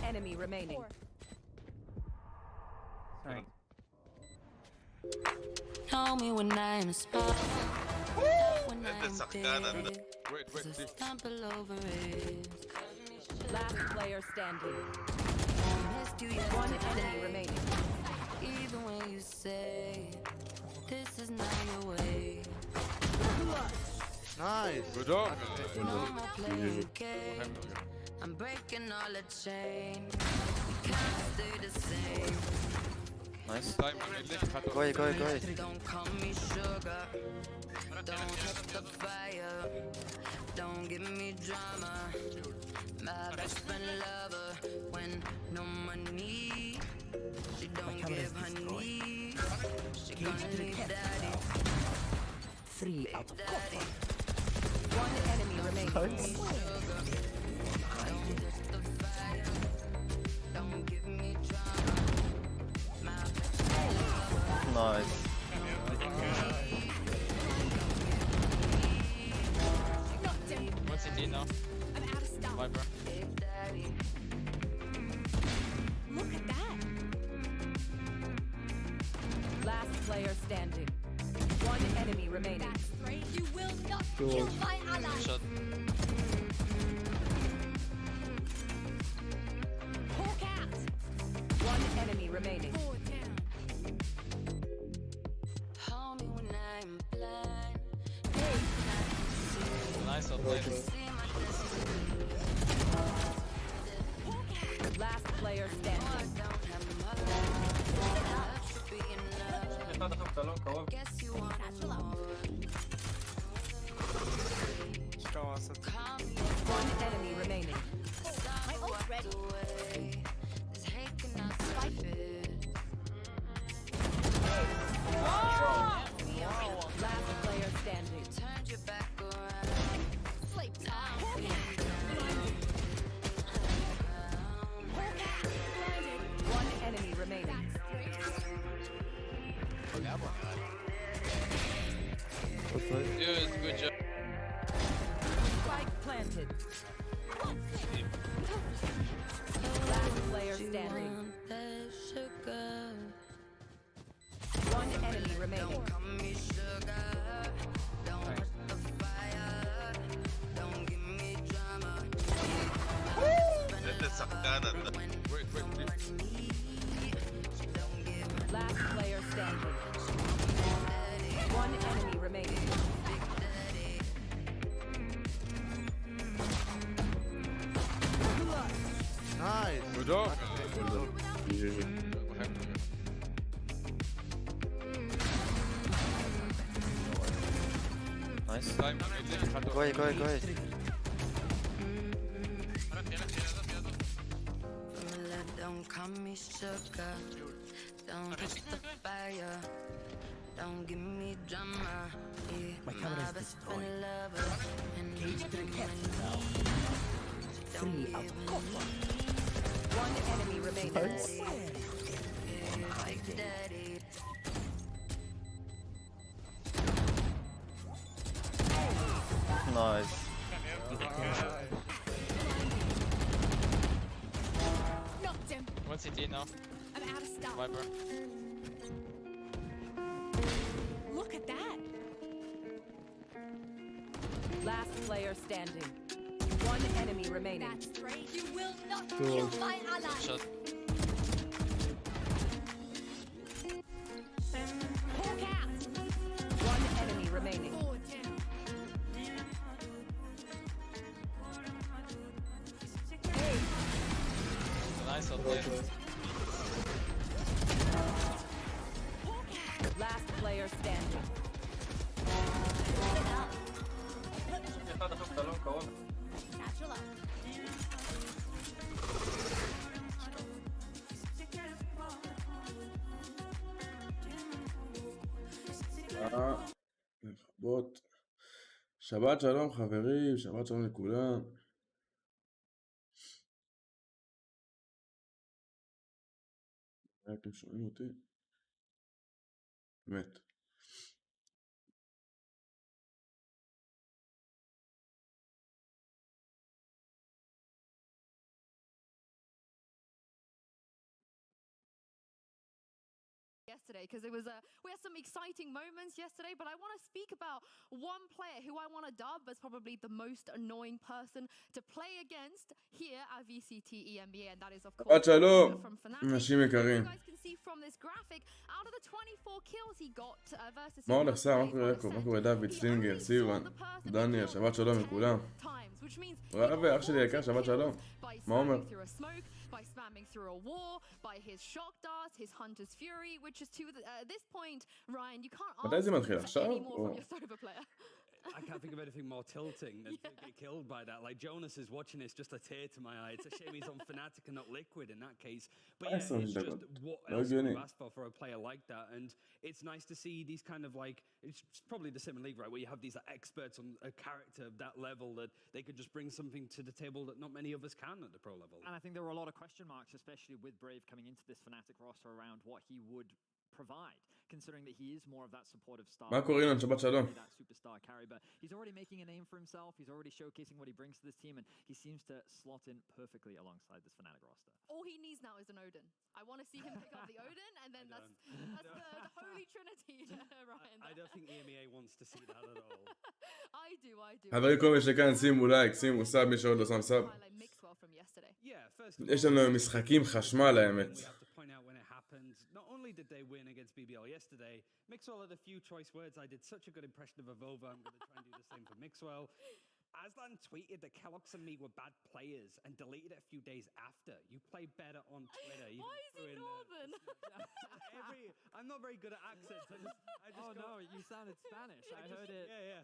enemy remaining. Sorry. Know me when I'm small. When איזה I'm שחקן אתה. big. There's a stumble over it. Last player standing. Missed you One enemy yesterday. remaining. Even when you say this is not your way. נייס. גדול. No more playing games. I'm breaking all the chains. We can't stay the same. Nice. שתיים, אני אדליק לך טוב. Go, go, go. Don't call me sugar. Don't hit the fire. Don't give me drama. My best friend lover when no money. She don't give honey. She gonna leave daddy. 3 out of 4. Daddy. One enemy remaining. Don't hit the fire. Don't give me drama. My best friend lover. Nice. What's it in now? I'm out of stuff. Viper. Big daddy. Look at that. Last player standing. One enemy remaining. That's 3. You will not kill my ally. Shot. Hawk out. One enemy remaining. 4 down. Call me when I'm blind. Nice on lane. See my destiny. Last player I standing. don't have much. That should be enough. Guess you want more. Call me One enemy remaining. My ult's ready. away. This hate cannot fit. Last player standing. Turned your back around. Sleep Now time. Hawk out. Blinded. One enemy remaining. Good, good job. Spike planted. Last player standing. want that sugar. One enemy remaining. Call me sugar. Don't hit the fire. Don't give me drama. איזה שחקן אתה. Wait, Last player standing. One enemy remaining. נייס. גדול. Nice. שתיים, אני אדליק לך טוב. Go, go, go. Don't call me sugar. Don't touch the fire. Don't give me drama. Yeah, my best friend lover. And One enemy remaining. like daddy. Nice. Knocked him. What's it in now? I'm out of stuff. Viper. Look at that. Last player standing. One enemy remaining. That's 3. You will not kill my ally. Shot. Hawk out. One enemy remaining. 4 down. Nice on lane. Last player standing. Natural up. לכבות. שבת שלום חברים, שבת שלום לכולם. אתם שומעים אותי? באמת. yesterday because it was we had some exciting moments yesterday, but I want to speak about one player who I want to dub as probably the most annoying person to play against here at VCT EMBA, and that is of course שבת שלום, from Fnatic. אנשים יקרים. You guys can see from this graphic, out of the 24 kills he got versus מה הולך סע? מה קורה דוד, סלינגר, סיוון, דניאל, שבת שלום לכולם. רווה, אח שלי יקר, שבת שלום. מה אומר? By spamming through a wall, by his shock darts, his hunter's fury, which is to this point, Ryan, you can't מתי זה מתחיל? ask עכשיו? any more from your Sova player. I can't think of anything more tilting than to get killed by that. Like, Jonas is watching this, just a tear to my eye. It's a shame he's on Fnatic and not Liquid in that case. But yeah, it's just what else can you ask for a player like that? And it's nice to see these kind of like, it's probably the same in League, right? Where you have these like, experts on a character of that level that they could just bring something to the table that not many of us can at the pro level. And I think there were a lot of question marks, especially with Brave coming into this Fnatic roster around what he would provide, considering that he is more of that supportive star. מה קורה אילן? שבת שלום. That superstar carry, but he's already making a name for himself. He's already showcasing what he brings to this team, and he seems to slot in perfectly alongside this Fnatic roster. All he needs now is an Odin. I want to see him pick up the Odin, and then that's the holy trinity, Ryan. I don't think EMEA wants to see that at all. I do. חברים, כל מי שכאן, שימו לייק, שימו סאב, מי שעוד לא שם סאב. יש לנו משחקים חשמל האמת. Not only did they win against BBL yesterday, Mixwell had a few choice words. I did such a good impression of Vova. I'm going to try and do the same for Mixwell. Aslan tweeted that Kellogg's and me were bad players and deleted it a few days after. You play better on Twitter. Why is he northern? I'm not very good at accents. I just no, you sounded Spanish. I heard it. Yeah.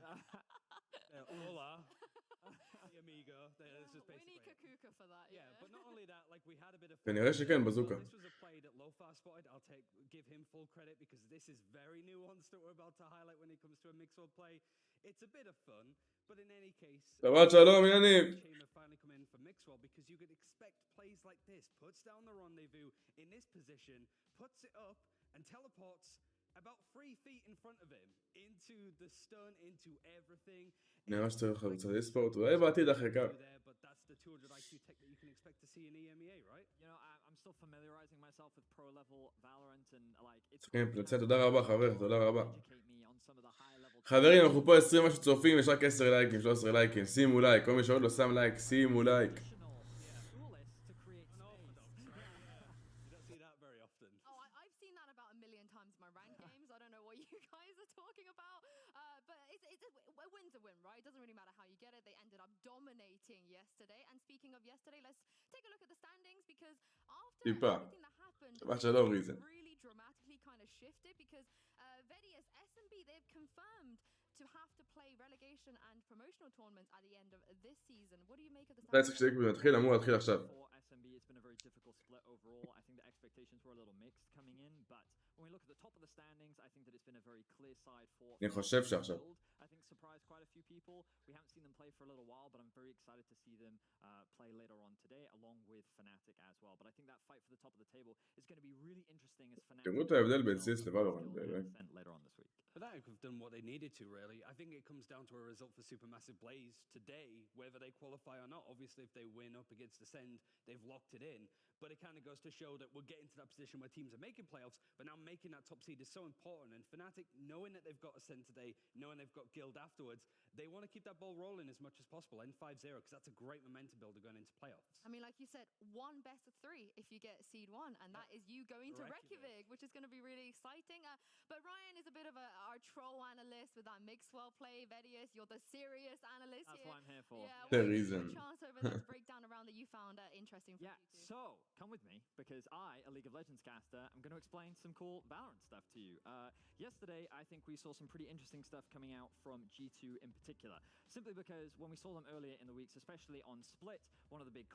Hola. Amigo. We need Kakuka for that. Yeah, but not only that, like we had a bit of כנראה שכן, בזוקה. This was a play that Lofa spotted. Give him full credit because this is very nuanced that we're about to highlight when it comes to a mixed play. It's a bit of fun, but in any case, שבת שלום, יניב. finally come in for Mixwell because you could expect plays like this. Puts down the rendezvous in this position, puts it up and teleports about 3 feet in front of him into the stun, into everything. נראה שצריך חלוצה ספורט, אולי בעתיד אחרי כך. But that's the 200 IQ tech that you can expect to see in EMEA, right? You know, I'm still familiarizing myself with pro level Valorant and like it's כן, פלצה, תודה רבה חבר, תודה רבה. חברים, אנחנו פה 20 משהו צופים, יש רק 10 לייקים, 13 לייקים, שימו לייק, כל מי שעוד לא שם לייק, שימו לייק. Win's a win, right? It doesn't really matter how you get it. They ended up dominating yesterday. And speaking of yesterday, let's take a look at the standings because after everything that happened, really dramatically kind of shifted because Vedia's SMB, they've confirmed to have to play relegation and promotional tournaments at the end of this season. What do you make of the standings? For SMB, it's been a very difficult split overall. I think the expectations were a little mixed coming in, but when we look at the top of the standings, I think that it's been a very clear side for I think surprised quite a few people. We haven't seen them play for a little while, but I'm very excited to see them play later on today, along with Fnatic as well. But I think that fight for the top of the table is going to be really interesting as Fnatic later on this week. But that have done what they needed to, really. I think it comes down to a result for Supermassive Blaze today, whether they qualify or not. Obviously, if they win up against Ascend, they've locked it in. But it kind of goes to show that we're getting to that position where teams are making playoffs, but now making that top seed is so important. And Fnatic, knowing that they've got Ascend today, knowing they've got Guild afterwards, they want to keep that ball rolling as much as possible. End 5-0, because that's a great momentum builder going into playoffs. I mean, like you said, one best of 3 if you get seed 1, and that is you going to Reykjavik, which is going to be really exciting. But Ryan is a bit of our troll analyst with that Mixwell play. Vedius, you're the serious analyst here. That's what I'm here for. Yeah, the reason. Chance over there to break down around that you found interesting for you too. So come with me because I, a League of Legends caster, I'm going to explain some cool Valorant stuff to you. Yesterday, I think we saw some pretty interesting stuff coming out from G2 in particular. Simply because when we saw them earlier in the weeks, especially on Split, one of the big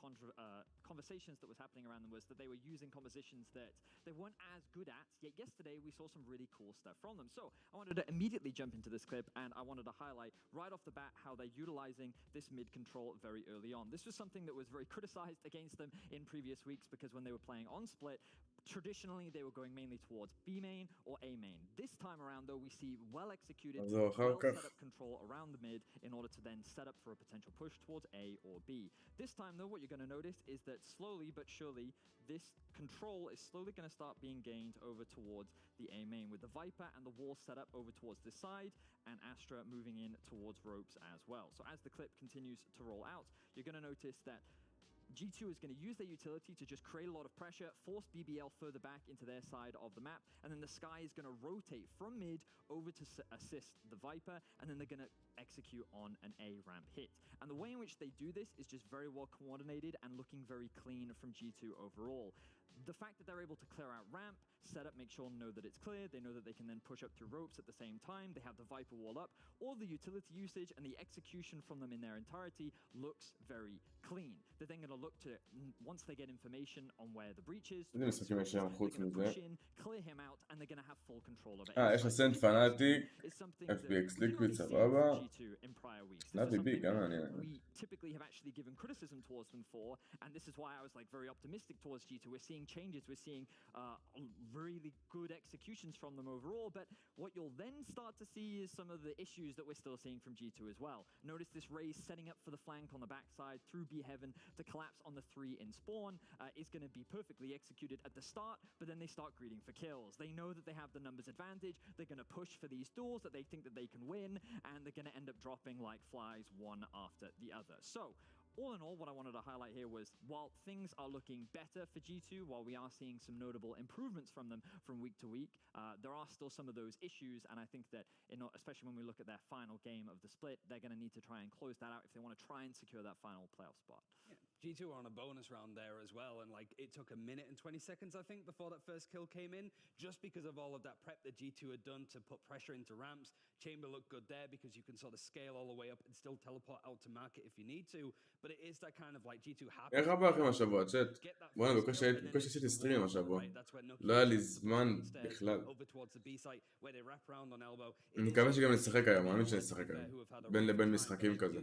conversations that was happening around them was that they were using compositions that they weren't as good at. Yet yesterday, we saw some really cool stuff from them. So I wanted to immediately jump into this clip and I wanted to highlight right off the bat how they're utilizing this mid control very early on. This was something that was very criticized against them in previous previous weeks because when they were playing on split, traditionally they were going mainly towards B main or A main. This time around though, we see well executed, well set up control around the mid in order to then set up for a potential push towards A or B. This time though, what you're going to notice is that slowly but surely this control is slowly going to start being gained over towards the A main, with the Viper and the wall set up over towards this side and Astra moving in towards ropes as well. So as the clip continues to roll out, you're going to notice that G2 is going to use their utility to just create a lot of pressure, force BBL further back into their side of the map, and then the Sky is going to rotate from mid over to assist the Viper, and then they're going to execute on an A ramp hit. And the way in which they do this is just very well coordinated and looking very clean from G2 overall. The fact that they're able to clear out ramp, set up, make sure know that it's clear, they know that they can then push up through ropes at the same time, they have the Viper wall up, all the utility usage and the execution from them in their entirety looks very clean. They're then going to look to, once they get information on where the breach is, they're going to push in, clear him out, and they're going to have full control of it. יש אסנט פנאטיק, FBX ליקוויד סבבה, פנאטיק ביג, גם מעניין. We typically have actually given criticism towards them for, and this is why I was like very optimistic towards G2. We're seeing changes, we're seeing really good executions from them overall, but what you'll then start to see is some of the issues that we're still seeing from G2 as well. Notice this raise setting up for the flank on the backside through B heaven to collapse on the 3 in spawn is going to be perfectly executed at the start, but then they start greeting for kills. They know that they have the numbers advantage, they're going to push for these doors that they think that they can win, and they're going to end up dropping like flies one after the other. So all in all, what I wanted to highlight here was, while things are looking better for G2, while we are seeing some notable improvements from them from week to week, there are still some of those issues, and I think that, especially when we look at their final game of the split, they're going to need to try and close that out if they want to try and secure that final playoff spot. Yeah. G2 are on a bonus round there as well, and like it took a minute and 20 seconds, I think, before that first kill came in, just because of all of that prep that G2 had done to put pressure into ramps. Chamber looked good there because you can sort of scale all the way up and still teleport out to market if you need to, but it is that kind of like G2 happy. איך עבר לכם השבוע, צ'אט? וואלה, בקושי עשיתי סטרים השבוע. לא היה לי זמן בכלל. אני מקווה שגם נשחק היום, מאמין שנשחק היום. בין לבין משחקים כזה.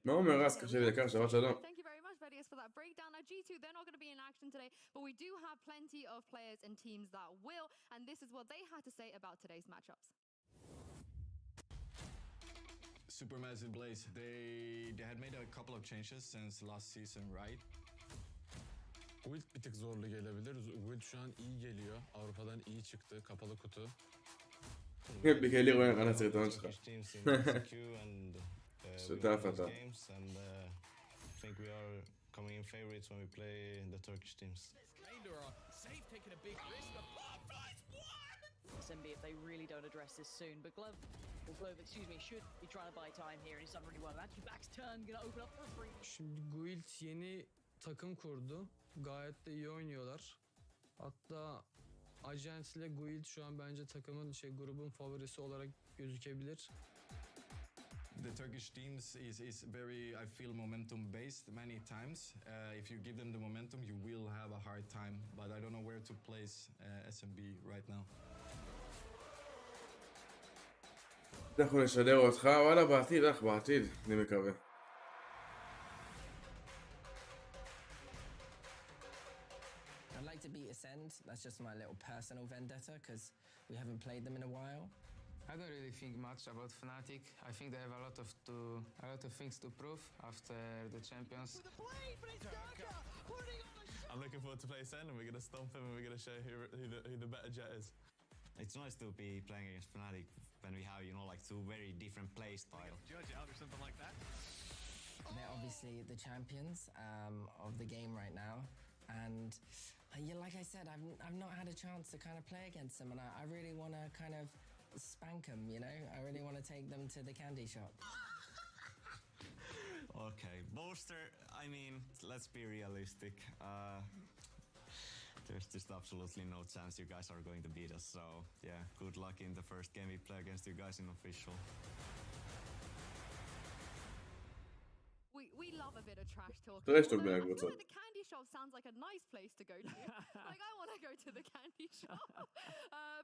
מה אומר רס? קשה לי לקח, שבת שלום. Thank you very much, Vedius, for that breakdown. Now, G2, they're not going to be in action today, but we do have plenty of players and teams that will, and this is what they had to say about today's matchups. Supermassive Blaze, they had made a couple of changes since last season, right? Guild bir tık zorlu gelebilir. Guild şu an iyi geliyor. Avrupa'dan iyi çıktı. Kapalı kutu. Bir kere oyun kanat sırtına çıkar. Şutaf hata. I think we are coming in favorites when we play the Turkish teams. SMB if they really don't address this soon, but Glove should be trying to buy time here, and he's done really well. Actually, back's turn, gonna open up for a free. Şimdi Guild yeni takım kurdu. Gayet de iyi oynuyorlar. Hatta Agents ile Guild şu an bence takımın grubun favorisi olarak gözükebilir. The Turkish teams is very, I feel, momentum based many times. If you give them the momentum, you will have a hard time, but I don't know where to place SMB right now. אנחנו נשדר אותך, וואלה, בעתיד, בעתיד, אני מקווה. I'd like to beat Ascend. That's just my little personal vendetta because we haven't played them in a while. I don't really think much about Fnatic. I think they have a lot of things to prove after the champions. I'm looking forward to play Ascend, and we're gonna stomp him, and we're gonna show who the better jet is. It's nice to be playing against Fnatic when we have, like two very different play styles. Judge out or something like that. They're obviously the champions of the game right now, and like I said, I've not had a chance to kind of play against them, and I really want to kind of spank them, I really want to take them to the candy shop. Okay, Bolster, I mean, let's be realistic. There's just absolutely no chance you guys are going to beat us, so yeah, good luck in the first game we play against you guys in official. We love a bit of trash talk. Trash talk, I feel like the candy shop sounds like a nice place to go to. Like, I want to go to the candy shop.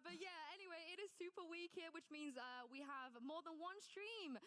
But yeah, anyway, it is super week here, which means we have more than one stream.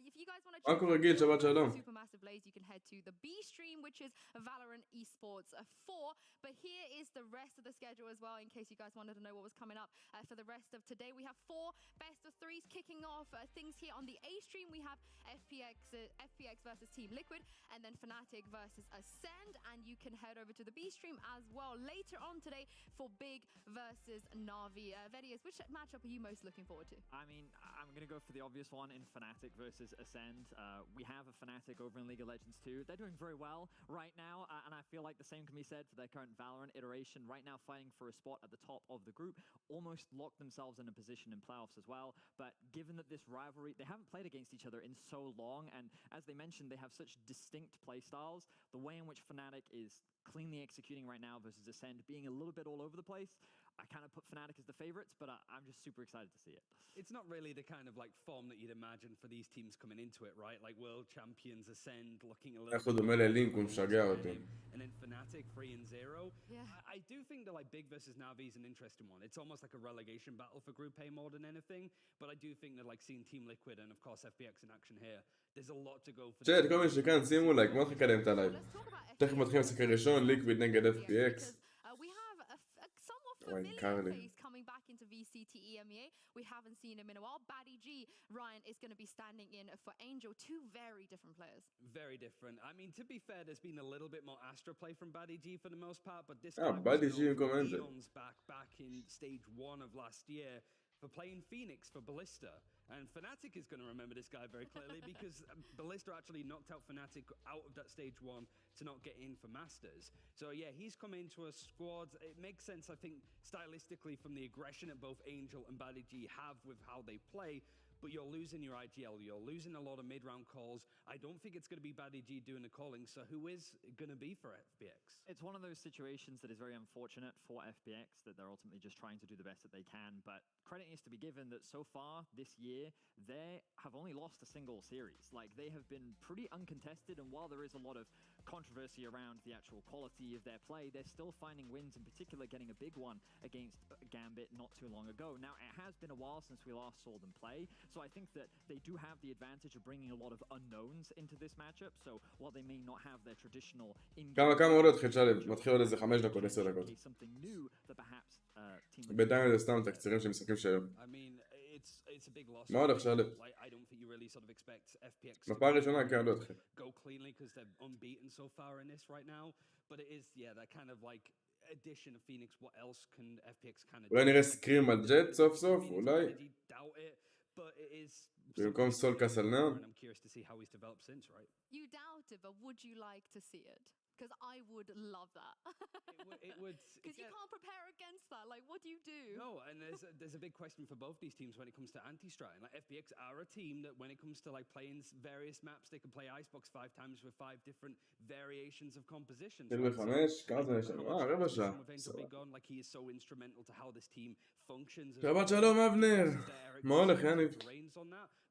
If you guys want to check כרגיל, שבת שלום. Supermassive Blaze, you can head to the B stream, which is Valorant Esports 4. But here is the rest of the schedule as well, in case you guys wanted to know what was coming up for the rest of today. We have 4 best of 3s kicking off things here on the A stream. We have FPX versus Team Liquid, and then Fnatic versus Ascend. And you can head over to the B stream as well later on today for Big versus Na'Vi. Vedius, which matchup are you most looking forward to? I mean, I'm going to go for the obvious one in Fnatic versus Ascend. We have a Fnatic over in League of Legends too. They're doing very well right now, and I feel like the same can be said for their current Valorant iteration. Right now, fighting for a spot at the top of the group, almost locked themselves in a position in playoffs as well. But given that this rivalry, they haven't played against each other in so long, and as they mentioned, they have such distinct play styles. The way in which Fnatic is cleanly executing right now versus Ascend being a little bit all over the place, I kind of put Fnatic as the favorites, but I'm just super excited to see it. It's not really the kind of like form that you'd imagine for these teams coming into it, right? Like world champions Ascend looking a little איך הוא דומה ללינק, הוא משגע אותי. and then Fnatic 3-0. Yeah. I do think that like Big versus Na'Vi is an interesting one. It's almost like a relegation battle for Group A more than anything, but I do think that like seeing Team Liquid and of course FPX in action here, there's a lot to go for. צ'אט, כל מי שכאן, שימו לייק, בואו נתחיל לקדם את הלייב. תכף מתחילים לשחק ראשון, ליקוויד נגד FPX. We have a somewhat familiar face coming back into VCT EMEA. We haven't seen him in a while. Baddy G, Ryan, is going to be standing in for Angel. 2 very different players. Very different. I mean, to be fair, there's been a little bit more Astra play from Baddy G for the most part, but this guy Baddy G was Leon's back in stage 1 of last year for playing Phoenix for Ballista. And Fnatic is going to remember this guy very clearly because Ballista actually knocked out Fnatic out of that stage 1 to not get in for Masters. So yeah, he's come into a squad. It makes sense, I think, stylistically from the aggression that both Angel and Baddy G have with how they play. But you're losing your IGL, you're losing a lot of mid-round calls. I don't think it's going to be Baddy G doing the calling, so who is going to be for FPX? It's one of those situations that is very unfortunate for FPX, that they're ultimately just trying to do the best that they can, but credit needs to be given that so far this year, they have only lost a single series. Like, they have been pretty uncontested, and while there is a lot of controversy around the actual quality of their play, they're still finding wins, in particular getting a big one against Gambit not too long ago. Now, it has been a while since we last saw them play, so I think that they do have the advantage of bringing a lot of unknowns into this matchup, so while they may not have their traditional כמה עוד התחיל שלב? מתחיל עוד איזה 5 דקות, 10 דקות. בינתיים זה סתם תקצירים של משחקים שהיום. מה עוד עכשיו? מפה הראשונה כן לא התחיל. אולי נראה סקרים על ג'ט סוף סוף, אולי. במקום סול קסלנר. You doubt it, but would you like to see it? Because I would love that. It would. Because you can't prepare against that. Like, what do you do? No, and there's a big question for both these teams when it comes to anti-strat. Like FPX are a team that when it comes to like playing various maps, they can play Icebox 5 times with 5 different variations of compositions. רבע שעה. Like he is so instrumental to how this team functions. שבת שלום אבנר. מה הולך יניב?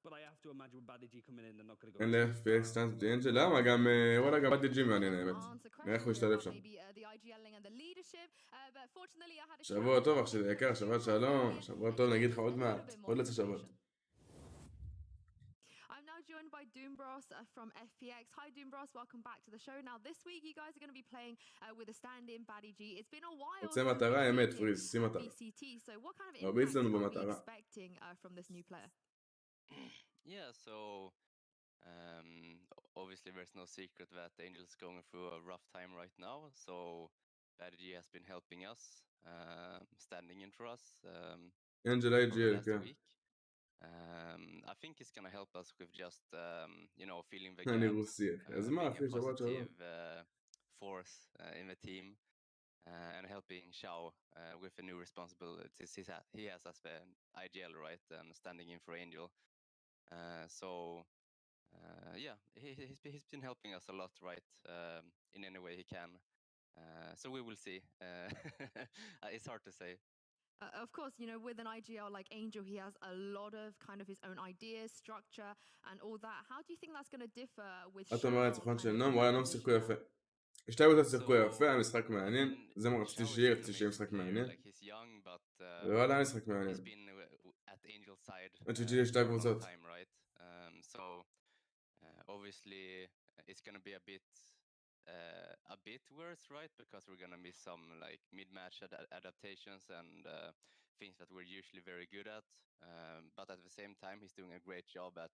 But I have to imagine with Baddy G coming in, they're not going to go. אין ל-FPX צ'אנס בלי אנג'ל, למה? גם וואלה גם Baddy G מעניין האמת. נראה איך הוא ישתלב שם. שבוע טוב אח שלי יקר, שבת שלום, שבוע טוב נגיד לך עוד מעט, עוד לצה שבת. I'm now joined by Doombros from FPX. Hi Doombros, welcome back to the show. Now this week you guys are going to be playing with a stand-in Baddy G. It's been a while. רוצה מטרה אמת פריז, שים מטרה. So what kind of impact are you expecting from this new player? Yeah, so obviously there's no secret that Angel is going through a rough time right now. So Baddy G has been helping us, standing in for us. Angel IGL, yeah. I think it's gonna help us with just feeling the gap, being a positive force in the team, and helping Xiao with the new responsibilities he has as the IGL, right, and standing in for Angel. Yeah, he's been helping us a lot, right, in any way he can. So we will see. It's hard to say. Of course, with an IGL like Angel, he has a lot of kind of his own ideas, structure, and all that. How do you think that's going to differ with? את אומרת, נכון של נום, וואלה נום שיחקו יפה. שתי קבוצות שיחקו יפה, היה משחק מעניין, זה מה רציתי שיהיה, רציתי שיהיה משחק מעניין. וואלה, היה משחק מעניין. רציתי שיהיה שתי קבוצות. Obviously, it's gonna be a bit worse, right? Because we're gonna miss some like mid-match adaptations and things that we're usually very good at. But at the same time, he's doing a great job at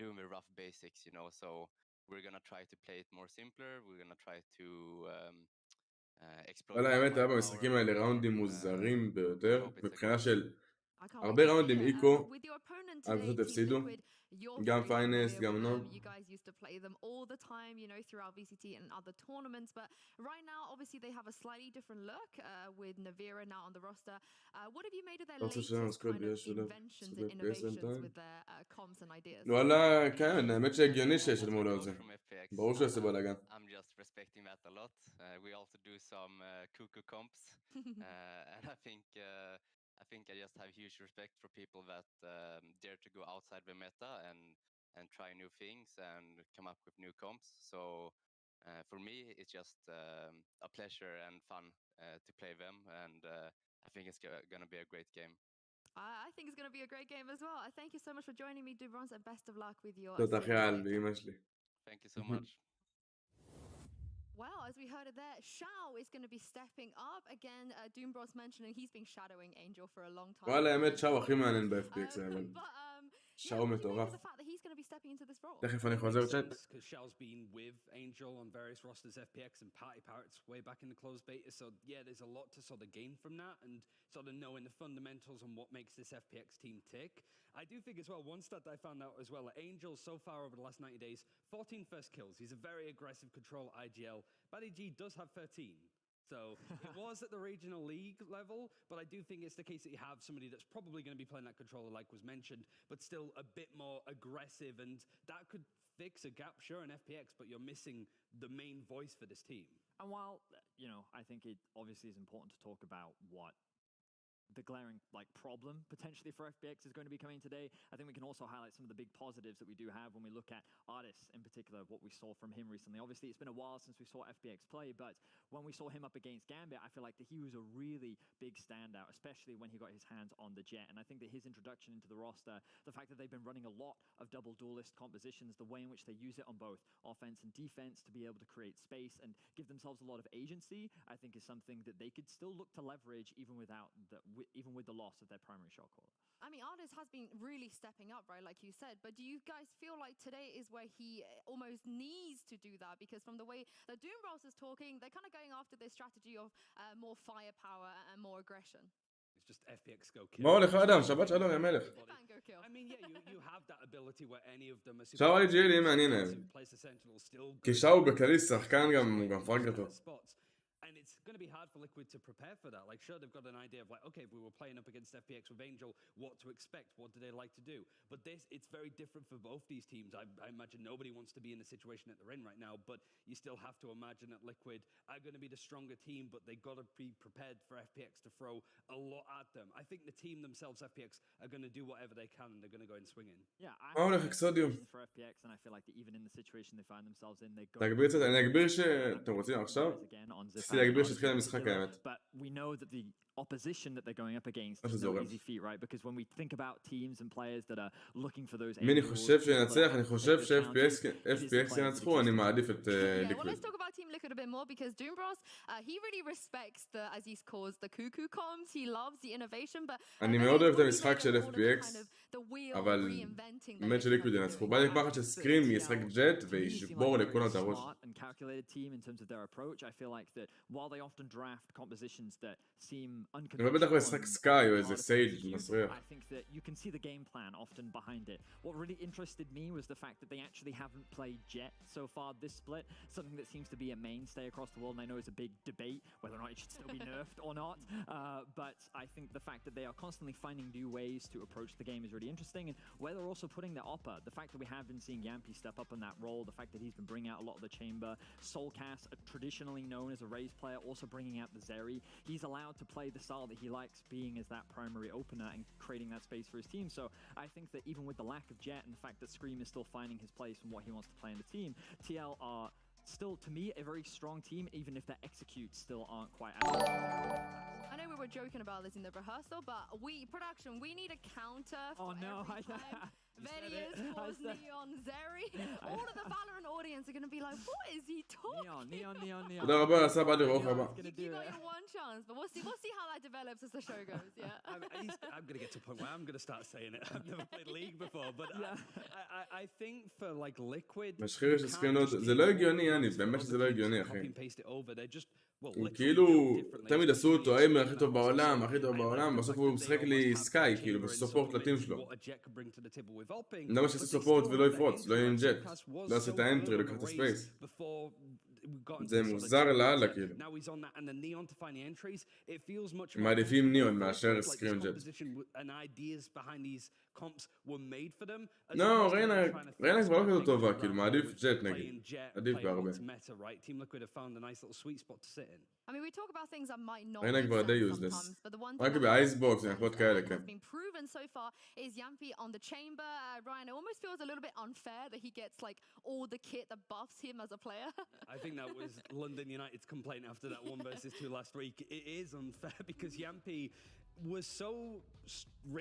doing the rough basics, you know. So we're gonna try to play it more simpler. We're gonna try to explore. וואלה, האמת היה במשחקים האלה ראונדים מוזרים ביותר, מבחינה של הרבה ראונדים איקו, הקבוצות הפסידו, גם פיינס, גם נוב. You guys used to play them all the time, you know, throughout VCT and other tournaments, but right now, obviously, they have a slightly different look with Navira now on the roster. What have you made of their latest kind of inventions and innovations with their comms and ideas? וואלה, כן, האמת שהגיוני שישלמו לו על זה. ברור שעושה בלאגן. I'm just respecting that a lot. We also do some cuckoo comps, and I think I just have huge respect for people that dare to go outside the meta and try new things and come up with new comps. So for me, it's just a pleasure and fun to play them, and I think it's going to be a great game. I think it's going to be a great game as well. I thank you so much for joining me, Dubrons, and best of luck with your... תודה חייל, באמא שלי. Thank you so much. Well, as we heard it there, Shao is going to be stepping up again. Doombros mentioning he's been shadowing Angel for a long time. וואלה, האמת שאו הכי מעניין ב-FPX, אבל שאו מטורף. תכף אני חוזר צ'אט. Shao's been with Angel on various rosters, FPX and Party Pirates way back in the closed beta, so yeah, there's a lot to sort of gain from that and sort of knowing the fundamentals on what makes this FPX team tick. I do think as well, one stat that I found out as well, Angel so far over the last 90 days, 14 first kills. He's a very aggressive control IGL. Buddy G does have 13. So it was at the regional league level, but I do think it's the case that you have somebody that's probably going to be playing that controller like was mentioned, but still a bit more aggressive, and that could fix a gap, sure, in FPX, but you're missing the main voice for this team. And while, you know, I think it obviously is important to talk about what the glaring problem potentially for FPX is going to be coming today, I think we can also highlight some of the big positives that we do have when we look at artists in particular, what we saw from him recently. Obviously, it's been a while since we saw FPX play, but when we saw him up against Gambit, I feel like that he was a really big standout, especially when he got his hands on the Jet. And I think that his introduction into the roster, the fact that they've been running a lot of double duelist compositions, the way in which they use it on both offense and defense to be able to create space and give themselves a lot of agency, I think is something that they could still look to leverage even with the loss of their primary shot caller. I mean, Artist has been really stepping up, right, like you said, but do you guys feel like today is where he almost needs to do that? Because from the way that Doombros is talking, they're kind of going after this strategy of more firepower and more aggression. It's just FPX go kill. מה הולך אדם? שבת שלום, יא מלך. I mean, yeah, you have that ability where any of them are... שאו IGL יהיה מעניין היום. כי שאו בכללי שחקן גם פרק אותו. And it's going to be hard for Liquid to prepare for that. Like, sure, they've got an idea of like, okay, if we were playing up against FPX with Angel, what to expect, what do they like to do? But it's very different for both these teams. I imagine nobody wants to be in the situation that they're in right now, but you still have to imagine that Liquid are going to be the stronger team, but they got to be prepared for FPX to throw a lot at them. I think the team themselves, FPX, are going to do whatever they can, and they're going to go and swing in. Yeah, מה הולך אקסודיום? for FPX, and I feel like that even in the situation they find themselves in, they go... תגביר קצת, אני אגביר שאתם רוצים עכשיו? תפסיק להגביר שהתחיל המשחק האמת. But we know that the opposition that they're going up against is no easy feat, right? Because when we think about teams and players that are looking for those... מי אני חושב שינצח? אני חושב ש-FPX ינצחו, אני מעדיף את Liquid. Well, let's talk about Team Liquid a bit more because Doombros, he really respects the, as he calls, the cuckoo comms. He loves the innovation, but... אני מאוד אוהב את המשחק של FPX, אבל באמת שליקוויד ינצחו. בא לי פחד שסקרים ישחק ג'ט וישבור לכולם את הראש. אבל בטח משחק סקאי או איזה סייג' מסריח. I think that you can see the game plan often behind it. What really interested me was the fact that they actually haven't played Jet so far this split, something that seems to be a mainstay across the world, and I know it's a big debate whether or not it should still be nerfed or not, but I think the fact that they are constantly finding new ways to approach the game is really interesting, and where they're also putting their oppa, the fact that we have been seeing Yampy step up in that role, the fact that he's been bringing out a lot of the chamber, Soulcast, traditionally known as a Raze player, also bringing out the Zeri. He's allowed to play the style that he likes, being as that primary opener and creating that space for his team. So I think that even with the lack of Jet and the fact that Scream is still finding his place and what he wants to play in the team, TL are still, to me, a very strong team, even if their executes still aren't quite as I know we were joking about this in the rehearsal, but production, we need a counter for every time Vedius calls Neon Zeri. All of the Valorant audience are going to be like, what is he talking Neon. תודה רבה, סאב, עד לראות הבא. You got your one chance, but we'll see how that develops as the show goes, yeah? I'm going to get to a point where I'm going to start saying it. I've never played League before, but I think for like Liquid... משחיר יש סקרינות, זה לא הגיוני, יאני, באמת שזה לא הגיוני, אחי. כאילו, תמיד עשו אותו, האמר הכי טוב בעולם, בסוף הוא משחק לי סקאי, כאילו, בסופורט לטים שלו. למה שעשו סופורט ולא יפרוץ, לא יהיה עם ג'ט, לא עושה את האנטרי, לקח את הספייס. זה מוזר לאללה, כאילו. מעדיפים ניאון מאשר סקרין ג'ט. לא, ריינה כבר לא כזאת טובה, כאילו, מעדיף ג'ט נגיד. עדיף בהרבה. ריינה כבר די יוזלס. רק באייסבוקס, נקבות כאלה, כן. I think that was London United's complaint after that 1-2 last week. It is unfair because Yampi was so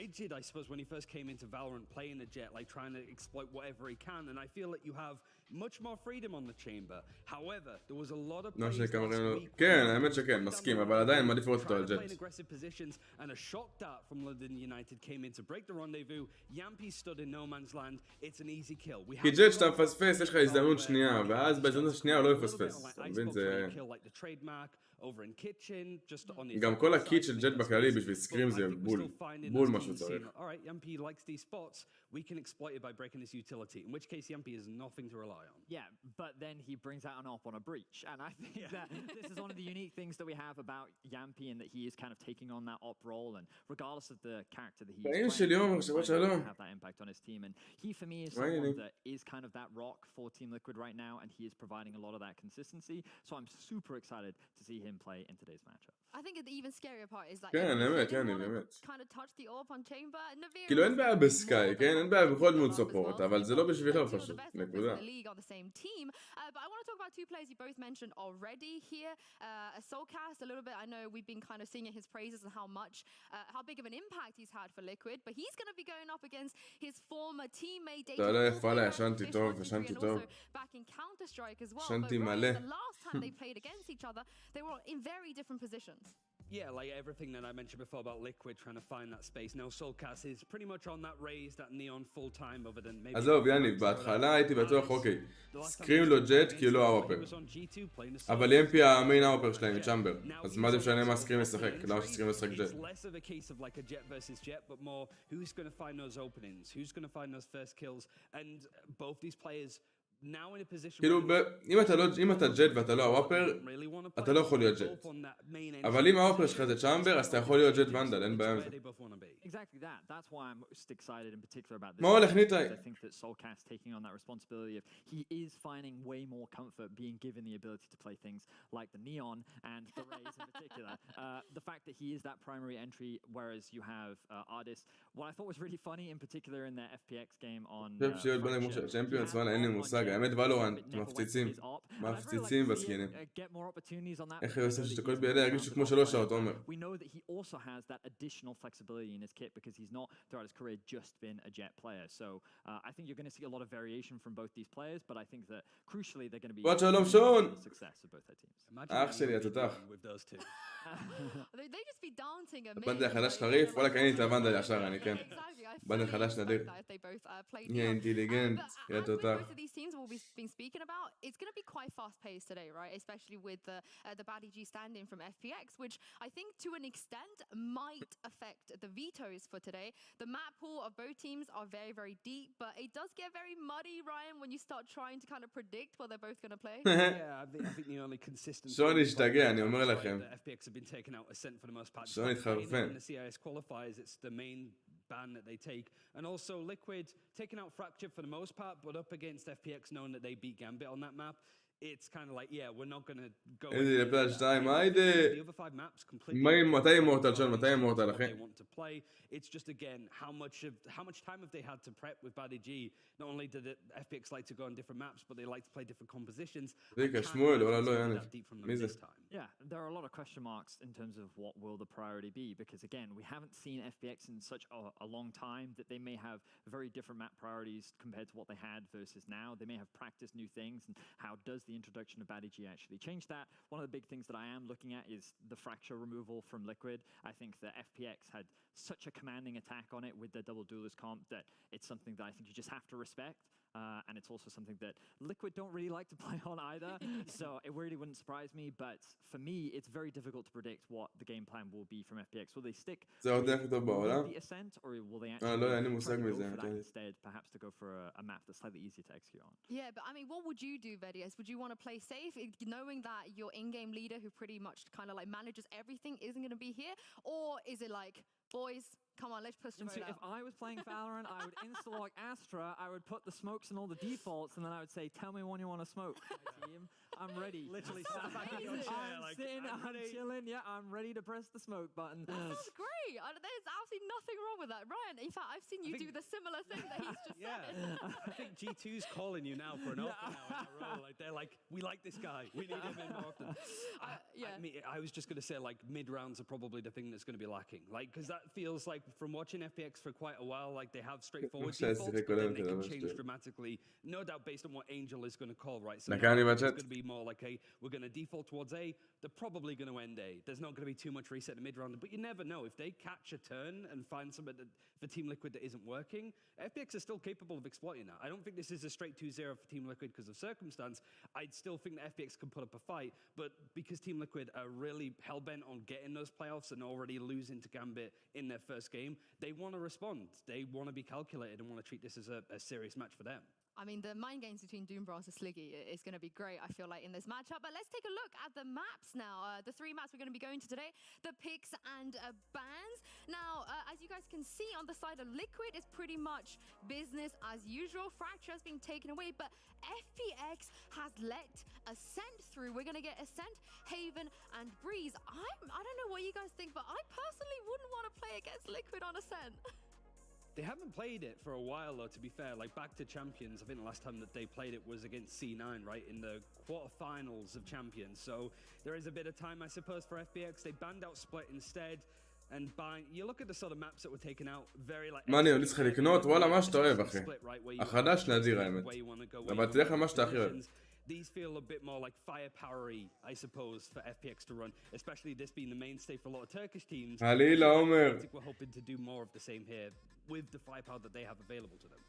rigid, I suppose, when he first came into Valorant playing a jet, like trying to exploit whatever he can. And I feel that you have much more freedom on the chamber. However, there was a lot of plays last week. כן, האמת שכן, מסכים, אבל עדיין מעדיף לראות אותו על ג'ט. Aggressive positions and a shot dart from London United came in to break the rendezvous. Yampi stood in no man's land. It's an easy kill. כי ג'ט שאתה מפספס, יש לך הזדמנות שנייה, ואז בהזדמנות השנייה הוא לא יפספס. אתה מבין, זה... גם כל הקיט של ג'ט בכללי בשביל סקרים זה בול משהו צריך. we can exploit it by breaking his utility, in which case Yampi has nothing to rely on. Yeah, but then he brings out an op on a breach, and I think that this is one of the unique things that we have about Yampi, and that he is kind of taking on that op role, and regardless of the character that he is playing, have that impact on his team, and he for me is someone that is kind of that rock for Team Liquid right now, and he is providing a lot of that consistency, so I'm super excited to see him play in today's matchup. I think the even scarier part is that כן, באמת, באמת. kind of touch the orb on chamber. כאילו אין בעיה בסקאי, כן? אין בעיה בכל דמות סופורט, אבל זה לא בשבילך פשוט, נקודה. But I want to talk about two players you both mentioned already here. Soulcast, a little bit, I know we've been kind of singing his praises and how big of an impact he's had for Liquid, but he's going to be going up against his former teammate. ישנתי טוב. Back in Counter-Strike as well. ישנתי but מלא. the last time they played against each other, they were in very different positions. Yeah, like everything that I mentioned before about Liquid trying to find that space. Now Soulcast is pretty much on that raise, that neon full time other than maybe... עזוב, יניב, בהתחלה הייתי בטוח, אוקיי, סקרים לו ג'ט כי הוא לא האופר. אבל ימפי המיין האופר שלהם, מצ'מבר. אז מה זה משנה מה סקרים משחק? למה שסקרים משחק ג'ט? Less of a case of like a jet versus jet, but more who's going to find those openings? Who's going to find those first kills? And both these players... כאילו, אם אתה ג'ט ואתה לא הוואפר, אתה לא יכול להיות ג'ט. אבל אם הוואפר שלך זה צ'אמבר, אז אתה יכול להיות ג'ט ונדל, אין בעיה עם זה. מה הולך ניטאי? אין לי מושג, האמת ולורנט, מפציצים בסקינים. איך הוא עושה שתקול בידי, הרגישו כמו 3 שעות, עומר. בוא שלום שון! אח שלי, התותח. בנדל החדש חריף, וואלה קניתי את הוונדל ישר, אני כן. בנדל חדש נדיר. יהיה אינטליגנט, יהיה תותח. These teams we've been speaking about, it's going to be quite fast-paced today, right? Especially with the baddie G stand-in from FPX, which I think to an extent might affect the vetoes for today. The map pool of both teams are very, very deep, but it does get very muddy, Ryan, when you start trying to kind of predict what they're both going to play. Yeah, I think the only consistent... שון השתגע, אני אומר לכם. FPX have been taken out ascent for the most part. שון התחרפן. In the CIS qualifiers, it's the main ban that they take, and also Liquid taking out Fracture for the most part, but up against FPX knowing that they beat Gambit on that map. it's kind of like, yeah, we're not going to go... איזה לפלט 2, היידה! מתי אימורטל שון? מתי אימורטל, אחי? It's just again how much time have they had to prep with Badi G? Not only did FPX like to go on different maps, but they like to play different compositions. Yeah, there are a lot of question marks in terms of what will the priority be, because again, we haven't seen FPX in such a long time that they may have very different map priorities compared to what they had versus now. They may have practiced new things, and how does the introduction of Badi G actually change that? One of the big things that I am looking at is the fracture removal from Liquid. I think that FPX had such a commanding attack on it with their double duelist comp that it's something that I think you just have to respect. And it's also something that Liquid don't really like to play on either, so it really wouldn't surprise me. But for me, it's very difficult to predict what the game plan will be from FPX. Will they stick with the ascent, or will they actually try to go for that instead, perhaps to go for a map that's slightly easier to execute on? Yeah, but I mean, what would you do, Vedius? Would you want to play safe, knowing that your in-game leader, who pretty much kind of like manages everything, isn't going to be here? Or is it like, boys, come on, let's push the vote out? If I was playing Valorant, I would insta-log Astra, I would put the smokes and all the defaults, and then I would say, tell me when you want to smoke, my team. I'm ready. Literally sat back in your chair, I'm sitting, I'm chilling, yeah, I'm ready to press the smoke button. That sounds great. There's absolutely nothing wrong with that. Ryan, in fact, I've seen you do the similar thing that he's just said. I think G2's calling you now for an open now in a row. Like, they're like, we like this guy. We need him in more often. I was just going to say, like, mid-rounds are probably the thing that's going to be lacking. Like, because that feels like, from watching FPX for quite a while, like, they have straightforward defaults, but then they can change dramatically. No doubt based on what Angel is going to call, right? So it's going to be more like, hey, we're going to default towards A, they're probably going to end A. There's not going to be too much reset in the mid-round, but you never know. If they catch a turn and find something for Team Liquid that isn't working, FPX is still capable of exploiting that. I don't think this is a straight 2-0 for Team Liquid because of circumstance. I'd still think that FPX can put up a fight, but because Team Liquid are really hell-bent on getting those playoffs and already losing to Gambit in their first game, they want to respond. They want to be calculated and want to treat this as a serious match for them. I mean, the mind games between Doombrass and Sliggy is going to be great, I feel like, in this matchup. But let's take a look at the maps now. The 3 maps we're going to be going to today, the picks and bans. Now, as you guys can see on the side of Liquid, it's pretty much business as usual. Fracture has been taken away, but FPX has let Ascent through. We're going to get Ascent, Haven, and Breeze. I don't know what you guys think, but I personally wouldn't want to play against Liquid on Ascent. They haven't played it for a while, though, to be fair. Like, back to Champions, I think the last time that they played it was against C9, right, in the quarterfinals of Champions. So there is a bit of time, I suppose, for FPX. They banned out Split instead. And you look at the sort of maps that were taken out, very like... מה אני עוד צריך לקנות? וואלה, מה שאתה אוהב, אחי. החדש נדיר, האמת. אבל תלך למה שאתה הכי אוהב. These feel a bit more like firepower-y, I suppose, for FPX to run, especially this being the mainstay for a lot of Turkish teams. Halila, Omer. I think we're hoping to do more of the same here with the firepower that they have available to them.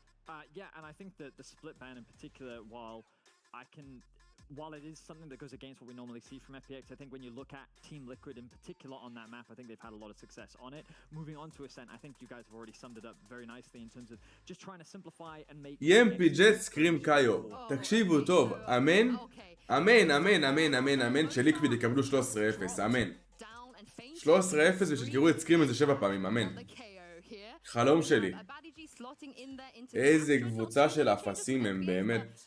Yeah, and I think that the split ban in particular, while it is something that goes against what we normally see from FPX, I think when you look at Team Liquid in particular on that map, I think they've had a lot of success on it. Moving on to Ascent, I think you guys have already summed it up very nicely in terms of just trying to simplify and make... ימפי ג'ט סקרים קאיו. תקשיבו טוב, אמן, אמן, אמן, אמן, אמן, אמן, שליקוויד יקבלו 13-0, אמן. 13-0 ושתקראו את סקרים איזה 7 פעמים, אמן. חלום שלי. איזה קבוצה של אפסים הם באמת.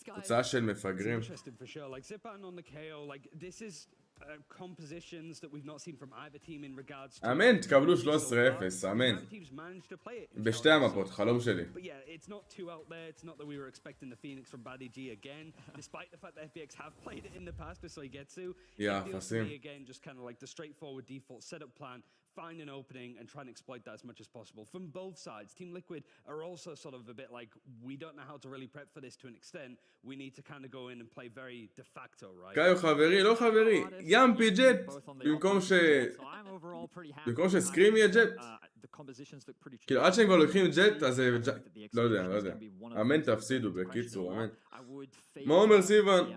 קבוצה של מפגרים. אמן, תקבלו 13-0, אמן. בשתי המפות, חלום שלי. יא, אפסים. Find an opening and try and exploit that as much as possible from both sides. Team Liquid are also sort of a bit like, we don't know how to really prep for this to an extent. We need to kind of go in and play very de facto, right? קאיו חברי, לא חברי, ימפי ג'ט, במקום שסקרים יהיה ג'ט. כאילו עד שהם כבר לוקחים ג'ט, אז לא יודע, לא יודע. אמן תפסידו בקיצור, אמן. מה אומר סיוון?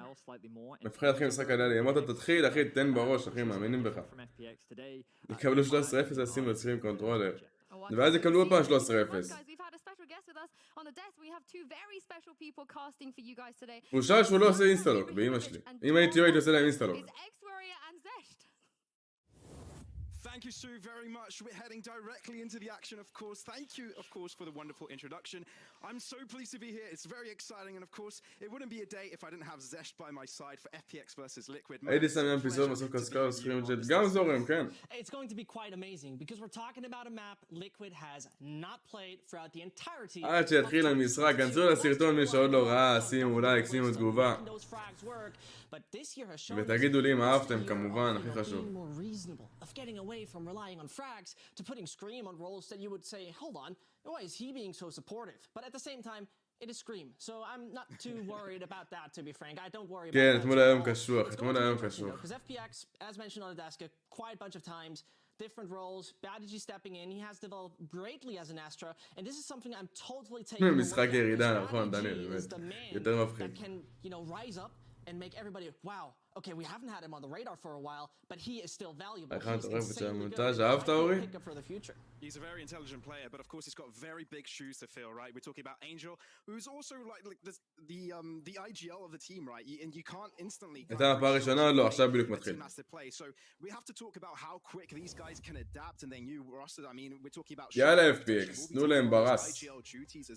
מפחד אחי משחק עליה, אמרת תתחיל אחי, תן בראש אחי, מאמינים בך. יקבלו 13-0 לשים לצרים קונטרולר. ואז יקבלו פעם 13-0. בושה שהוא לא עושה אינסטלוק באמא שלי. אם הייתי הייתי עושה להם אינסטלוק. Thank you, Sue, very much. We're heading directly into the action, of course. Thank you, of course, for the wonderful introduction. I'm so pleased to be here. It's very exciting, and of course, it wouldn't be a day if I didn't have Zesh by my side for FPX versus Liquid. הייתי שם אפיזוד בסוף קסקר סטרימרים גם זורם, כן. It's going to be quite amazing because we're talking about a map Liquid has not played throughout the entirety. עד שיתחיל המשחק, כנסו לסרטון מי שעוד לא ראה, שימו לייק, שימו תגובה. ותגידו לי אם אהבתם, כמובן, הכי חשוב. Of getting away from relying on frags to putting Scream on roles that you would say, hold on, why is he being so supportive? But at the same time, it is Scream, so I'm not too worried about that, to be frank. I don't worry about כן, that. אתמול היום קשוח, אתמול היום קשוח. Because FPX, as mentioned on the desk, quite a bunch of times, different roles, Badigi stepping in, he has developed greatly as an Astra, and this is something I'm totally taking away. משחק ירידה, נכון, דניאל, באמת. יותר מפחיד. That can, you know, rise up and make everybody, wow, okay, we haven't had him on the radar for a while, but he is still valuable. He's insanely good. I pick up for the future. He's a very intelligent player, but of course he's got very big shoes to fill, right? We're talking about Angel, who's also like the IGL of the team, right? And you can't instantly. הייתה הפעם הראשונה, לא, עכשיו בדיוק מתחיל. So we have to talk about how quick these guys can adapt and their new roster. I mean, we're talking about. יאללה FPX, תנו להם ברס.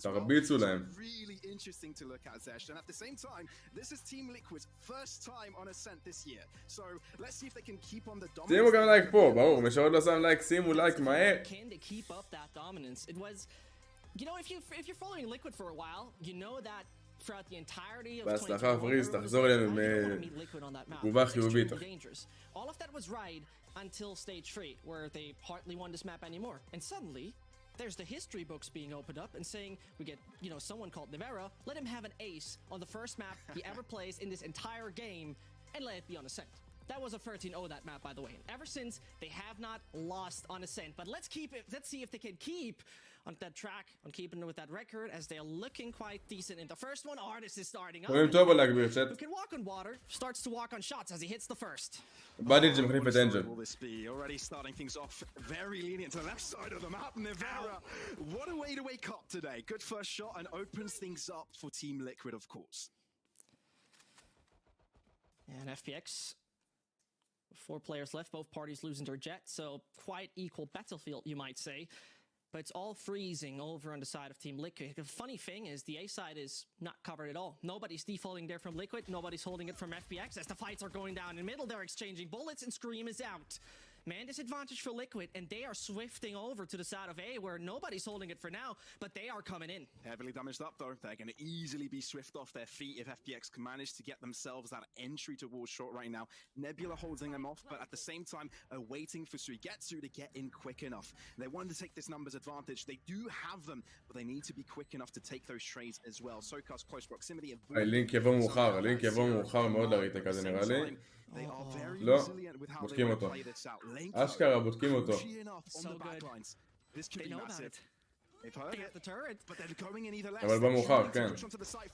תרביצו להם. Really interesting to look at, Zesh, and at the same time, this is Team Liquid's first time on Ascent this year. So let's see if they can keep on the dominance. שימו גם לייק פה, ברור, מי שעוד לא שם לייק, שימו לייק מהר. Keep up that dominance. It was, you know, if you're following Liquid for a while, you know that throughout the entirety of בהצלחה פריז, תחזור אלינו מתגובה חיובית. All of that was right until stage 3, where they hardly won this map anymore. And suddenly, there's the history books being opened up and saying, we get, you know, someone called Nevera, let him have an ace on the first map he ever plays in this entire game, and let it be on Ascent. That was a 13-0 that map, by the way. And ever since, they have not lost on Ascent. But let's see if they can keep on that track, on keeping with that record, as they're looking quite decent in the first one. Artist is starting up. Who can walk on water, starts to walk on shots as he hits the first. Badigi מחליף את אנג'ל. Will this be already starting things off very lenient to the left side of the map? Nevera, what a way to wake up today. Good first shot and opens things up for Team Liquid, of course. And FPX, 4 players left, both parties losing their jet, so quite equal battlefield, you might say. But it's all freezing over on the side of Team Liquid. The funny thing is the A side is not covered at all. Nobody's defaulting there from Liquid, nobody's holding it from FPX. As the fights are going down in the middle, they're exchanging bullets and Scream is out. Man disadvantage for Liquid, and they are swifting over to the side of A, where nobody's holding it for now, but they are coming in. Heavily damaged up though. They're going to easily be swift off their feet if FPX can manage to get themselves that entry towards short right now. Nebula holding them off, but at the same time waiting for Suigetsu to get in quick enough. They want to take this numbers advantage. They do have them, but they need to be quick enough to take those trades as well. SoCast close proximity. הלינק יבוא מאוחר, הלינק יבוא מאוחר מאוד לריטק הזה נראה לי. לא, בודקים אותו. אשכרה, בודקים אותו. אבל במאוחר, כן.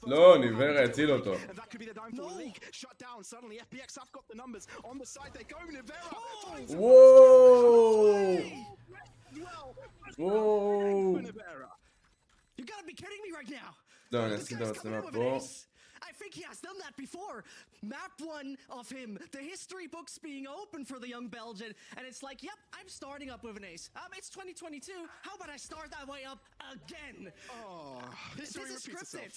לא, ניברה הציל אותו. וואו! וואו! לא, אני אשים את המצלמה פה. I think he has done that before. Map 1 of him. The history books being open for the young Belgian. And it's like, yep, I'm starting up with an ace. It's 2022. How about I start that way up again? Oh, this is scripted.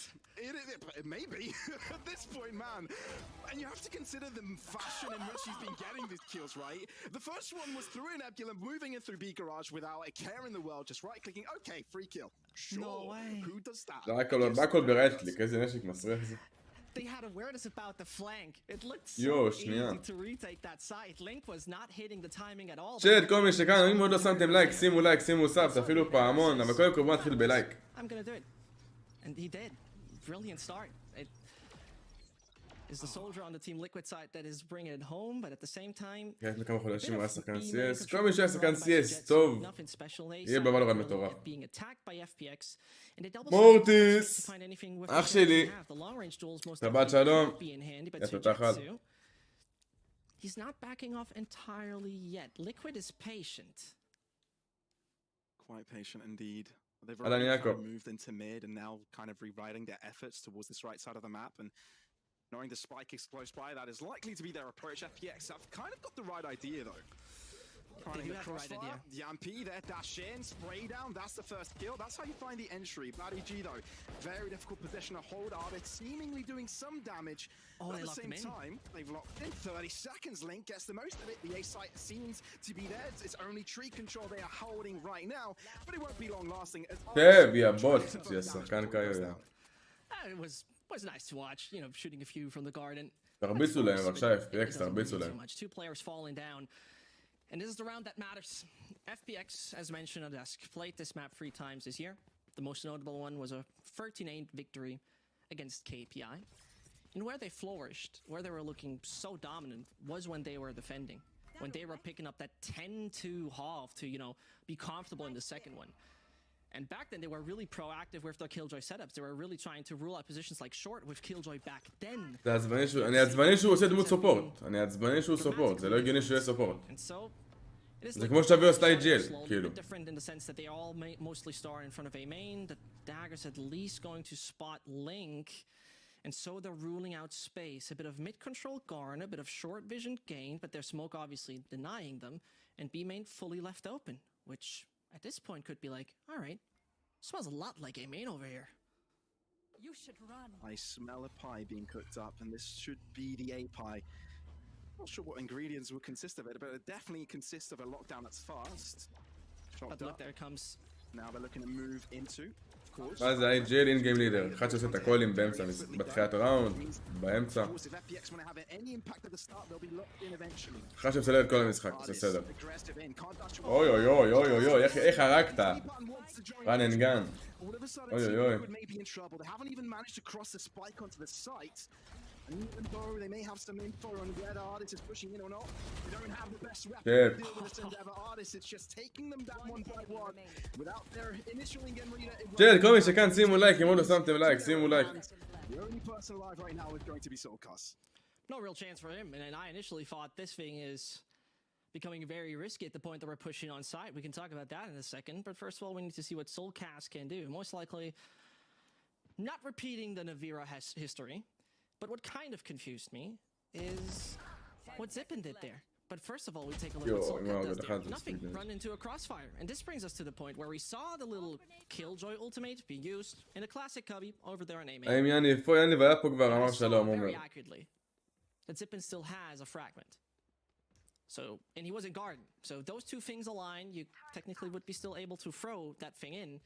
It may be at this point, man. And you have to consider the fashion in which he's been getting these kills, right? The first one was through an Nebula, moving in through B Garage without a care in the world, just right-clicking. Okay, free kill. Sure. No way. Who does that? הכל ברייט קליק, איזה נשק מסריח זה. They had awareness about the flank. It looked so easy to retake that side. Link was not hitting the timing at all. שט, כל מי שכאן, אם עוד לא שמתם לייק, שימו לייק, שימו סאב, תפעילו פעמון, אבל קודם כל בוא נתחיל בלייק. I'm gonna do it. And he did. Brilliant start. It is the soldier on the Team Liquid side that is bringing it home, but at the same time... כן, לפני כמה חודשים הוא היה שחקן CS. כל מי שהיה שחקן CS, טוב. יהיה בוולורנט מטורף. מורטיס! אח שלי! שבת שלום. תותחת. He's not backing off entirely yet. Liquid is patient. Quite patient indeed. They've already kind of moved into mid and now kind of rewriting their efforts towards this right side of the map, and knowing the spike is close by, that is likely to be their approach. FPX have kind of got the right idea though. They do have a right idea. Yampi there, dash in, spray down, that's the first kill. That's how you find the entry. Bloody G though, very difficult position to hold out. It's seemingly doing some damage. Oh, but they at the locked same him in. time, they've locked in 30 seconds. Link gets the most of it. The A site seems to be there. It's only tree control they are holding right now, but it won't be long lasting. טוב, יא בוט, יא שחקן כיום. It was nice to watch, you know, shooting a few from the garden. תרביצו להם, בבקשה, FPX, תרביצו להם. Two players falling down. And this is the round that matters. FPX, as mentioned on desk, played this map 3 times this year. The most notable one was a 13-8 victory against KPI. And where they flourished, where they were looking so dominant, was when they were defending. When they were picking up that 10-2 half to, you know, be comfortable in the second one. And back then, they were really proactive with their Killjoy setups. They were really trying to rule out positions like short with Killjoy back then. אני עצבני שהוא עושה דמות סופורט. אני עצבני שהוא סופורט. זה לא הגיוני שהוא יהיה סופורט. זה כמו שתביאו סטייל ג'ל, כאילו. Different in the sense that they all mostly start in front of a main. The dagger's at least going to spot Link. And so they're ruling out space. A bit of mid-control Garn, a bit of short vision gain, but their smoke obviously denying them. And B main fully left open, which at this point could be like, all right, smells a lot like A main over here. You should run. I smell a pie being cooked up, and this should be the A pie. Not sure what ingredients would consist of it, but it definitely consists of a lockdown that's fast. But look, there it comes. Now they're looking to move into, of course. מה זה ג'ל אין גיים לידר, אחד שעושה את הקולים באמצע, בתחילת הראונד, באמצע. אחד שמסדר את כל המשחק, זה סדר. אוי אוי אוי אוי אוי אוי, איך הרגת? רן אין גן. אוי אוי אוי. And even though they may have some info on where the artist is pushing in or not, they don't have the best weapon to deal with this Endeavor artist. It's just taking them down one by one without their initial in-game reader. ג'ל, כל מי שכאן שימו לייק, אם עוד לא שמתם לייק, שימו לייק. The only person alive right now is going to be Soulcast. No real chance for him, and I initially thought this thing is becoming very risky at the point that we're pushing on site. We can talk about that in a second, but first of all, we need to see what Soulcast can do. Most likely, not repeating the Navira history. But what kind of confused me is what Zippin did there. But first of all, we take a look at what Soulcast does there. Nothing, run into a crossfire. And this brings us to the point where we saw the little Killjoy ultimate being used in a classic cubby over there on A main. Very accurately. That Zippin still has a fragment. So, and he was in garden. So those two things align, you technically would be still able to throw that thing in.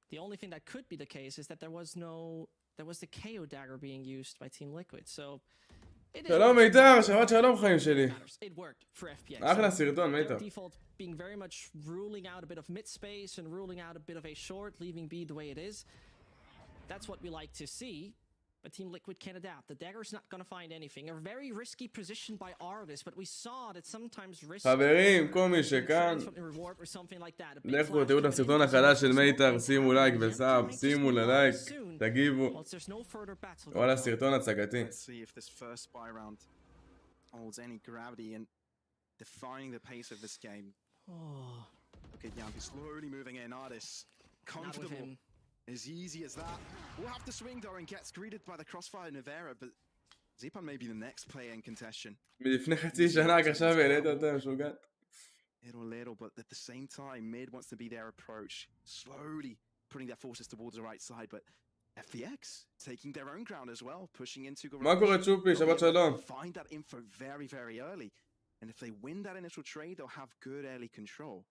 The only thing that could be the case is that there was the KO dagger being used by Team Liquid, so... שלום מיתר, שבת שלום חיים שלי. It worked for FPX. אחלה סרטון מיתר. Default being very much ruling out a bit of mid space and ruling out a bit of a short, leaving B the way it is. That's what we like to see. But Team Liquid can adapt. The dagger's not gonna find anything. A very risky position by artists, but we saw that sometimes risk. חברים, כל מי שכאן, לכו תראו את הסרטון החדש של מיתר, שימו לייק וסאב, שימו ללייק, תגיבו. וואלה, סרטון הצגתי. As easy as that. We'll have to swing though and gets greeted by the crossfire Navera, but Zipan may be the next player in contention. מלפני חצי שנה עכשיו העלית אותה משוגעת. Little, but at the same time, mid wants to be their approach, slowly putting their forces towards the right side, but FPX taking their own ground as well, pushing into מה קורה צ'ופי? שבת שלום. Find that info very, very early, and if they win that initial trade, they'll have good early control.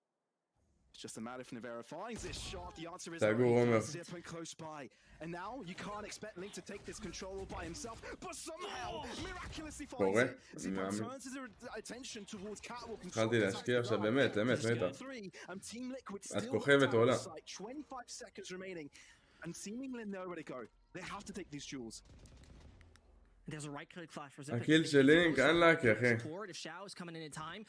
It's just a matter if Navera finds this shot. The answer is Zippin close by. And now you can't expect Link to take this control by himself, but somehow miraculously finds it. Zippin turns his attention towards Catwalk control. התחלתי להשקיע עכשיו באמת, מיתר. את כוכבת עולה. 25 seconds remaining, and seemingly nowhere to go. They have to take these jewels. There's a right click flash for Zippin. הקיל של לינק, אין לקי אחי. If Shao is coming in time.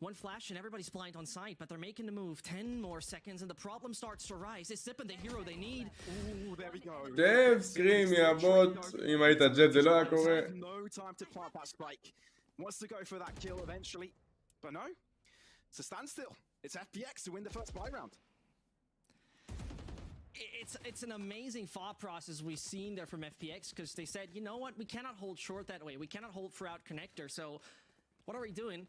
One flash and everybody's blind on sight, but they're making the move. 10 more seconds and the problem starts to rise. It's Zippin the hero they need. Ooh, there we go. Dev scream, יא בוט. אם היית ג'ט זה לא היה קורה. No time to plant that spike. Wants to go for that kill eventually, but no. It's a standstill. It's FPX to win the first buy round. It's an amazing thought process we've seen there from FPX, because they said, you know what, we cannot hold short that way. We cannot hold throughout connector. So what are we doing?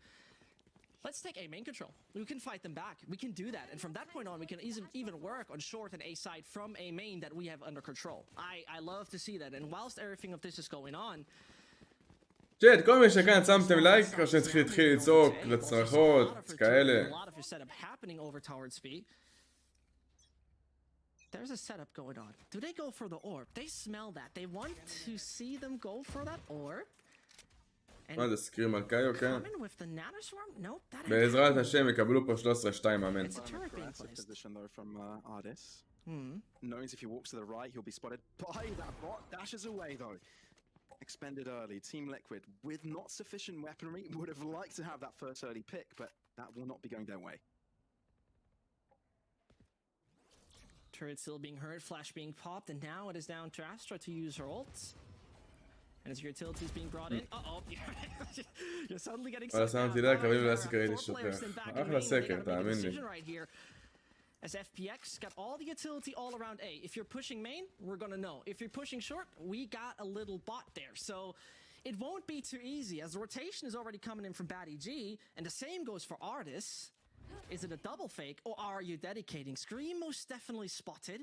let's take A main control. We can fight them back. We can do that. And from that point on, we can even work on short and A side from A main that we have under control. I love to see that. And whilst everything of this is going on, ג'ט, כל מי שכאן שמתם לייק, או שהתחיל לצעוק, לצרחות, כאלה. There's a setup going on. Do they go for the orb? They smell that. They want to see them go for that orb. מה זה, סקרים על קאיו, כן? Coming with the nanoswarm? Nope, that בעזרת השם יקבלו פה 13-2 מאמן. Position though from Ardis. Knows if he walks to the right, he'll be spotted by that bot. Dashes away though. Expended early. Team Liquid with not sufficient weaponry would have liked to have that first early pick, but that will not be going their way. Turret still being heard, flash being popped, and now it is down to Astra to use her ult. And as your utilities being brought in, you're suddenly getting וואלה, שמתי לייק, אבל להסקר הייתי שוכח. אחלה סקר, תאמין לי. As FPX got all the utility all around A. If you're pushing main, we're gonna know. If you're pushing short, we got a little bot there. So it won't be too easy, as the rotation is already coming in from Bad EG, and the same goes for Ardis. Is it a double fake, or are you dedicating? Scream most definitely spotted.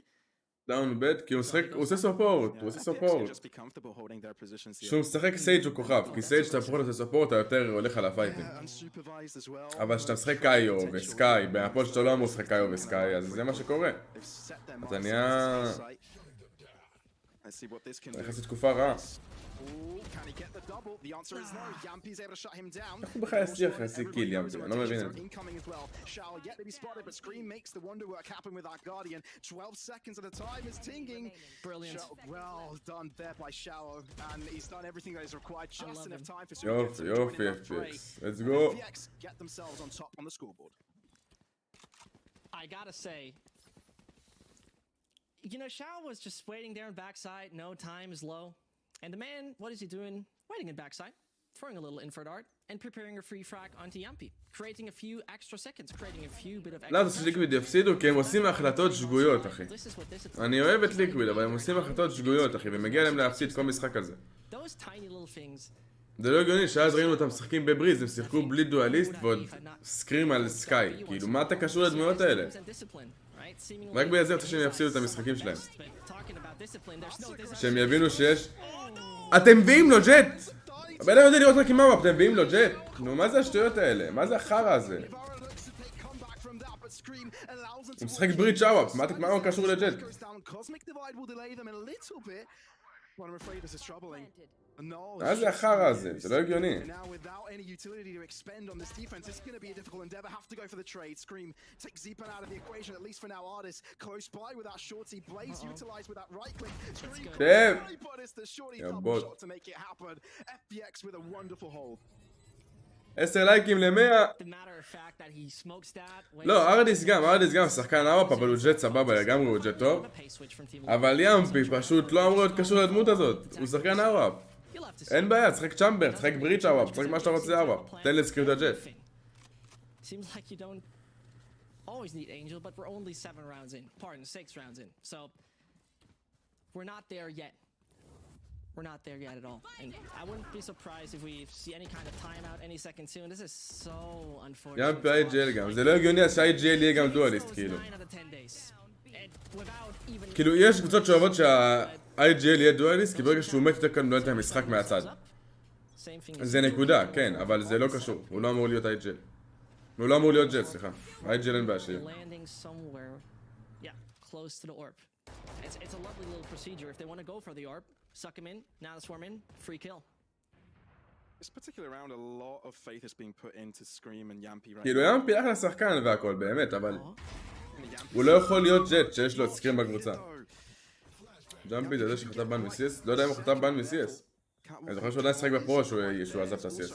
דאון בט, כי הוא משחק, הוא עושה סופורט, הוא עושה סופורט. כשהוא משחק סייג' הוא כוכב, כי סייג' שאתה פחות עושה סופורט, אתה יותר הולך על הפייטים. אבל כשאתה משחק קאיו וסקאי, בהפועל שאתה לא אמור לשחק קאיו וסקאי, אז זה מה שקורה. אתה נהיה... יחסית תקופה רעה. איך הוא בכלל יצליח יחסי קיל ימפי? אני לא מבין את זה. יופי, יופי, FPX. Let's go. I gotta say, you know, Shao was just waiting there on backside, no time is low. And the man, what is he doing? Waiting in backside, throwing a little infra dart, and preparing a free frag onto Yampi. Creating a few extra seconds, creating a few bit of extra... למה שליקוויד יפסידו? כי הם עושים החלטות שגויות, אחי. אני אוהב את ליקוויד, אבל הם עושים החלטות שגויות, אחי, ומגיע להם להפסיד כל משחק הזה. זה לא הגיוני שאז ראינו אותם משחקים בבריז, הם שיחקו בלי דואליסט ועוד סקרים על סקאי. כאילו, מה אתה קשור לדמויות האלה? רק בגלל זה רוצה שהם יפסידו את המשחקים שלהם. שהם יבינו שיש... אתם מביאים לו ג'ט! הבן אדם יודע לראות רק עם מה, אתם מביאים לו ג'ט! נו, מה זה השטויות האלה? מה זה החרא הזה? הוא משחק ברית שאוואפ, מה הוא קשור לג'ט? מה זה החרא הזה? זה לא הגיוני. טוב! יבוט. 10 לייקים ל100. לא, ארדיס גם שחקן ארפ, אבל הוא ג'ט סבבה לגמרי, הוא ג'ט טוב. אבל ימפי פשוט לא אמור להיות קשור לדמות הזאת, הוא שחקן ארפ. אין בעיה, תשחק צ'אמבר, תשחק ברית ארפ, תשחק מה שאתה רוצה ארפ. תן לסקריפט הג'ט. We're not there yet at all. And I wouldn't be surprised if we see any kind of timeout any second soon. This is so unfortunate. גם ב-IGL גם. זה לא הגיוני שה-IGL יהיה גם דואליסט, כאילו. כאילו, יש קבוצות שאוהבות שה-IGL יהיה דואליסט, כי ברגע שהוא מת יותר כאן נועל את המשחק מהצד. זה נקודה, כן, אבל זה לא קשור. הוא לא אמור להיות IGL. הוא לא אמור להיות ג'ט, סליחה. IGL אין בעיה שיהיה. It's a lovely little procedure if they want to go for the orb. Suck him in, now the swarm in, free kill. This particular round, a lot of faith is being put into Scream and Yampi right now. כאילו ימפי אחלה שחקן והכל, באמת, אבל הוא לא יכול להיות ג'ט שיש לו את סקרים בקבוצה. ימפי זה שחטב בן מ-CS? לא יודע אם הוא חטב בן מ-CS. אני זוכר שהוא עדיין שחק בפרו שהוא עזב את ה-CS.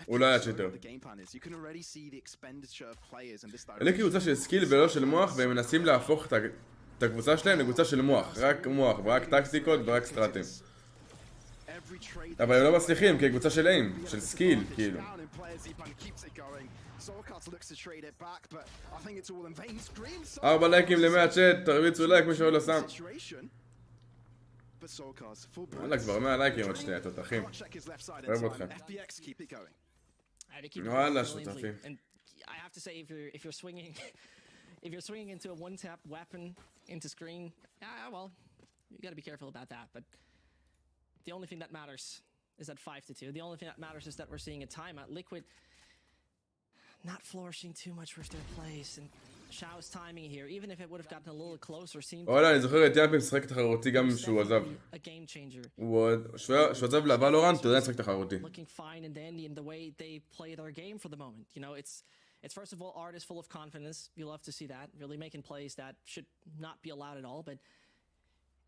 הוא לא היה צ'יטר. אלה קבוצה של סקיל ולא של מוח, והם מנסים להפוך את הקבוצה שלהם לקבוצה של מוח, רק מוח, ורק טקטיקות ורק סטרטים. אבל הם לא מצליחים, כי קבוצה של איים, של סקיל, כאילו. 4 לייקים ל100 צ'אט, תרביצו לייק מי שעוד לא שם. וואלה, כבר 100 לייקים עוד שנייה, תותחים. אוהב אתכם. וואלה, שותפים. I have to say, if you're swinging into a one-tap weapon into screen, well, you got to be careful about that. But the only thing that matters is that 5-2. The only thing that matters is that we're seeing a timeout. Liquid not flourishing too much with their plays, and Shao's timing here, even if it would have gotten a little closer, seemed. וואלה, אני זוכר את יאמפי משחק תחרותי גם שהוא עזב. שהוא עזב לוולורנט, אתה יודע לשחק תחרותי. Looking fine and dandy in the way they play their game for the moment. You know, it's first of all, art is full of confidence. You love to see that, really making plays that should not be allowed at all. But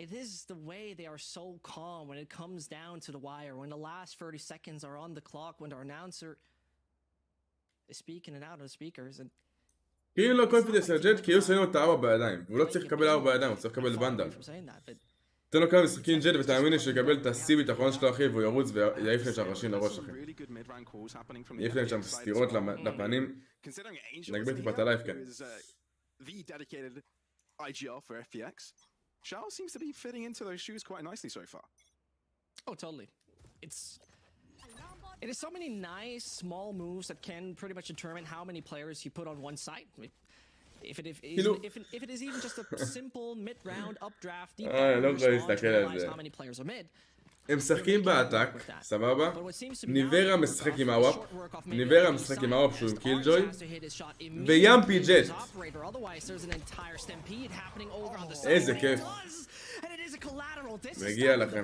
it is the way they are so calm when it comes down to the wire, when the last 30 seconds are on the clock, when the announcer is speaking and out of the speakers. And כאילו לא קונפידנס לג'ט, כאילו שמים לו את הארבע בידיים. הוא לא צריך לקבל ארבע בידיים, הוא צריך לקבל ונדל. תן לו כמה משחקים ג'ט ותאמין לי שיקבל את השיא ביטחון שלו אחי, והוא ירוץ ויעיף להם שם ראשים לראש אחי. יעיף להם שם סתירות לפנים. נגביל טיפה את הלייב, כן. Shao seems to be fitting into those shoes quite nicely so far. Oh, totally. It is so many nice small moves that can pretty much determine how many players you put on one side. If it is even just a simple mid-round updraft, deep down, how many players are mid. הם משחקים באטאק, סבבה? ניברה משחק עם הוואפ, ניברה משחק עם הוואפ שהוא עם קילג'וי, ויאמפי ג'ט. איזה כיף. מגיע לכם.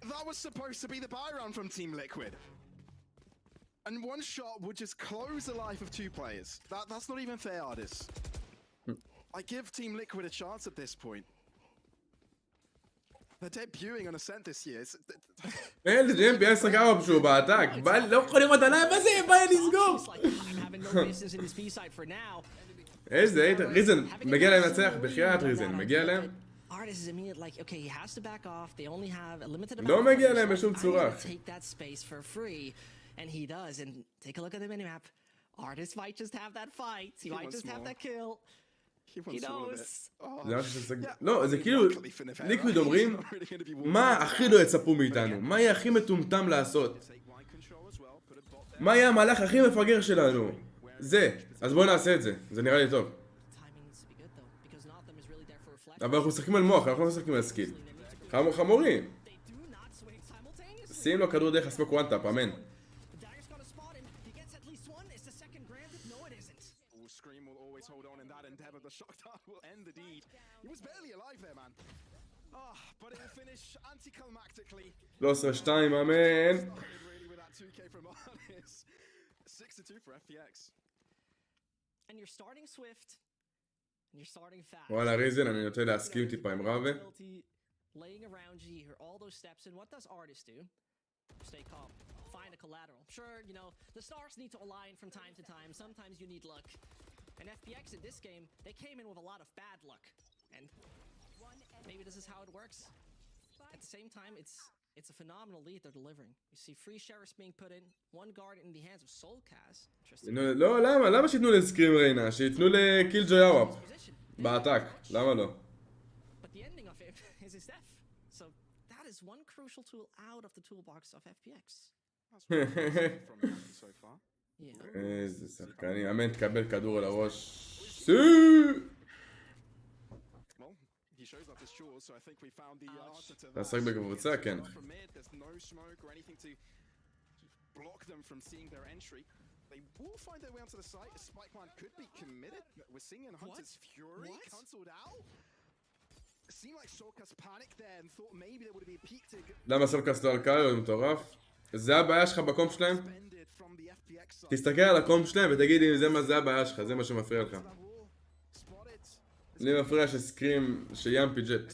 That was supposed to be the buy round from Team Liquid. And one shot would just close the life of two players. That's not even fair, artists. I give Team Liquid a chance at this point. They're debuting on Ascent this year. איזה ג'מפי היה שחק הוואפ שהוא באטאק. לא יכולים לראות עליי, מה זה? בא לסגור. איזה, ריזן, מגיע להם לנצח, בחייאת ריזן, מגיע להם. לא מגיע להם בשום צורה. And he does, and take a look at the minimap. Artist might just have that fight. He might just have that kill. He knows. לא, זה כאילו, ליקוויד אומרים, מה הכי לא יצפו מאיתנו? מה יהיה הכי מטומטם לעשות? מה יהיה המהלך הכי מפגר שלנו? זה. אז בואו נעשה את זה. זה נראה לי טוב. אבל אנחנו משחקים על מוח, אנחנו לא משחקים על סקיל. חמורים. שים לו כדור דרך הסמוק וואנטאפ, אמן. לא 13-2, אמן. וואלה ריזן, אני נוטה להסכים טיפה עם רווה. Laying around G here, all those steps, and what does artist do? Stay calm, find a collateral. Sure, you know, the stars need to align from time to time. Sometimes you need luck. And FPX in this game, they came in with a lot of bad luck. And maybe this is how it works. At the same time, it's a phenomenal lead they're delivering. You see 3 sheriffs being put in, 1 guard in the hands of Soulcast. Interesting. לא, למה? למה שיתנו לסקרים ריינה? שיתנו לקילג'וי הוואפ. באטאק. למה לא? Is his death. So that is one crucial tool out of the toolbox of FPX. איזה שחקנים, אמן תקבל כדור על הראש. סי! אתה שחק בקבוצה? כן. They will find their way onto the site. A spike plan could be committed. We're seeing a Hunter's Fury cancelled out. Seemed like Soulcast panicked there and thought maybe there would be a peak to. למה סולקאסט לא על קאי? הוא מטורף. זה הבעיה שלך בקומפ שלהם? תסתכל על הקומפ שלהם ותגיד אם זה הבעיה שלך, זה מה שמפריע לך. לי מפריע שסקרים שיאמפי ג'ט.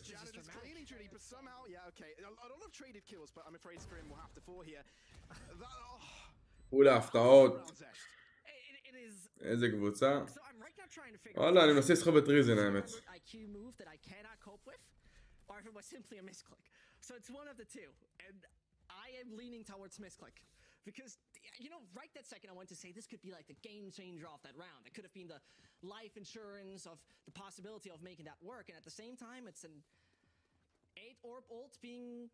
אולה הפתעות. איזה קבוצה. וואלה, אני מנסה לשחוב את ריזן האמת. Or if it was simply a misclick. So it's one of the two. And I am leaning towards misclick. Because, you know, right that second I want to say this could be like the game changer off that round. It could have been the life insurance of the possibility of making that work. And at the same time, it's an orb ult being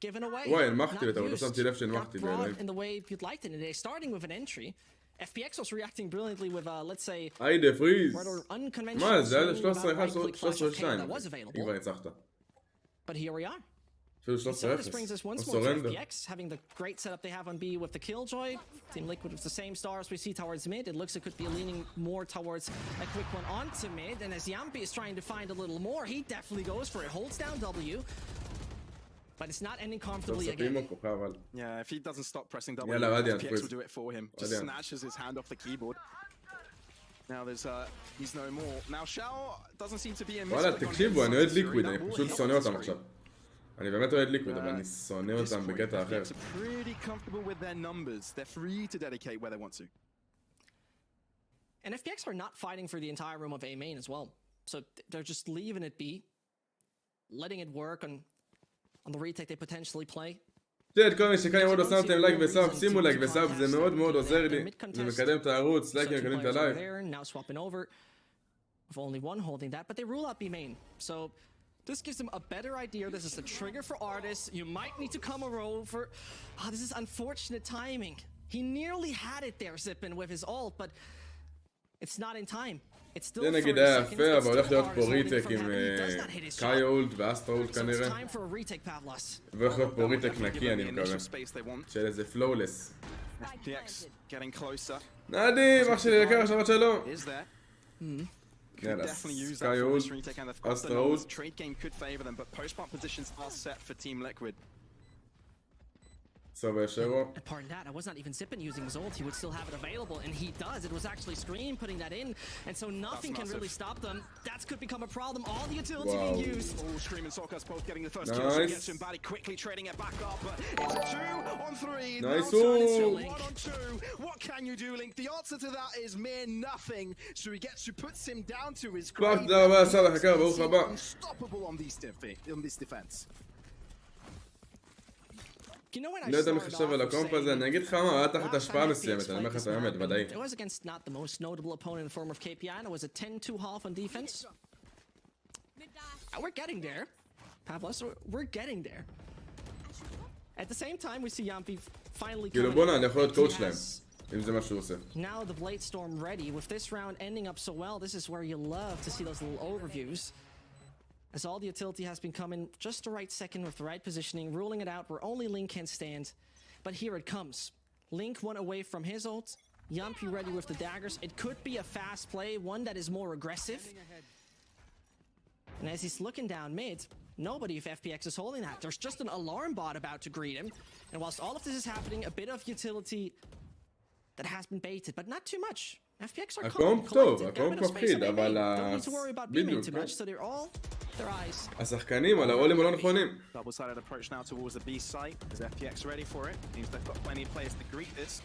given away. וואי, הנמכתי Not אותה, אבל לא used. שמתי לב Not שהנמכתי brought בעיניי. in the way you'd like it today. Starting with an entry. FPX was reacting brilliantly with, let's say, היידה, פריז. rather unconventional מה, זה היה swing without 13-1, right-click flash of K 13-2. that was available. אם כבר ניצחת. But here we are. אפילו And so this 13-0. brings us או once more to סורנדר. FPX, having the great setup they have on B with the Killjoy. Team Liquid with the same stars we see towards mid. It looks it could be leaning more towards a quick one onto mid. And as Yampi is trying to find a little more, he definitely goes for it. Holds down W. But it's not ending comfortably again. Yeah, if he doesn't stop pressing W, Yeah, Radiant, FPX please. will do it for him. Just Radiant. snatches his hand off the keyboard. Now he's no more. Now Shao doesn't seem to be in. וואלה, תקשיבו, אני אוהד ליקוויד, אני פשוט שונא אותם עכשיו. אני באמת אוהד ליקוויד, אבל אני שונא אותם בקטע אחר. Pretty comfortable with their numbers. They're free to dedicate where they want to. And FPX are not fighting for the entire room of A main as well. So they're just leaving it be, letting it work on the retake they potentially play. שאת כל מי שכאן ימוד לא שמתם לייק וסאב, שימו לייק וסאב, זה מאוד מאוד עוזר לי. זה מקדם את הערוץ, לייקים מקדם את הלייב. Now swapping over with only one holding that, but they rule out B main. So this gives them a better idea. This is the trigger for artists. You might need to come over. This is unfortunate timing. He nearly had it there, Zippin, with his ult, but it's not in time. It's still זה נגיד היה יפה, אבל הולך להיות פה ריטק עם קאי אולט ואסטרה אולט כנראה. והולך להיות פה ריטק נקי, אני מקווה. של איזה פלולס. נדים, אח שלי יקר, שבת שלום. יאללה, סקאי אולט, אסטרה אולט. סבבה ישרו. Pardon that, I was not even Zippin using his ult, he would still have it available, and he does. It was actually Scream putting that in, and so nothing can really stop them. That could become a problem, all the utility being used. Scream and Sokka's both getting the first kill, so he gets Mbadi quickly trading it back up, but it's a 2-on-3, now turn into a 1-on-2. What can you do, Link? The answer to that is mere nothing, so he puts him down to his grave. Unstoppable on this defense. לא יודע מי חשב על הקומפ הזה, אני אגיד לך מה, היה תחת השפעה מסוימת, אני אומר לך את האמת, ודאי. It was against not the most notable opponent in the form of KPI, and it was a 10-2 half on defense. We're getting there, Pavlos, we're getting there. At the same time, we see Yampi finally כאילו בוא'נה, אני יכול להיות קואוץ' שלהם, אם זה מה שהוא עושה. Now the Blade Storm ready, with this round ending up so well, this is where you love to see those little overviews. As all the utility has been coming just the right second with the right positioning, ruling it out where only Link can stand. But here it comes. Link one away from his ult. Yampi ready with the daggers. It could be a fast play, one that is more aggressive. And as he's looking down mid, nobody if FPX is holding that. There's just an alarm bot about to greet him. And whilst all of this is happening, a bit of utility that has been baited, but not too much. FPX are הקומפ טוב, הקומפ מפחיד, אבל בדיוק, so they're all their eyes. השחקנים על הרולים הלא נכונים. Double-sided approach now towards the B site. Is FPX ready for it? Seems they've got plenty of players to greet this.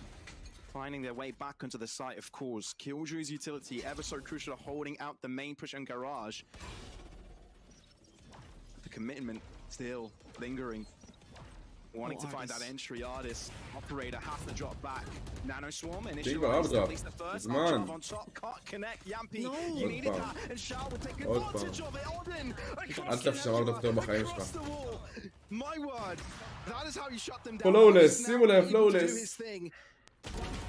Finding their way back onto the site, of course. Killjoy's utility ever so crucial, holding out the main push and garage. The commitment still lingering. Wanting to find that entry artist. Operator has to drop back. Nano Swarm initialized at least the first. Drop on top. Can't connect. Yampi, you needed that. And Shao would take advantage of it. Odin across the wall. My word. That is how you shut them down. Flawless. שימו להם flawless.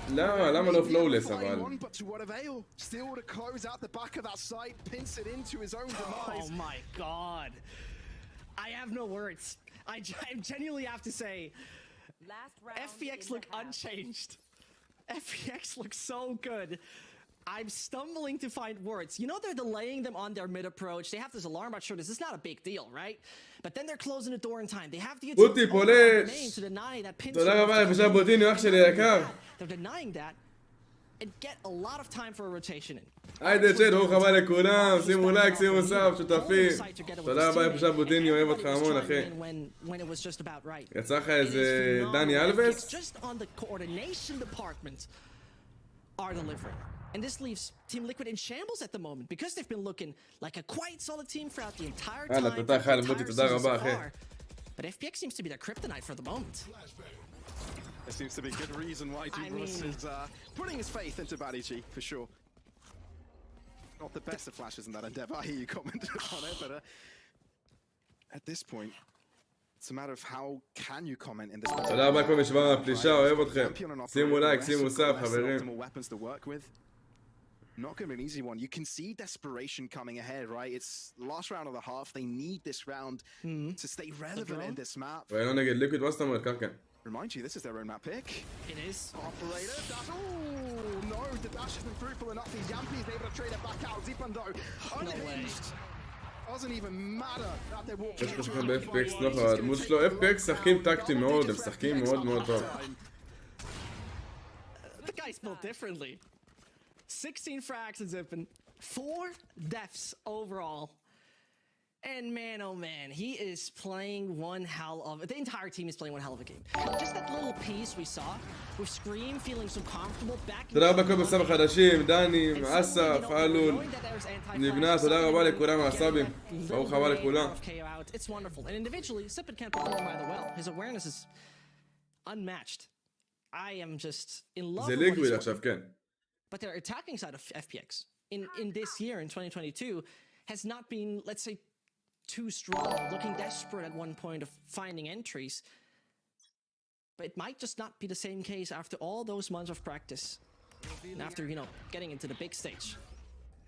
למה לא flawless אבל? But to what avail? Still to close out the back of that site. Pinch it into his own demise. Oh my god. I have no words. I genuinely have to say, FPX look unchanged. FPX looks so good. I'm stumbling to find words. You know they're delaying them on their mid approach. They have this alarm bot. Sure, this is not a big deal, right? But then they're closing the door in time. They have the בוטי פולש! to deny that pin. תודה רבה לפשע בוטיני, אח שלי יקר. They're denying that and get a lot of time for a rotation in. היידה צ'ט, ברוך הבא לכולם, שימו לייק, שימו סאב, שותפים. תודה רבה לפשע בוטיני, אוהב אותך המון אחי. יצא לך איזה דני אלבס? Just on the coordination department are delivering. And this leaves Team Liquid in shambles at the moment because they've been looking like a quite solid team throughout the entire time. תודה רבה אחי. But FPX seems to be their kryptonite for the moment. There seems to be a good reason why Douglas is putting his faith into Badiji, for sure. Not the best of flashes in that endeavor. I hear you commented on it, but at this point, it's a matter of how can you comment in this. תודה רבה כל מי שבא מהפלישה, אוהב אתכם. שימו לייק, שימו סאב, חברים. Not going to be an easy one. You can see desperation coming ahead, right? It's last round of the half. They need this round to stay relevant in this map. ראינו נגד ליקוויד, מה זאת אומרת? כך כן. Remind you, this is their own map pick. It is. Operator, dash. Oh, no, the dash isn't fruitful enough. He's Yampi is able to trade it back out. Zipan, though, unhinged. Doesn't even matter that they walk יש לכם ב-FPX נוח על הדמות שלו. FPX משחקים טקטי מאוד, הם משחקים מאוד מאוד טוב. The guy's built differently. 16 frags and zipping, 4 deaths overall. And man, oh man, he is playing one hell of... The entire team is playing one hell of a game. Just that little piece we saw, with Scream feeling so comfortable back... תודה רבה כל בסב החדשים, דני, אסף, אלול, נבנה, תודה רבה לכולם על הסאבים. ברוך הבא לכולם. It's wonderful. And individually, Sippin can't perform either well. His awareness is unmatched. I am just in love זה with what he's ליקוויד עכשיו, כן. But their attacking side of FPX in this year, in 2022, has not been, let's say, too strong, looking desperate at one point of finding entries. But it might just not be the same case after all those months of practice. And after, you know, getting into the big stage.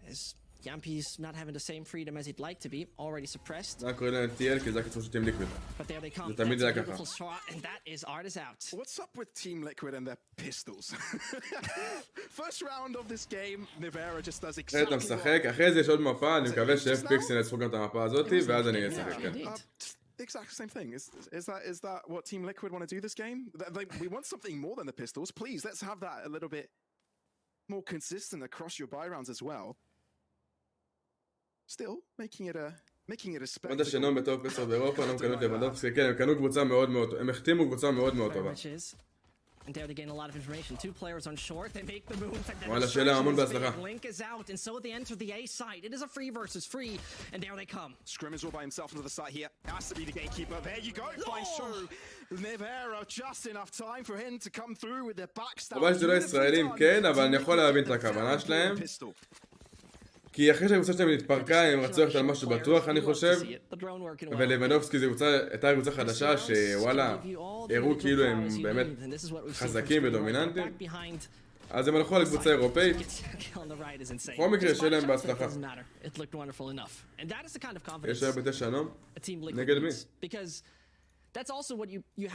As Yampi's not having the same freedom as he'd like to be, already suppressed. זה קוראים להם TL כי זה הקיצור של Team Liquid. But there they come. זה תמיד היה ככה. Beautiful shot, and that is Art is out. What's up with Team Liquid and their pistols? First round of this game, Nivera just does exactly אתה משחק, אחרי זה יש עוד מפה, אני מקווה ש-FPX ינצחו גם את המפה הזאת, ואז אני אשחק, כן. Exact same thing. Is that what Team Liquid want to do this game? We want something more than the pistols. Please, let's have that a little bit more consistent across your buy rounds as well. Still, making it a spectacle. עוד השנום בטופ 10 באירופה, לא קנו את לבנדובסקי, כן, הם קנו קבוצה מאוד מאוד טובה, הם החתימו קבוצה מאוד מאוד טובה. And there they gain a lot of information. 2 players on short, they make the move. וואלה, שאלה, המון בהצלחה. Link is out, and so they enter the A site. It is a free versus free, and there they come. Scrim is all by himself into the site here. Has to be the gatekeeper. There you go. Finds through. Nivera, just enough time for him to come through with the backstab. חבל שזה לא ישראלים, כן, אבל אני יכול להבין את הכוונה שלהם. כי אחרי שהקבוצה שלהם התפרקה, הם רצו ללכת על משהו בטוח, אני חושב. ולבנדובסקי זו הייתה קבוצה חדשה שוואלה, הראו כאילו הם באמת חזקים ודומיננטיים. אז הם הלכו על קבוצה אירופאית. בכל מקרה שיהיה להם בהצלחה. יש להם בתשע נום? נגד מי?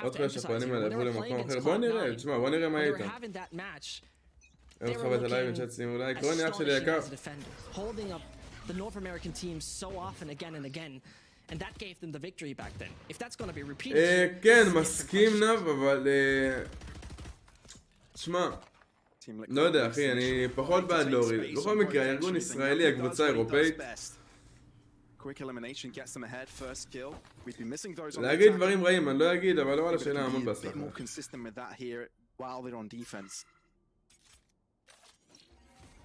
עוד חושב שהפרנים האלה עברו למקום אחר. בוא נראה, תשמע, בוא נראה מה איתם. אוהב לך את הלייב ונשאר שימו לייק. רוני אח שלי יקר. The North American teams so often again and again, and that gave them the victory back then. If that's going to be repeated, כן, מסכים נב, אבל תשמע, לא יודע אחי, אני פחות בעד להוריד. בכל מקרה, הארגון ישראלי, הקבוצה האירופאית, להגיד דברים רעים, אני לא אגיד, אבל לא על השאלה המון בהצלחה.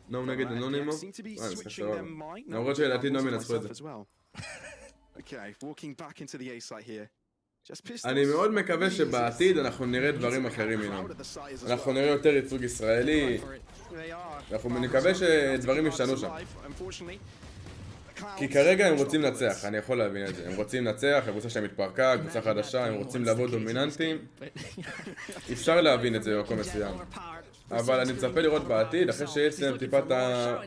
נום נגד אנונימו? משחק סבבה. למרות שלעתיד נום ינצחו את זה. אני מאוד מקווה שבעתיד אנחנו נראה דברים אחרים מנום. אנחנו נראה יותר ייצוג ישראלי. אנחנו נקווה שדברים ישתנו שם. כי כרגע הם רוצים לנצח, אני יכול להבין את זה. הם רוצים לנצח, הקבוצה שלהם מתפרקה, קבוצה חדשה, הם רוצים לעבוד דומיננטיים. אפשר להבין את זה במקום מסוים. אבל אני מצפה לראות בעתיד, אחרי שיש להם טיפת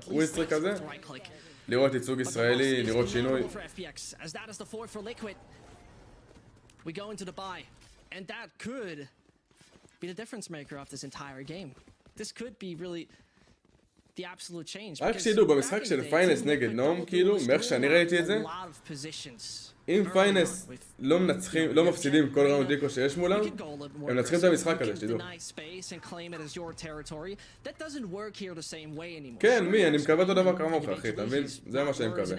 הוויסטריק הזה, לראות ייצוג ישראלי, לראות שינוי. We go into the bye, and that could be the difference maker of this entire game. This could be really the absolute change. רק שידעו, במשחק של פיינס נגד נום, כאילו, מאיך שאני ראיתי את זה, אם פיינס לא מנצחים, לא מפסידים כל ראונד דיקו שיש מולם, הם מנצחים את המשחק הזה, שתדעו. כן, מי? אני מקווה אותו דבר כמוך, אחי, אתה מבין? זה מה שאני מקווה.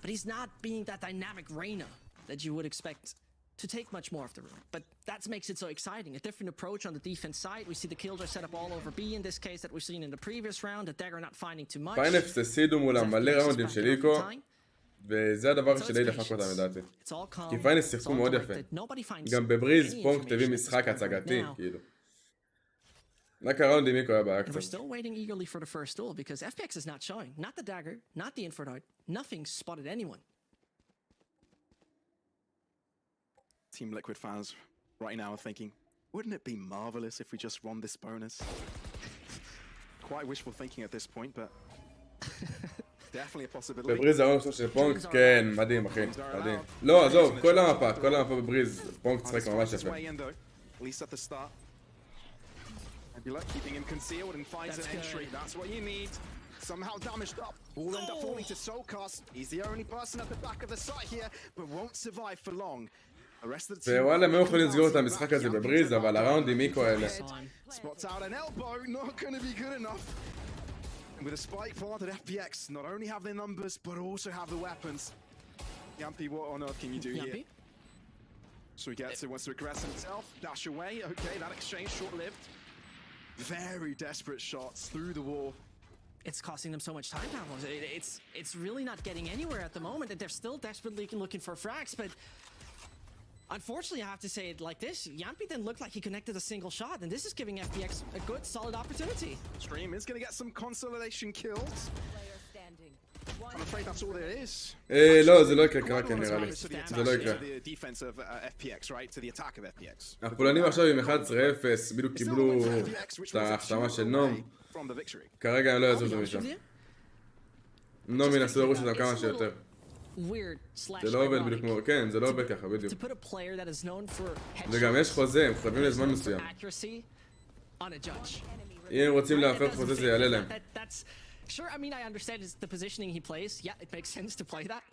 But he's not being that dynamic Reina that you would expect to take much more of the room. But that makes it so exciting. A different approach on the defense side. We see the kills are set up all over B in this case that we've seen in the previous round. The dagger not finding too much. פיינס הפסידו מולם מלא ראונדים של איקו, וזה הדבר שלי דפק אותם לדעתי. כי פיינס שיחקו מאוד יפה. גם בבריז פונק כתבים משחק הצגתי, כאילו. רק הראונדים איקו היה בעיה קצת. We're still waiting eagerly for the first duel because FPX is not showing. Not the dagger, not the infrared, nothing spotted anyone. Team Liquid fans right now are thinking, wouldn't it be marvelous if we just won this bonus? Quite wishful thinking at this point, but definitely a possibility. בבריז העולם שלו של פונק, כן, מדהים אחי, מדהים. לא, עזוב, כל המפה בבריז, פונק צחק ממש יפה. At least at the start. Nebula keeping him concealed and finds an entry. That's what you need. Somehow damaged up. Will end up falling to Soulcast. He's the only person at the back of the site here, but won't survive for long. The rest of the team. ווואלה, הם יכולים לסגור את המשחק הזה בבריז, אבל הראונדים מיקו האלה. Spots out an elbow, not going to be good enough. And with a spike planted, FPX not only have their numbers, but also have the weapons. Yampy, what on earth can you do here? So he gets it, wants to aggress himself, dash away. Okay, that exchange short-lived. Very desperate shots through the wall. It's costing them so much time now. It's really not getting anywhere at the moment. They're still desperately looking for frags, but unfortunately, I have to say it like this. Yampy didn't look like he connected a single shot, and this is giving FPX a good, solid opportunity. Stream is going to get some consolidation kills. I'm afraid that's all there is. לא, זה לא יקרה כרגע נראה לי. זה לא יקרה. הפולנים עכשיו עם 11-0, בדיוק קיבלו את ההחתמה של נום. כרגע הם לא יעזור שם משם. נום ינסו לרוץ אותם כמה שיותר. זה לא עובד בדיוק כמו... כן, זה לא עובד ככה, בדיוק. וגם יש חוזה, הם חייבים לזמן מסוים. אם הם רוצים להפר חוזה זה יעלה להם. Sure, I mean, I understand it's the positioning he plays. Yeah, it makes sense to play that.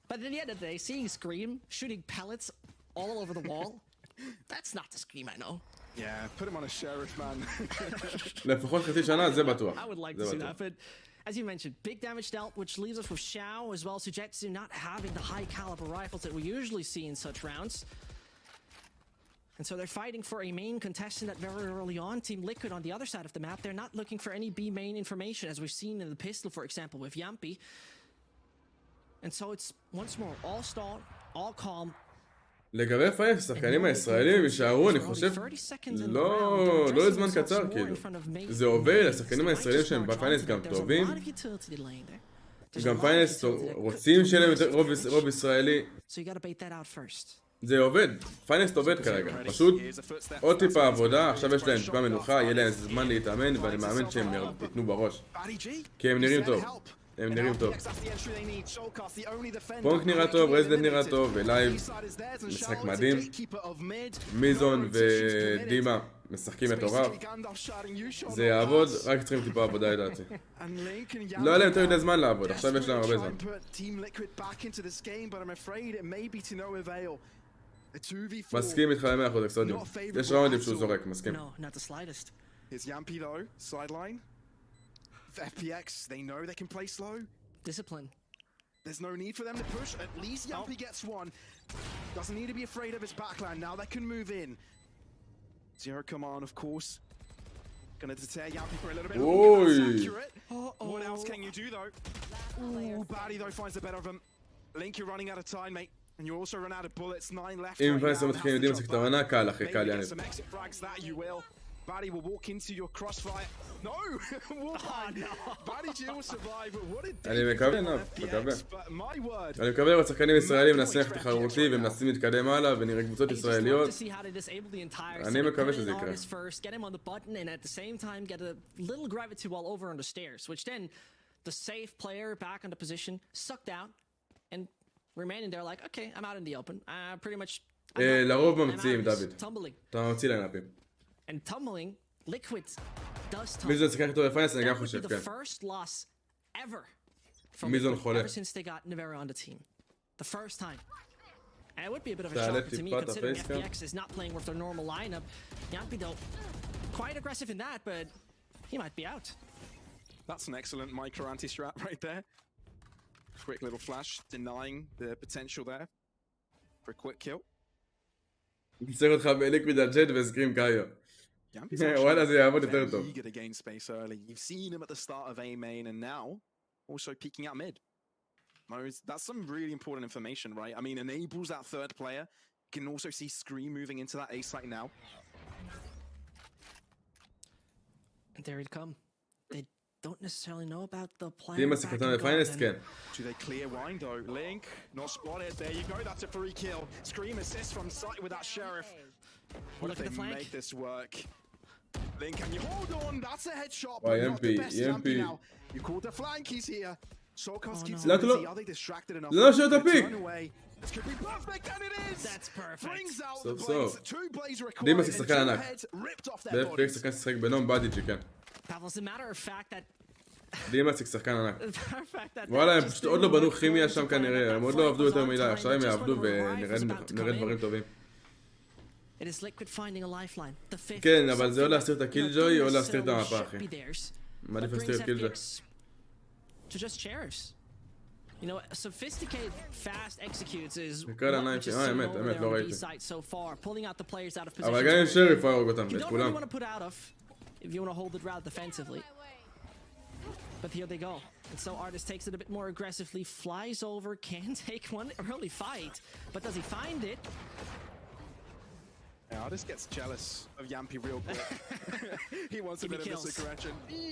But at the end of the day, seeing Scream shooting pellets all over the wall, that's not the Scream I know. Yeah, put him on a sheriff, man. לפחות חצי שנה, זה בטוח. I would like to see that, but as you mentioned, big damage dealt, which leaves us with Xiao as well as Sujetsu not having the high caliber rifles that we usually see in such rounds. And so they're fighting for a main contestant that very early on. Team Liquid on the other side of the map, they're not looking for any B main information, as we've seen in the pistol, for example, with Yampy. And so it's once more all stalled, all calm. לגבי פיינס, השחקנים הישראלים יישארו, אני חושב, לא לזמן קצר, כאילו. זה עובד, השחקנים הישראלים שהם בפיינס גם טובים. גם פיינס רוצים שלהם יותר רוב ישראלי. זה עובד, פיינס עובד כרגע, פשוט עוד טיפה עבודה, עכשיו יש להם טיפה מנוחה, יהיה להם זמן להתאמן ואני מאמין שהם ייתנו בראש כי הם נראים טוב, הם נראים טוב. פונק נראה טוב, רזדנט נראה טוב ולייב משחק מדהים, מיזון ודימה משחקים מטורף, זה יעבוד, רק צריכים טיפה עבודה לדעתי. לא היה להם יותר מדי זמן לעבוד, עכשיו יש להם הרבה זמן. מסכים איתך ל-100% אקסודיום. יש ראונדים שהוא זורק, מסכים. Here's Yampy though, sideline. FPX, they know they can play slow. Discipline. There's no need for them to push. At least Yampy gets one. Doesn't need to be afraid of his backline. Now they can move in. Zero command, of course. Gonna deter Yampy for a little bit. That's accurate. What else can you do though? Ooh, Batty though finds the better of him. Link, you're running out of time, mate. And you also run out of bullets. 9 left. אם פיינס לא מתחילים יודעים לשחק את העונה, קל אחי, קל יעני. Batty will walk into your crossfire. No! Batty G will survive, but what a אני מקווה, מקווה. אני מקווה לראות שחקנים ישראלים מנסים ללכת תחרותי ומנסים להתקדם הלאה ונראה קבוצות ישראליות. אני מקווה שזה יקרה. remaining there like, okay, I'm out in the open. Pretty much... לרוב ממציאים, דוד. אתה ממציא לנאפים. And tumbling, Liquid does tumble. מיזון שחקן כתוב בפיינס, אני גם חושב, כן. That would be the first loss ever from Liquid ever since they got Nevera on the team. The first time. And it would be a bit of a shocker to me, considering FPX is not playing with their normal lineup. Yampy, though, quite aggressive in that, but he might be out. That's an excellent micro anti-strat right there. Quick little flash, denying the potential there for a quick kill. צריך אותך בליקוויד על ג'ט וסקרים קאיו. וואלה זה יעבוד יותר טוב. Eager to gain space early. You've seen him at the start of A main and now also peeking out mid. That's some really important information, right? I mean, enables that third player. You can also see Scream moving into that A site now. And there it come. don't necessarily know about the plan. תהיה מסקטן לפיינסט, כן. Do they clear wine though? Link, not spotted. There you go. That's a free kill. Scream assist from sight with that sheriff. What if they make this work? Link, can you hold on? That's a headshot. But not the best Yampy now. You called the flank. He's here. Sokas keeps busy. Are they distracted enough? to turn away? This could be perfect, and it is. That's perfect. Brings out the blaze. Two blaze די required. מסק שחקן ענק. Ripped off their ב-FPX bodies. שחקן ששחק בנום בדיג'י, כן. Pavlos, the matter of fact that די מסק שחקן ענק. וואלה, הם פשוט עוד לא בנו כימיה שם כנראה, הם עוד לא עבדו יותר מדי, עכשיו הם יעבדו ונראה דברים טובים. it is Liquid finding a lifeline. The fifth. כן, אבל זה או להסתיר את הקילג'וי או להסתיר את המפה, אחי. מעדיף להסתיר את קילג'וי. To just sheriffs. You know, sophisticated fast executes is נקרא לעיניים שלי, האמת, לא ראיתי. so far, pulling out the players out of position. אבל גם עם שריף הוא ירוג אותם, You את don't כולם. really want to put out of if you want to hold it rather defensively. But here they go. And so Artist takes it a bit more aggressively, flies over, can take one early fight. But does he find it? Yeah, Artist gets jealous of Yampy real quick. He wants a bit of this aggression. He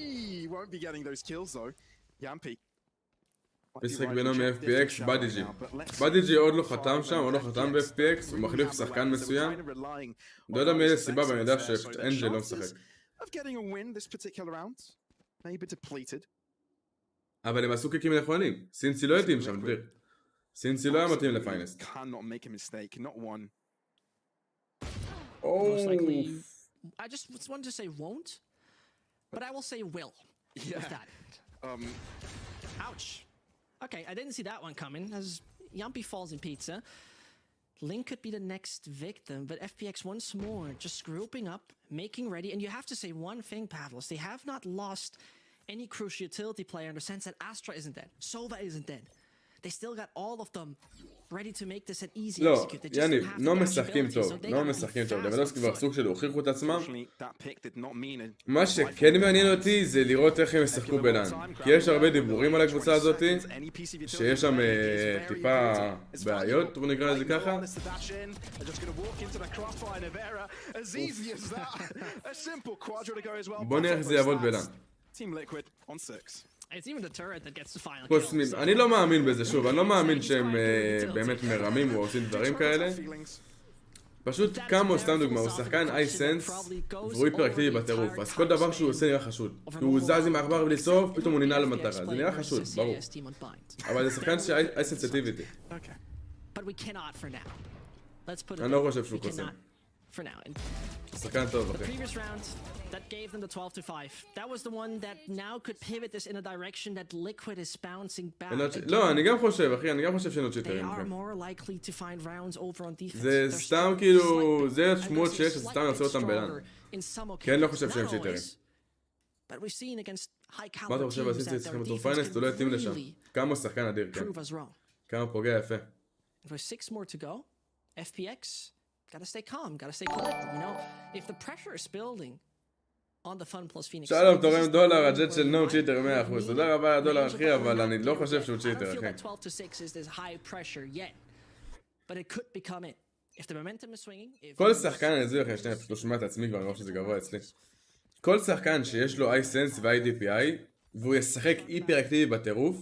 won't be getting those kills though. Yampy. משחק בינו מ-FPX, בדיג'י. בדיג'י עוד לא חתם שם, עוד לא חתם ב-FPX, הוא מחליף שחקן מסוים. לא יודע מאיזה סיבה, אבל אני יודע שאנג'ל לא משחק. אבל הם עשו קיקים נכונים. סינצי לא יתאים שם, דביר. סינצי לא היה מתאים לפיינסט. I just wanted to say won't, but I will say will. With that. Ouch. Okay, I didn't see that one coming. As Yampy falls in pizza, Link could be the next victim, but FPX once more just grouping up, making ready. And you have to say one thing, Pavlos. They have not lost any crucial utility player in the sense that Astra isn't dead, Sova isn't dead. They still got all of them ready to make this an easy execute. They just יניב, have לא the משחקים ability, טוב, so they לא gotta be משחקים טוב. fast לבנובסקי כבר on סוג של הוכיחו את עצמם. That pick did not mean it. מה שכן מעניין אותי זה לראות איך הם ישחקו בלן. כי יש הרבה דיבורים על הקבוצה הזאת, שיש שם טיפה בעיות, בוא נקרא לזה ככה. בוא נראה איך זה יעבוד בלן. It's even the turret that gets the final קוסמים, kill. אני לא מאמין בזה שוב, אני לא מאמין שהם באמת מרמים או עושים דברים כאלה. פשוט כמו סתם דוגמה, הוא שחקן אייסנס והוא היפראקטיבי בטירוף, אז כל דבר שהוא עושה נראה חשוד. כי הוא זז עם העכבר בלי סוף, פתאום הוא ננעל למטרה, זה נראה חשוד, ברור. אבל זה שחקן שאייסנסיטיביטי. אני לא חושב שהוא קוסם. שחקן טוב, אחי. That gave them the 12-5. That was the one that now could pivot this in a direction that Liquid is bouncing back. לא, אני גם חושב, אחי, אני גם חושב שאין עוד They צ'יטרים. are more likely to find rounds over on defense. זה סתם כאילו, זה שמועות שיש, זה סתם לעשות אותם בלן. כי אני לא חושב שהם צ'יטרים. But we've seen against high caliber מה אתה חושב על סיסטי צריכים אותו פיינסט? הוא לא יתאים לשם. כמה שחקן אדיר, כן. כמה פוגע יפה. With 6 more to go, FPX, gotta stay calm, gotta stay collected. You know, if the pressure is building on the Fun Plus Phoenix. שלום, תורם דולר, הג'ט של נו צ'יטר 100%. תודה רבה הדולר אחי, אבל אני לא חושב שהוא צ'יטר, אחי. כל שחקן, אני אזור לכם, שנייה, פשוט לא שומע את עצמי כבר, אני רואה שזה גבוה אצלי. כל שחקן שיש לו iSense ו-IDPI, והוא ישחק היפראקטיבי בטירוף,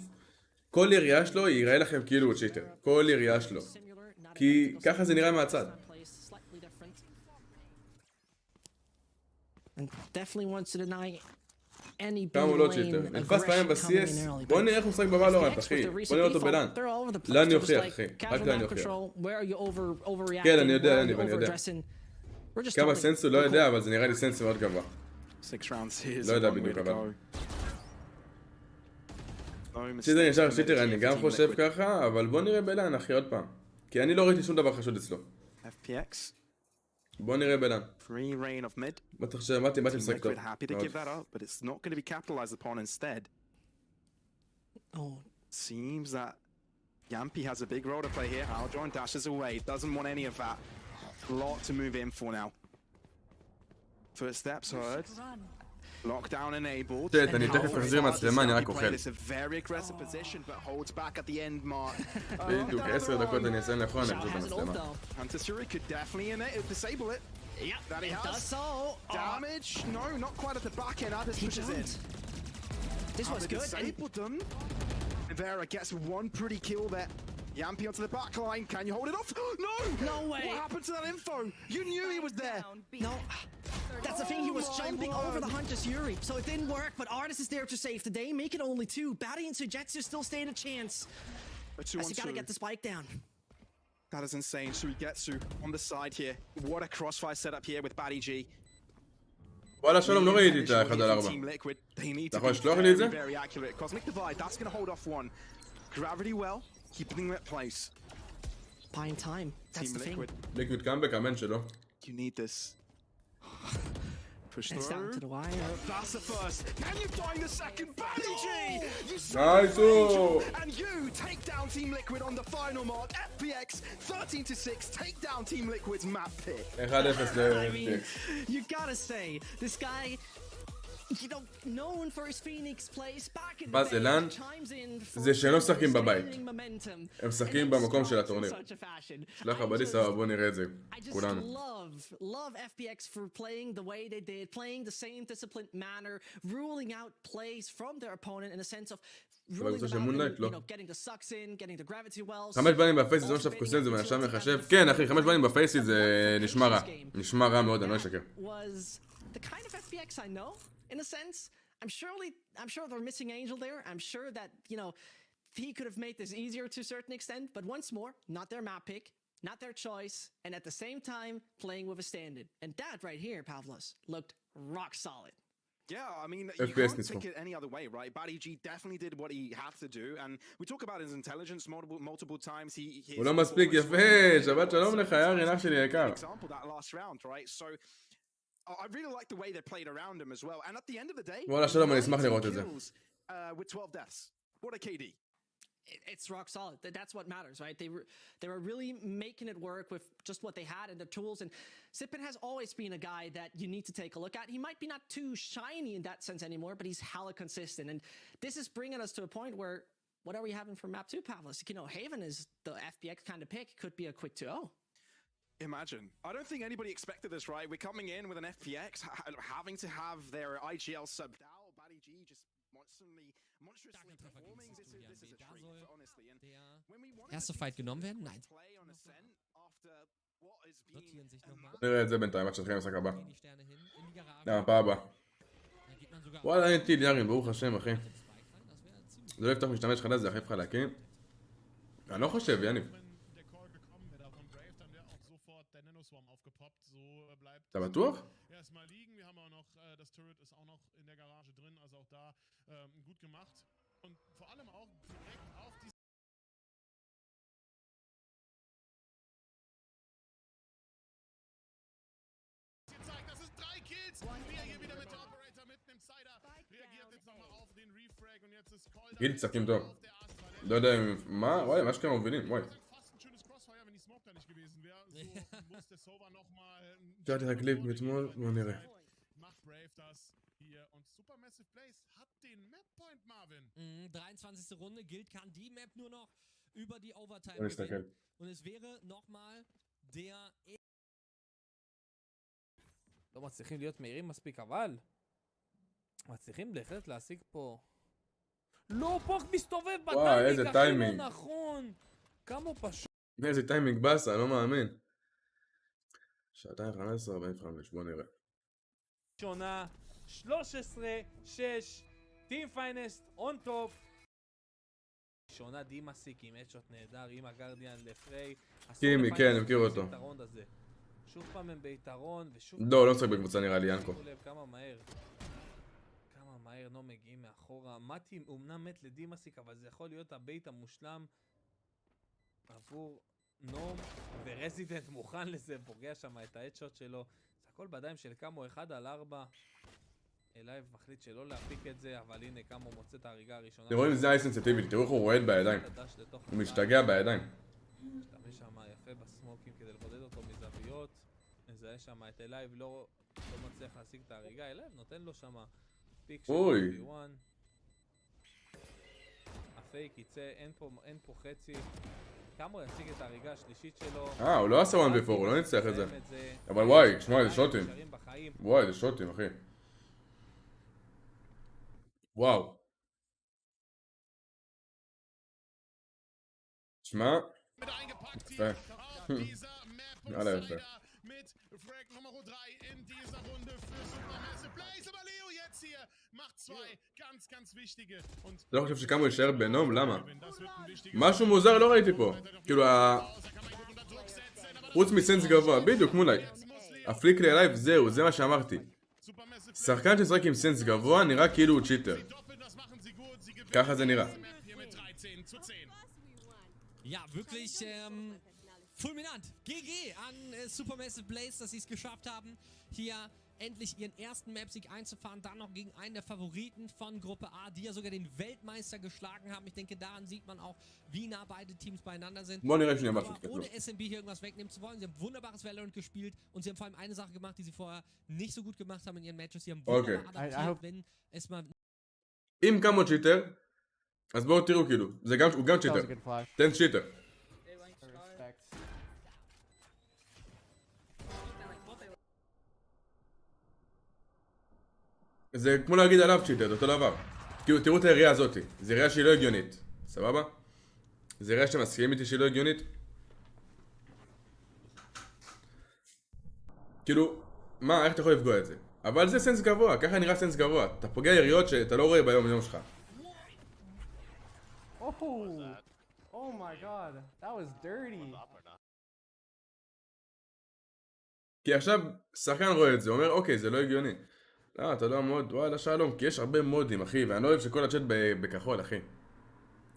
כל ירייה שלו ייראה לכם כאילו הוא צ'יטר. כל ירייה שלו. כי ככה זה נראה מהצד. And definitely wants to deny any כמה הוא לא צ'יטר. נתפס פעמים ב-CS, בוא נראה איך הוא משחק בוולורנט, אחי. בוא נראה אותו בלן. לאן אני אוכיח, אחי. רק לאן אני אוכיח. כן, אני יודע, אני יודע. כמה סנס הוא לא יודע, אבל זה נראה לי סנס מאוד גבוה. לא יודע בדיוק, אבל. צ'יטר נשאר צ'יטר, אני גם חושב ככה, אבל בוא נראה בלן, אחי, עוד פעם. כי אני לא ראיתי שום דבר חשוד אצלו. FPX. בוא נראה בלן. Free reign of mid. בטח שבאתי משחק טוב. Happy to give that up, but it's not going to be capitalized upon instead. Oh. Seems that Yampy has a big role to play here. Aljoin dashes away. Doesn't want any of that. Lot to move in for now. First steps heard. Lockdown enabled. אני תכף אחזיר מצלמה, אני רק אוכל. It's a very aggressive position, but holds back at the end mark. בדיוק, 10 דקות אני אסיים לאכול, אני פשוט במצלמה. Antasuri could definitely disable it. Yep, that he it has. does so. Damage? No, not quite at the back end. Addis pushes in. This was good. Disabled them. Vera gets one pretty kill there. Yampi onto the back line. Can you hold it off? No! No way! What happened to that info? You knew he was there. No. That's the thing, he was jumping over the Hunter's Yuri, so it didn't work, but Artis is there to save the day, make it only 2. Batty and Sujetsu still stand a chance. As you gotta get the spike down. That is insane. Suigetsu on the side here. What a crossfire setup here with Batty G. וואלה שלום, לא ראיתי את ה-1 על 4. אתה יכול לשלוח לי את זה? Very accurate. Cosmic Divide, that's going to hold off one. Gravity well, keeping them at place. Buying time, that's the thing. ליקוויד קאמבק, אמן שלו. You need this. Push It's down to through. the wire. That's the first. Can you find the second? Batty G! You Nice. and you take down Team Liquid on the final mark. FPX 13-6. Take down Team Liquid's map pick. 1-0 I mean, ל-FPX. you gotta say, this guy, you know, known for his Phoenix plays back in the מה זה day, לאן? chimes in for זה שהם לא משחקים בבית. sustaining momentum. הם משחקים במקום של הטורניר. Such a fashion. שלח עבדי סבבה, בוא נראה את זה. I just כולנו. love FPX for playing the way they did, playing the same disciplined manner, ruling out plays from their opponent in a sense of ruling them out, and, you know, getting the sucks in, getting the gravity wells. 5 בנים בפייסיט זה לא שאף קוסם, זה מהשם מחשב. כן אחי, 5 בנים בפייסיט זה נשמע רע. נשמע רע מאוד, אני לא אשקר. Was the kind of FPX I know, in a sense. I'm sure they're missing Angel there. I'm sure that, you know, he could have made this easier to a certain extent, but once more, not their map pick, not their choice, and at the same time, playing with a stand-in. And that right here, Pavlos, looked rock solid. Yeah, I mean, you FPS can't nismo. take it any other way, right? Batty G definitely did what he had to do, and we talk about his intelligence multiple times. הוא לא מספיק יפה, שבת שלום לך, יארין, אח שלי יקר. Example that last round, right? So I really like the way they played around him as well. And at the end of the day, וואלה שלום, אני אשמח לראות את זה. with 12 deaths. What a KD. It's rock solid. That's what matters, right? They were really making it work with just what they had and the tools. And Sippin has always been a guy that you need to take a look at. He might be not too shiny in that sense anymore, but he's hella consistent. And this is bringing us to a point where, what are we having for map 2, Pavlos? You know, Haven is the FPX kind of pick. Could be a quick 2-0. Imagine. I don't think anybody expected this, right? We're coming in with an FPX, having to have their IGL subbed out. Batty G just monstrously performing. This is a treat, honestly. And when we want Erster Fight genommen werden? Nein. play on Ascent after what has been Notieren sich nochmal. נראה את זה בינתיים, עד שנתחיל למשחק הבא. Die Sterne hin in die Garage. הפעם הבאה. Da geht man sogar. וואלה אין טיל יארין, ברוך השם אחי. זה לא יפתח משתמש חדש, זה יחליף חלקים. אני לא חושב, יניב. אתה בטוח? גיל צחקים טוב. לא יודע מה, וואי, מה שכמה מבינים, וואי. שאלתי לך קליפ מאתמול, בוא נראה. 23. Runde gilt, kann die Map nur noch über die Overtime בוא נסתכל. und es wäre nochmal der... לא מצליחים להיות מהירים מספיק, אבל מצליחים בהחלט להשיג פה. לא, פוק מסתובב בטיימינג הכי לא נכון. כמה הוא פשוט. איזה טיימינג בסה, לא מאמין. 2:15:45, בוא נראה. שונה, 13-6, טים פיינסט, און טופ. שונה די מסיק עם אדשוט נהדר, עם הגרדיאן לפריי. קימי, כן, אני מכיר אותו. שוב פעם הם ביתרון, ושוב... לא, לא משחק בקבוצה נראה לי, ינקו. כמה מהר לא מגיעים מאחורה. מתי אומנם מת לדימסיק, אבל זה יכול להיות הבית המושלם עבור נום, ורזידנט מוכן לזה, פוגע שם את האדשוט שלו. זה הכל בידיים של קאמו 1-4. לייב מחליט שלא להפיק את זה, אבל הנה קאמו מוצא את ההריגה הראשונה. אתם רואים, זה האיסנסיטיבי, תראו איך הוא רועד בידיים. הוא משתגע בידיים. משתמש שם יפה בסמוקים כדי לבודד אותו מזוויות. נזהה שם את לייב, לא מצליח להשיג את ההריגה. לייב נותן לו שם פיק של 1v1. הפייק יצא, אין פה חצי. קאמו יציג את ההריגה השלישית שלו. הוא לא עשה 1v4, הוא לא נצטרך את זה. אבל וואי, שמע, איזה שוטים. וואי, איזה שוטים, אחי. וואו. שמע, יפה. יאללה יפה. לא חושב שכמה הוא יישאר בנום, למה? משהו מוזר לא ראיתי פה. כאילו חוץ מסנס גבוה, בדיוק מולי. הפליק לי הלייב, זהו, זה מה שאמרתי. שחקן ששחק עם סנס גבוה נראה כאילו הוא צ'יטר. ככה זה נראה. Ja, wirklich fulminant. GG an Supermassive Blaze, dass sie es geschafft haben, hier endlich ihren ersten Map-Sieg einzufahren. Dann noch gegen einen der Favoriten von Gruppe A, die ja sogar den Weltmeister geschlagen haben. Ich denke, daran sieht man auch, wie nah beide Teams beieinander sind. Aber ohne SMB hier irgendwas wegnehmen zu wollen. Sie haben wunderbares Valorant gespielt und sie haben vor allem eine Sache gemacht, die sie vorher nicht so gut gemacht haben in ihren Matches. Sie haben wunderbar adaptiert, wenn es mal... אם כמה צ'יטר, אז בואו תראו כאילו, הוא גם צ'יטר. תן צ'יטר. זה כמו להגיד עליו צ'יטר, זה אותו דבר. כאילו תראו את היריעה הזאתי, זו יריעה שהיא לא הגיונית, סבבה? זו יריעה שאתם מסכימים איתי שהיא לא הגיונית? כאילו, מה, איך אתה יכול לפגוע את זה? אבל זה סנס גבוה, ככה נראה סנס גבוה. אתה פוגע יריות שאתה לא רואה ביום יום שלך. Oh my god, that was dirty. כי עכשיו שחקן רואה את זה, אומר אוקיי זה לא הגיוני. לא, אתה לא מוד, וואלה שלום, כי יש הרבה מודים אחי, ואני לא אוהב שכל הצ'אט בכחול אחי.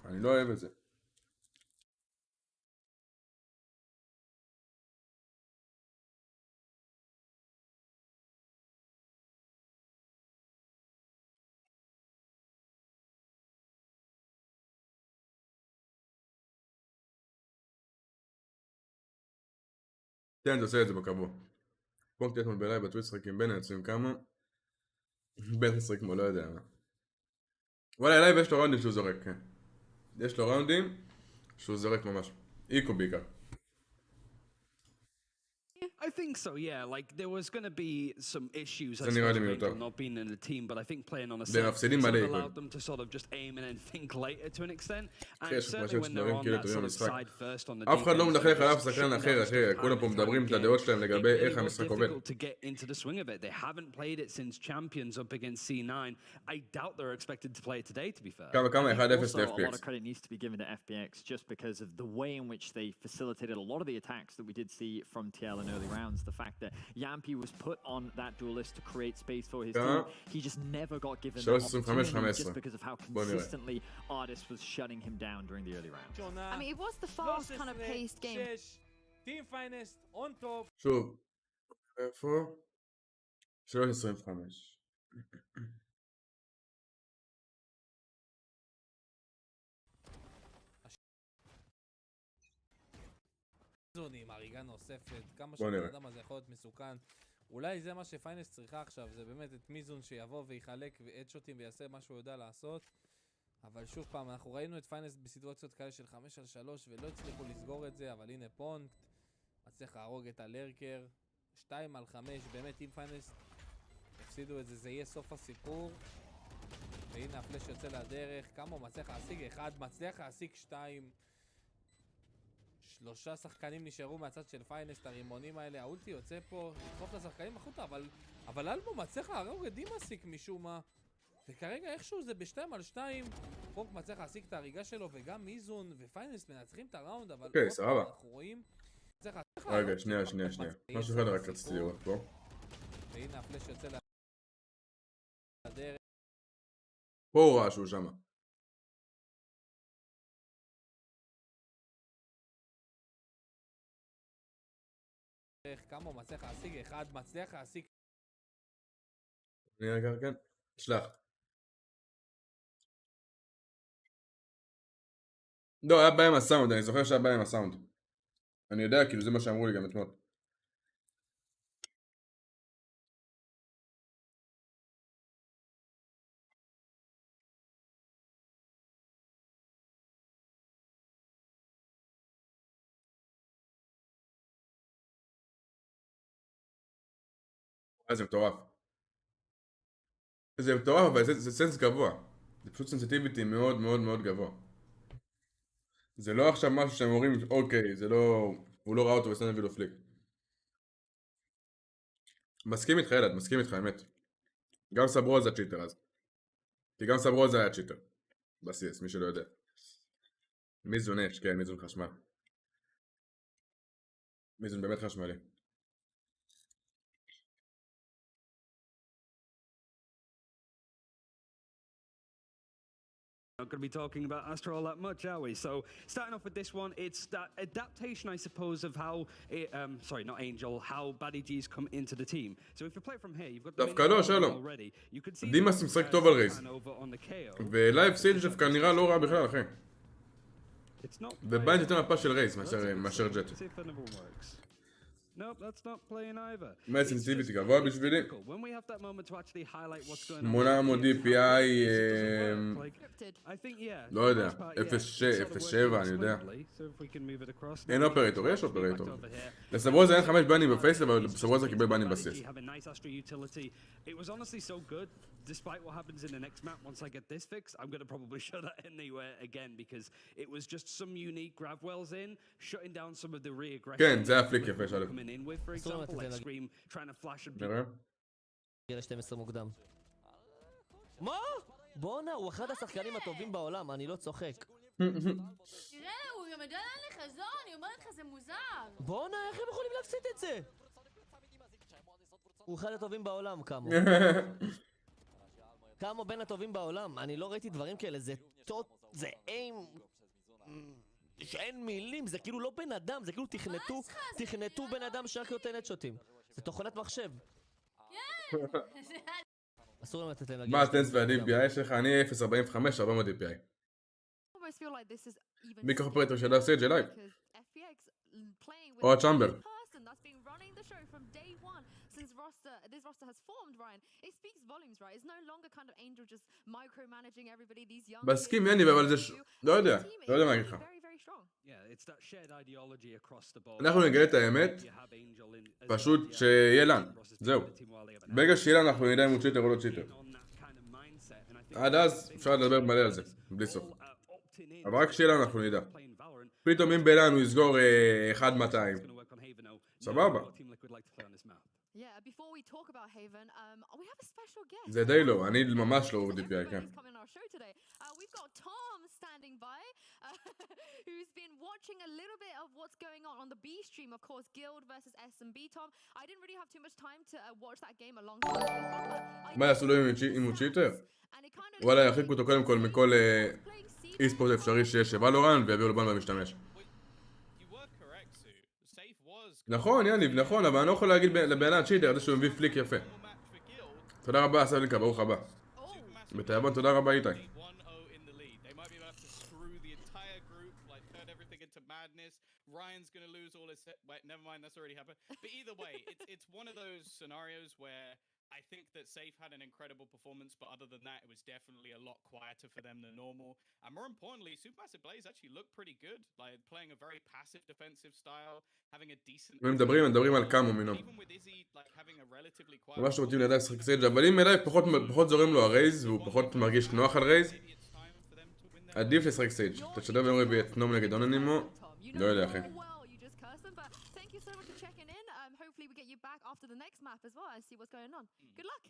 אני לא אוהב את זה. כן, תעשה את זה בקבוע. פה קטעת מול בלייב בטוויץ' שחק עם בן היוצאים כמה. בן שחק כמו לא יודע מה. וואלה, לייב יש לו ראונדים שהוא זורק, כן. יש לו ראונדים שהוא זורק ממש. איקו בעיקר. I think so, yeah. Like there was going to be some issues I suppose with not being in the team, but I think playing on a set allowed them to sort of just aim and then think later to an extent. And certainly when they're on that sort of side first on the אף אחד לא מדחלק על אף שחקן אחר, אחי. כולם פה מדברים את הדעות שלהם לגבי איך המשחק עובד. To get into the swing of it. They haven't played it since Champions up against C9. I doubt they're expected to play it today, to be fair. כמה 1-0 Also, ל-FPX. a lot of credit needs to be given to FPX just because of the way in which they facilitated a lot of the attacks that we did see from TL in early rounds. The fact that Yampi was put on that duelist to create space for his team, he just never got given that opportunity just because of how consistently Artist was shutting him down during the early rounds. I mean, it was the fast kind of paced game. Team Finest on top. שוב, איפה? 3:25. עם הריגה נוספת, כמה שבן אדם הזה יכול להיות מסוכן. אולי זה מה שפיינס צריכה עכשיו, זה באמת את מיזון שיבוא ויחלק אדשוטים ויעשה מה שהוא יודע לעשות. אבל שוב פעם, אנחנו ראינו את פיינס בסיטואציות כאלה של 5-3 ולא הצליחו לסגור את זה, אבל הנה פונקט, מצליח להרוג את הלרקר, 2-5, באמת אם פיינס הפסידו את זה, זה יהיה סוף הסיפור. והנה הפלש יוצא לדרך, כמה הוא מצליח להשיג? 1, מצליח להשיג 2. 3 שחקנים נשארו מהצד של פיינס, הרימונים האלה, האולטי יוצא פה, לדחוף לשחקנים החוצה, אבל אלבו מצליח להרוג את דימאסיק משום מה. וכרגע איכשהו זה ב2-2, פונק מצליח להשיג את ההריגה שלו וגם מיזון ופיינס מנצחים את הראונד, אבל אוקיי, סבבה. אנחנו רואים... רגע, שנייה. משהו אחד רק רציתי לראות פה. והנה הפלש יוצא לדרך. פה הוא ראה שהוא שמה. כמה הוא מצליח להשיג? 1, מצליח להשיג. אני רגע, כן. שלח. לא, היה בעיה עם הסאונד, אני זוכר שהיה בעיה עם הסאונד. אני יודע, כאילו זה מה שאמרו לי גם אתמול. זה מטורף. זה מטורף, אבל זה סנס גבוה. זה פשוט סנסיטיביטי מאוד מאוד מאוד גבוה. זה לא עכשיו משהו שהם אומרים, אוקיי, זה לא... הוא לא ראה אותו וסתם הביא לו פליק. מסכים איתך ילד, מסכים איתך, האמת. גם סברו זה צ'יטר אז. כי גם סברו זה היה צ'יטר. בסיס, מי שלא יודע. מיזון אש, כן, מיזון חשמל. מיזון באמת חשמלי. Not going to be talking about Astro all that much, are we? So, starting off with this one, it's that adaptation, I suppose, of how, sorry, not Angel, how Baddie G's come into the team. So, if you play from here, you've got דווקא לא, שלום. דימאס משחק טוב על רייז. ולייב סילג' דווקא נראה לא רע בכלל, אחי. וביינד יותר מפה של רייז מאשר ג'ט. Nope, that's not playing either. מה הסנסיביטי גבוה בשבילי? 800 DPI, לא יודע, 0.7 אני יודע. אין אופרטור, יש אופרטור. לסברוזה אין 5 בנים בפייס, אבל לסברוזה קיבל בנים בסיס. It was honestly so good, despite what happens in the next map. Once I get this fixed, I'm going to probably show that anywhere again, because it was just some unique grab wells in, shutting down some of the re-aggression. כן, זה היה פליק יפה שלו. Coming in with, for example, like Scream trying to flash and נראה? הגיע ל-12 מוקדם. מה? בואנה, הוא אחד השחקנים הטובים בעולם, אני לא צוחק. תראה, הוא גם יודע לאן לחזור, אני אומרת לך, זה מוזר. בואנה, איך הם יכולים להפסיד את זה? הוא אחד הטובים בעולם, כמה. כמה בין הטובים בעולם, אני לא ראיתי דברים כאלה, זה זה איים... שאין מילים, זה כאילו לא בן אדם, זה כאילו תכנתו בן אדם שרק נותן הדשוטים. זה תוכנת מחשב. אסור להם לתת להם להגיע. מה הטנס וה-DPI שלך? אני 0.45, 400 DPI. מי ככה אופרטור של לעשות זה לייב? או הצ'אמבר. Since this roster has formed, Ryan, it speaks volumes, right? It's no longer kind of Angel just micromanaging everybody. These young מסכים יניב, אבל זה לא יודע מה אגיד לך. אנחנו נגלה את האמת, פשוט שיהיה לן, זהו. ברגע שיהיה לן אנחנו נדע אם הוא צ'יטר או לא צ'יטר. עד אז אפשר לדבר מלא על זה, בלי סוף. אבל רק שיהיה לן אנחנו נדע. פתאום אם בלן הוא יסגור 1-200. סבבה. Yeah, before we talk about Haven, we have a special guest. זה די לא, אני ממש לא DPI, כן. We've got Tom standing by, who's been watching a little bit of what's going on the B stream, of course, Guild versus S&B. Tom, I didn't really have too much time to watch that game alongside. מה יעשו לו אם הוא צ'יטר? וואלה, יחיקו אותו קודם כל מכל אי-ספורט אפשרי שיש ולורנט ויביאו לו בן במשתמש. נכון, יניב, נכון, אבל אני לא יכול להגיד לבעלה צ'יטר, זה שהוא מביא פליק יפה. תודה רבה, סבליקה, ברוך הבא. בתיאבון, תודה רבה איתי. Ryan's going to lose all his... Wait, never mind, that's already happened. But either way, it's one of those scenarios where I think that Safe had an incredible performance, but other than that, it was definitely a lot quieter for them than normal. And more importantly, Supermassive Blaze actually looked pretty good, like playing a very passive defensive style, having a decent... מדברים על כמה מינום. ממש רוצים לדעת לשחק סייג' אבל אם אליי פחות זורם לו הרייז, והוא פחות מרגיש נוח על רייז, עדיף לשחק סייג'. תשדר ביום רביעי את נום נגד אוננימו, לא יודע אחי. Hopefully we get you back after the next map as well and see what's going on. Good luck!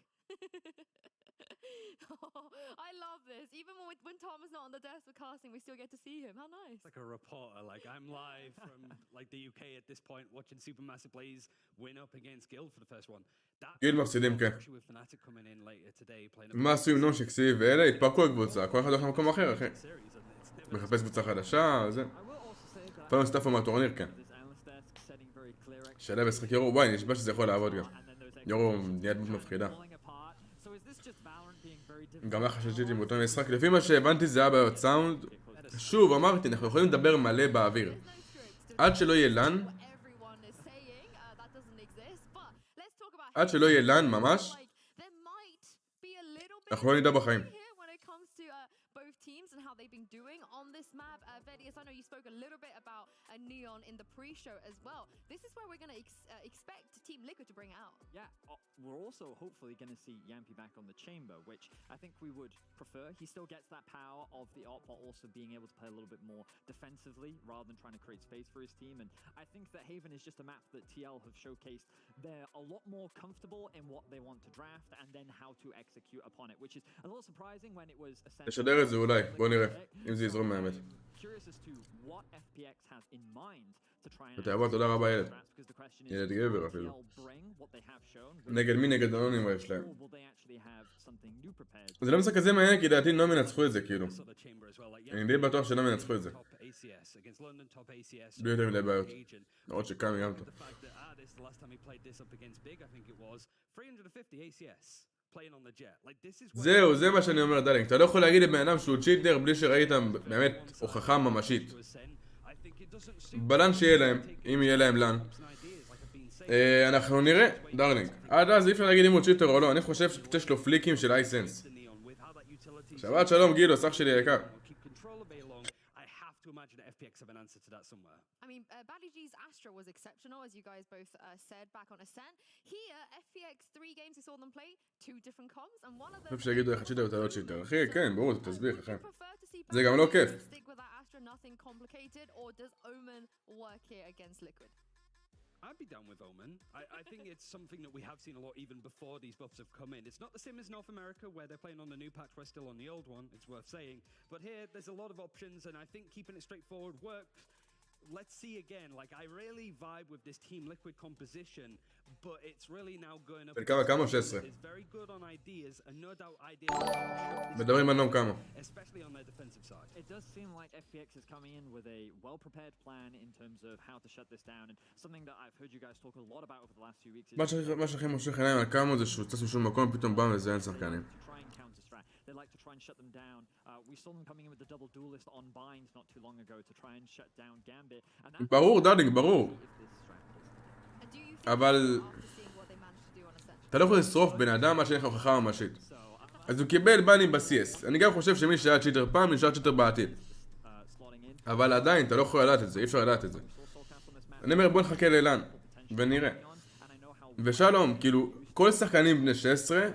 I love this. Even when Tom is not on the desk for casting, we still get to see him. How nice. It's like a reporter. Like I'm live from like the UK at this point, watching Supermassive Blaze win up against Guild for the first one. גיל מפסידים כן. מה עשו עם נום שקסי ואלה? התפרקו הקבוצה. כל אחד הולך למקום אחר אחי. מחפש קבוצה חדשה, זה. פעם סטאפו מהטורניר כן. שאלה בשחק יורו, וואי, נשבע שזה יכול לעבוד גם. יורו נהיה דמות מפחידה. גם היה חששתי עם אותו משחק. לפי מה שהבנתי זה היה בעיות סאונד. שוב, אמרתי, אנחנו יכולים לדבר מלא באוויר. עד שלא יהיה לן. עד שלא יהיה לן ממש. אנחנו לא נדע בחיים. Vedius, I know you spoke a little bit about a Neon in the pre-show as well. This is where we're going to expect Team Liquid to bring out. Yeah, we're also hopefully going to see Yampy back on the chamber, which I think we would prefer. He still gets that power of the op, but also being able to play a little bit more defensively rather than trying to create space for his team. And I think that Haven is just a map that TL have showcased. They're a lot more comfortable in what they want to draft and then how to execute upon it, which is a little surprising when it was נשדר את זה אולי, בוא נראה, אם זה יזרום מהאמת. curious as to what FPX has in mind to try and ותעבוד, תודה רבה ילד. ילד גבר אפילו. נגד מי? נגד הנונים יש להם. זה לא משחק כזה מעניין, כי דעתי נומי נצחו את זה כאילו. אני די בטוח שנומי נצחו את זה. בלי יותר מדי בעיות. למרות שקאמי גם טוב. זהו, זה מה שאני אומר דלינג. אתה לא יכול להגיד לבן אדם שהוא צ'יטר בלי שראית באמת הוכחה ממשית. בלן שיהיה להם, אם יהיה להם לן. אנחנו נראה, דרלינג. עד אז אי אפשר להגיד אם הוא צ'יטר או לא. אני חושב שיש לו פליקים של אייסנס. שבת שלום גילו, סך שלי היקר. to imagine that FPX have an answer to that somewhere. I mean, Baliji's Astra was exceptional, as you guys both said back on Ascent. Here, FPX, 3 games we saw them play, 2 different comps, and one of them... חושב שיגידו איך צ'יטר ואתה לא צ'יטר. אחי, כן, ברור, תסביר, אחי. זה גם לא כיף. Stick with that Astra, nothing complicated, or does Omen work here against Liquid? I'd be down with Omen. I think it's something that we have seen a lot even before these buffs have come in. It's not the same as North America where they're playing on the new patch, we're still on the old one, it's worth saying. But here, there's a lot of options and I think keeping it straightforward works. Let's see again, like I really vibe with this Team Liquid composition, but it's really now going up. כמה 16. It's very good on ideas and no doubt ideas. מדברים על נום כמה. Especially on their defensive side. It does seem like FPX is coming in with a well-prepared plan in terms of how to shut this down and something that I've heard you guys talk a lot about over the last few weeks. מה שהכי מושך עיניים על כמה זה שהוא צץ משום מקום פתאום בא מזיין שחקנים. They like to try and shut them down. We saw them coming in with the double duelist on binds not too long ago to try and shut down Gambit. ברור, דאדינג, ברור. אבל... אתה לא יכול לשרוף בן אדם מה שאין לך הוכחה ממשית. אז הוא קיבל בנים ב-CS. אני גם חושב שמי שהיה צ'יטר פעם, נשאר צ'יטר בעתיד. אבל עדיין, אתה לא יכול לדעת את זה, אי אפשר לדעת את זה. אני אומר, בוא נחכה לאילן, ונראה. ושלום, כאילו, כל שחקנים בני 16,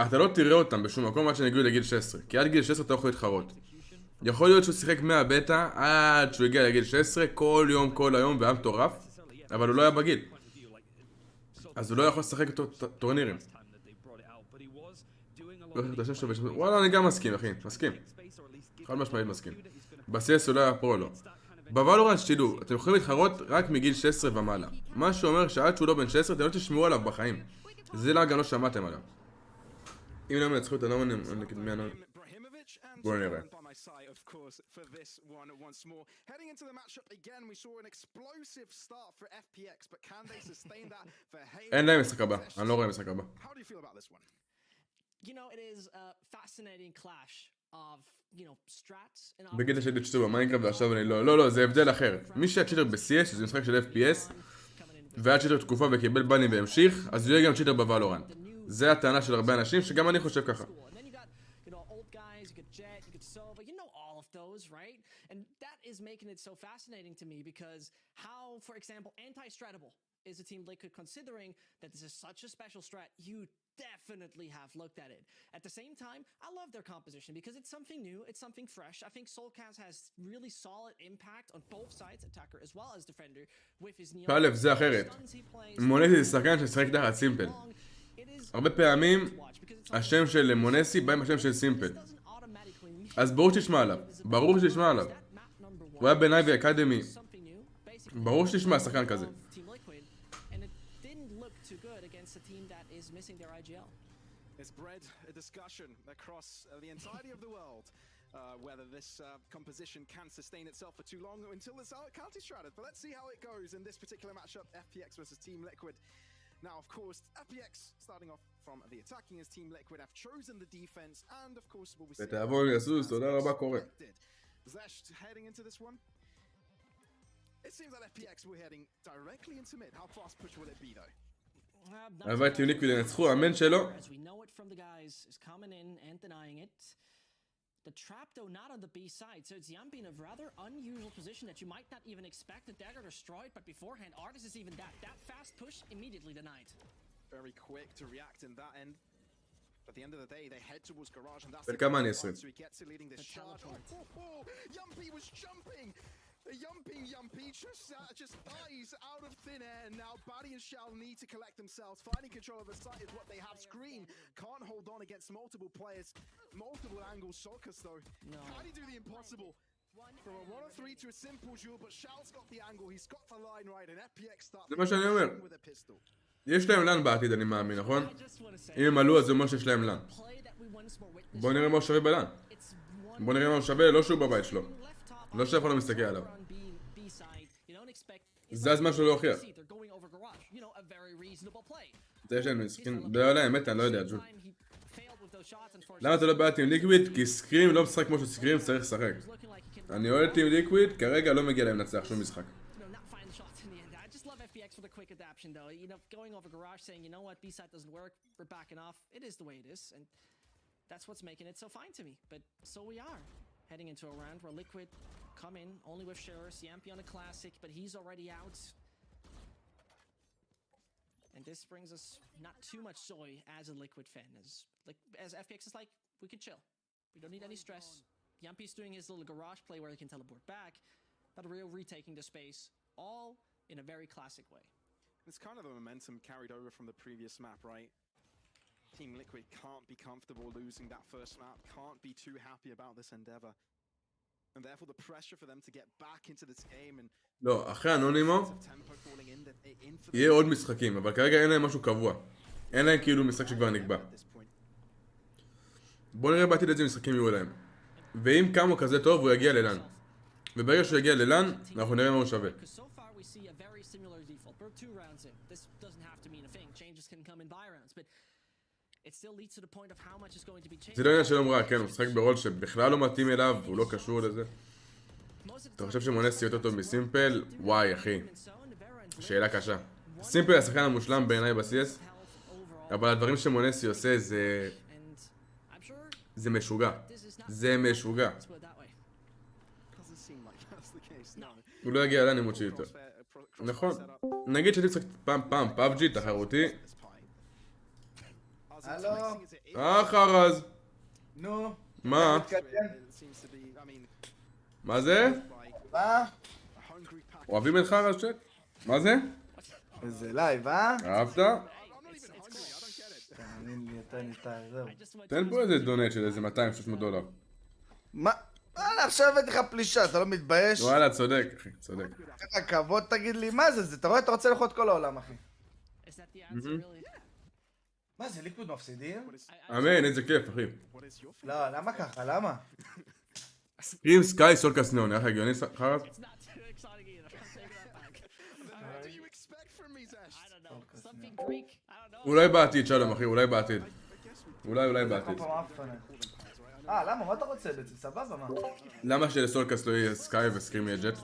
אתה לא תראה אותם בשום מקום עד שהם יגיעו לגיל 16. כי עד גיל 16 אתה יכול להתחרות. יכול להיות שהוא שיחק מהבטא עד שהוא הגיע לגיל 16, כל יום, כל היום, והיה מטורף, אבל הוא לא היה בגיל. אז הוא לא יכול לשחק טורנירים. וואלה, אני גם מסכים, אחי, מסכים. חד משמעית מסכים. ב-CS הוא לא היה פרו, לא. בוולורנט שתדעו, אתם יכולים להתחרות רק מגיל 16 ומעלה. מה שאומר שעד שהוא לא בן 16, אתם לא תשמעו עליו בחיים. זה גם לא שמעתם עליו. אם לא מנצחו את הנומן, נגיד מי הנומן. בואו נראה. אין להם משחק הבא, אני לא רואה משחק הבא. You know, it is a fascinating clash of, you know, strats and... בגיל שהייתי צ'יטר במיינקראפט ועכשיו אני לא, זה הבדל אחר. מי שהיה צ'יטר ב-CS, שזה משחק של FPS, והיה צ'יטר תקופה וקיבל בנים והמשיך, אז הוא יהיה גם צ'יטר בוולורנט. זה הטענה של הרבה אנשים, שגם אני חושב ככה. Right? And that is making it so fascinating to me because how, for example, anti-stratable is a team Liquid considering that this is such a special strat, you definitely have looked at it. At the same time, I love their composition because it's something new, it's something fresh. I think Soulcast has really solid impact on both sides, attacker as well as defender, with his neon. אלף, זה אחרת. מונסי זה שחקן ששחק תחת סימפל. הרבה פעמים השם של מונסי בא עם השם של סימפל. אז ברור שתשמע עליו, ברור שתשמע עליו. הוא היה בעיניי באקדמי. ברור שתשמע שחקן כזה. It's bred a discussion across the entirety of the world whether this composition can sustain itself for too long until it's counter-stratted. But let's see how it goes in this particular matchup, FPX versus Team Liquid. Now, of course, FPX starting off from the attacking as Team Liquid have chosen the defense, and of course, we'll be seeing Zest heading into this one. It seems that FPX were heading directly into mid. How fast push will it be, though? אבל Team Liquid ינצחו, אמן שלא. The trap though not on the B side, so it's Yampi in a rather unusual position that you might not even expect. The dagger destroyed, but beforehand, Artis is even that fast push immediately denied. Very quick to react in that end. At the end of the day, they head towards garage, and that's וכמה אני אעשה? so he gets it leading this charge. Yumpy was jumping. The Yumpy just dies out of thin air. Now Batty and Shell need to collect themselves. Finding control of the site is what they have. Scream can't hold on against multiple players, multiple angles. Sokas though, can he do the impossible? From a 1-3 to a simple duel, but Shell's got the angle. He's got the line right, and FPX starts זה מה שאני אומר. with a pistol. יש להם לן בעתיד, אני מאמין, נכון? אם הם עלו, אז זה אומר שיש להם לן. בוא נראה מה הוא שווה בלן. בוא נראה מה הוא שווה, לא שהוא בבית שלו. לא שאף אחד לא מסתכל עליו. זה הזמן שלו להוכיח. זה יש להם משחקים, לא, האמת, אני לא יודע, ג'ול. למה אתה לא בעט עם ליקוויד? כי סקרים לא משחק כמו שסקרים צריך לשחק. אני אוהד עם ליקוויד, כרגע לא מגיע להם לנצח שום משחק. For the quick adaptation though, you know, going over garage saying, you know what, B-side doesn't work, we're backing off. It is the way it is, and that's what's making it so fine to me. But so we are heading into a round where Liquid come in only with Sheriff, Yampy on a classic, but he's already out. And this brings us not too much joy as a Liquid fan, as FPX is like, we can chill. We don't need any stress. Yampy's doing his little garage play where he can teleport back, but real retaking the space, all in a very classic way. It's kind of the momentum carried over from the previous map, right? Team Liquid can't be comfortable losing that first map, can't be too happy about this endeavor. And therefore the pressure for them to get back into this game and... לא, אחרי אנונימו יהיה עוד משחקים, אבל כרגע אין להם משהו קבוע. אין להם כאילו משחק שכבר נקבע. בוא נראה בעתיד איזה משחקים יהיו להם. ואם קמו כזה טוב הוא יגיע ללן. וברגע שהוא יגיע ללן, אנחנו נראה מה הוא שווה. זה לא עניין שלום רע, כן, הוא משחק ברול שבכלל לא מתאים אליו, הוא לא קשור לזה. אתה חושב שמונסי יותר טוב מסימפל? וואי אחי, שאלה קשה. סימפל השחקן המושלם בעיניי ב-CS, אבל הדברים שמונסי עושה זה משוגע. זה משוגע. הוא לא יגיע אליי נימות שאיתו. נכון. נגיד שהייתי משחק פעם פאבג'י תחרותי. הלו? חרז. נו. מה? מה זה? מה? אוהבים את חרז צ'ק? מה זה? איזה לייב, אהבת? תן פה איזה דונט של איזה $200-300. מה? וואלה, עכשיו הבאתי לך פלישה, אתה לא מתבייש? וואלה, צודק, אחי, צודק. ככה כבוד תגיד לי, מה זה? אתה רואה, אתה רוצה ללכות כל העולם, אחי. מה זה, ליקוויד מפסידים? אמן, איזה כיף, אחי. לא, למה ככה? למה? עם סקאי סול קסנון, איך הגיוני חרז? אולי בעתיד, שלום אחי, אולי בעתיד. אולי בעתיד. למה? מה אתה רוצה בעצם? סבבה, מה? למה שלסולקס לא יהיה סקאי וסקרים יהיה ג'ט?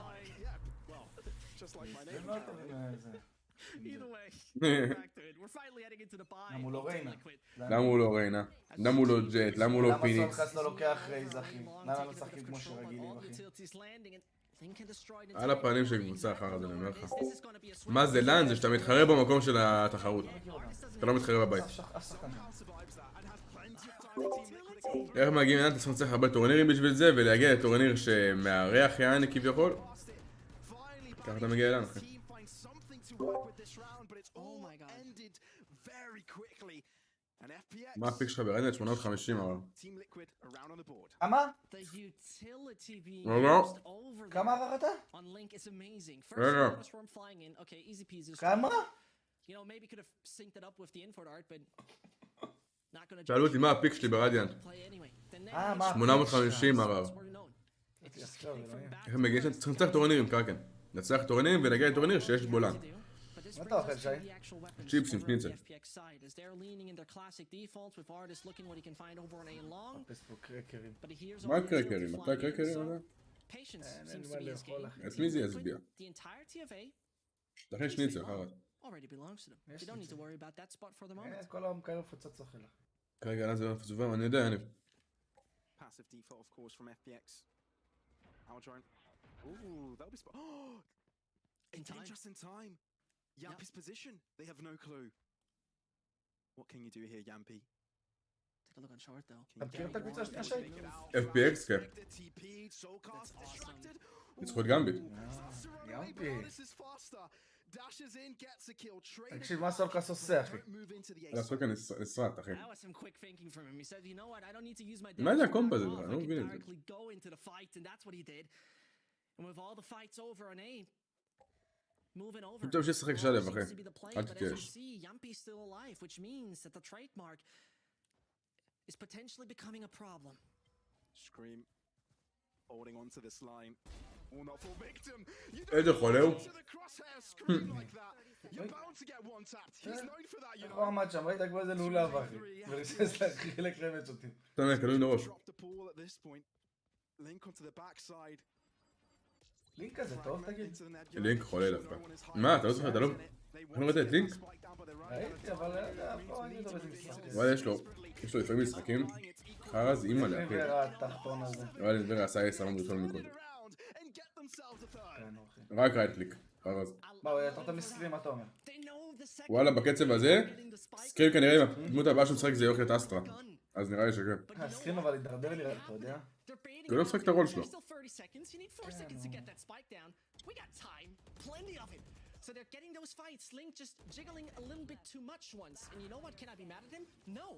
למה הוא לא ריינה? למה הוא לא ריינה? למה הוא לא ג'ט? למה הוא לא פיניקס? למה סולקס לא לוקח רייז, אחי? למה משחקים כמו שרגילים, אחי? על הפנים של קבוצה אחר זה, אני אומר לך. מה זה לן? זה שאתה מתחרה במקום של התחרות. אתה לא מתחרה בבית. איך מגיעים לנן? אתה צריך הרבה טורנירים בשביל זה, ולהגיע לטורניר שמארח יעני כביכול. ככה אתה מגיע אלינו, אחי. מה הפיק שלך ברנד? 850 אבל. כמה? לא. כמה עברת? רגע. כמה? שאלו אותי מה הפיק שלי ברדיאנט. 850 ערב. איך מגיעים? צריכים לצלח טורנירים קרקן. נצלח טורנירים ונגיע לטורניר שיש בולן. מה אתה אוכל, שי? צ'יפסים, שניצל. מה קרקרים? מתי קרקרים? אין לי מה לאכול, אחי. את מי זה יצביע? תכין שניצל, חרד. כל העם קרב פוצץ אוכל. כרגע למה זה לא מפצובה? אני יודע, אני... passive default, of course, from FPX. Aldron. Ooh, that'll be just in time. Yampy's position. They have no clue. What can you do here, Yampy? Take a look on short though. אתה מכיר את הקבוצה השנייה שלי? FPX, כן. לצחות גמביט. ימפי. תקשיב, מה סולקס עושה, אחי? לעשות כאן נסרט, אחי. מה זה הקומפ הזה? אני לא מבין את זה. פתאום ששחק שלב, אחי. אל תתייאש. is potentially becoming a problem. Scream holding onto this line. Will not fall victim. איזה חולה הוא. איך הוא עמד שם? ראית כבר איזה לולב, אחי. ורסס לחלק רמץ אותי. תנק, כדורים לראש. לינק כזה טוב, תגיד? לינק חולה דווקא. מה, אתה לא זוכר, אתה לא... אני ראית את לינק? ראיתי, אבל לא הייתי טוב איזה משחק. וואלה, יש לו לפעמים משחקים. חרז אימא לה, אחי. דבר התחתון הזה. וואלה, דבר עשה סלם ראשון מקודם. רק רייטקליק, חרז. מה, הוא יתרת מסקרים, מה אתה אומר? וואלה, בקצב הזה, סקרים כנראה אם הדמות הבאה שהוא משחק זה יוכי את אסטרה. אז נראה לי שכן. סקרים אבל ידרדר לי, אתה יודע? כי הוא לא משחק את הרול שלו. So they're getting those fights. Link just jiggling a little bit too much once. And you know what? Can I be mad at him? No.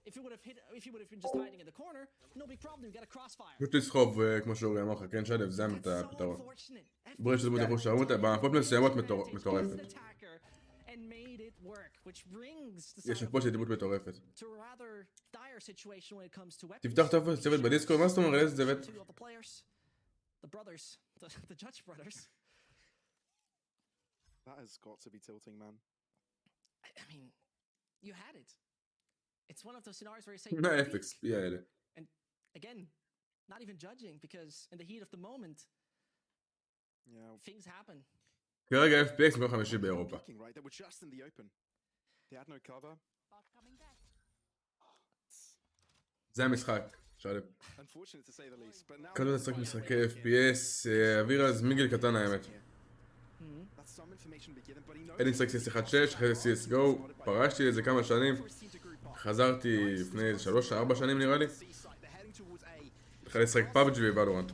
If he would have been just hiding in the corner, no big problem. You get a crossfire. פשוט לסחוב, כמו שאורי אמר לך, כן שלב, זה הפתרון. ברגע שזה דמות יכול לשאר אותה, במפות מסוימות מטורפת. יש פה שדמות מטורפת. תפתח טוב צוות בדיסקו, מה זאת אומרת? איזה צוות? The Judge brothers. That has got to be tilting, man. I mean, you had it. It's one of those scenarios where you say, no, FX, yeah. And again, not even judging, because in the heat of the moment, things happen. כרגע FPX מקום חמישי באירופה. זה המשחק, שלב. כזאת לשחק משחקי FPS, אוויר אז מיגל קטן האמת. אין לי שחק CS1.6, אחרי זה CSGO, פרשתי איזה כמה שנים, חזרתי לפני 3-4 שנים נראה לי, התחלתי לשחק PUBG וולורנט.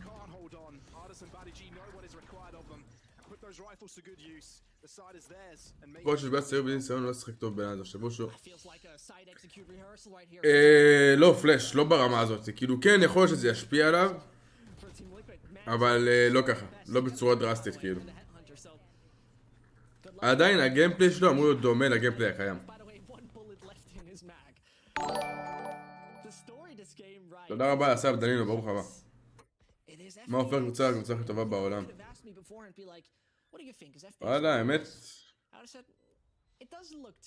כל שבא צעיר בניסיון לא לשחק טוב בעניין, אז תחשבו שוב. לא פלאש, לא ברמה הזאת, כאילו כן יכול להיות שזה ישפיע עליו, אבל לא ככה, לא בצורה דרסטית כאילו. עדיין הגיימפליי שלו אמור להיות דומה לגיימפליי הקיים. תודה רבה לסאב דנינו, ברוך הבא. מה הופך קבוצה לקבוצה הכי טובה בעולם? וואלה, האמת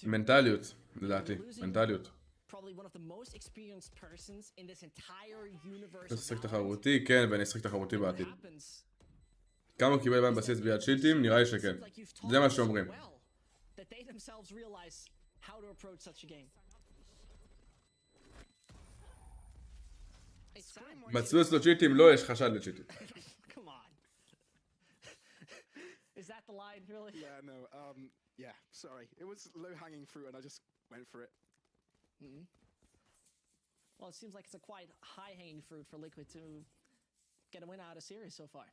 מנטליות, לדעתי, מנטליות. אני אשחק תחרותי, כן, ואני אשחק תחרותי בעתיד. כמה קיבל בהם בסיס ביד שיטים? נראה לי שכן. זה מה שאומרים. מצאו אצלו צ'יטים? לא, יש חשד לצ'יטים. Is that the line, really? Yeah, no, yeah, sorry. It was low-hanging fruit and I just went for it. Well, it seems like it's a quite high-hanging fruit for Liquid to get a win out of series so far.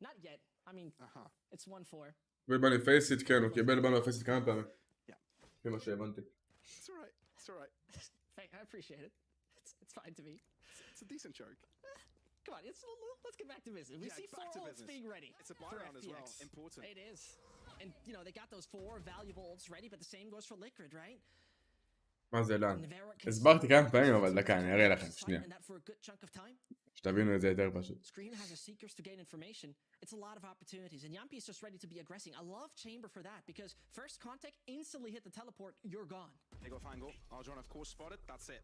Not yet. I mean, it's 1-4. קיבל בנו פייסיט, כן, הוא קיבל בנו פייסיט כמה פעמים. לפי מה שהבנתי. It's alright, it's alright. I appreciate it. It's fine to me. It's a decent joke. Come on, let's get back to business. We see 4 ults being ready. It's a buy round as well, important. It is. And, you know, they got those 4 valuable ults ready, but the same goes for Liquid, right? מה זה לאן? הסברתי כמה פעמים, אבל דקה, אני אראה לכם, שנייה. שתבינו את זה יותר פשוט. Scream has a seekers to gain information. It's a lot of opportunities, and Yampy is just ready to be aggressing. I love Chamber for that, because first contact, instantly hit the teleport, you're gone. They got Fangle. Aldron, of course, spotted. That's it.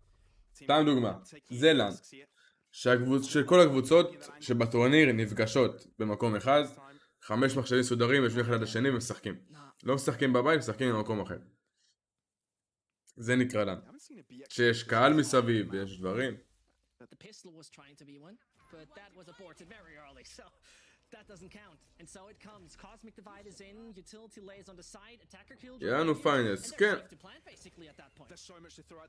סתם דוגמה, זה לאן. שכל הקבוצות שבטורניר נפגשות במקום אחד, 5 מחשבים סודרים יושבים אחד לשני ומשחקים. לא משחקים בבית, משחקים במקום אחר. זה נקרא לנו. שיש קהל מסביב ויש דברים. The pistol was trying to be one, but that was aborted very early, so that doesn't count. And so it comes. Cosmic Divide is in, utility lays on the side, attacker killed. יענו פיינלס, כן.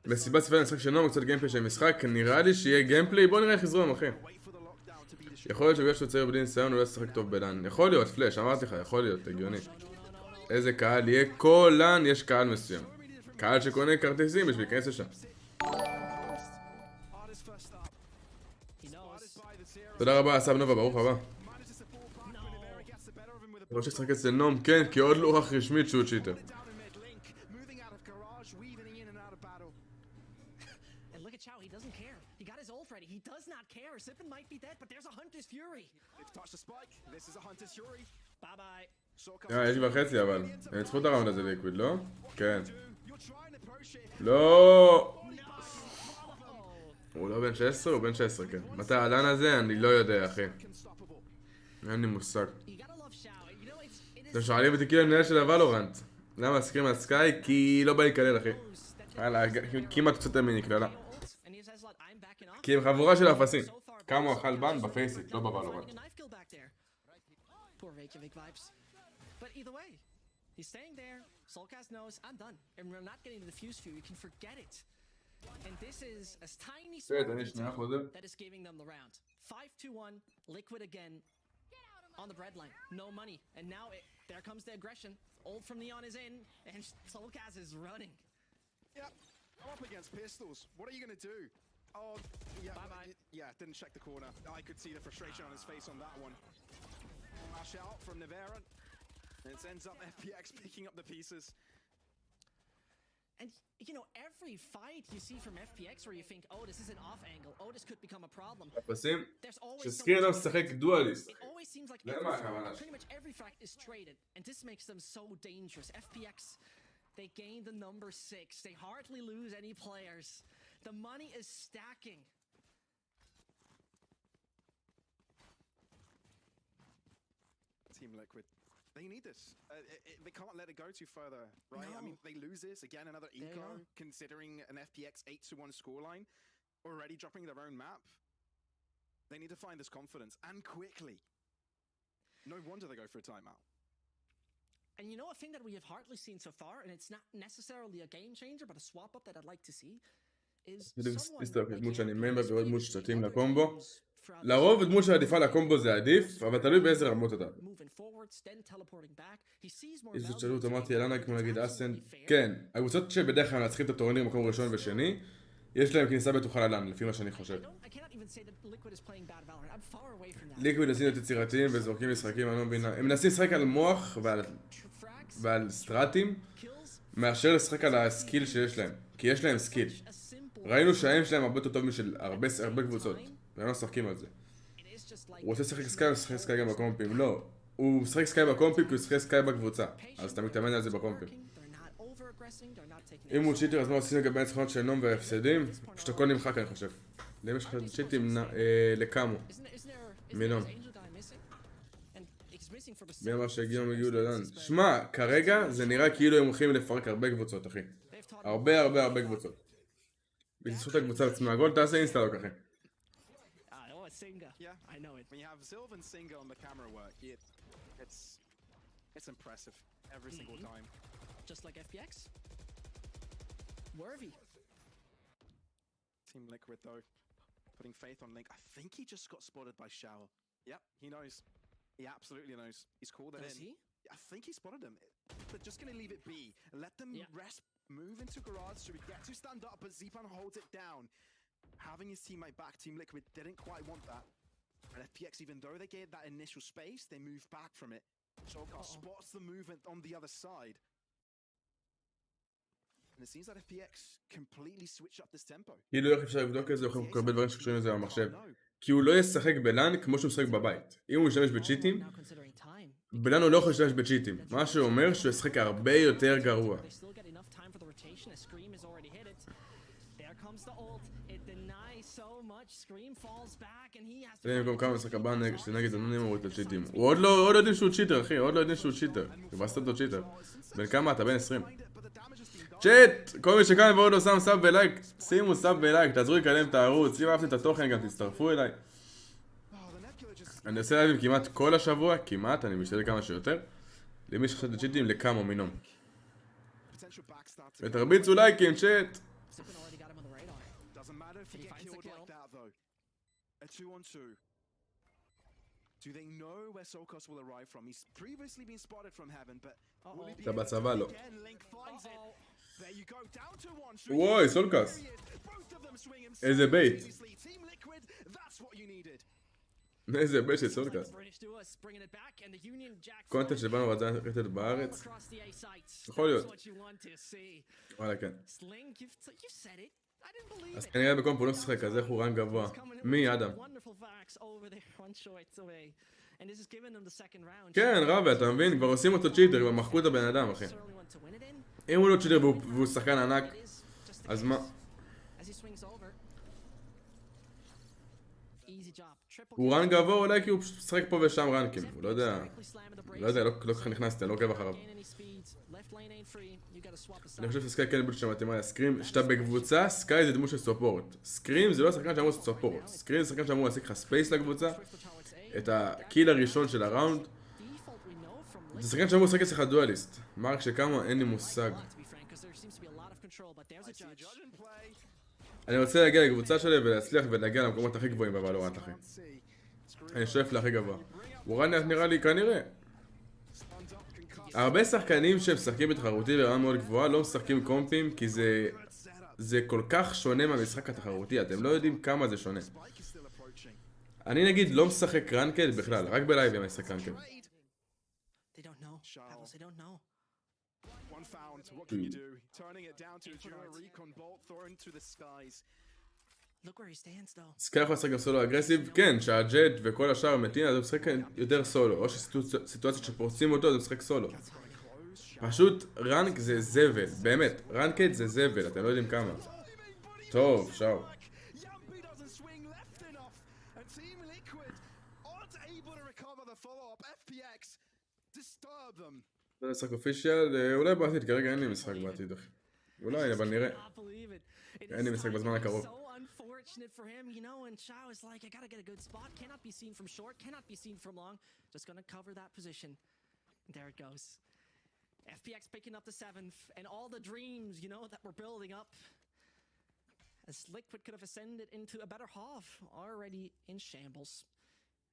מסיבת סיפור המשחק של נום, קצת גיימפלי של המשחק, נראה לי שיהיה גיימפלי, בוא נראה איך יזרום אחי. יכול להיות שבגלל שהוא צעיר בלי ניסיון הוא לא ישחק טוב בלן. יכול להיות, פלאש, אמרתי לך, יכול להיות, הגיוני. איזה קהל יהיה? כל לן יש קהל מסוים. קהל שקונה כרטיסים בשביל להיכנס לשם. תודה רבה, וסאב נובה, ברוך הבא. אני רוצה לשחק אצל נום, כן, כי עוד לא הוכח רשמית שהוא צ'יטר. יש לי וחצי אבל, אני צפו את הראונד הזה ליקוויד, לא? כן. לא! הוא לא בן 16? הוא בן 16, כן. מתי העלן הזה? אני לא יודע, אחי. אין לי מושג. אתם שואלים אותי כאילו מנהל של הוולורנט. למה מסכים על סקאי? כי לא בא לקלל, אחי. כמעט קצת ממני קללה. כי הם חבורה של אפסים. כמה הוא אכל בן בפייסיק, לא בוולורנט. But either way, he's staying there. Soulcast knows I'm done, and we're not getting to the fuse few. You can forget it. And this is a tiny small that is giving them the round. 5-2-1, Liquid again on the breadline. No money, and now there comes the aggression. Old from Neon is in, and Soulcast is running. Yep, I'm up against pistols. What are you gonna do? Oh, yeah, yeah, didn't check the corner. I could see the frustration on his face on that one. Flash out from Nivera. And it ends up FPX picking up the pieces. And, you know, every fight you see from FPX where you think, oh, this is an off angle, oh, this could become a problem. There's always so it always seems like pretty much every fight is traded, and this makes them so dangerous. FPX, they gain the number 6. They hardly lose any players. The money is stacking. Team Liquid. They need this. They can't let it go too further, right? No. I mean, they lose this. Again, another eco, considering an FPX 8-1 scoreline, already dropping their own map. They need to find this confidence, and quickly. No wonder they go for a timeout. And you know a thing that we have hardly seen so far, and it's not necessarily a game changer, but a swap-up that I'd like to see, is someone דמות שאני ממבה ועוד דמות שתתאים לקומבו. לרוב דמות שעדיפה לקומבו זה עדיף, אבל תלוי באיזה רמות אתה. איזו שאלות אמרתי אלנה כמו נגיד אסן. כן, הקבוצות שבדרך כלל מנצחים את הטורניר במקום ראשון ושני, יש להם כניסה בטוחה ללן, לפי מה שאני חושב. ליקוויד עושים להיות יצירתיים וזורקים משחקים, אני לא מבין. הם מנסים לשחק על מוח ועל סטרטים, מאשר לשחק על הסקיל שיש להם. כי יש להם סקיל. ראינו שהאם שלהם הרבה יותר טוב משל הרבה קבוצות. והם לא משחקים על זה. הוא רוצה לשחק סקאי או לשחק סקאי גם בקומפים? לא. הוא משחק סקאי בקומפים כי הוא משחק סקאי בקבוצה. אז אתה מתאמן על זה בקומפים. אם הוא צ'יטר אז מה עושים לגבי הניצחונות של נום והפסדים? פשוט הכל נמחק אני חושב. לאם יש לך צ'יטים לקמו. מנום. מי אמר שהגיעו מגיעו ללן? שמע, כרגע זה נראה כאילו הם הולכים לפרק הרבה קבוצות אחי. הרבה קבוצות. בזכות הקבוצה עצמה. גול תעשה אינסטלוק אחי. Yeah, I know it. When you have Sylv and Singer on the camera work, it's impressive every single time. Just like FPX. Worthy. Team Liquid though, putting faith on Link. I think he just got spotted by Shao. Yep, he knows. He absolutely knows. He's called it in. Does he? I think he spotted him. They're just gonna leave it be. Let them rest. Move into garage. Should we get to stand up? But Zipan holds it down. Having his teammate back, Team Liquid didn't quite want that. And FPX, even though they gave that initial space, they moved back from it. Shulkar spots the movement on the other side. And it seems that FPX completely switched up this tempo. כאילו איך אפשר לבדוק את זה, יכולים לקבל דברים שקשורים לזה במחשב. כי הוא לא ישחק בלן כמו שהוא משחק בבית. אם הוא ישתמש בצ'יטים, בלן הוא לא יכול להשתמש בצ'יטים. מה שאומר שהוא ישחק הרבה יותר גרוע. זה במקום כמה משחק הבא שנגד הנונים הוא את הצ'יטים. הוא עוד לא יודעים שהוא צ'יטר אחי, עוד לא יודעים שהוא צ'יטר. ובסת אותו צ'יטר. בן כמה אתה? בן 20. צ'אט, כל מי שכאן ועוד לא שם סאב ולייק, שימו סאב ולייק, תעזרו לקדם את הערוץ, אם אהבתם את התוכן גם תצטרפו אליי. אני עושה לייבים כמעט כל השבוע, כמעט, אני משתדל כמה שיותר. למי שחשב לצ'יטים לכמה או מינום. ותרביצו לייקים, צ'אט. Do they know where Solkos will arrive from? He's previously been spotted from heaven, but will he be אתה בצבא לא. Link finds it. There you go, down to one. וואי, סולקס. איזה בייט. Team Liquid, that's what you needed. איזה בייט של סולקס. קונטנט שבאנו רצה רטט בארץ. יכול להיות. וואלה כן. אז כנראה במקום פה לא משחק, אז איך הוא רן גבוה? מי אדם? כן, רווה, אתה מבין? כבר עושים אותו צ'יטר, כבר מחקו את הבן אדם, אחי. אם הוא לא צ'יטר והוא שחקן ענק, אז מה? הוא רן גבוה אולי כי הוא פשוט משחק פה ושם רנקים, הוא לא יודע. לא ככה נכנסתי, אני לא עוקב אחריו. אני חושב שסקאי כן דמות שמתאימה לסקרים. שאתה בקבוצה, סקאי זה דמות של סופורט. סקרים זה לא שחקן שאמור לעשות סופורט. סקרים זה שחקן שאמור להשיג לך ספייס לקבוצה, את הקיל הראשון של הראונד. זה שחקן שאמור לשחק אצלך דואליסט. מרק שכמה אין לי מושג. אני רוצה להגיע לקבוצה שלי ולהצליח ולהגיע למקומות הכי גבוהים בוולורנט, אחי. אני שואף להכי גבוה. וורנט נראה לי כנראה. הרבה שחקנים שמשחקים בתחרותי ברמה מאוד גבוהה לא משחקים קומפים כי זה כל כך שונה מהמשחק התחרותי, אתם לא יודעים כמה זה שונה. אני נגיד לא משחק ראנקד בכלל, רק בלייב אני משחק ראנקד. סקאי יכול לשחק גם סולו אגרסיב? כן, שהג'ט וכל השאר מתים, אז הוא משחק יותר סולו, או שסיטואציות שפורצים אותו, אז הוא משחק סולו. פשוט רנק זה זבל, באמת, רנקד זה זבל, אתם לא יודעים כמה. טוב, שאו. זה משחק אופישיאל, אולי בעתיד, כרגע אין לי משחק בעתיד, אחי. אולי, אבל נראה. אין לי משחק בזמן הקרוב. Fortunate for him, you know, and Shao is like, I gotta get a good spot, cannot be seen from short, cannot be seen from long, just gonna cover that position. And there it goes. FPX picking up the 7th, and all the dreams, you know, that were building up. As Liquid could have ascended into a better half, already in shambles.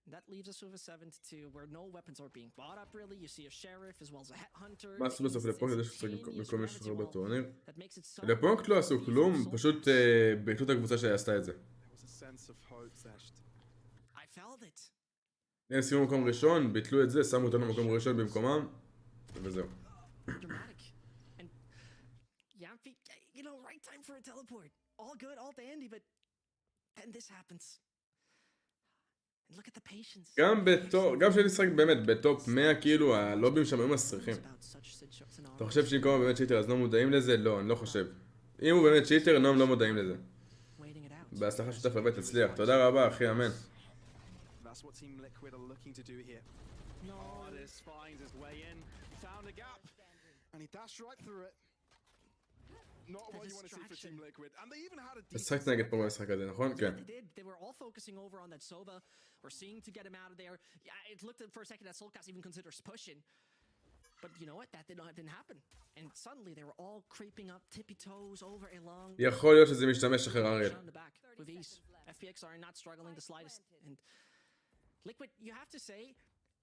And that leaves us with a 7-2, where no weapons are being bought up really, you see a sheriff as well as a headhunter. מה עשו בסוף לפונקט? יש שצריך לכל מישהו אחר בטורניר. לפונקט לא עשו כלום, פשוט ביטלו את הקבוצה שעשתה את זה. הם שימו מקום ראשון, ביטלו את זה, שמו אותנו מקום ראשון במקומם, וזהו. גם כשאני משחק באמת בטופ 100 כאילו הלובים שם היו מסריחים. אתה חושב שאם קודם באמת צ'יטר אז לא מודעים לזה? לא, אני לא חושב. אם הוא באמת צ'יטר, נום לא מודעים לזה. בהצלחה שותף הרבה תצליח. תודה רבה אחי, אמן. משחק נגד פה במשחק הזה, נכון? כן. We're seeing to get him out of there. Yeah, it looked for a second that Solkas even considers pushing. But you know what? That didn't happen. And suddenly they were all creeping up tippy toes over a long... יכול להיות שזה משתמש אחר הראל. With these, FPX are not struggling the slightest. And Liquid, you have to say,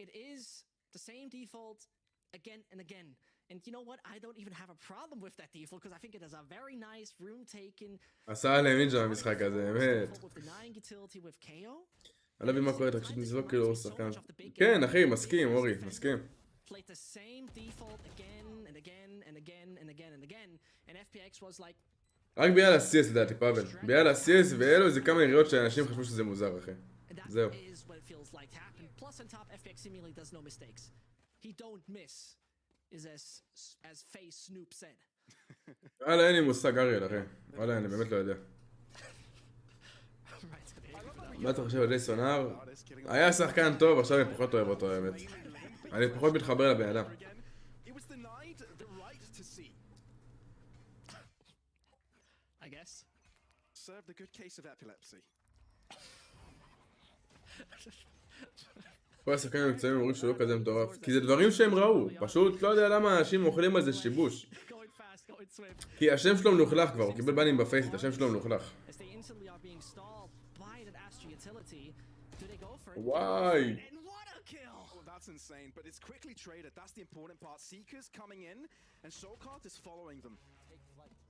it is the same default again and again. And you know what? I don't even have a problem with that default because I think it is a very nice room taken. עשה עליהם נינג'ה במשחק הזה, באמת. אני לא מבין מה קורה, אתה פשוט נזלוק כאילו הוא שחקן. כן, אחי, מסכים, אורי, מסכים. רק ביאל ה-CS לדעתי, פאבל. ביאל ה-CS ואלו איזה כמה יריות שאנשים חשבו שזה מוזר, אחי. זהו. וואלה, אין לי מושג אריאל, אחי. וואלה, אני באמת לא יודע. מה אתה חושב על ג'ייסון הר? היה שחקן טוב, עכשיו אני פחות אוהב אותו, האמת. אני פחות מתחבר לבן אדם. I guess. Served a good case of epilepsy. כל השחקנים המקצועיים אומרים שהוא לא כזה מטורף, כי זה דברים שהם ראו, פשוט לא יודע למה אנשים אוכלים על זה שיבוש. כי השם שלו מלוכלך כבר, הוא קיבל בנים בפייסית, השם שלו מלוכלך. וואי. That's insane, but it's quickly traded. That's the important part. Seekers coming in, and Soulcart is following them.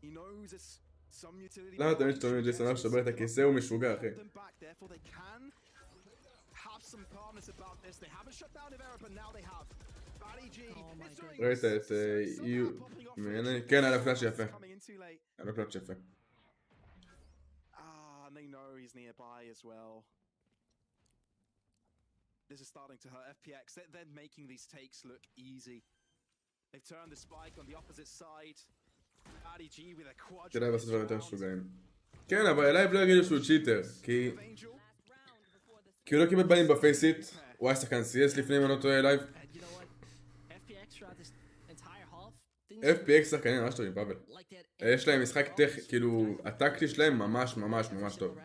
He knows it's some utility. למה תמיד שאתה אומר ג'ייסון שובר את הכיסא הוא משוגע, אחי. Therefore they can have some calmness about this. They haven't shut down Rivera, but now they have. ראית את כן, היה לו פלאץ' יפה. היה לו פלאץ' יפה. And they know he's nearby as well. This is starting to hurt FPX. They're making these takes look easy. They've turned the spike on the opposite side. RDG with a quadruple. תראה לעשות דברים יותר משוגעים. כן, אבל לייב לא יגידו שהוא צ'יטר, כי הוא לא קיבל בנים בפייסית. הוא היה שחקן CS לפני אם אני לא טועה לייב. FPX שחקנים ממש טובים, פאבל. יש להם משחק כאילו, הטקטי שלהם ממש ממש ממש טוב.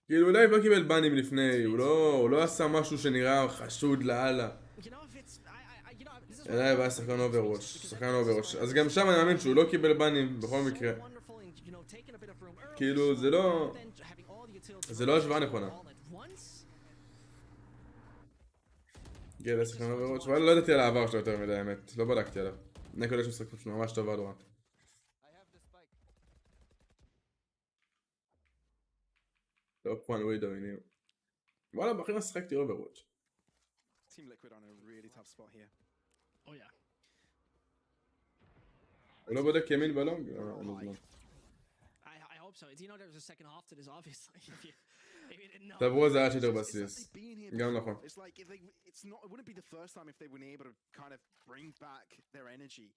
כאילו לייב לא קיבל בנים לפני, הוא לא עשה משהו שנראה חשוד לאללה. לייב היה שחקן אוברוואץ', אז גם שם אני מאמין שהוא לא קיבל בנים בכל מקרה. כאילו זה לא השוואה נכונה. הגיע לשחקן אוברוואץ', אבל לא ידעתי על העבר שלו יותר מדי האמת, לא בדקתי עליו. נקודה שהוא משחק ממש טוב ולורנט. טופ 1 ווידו הנה. וואלה, בכיר משחקתי אוברוואץ'. Team Liquid on a really tough spot here. Oh yeah. הוא לא בודק ימין בלונג? I hope so. Do you know there's a second half to this obviously? תעברו זה היה שיותר בסיס. גם נכון. It's like it wouldn't be the first time if they were able to kind of bring back their energy.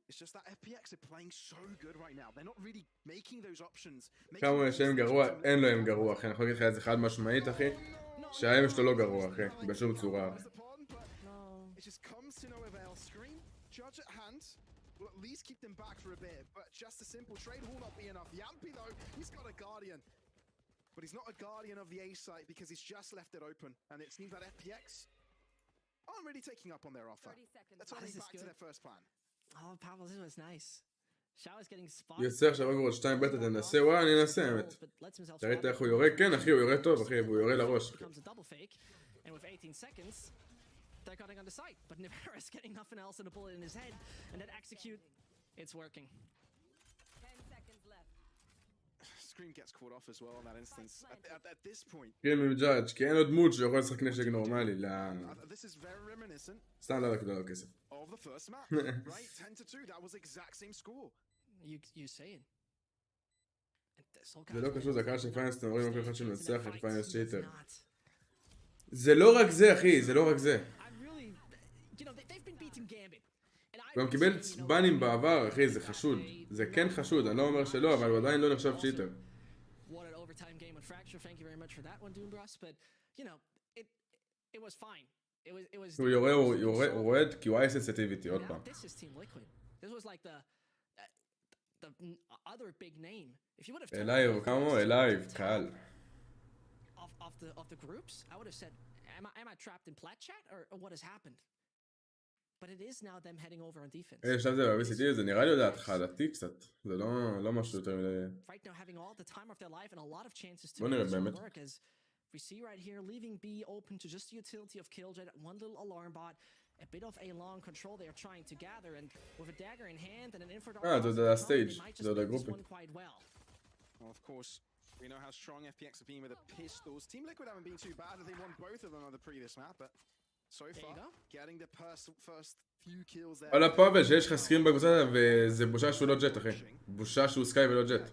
It's just that FPX are playing so good right now. They're not really making those options. כמה שהם גרוע, אין לו הם גרוע, אחי. אני יכול להגיד לך את זה חד משמעית, אחי. שהאם שלו לא גרוע, אחי. בשום צורה. It just comes to no avail. Scream, judge at hand. Will at least keep them back for a bit, but just a simple trade will not be enough. Yampy though, he's got a guardian. But he's not a guardian of the A site because he's just left it open. And it seems that FPX aren't really taking up on their offer. Let's turn back to their first plan. Oh, Pavel, this was nice. Shower's getting spotted. יוצא עכשיו אוברוואץ' 2 בטא, תנסה, וואי, אני אנסה, האמת. תראית איך הוא יורה? כן, אחי, הוא יורה טוב, אחי, והוא יורה לראש. And with 18 seconds, they're cutting on the side. But Nivera's getting nothing else than a bullet in his head. And that execute, it's working. 10 seconds left. Scream gets caught off as well in that instance. At this point. כן, ממג'אג' כי אין לו דמות שיכול לשחק נשק נורמלי, This is very reminiscent. סתם לא לקבל לו כסף. Of the first map, right? 10-2, that was the exact same score. You saying? זה לא קשור, זה הקהל של פיינלס, אתם רואים כל אחד שמנצח את פיינלס צ'יטר. זה לא רק זה, אחי, זה לא רק זה. גם קיבל בנים בעבר, אחי, זה חשוד. זה כן חשוד, אני לא אומר שלא, אבל הוא עדיין לא נחשב צ'יטר. הוא יורה, הוא רועד כי הוא היה סנסיטיביטי, עוד פעם. אלייב, כמה? אלייב, קהל. Of the groups, I would have said, am I trapped in plat chat or what has happened? But it is now them heading over on defense. עכשיו זה ב-VCT, זה נראה לי עוד התחלתי קצת. זה לא משהו יותר מדי. Right now having all the time of their life and a lot of chances to בוא נראה באמת. work as we see right here leaving B open to just the utility of Killjet, one little alarm bot, a bit of a long control they are trying to gather, and with a dagger in hand and an infrared זה הסטייג', זה הגרופים. Well, of course, we know how strong FPX have been with the pistols. Team Liquid haven't been too bad. They won both of them on the previous map, but so far, getting the first few kills there. וואלה פאבל, שיש לך סקרים בקבוצה וזה בושה שהוא לא ג'ט, אחי. בושה שהוא סקאי ולא ג'ט.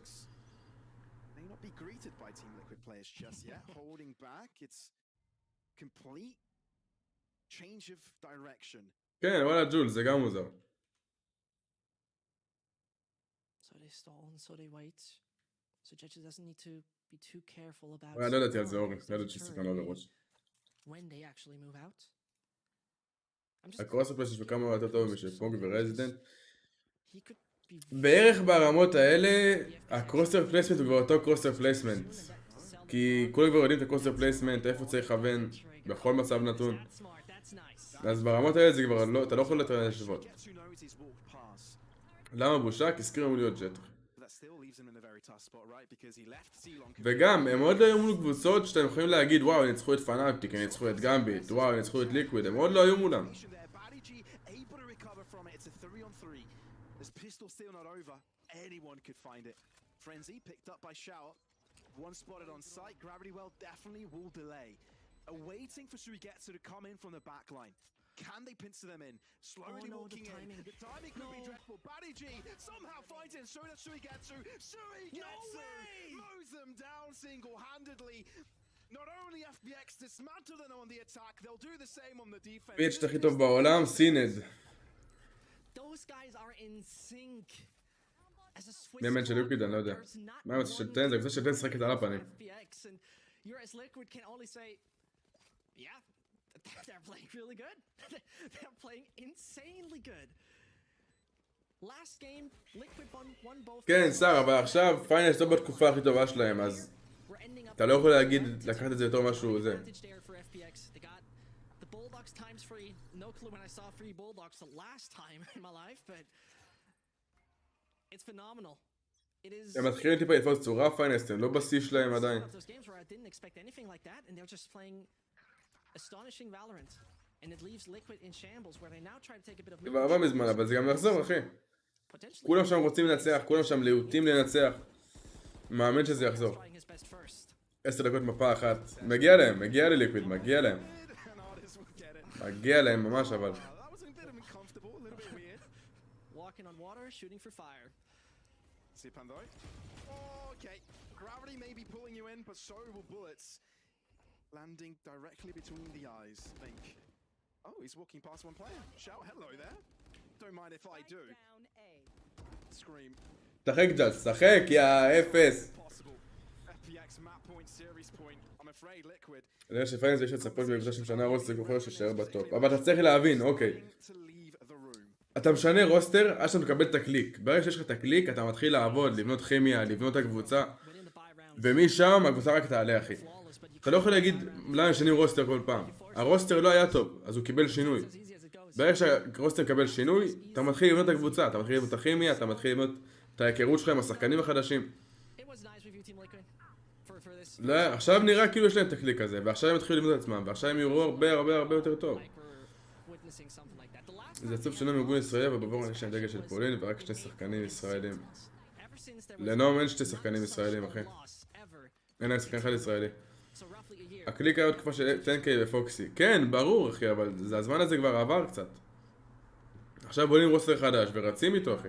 May not be greeted by Team Liquid players just yet. Holding back, it's complete change of direction. כן, וואלה ג'ול, זה גם מוזר. So they stall and so they wait. So Judges doesn't need to be too careful about לא ידעתי על זה אורי, לא ידעתי ששחקן לא לראש. when they actually move out. הקרוסר פלייסמנט שלו כמה יותר טוב משל פונג ורזידנט. בערך ברמות האלה, הקרוסר פלייסמנט הוא כבר אותו קרוסר פלייסמנט. כי כולם כבר יודעים את הקרוסר פלייסמנט, איפה צריך לכוון, בכל מצב נתון. אז ברמות האלה זה כבר לא, אתה לא יכול לתראה לשוות. למה בושה? כי סטרימרים להיות ג'ט. וגם, הם עוד לא היו מול קבוצות שאתם יכולים להגיד וואו, הם ניצחו את פנאטיק, הם ניצחו את גמביט, וואו, הם ניצחו את ליקוויד, הם עוד לא היו מולם. One spotted on site, Gravity Well definitely will delay. Awaiting for Suigetsu to come in from the back line. Can they pincer them in? Slowly walking in. The timing could be dreadful. Buddy G somehow finds it. So does Suigetsu. Suigetsu mows them down single-handedly. Not only FBX dismantle them on the attack, they'll do the same on the defense. פיץ' הכי טוב בעולם, סינד. Those guys are in sync. מי האמן של ליקוויד? אני לא יודע. מה האמן של טן? זה קבוצה של טן שחקת על הפנים. כן, שר, אבל עכשיו פיינלס לא בתקופה הכי טובה שלהם, אז אתה לא יכול להגיד, לקחת את זה יותר משהו זה. It's phenomenal. It is. הם מתחילים טיפה לתפוס צורה פיינלס, הם לא בשיא שלהם עדיין. כבר עבר מזמן, אבל זה גם יחזור, אחי. כולם שם רוצים לנצח, כולם שם להוטים לנצח. מאמין שזה יחזור. 10 דקות מפה אחת. מגיע להם, מגיע לליקוויד, מגיע להם. מגיע להם ממש, אבל. Walking on water, shooting for fire. See Pandoi? Okay, gravity may be pulling you in, but so will bullets. Landing directly between the eyes, Link. Oh, he's walking past one player. Shout hello there. Don't mind if I do. Scream. שחק ג'ל, שחק, יא אפס. FPX map point, series point. I'm afraid Liquid. אני חושב שפיינלס יש לצפות בקבוצה של שנה רוסט, זה כוחר שישאר בטופ. אבל אתה צריך להבין, אוקיי. אתה משנה רוסטר עד שאתה מקבל את הקליק. ברגע שיש לך את הקליק, אתה מתחיל לעבוד, לבנות כימיה, לבנות את הקבוצה. ומשם הקבוצה רק תעלה, אחי. אתה לא יכול להגיד למה משנים רוסטר כל פעם. הרוסטר לא היה טוב, אז הוא קיבל שינוי. ברגע שהרוסטר מקבל שינוי, אתה מתחיל לבנות את הקבוצה, אתה מתחיל לבנות את הכימיה, אתה מתחיל לבנות את ההיכרות שלך עם השחקנים החדשים. לא, עכשיו נראה כאילו יש להם את הקליק הזה, ועכשיו הם התחילו לבנות את עצמם, ועכשיו הם יראו הרבה יותר טוב. זה עצוב שלנו מארגון ישראלי, אבל בבורן יש להם דגל של פולין ורק 2 שחקנים ישראלים. לנום אין 2 שחקנים ישראלים, אחי. אין להם שחקן אחד ישראלי. הקליק היה עוד תקופה של 10K ופוקסי. כן, ברור, אחי, אבל הזמן הזה כבר עבר קצת. עכשיו בונים רוסטר חדש ורצים איתו, אחי.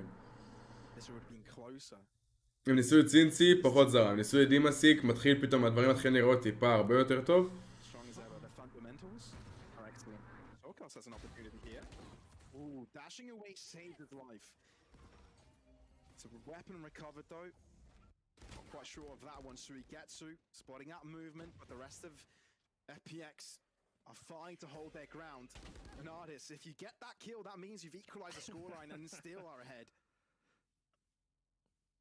הם ניסו את צינצי, פחות זרם. ניסו את דימאסיק, מתחיל פתאום, הדברים מתחילים לראות טיפה הרבה יותר טוב. Ooh, dashing away saved his life. So weapon recovered though. Not quite sure of that one. Suigetsu spotting that movement, but the rest of FPX are fine to hold their ground. And Artis, if you get that kill, that means you've equalized the scoreline and still are ahead.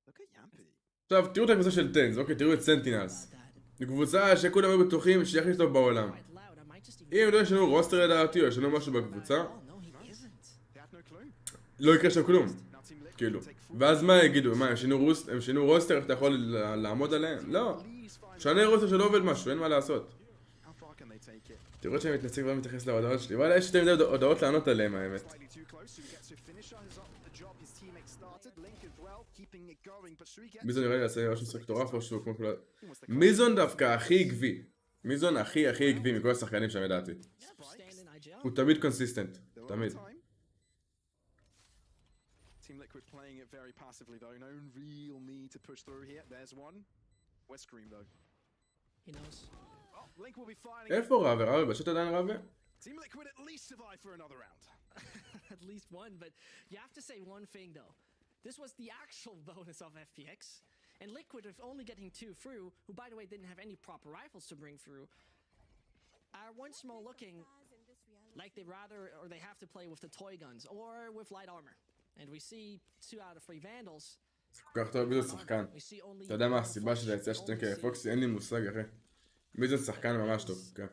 Look at Yampi. עכשיו, תראו את הקבוצה של טנס, אוקיי, תראו את סנטינלס. זו קבוצה שכולם היו בטוחים שהיא הכי טוב בעולם. אם לא ישנו רוסטר לדעתי או ישנו משהו בקבוצה, לא יקרה שם כלום, כאילו. ואז מה יגידו? מה, הם שינו רוסטר, איך אתה יכול לעמוד עליהם? לא. שנה רוסטר שלא עובד משהו, אין מה לעשות. תראו שאני מתנצג כבר מתייחס להודעות שלי. וואלה, יש שתי מדי הודעות לענות עליהם, האמת. מיזון נראה לי לעשה משהו סקטורף או שהוא כמו כולה... מיזון דווקא הכי עקבי. מיזון הכי עקבי מכל השחקנים שם, ידעתי. הוא תמיד קונסיסטנט, תמיד. Team Liquid playing it very passively though. No real need to push through here. There's one. Where's Scream though? He knows. Oh, Link will be firing. איפה רווה? רווה בשט עדיין רווה? Team Liquid at least survive for another round. At least one, but you have to say one thing though. This was the actual bonus of FPX. And Liquid of only getting 2 through, who by the way didn't have any proper rifles to bring through, are once more looking like they rather or they have to play with the toy guns or with light armor. And we see 2 out of 3 vandals. זה כל כך טוב מי זה שחקן. אתה יודע מה הסיבה של היציאה של טנקר פוקסי? אין לי מושג אחי. מי זה שחקן ממש טוב, כן.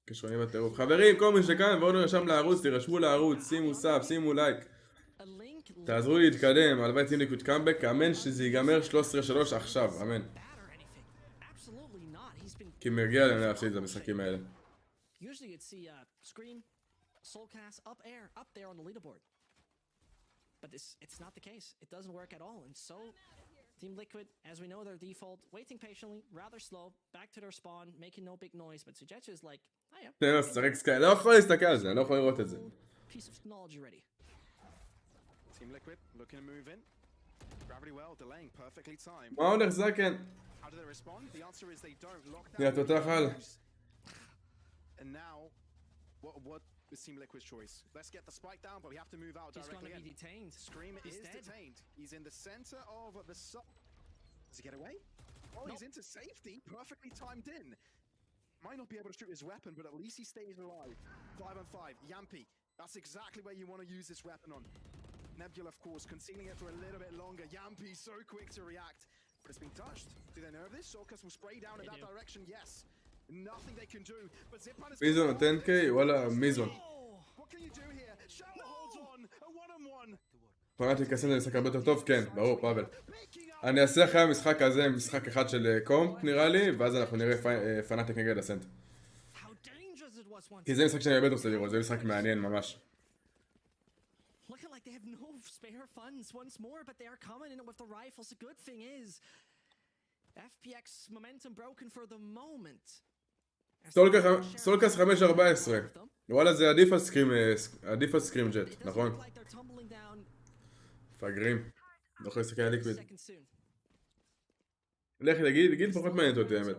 כשרונים בטירוף. חברים, כל מי שכאן ועוד נרשם לערוץ, תירשמו לערוץ, שימו סאב, שימו לייק. תעזרו לי להתקדם, הלוואי תהיה לי קאמבק, אמן שזה ייגמר 13-3 עכשיו, אמן. כי מגיע להם להפסיד את המשחקים האלה. Usually you'd see Scream, Soulcast up there on the leaderboard. But it's not the case. It doesn't work at all. And so Team Liquid, as we know their default, waiting patiently, rather slow, back to their spawn, making no big noise. But Sujetsu is like, hiya. תן לשחק סקאי, לא יכול להסתכל על זה, אני לא יכול לראות את זה. Piece of technology ready. Team Liquid looking to move in. Gravity well, delaying perfectly timed. מה הולך זקן? How do they respond? The answer is they don't lock down. יא תותח על. And now, what is Team Liquid's choice? Let's get the spike down, but we have to move out directly. He's going to be detained. Scream is detained. He's in the center of the sub. Does he get away? Oh, he's into safety. Perfectly timed in. Might not be able to shoot his weapon, but at least he stays alive. 5 on 5. Yampi. That's exactly where you want to use this weapon on. Nebula, of course, concealing it for a little bit longer. Yampi so quick to react. But it's been touched. Do they nerve this? Soulcast will spray down in that direction. Yes. Nothing they can do. But Zipan is... מיזון נותן קיי, וואלה, מיזון. What can you do here? Shower holds on. A 1-on-1. פרנטי להיכנס למשחק הרבה יותר טוב? כן, ברור, פאבל. אני אעשה אחרי המשחק הזה משחק אחד של קומפ נראה לי, ואז אנחנו נראה פנאטיק נגד אסנט. כי זה משחק שאני באמת רוצה לראות, זה משחק מעניין ממש. Looking like they have no spare funds once more, but they are coming in with the rifles. The good thing is, FPX momentum broken for the moment. סולקס 5-14. וואלה זה עדיף על סקרים ג'ט, נכון? מפגרים. לא יכול להסתכל על ליקוויד. לך לגיל פחות מעניינת אותי האמת.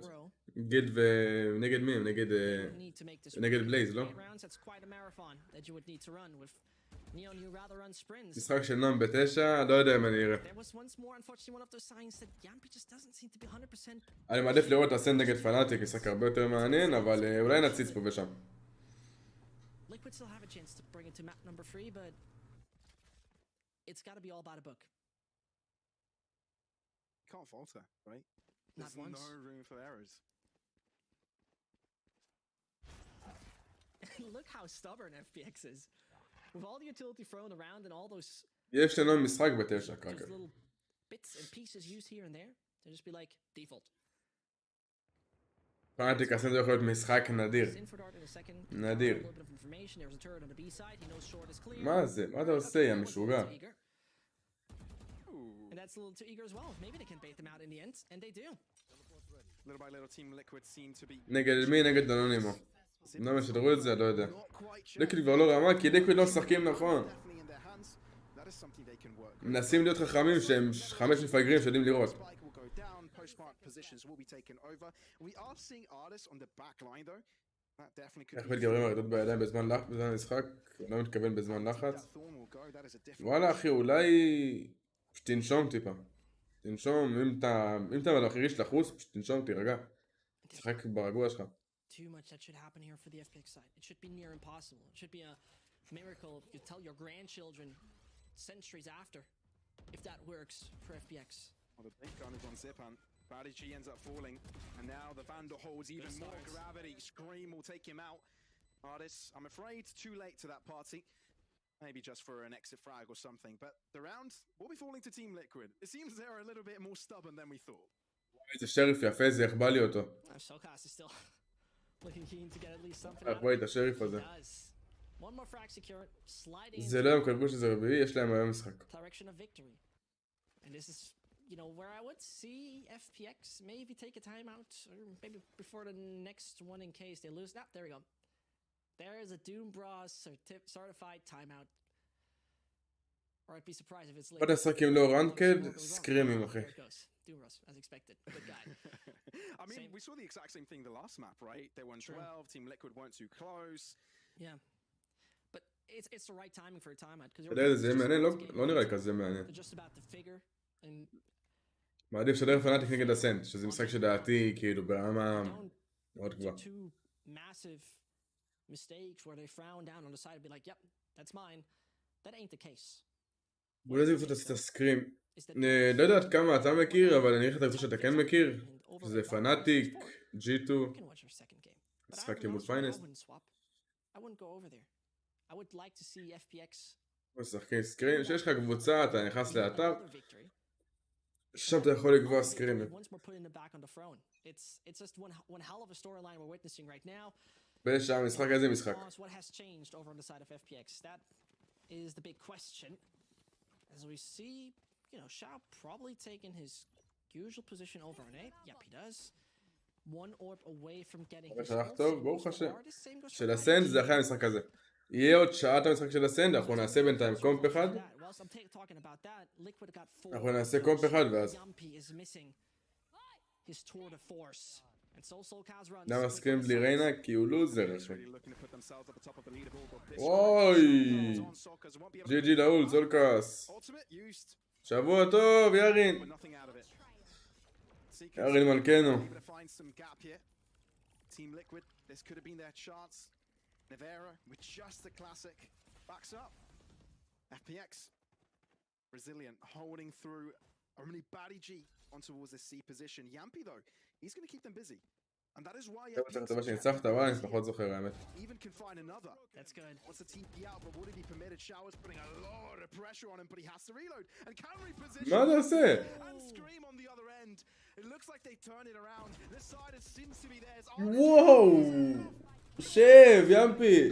גיל ונגד מי? נגד בלייז, לא? משחק של נאם ב9, לא יודע אם אני אראה. אני מעדיף לראות אסנט נגד פנאטיק, משחק הרבה יותר מעניין, אבל אולי נציץ פה ושם. It's got to be all by the book. Can't falter, right? Not There's once. no room for errors. Look how stubborn FPX is. With all the utility thrown around and all those יש לנו משחק ב9 כרגע. little bits and pieces used here and there, they'll just be like default. פנאטיק אסנט זה יכול להיות משחק נדיר. נדיר. מה זה? מה אתה עושה, יא משוגע? And that's a little too eager as well. Maybe they can bait them out in the end, and they do. Little by little, Team Liquid seem to be... נגד מי? נגד אנונימו. לא משדרו את זה, לא יודע. ליקוויד כבר לא רמה, כי ליקוויד לא משחקים נכון. מנסים להיות חכמים שהם 5 מפגרים שיודעים לראות. איך מתגברים הרדות בידיים בזמן משחק? לא מתכוון בזמן לחץ. וואלה אחי, אולי שתנשום טיפה. תנשום, אם אתה מחיריש לחוץ, תנשום, תירגע. תשחק ברגוע שלך. Too much that should happen here for the FPX side. It should be near impossible. It should be a miracle you tell your grandchildren centuries after, if that works for FPX. Well, the big gun is on Zipan. Badi G ends up falling, and now the Vandal holds even more gravity. Scream will take him out. Artists, I'm afraid, too late to that party. Maybe just for an exit frag or something. But the round will be falling to Team Liquid. It seems they're a little bit more stubborn than we thought. איזה שריף יפה, זה יחבא לי אותו. Soulcast is still looking keen to get at least something. בואי את השריף הזה. One more frag secured, sliding. זה לא הם כתבו שזה רביעי, יש להם היום משחק. Direction of victory. And this is, you know, where I would see FPX maybe take a timeout, or maybe before the next one in case they lose. There we go. There is a Doom Bros certified timeout. Or I'd be surprised if it's late. עוד השחקים לא ראנקד, סקרימים אחי. Doom Bros, as expected. Good guy. I mean, we saw the exact same thing the last map, right? They won 12, Team Liquid weren't too close. Yeah. But it's the right timing for a timeout. אתה יודע, זה מעניין, לא נראה לי כזה מעניין. Just about to figure and מעדיף שדר פנאטיק נגד אסנט, שזה משחק שדעתי כאילו ברמה מאוד גבוהה. mistakes where they frown down on the side and be like, yep, that's mine. That ain't the case. אולי זה קצת עשית סקרים. לא יודעת כמה אתה מכיר, אבל אני חושב שאתה כן מכיר. שזה פנאטיק, G2. משחקתי מול פיינסט. I wouldn't go over there. I would like to see FPX. משחקים סקרים, שיש לך קבוצה, אתה נכנס לאתר. שם אתה יכול לקבוע סקרימים. It's just one hell of a storyline we're witnessing right now. בשעה משחק, איזה משחק? What has changed over on the side of FPX? That is the big question. As we see, you know, Shao probably taking his usual position over on A. Yep, he does. One orb away from getting his טוב, ברוך השם. של הסנד זה אחרי המשחק הזה. יהיה עוד שעת המשחק של הסנד, אנחנו נעשה בינתיים קומפ אחד. אנחנו נעשה קומפ אחד ואז. למה מסכים בלי ריינה? כי הוא לוזר. אוי! ג'י לאול, זולקס. שבוע טוב, ירין. ירין מלכנו. Nevera with just the classic backs up. FPX resilient, holding through only Batty G on towards the C position. Yampy though, he's going to keep them busy. And that is why even can find another. That's good. Wants to TP out, but would it be permitted? Shower's putting a lot of pressure on him, but he has to reload. And can reposition. And Scream on the other end. It looks like they turn it around. This side seems to be theirs. Whoa! שב, ימפי.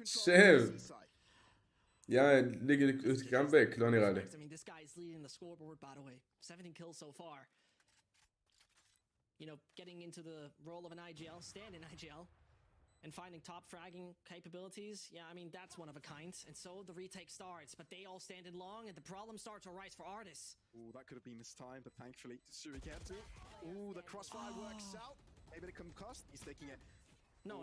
שב. ליג קאמבק, לא נראה לי. You know, getting into the role of an IGL, stand in IGL, and finding top fragging capabilities, yeah, I mean, that's one of a kind. And so the retake starts, but they all stand in long, and the problem starts to arise for Artis. Ooh, that could have been mistimed, but thankfully, Surigatu. Ooh, the crossfire works out. Maybe it can cost. He's taking it. No,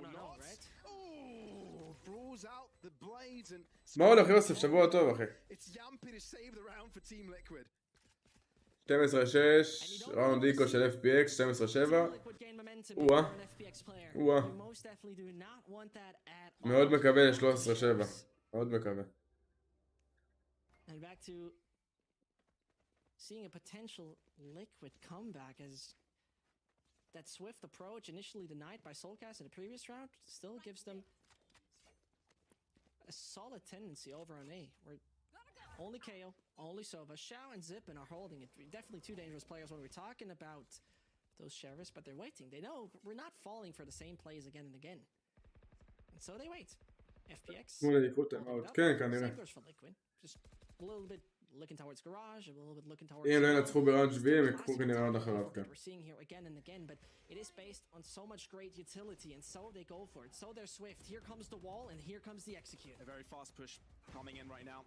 right? Ooh, brawls out the blades and... מה הולך יוסף? שבוע טוב, אחי. It's Yampy to save the round for Team Liquid. 12-6, ראונד איקו של FPX, 12-7. וואה. מאוד מקווה ל-13-7. מאוד מקווה. And back to seeing a potential Liquid comeback as that swift approach initially denied by Soulcast in the previous round still gives them a solid tendency over on A, where only KO, only Sova, Xiao and Zippin are holding it. Definitely two dangerous players when we're talking about those sheriffs, but they're waiting. They know we're not falling for the same plays again and again. And so they wait. FPX, Liquid. just a little bit looking towards garage, a little bit looking towards... אם לא ינצחו בראונד שביעי, הם יקחו כנראה ראונד אחריו, כן. We're seeing here again and again, but it is based on so much great utility, and so they go for it. So they're swift. Here comes the wall, and here comes the execute. A very fast push coming in right now.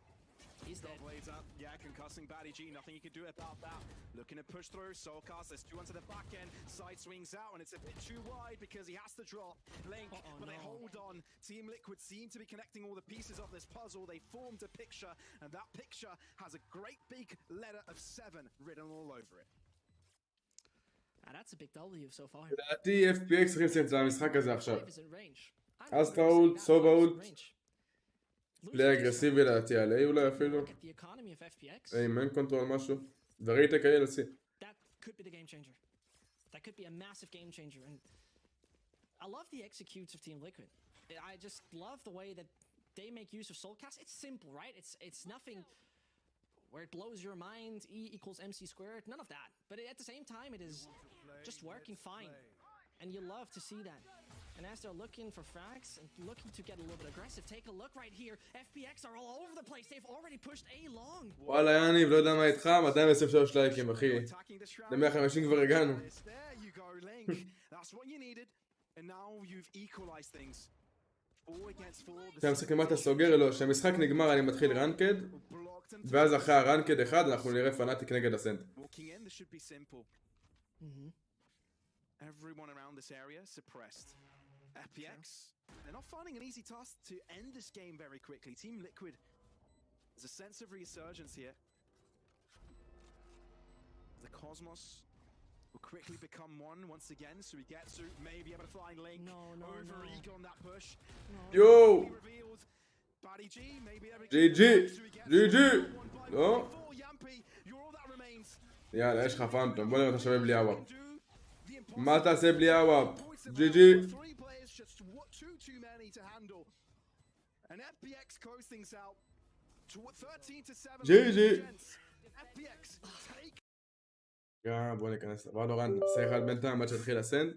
He's dead. Blades up. Yeah, concussing Batty G. Nothing you can do about that. Looking to push through. Soulcast, there's two onto the back end. Side swings out, and it's a bit too wide because he has to drop Link, but they hold on. Team Liquid seem to be connecting all the pieces of this puzzle. They formed a picture, and that picture has a great big letter of 7 written all over it. That's a big W so far. לדעתי FPX צריכים לסיים את המשחק הזה עכשיו. אסטרה אולט, סובה אולט. פלי אגרסיבי לדעתי על A אולי אפילו. עם אין קונטרול משהו. וריטק היה לסי. That could be the game changer. That could be a massive game changer. And I love the executes of Team Liquid. I just love the way that they make use of Soulcast. It's simple, right? It's nothing where it blows your mind, E equals MC squared, none of that. But at the same time, it is just working fine. And you love to see that. And as they're looking for frags and looking to get a little bit aggressive, take a look right here. FPX are all over the place. They've already pushed A long. וואלה יניב, לא יודע מה איתך, 223 לייקים אחי. ל-150 כבר הגענו. כשהמשחק למטה סוגר לו, כשהמשחק נגמר אני מתחיל ראנקד, ואז אחרי הראנקד אחד אנחנו נראה פנאטיק נגד הסנט. Everyone around this area suppressed. FPX, they're not finding an easy task to end this game very quickly. Team Liquid, there's a sense of resurgence here. The Cosmos will quickly become one once again. So he gets to maybe able to fly link over eager on that push. Yo! Revealed. Buddy G, maybe able to GG! GG! לא? you're all that remains. יאללה, יש לך פאנטום, בוא נראה אתה שווה בלי הוואפ. מה תעשה בלי הוואפ? GG! Three players, just too many to handle. And FPX close things out. 13-7. GG! FPX take. בוא ניכנס לוולורנט, נעשה אחד בינתיים עד שהתחיל הסנד.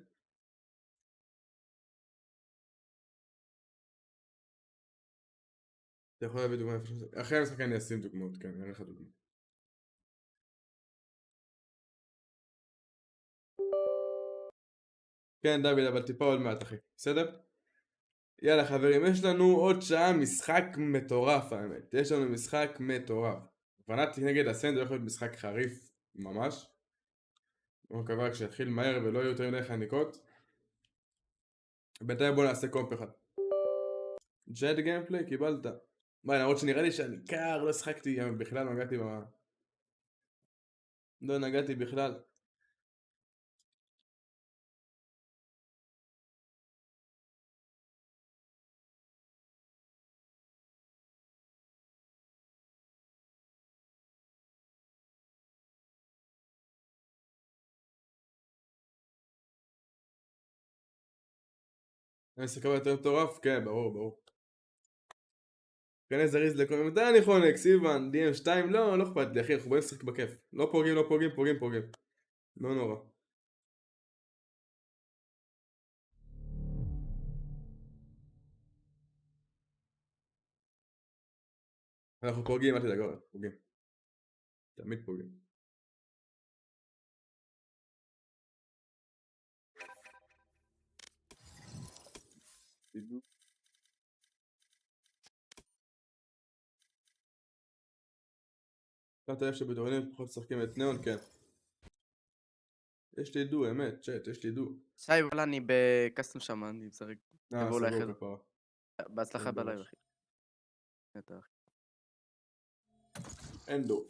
אתה יכול להביא דוגמא איפה שזה. אחרי המשחק אני אשים דוגמאות, כן, אני אראה לך דוגמא. כן דוד, אבל טיפה עוד מעט אחי, בסדר? יאללה חברים, יש לנו עוד שעה משחק מטורף האמת, יש לנו משחק מטורף. פנאטיק נגד הסנד הולך להיות משחק חריף ממש. אני מקווה כשיתחיל מהר ולא יהיו יותר מדי חניקות. בינתיים בוא נעשה קומפ אחד. ג'ט גיימפליי, קיבלת. מה, למרות שנראה לי שאני קר, לא שחקתי בכלל, לא נגעתי בכלל. אני אשחק יותר מטורף? כן, ברור. כנס זריז לכל מתי אני חונק, סיוון, DM2, לא אכפת לי אחי, אנחנו באים לשחק בכיף. לא פוגעים. לא נורא. אנחנו פוגעים, אל תדאג, פוגעים. תמיד פוגעים. אתה אוהב שבדורנים פחות משחקים את ניאון? כן. יש לי דו, אמת, צ'אט, יש לי דו. שי, וואלה, אני בקסטום שם, אני משחק. תבואו לאחד. בהצלחה בלייב, אחי. אין דו.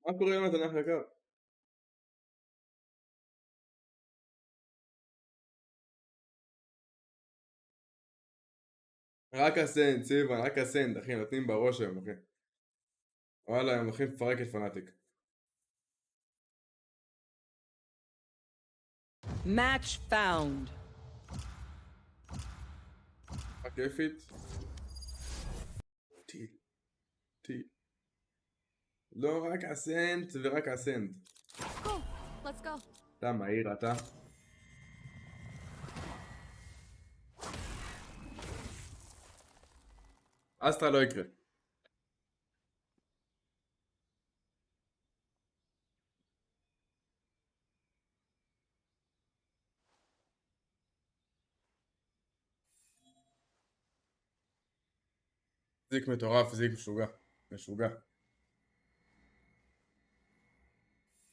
מה קורה עם התנ"ך יקר? רק הסנד, סיוון, רק הסנד, אחי, נותנים בראש היום, אחי. וואלה, הם הולכים לפרק את פנאטיק. Match found. כיפית. טיל. לא, רק הסנד ורק הסנד. Let's go. אתה מהיר, אתה. אסטרה לא יקרה. זיק מטורף, זיק משוגע.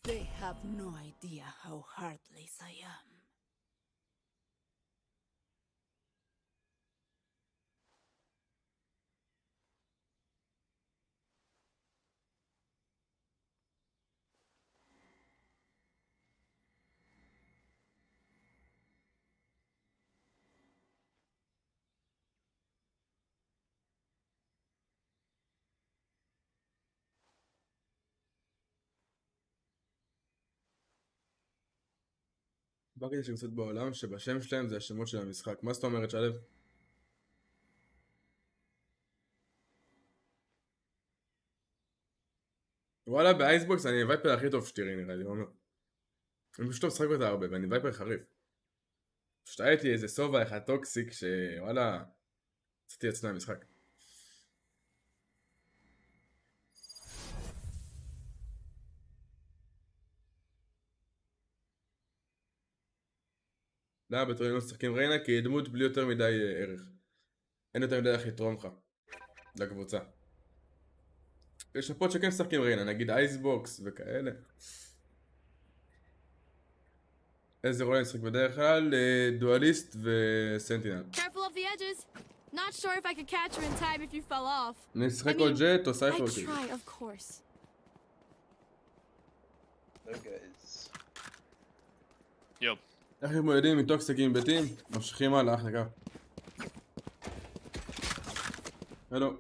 They have no idea how heartless I am. באתי שקבוצות בעולם שבשם שלהם זה השמות של המשחק. מה זאת אומרת שלב? וואלה באייסבוקס אני וייפר הכי טוב שתראי נראה לי, אומר. אני פשוט לא משחק אותה הרבה ואני וייפר חריף. פשוט הייתי איזה סובה אחד טוקסיק שוואלה רציתי לצאת מהמשחק. למה בטורנים לא משחקים ריינה? כי היא דמות בלי יותר מדי ערך. אין יותר מדי איך לתרום לך לקבוצה. יש שפות שכן משחקים ריינה, נגיד אייסבוקס וכאלה. איזה רול אני משחק בדרך כלל? דואליסט וסנטינל. Careful of the edges. Not sure if I could catch you in time if you fell off. אני משחק או ג'ט או סייפר I אותי. try, of course. יופ. איך מתמודדים עם טוקסיקים ביתים? ממשיכים הלאה, אחלה קו. הלו.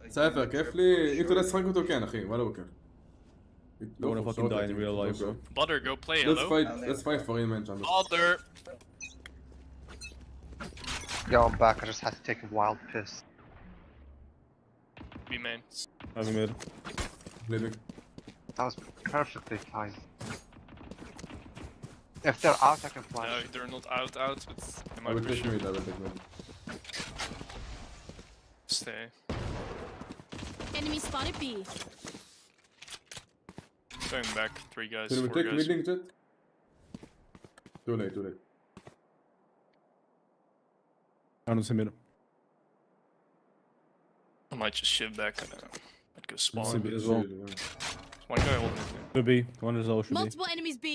סייפר, כיף לי, אם אתה לא לשחק אותו כן אחי, מה לא בכיף? Don't wanna fucking die in real life, bro. Butter, go play, hello? Let's fight for him, man. Butter! Yo, I'm back. I just had to take a wild piss. Be man. Having mid. Living. That was perfectly timed. If they're out, I can flash. No, they're not out, but they I might will push take you. mid, I will take mid. Stay. Enemy spotted B. Going back, 3 guys, Can we 4 take guys. mid link jet? Too late, too late. I don't see mid. I might just shiv back and I'd go spawn. See mid as well. One guy holding it. Should be. One is all should be. Multiple enemies B.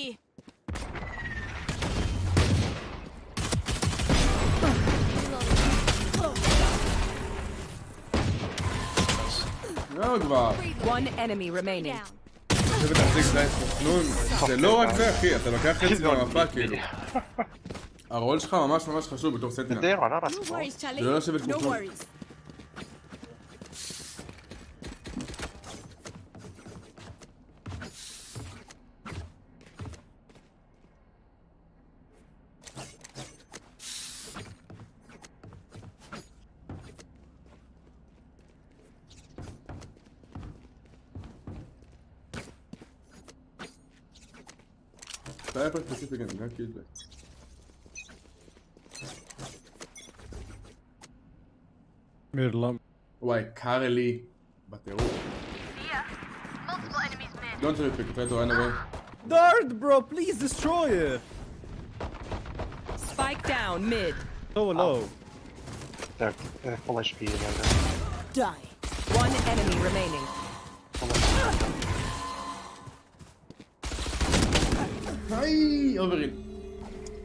לא כבר. One enemy remaining. זה בתחזיק סייס תכנון, זה לא רק זה אחי, אתה לוקח חצי מהמפה כאילו. הרול שלך ממש ממש חשוב בתור סנטינל. זה לא לשבת כמו כלום. Sniper specific and not kill that. Mid lump. וואי, קר לי בטירוף. Don't repeat, try to run away. Dart, bro, please destroy it. Spike down mid. So low. They're full HP. Die. One enemy remaining. היי, אוברין.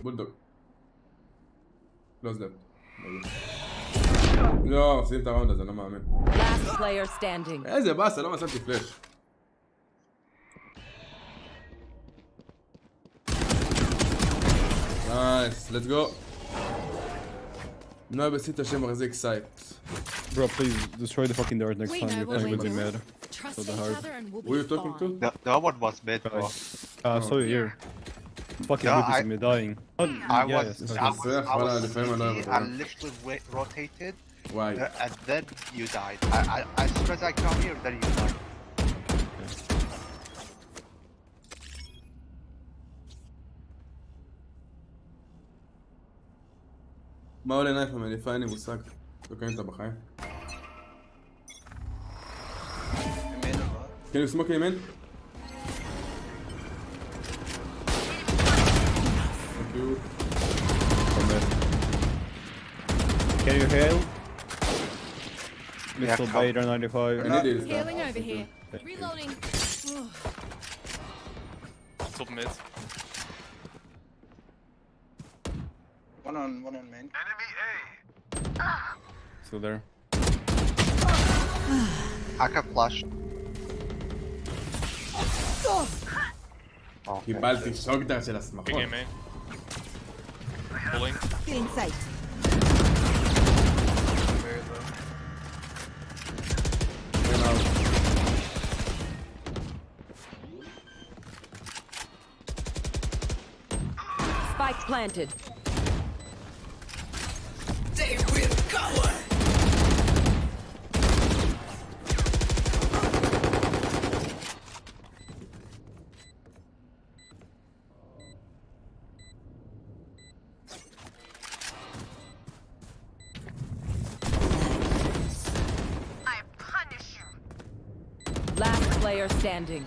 בולדוג. לא זלב. לא, מפסידים את הראונד הזה, לא מאמין. Last player standing. איזה באסה, לא מצאתי פלאש. נייס, let's go. נוי בסית השם מחזיק סייט. Bro, please destroy the fucking dart next time you're playing with the mid. Trust So the each hard. other and we'll Who are you be talking fine. to? No one was mid, bro. So you're here. It's fucking No, good to see me dying. I Yeah, was, yes, I yes. was I literally rotated. Why? And then you died. As soon as I come here, then you died. מה עולה נייפה מניפה? אין לי מושג. לא קיים אותה בחיים. Can you smoke him in? Thank you. Can you heal? Yeah, Missile come. Bader 95. Healing over here. Reloading. Top mid. One on main. Still there. I can flash. קיבלתי שוקדר של הסמכות. Big game, man. Pulling. Feeling sight. Spike planted. They will cover. Last player standing.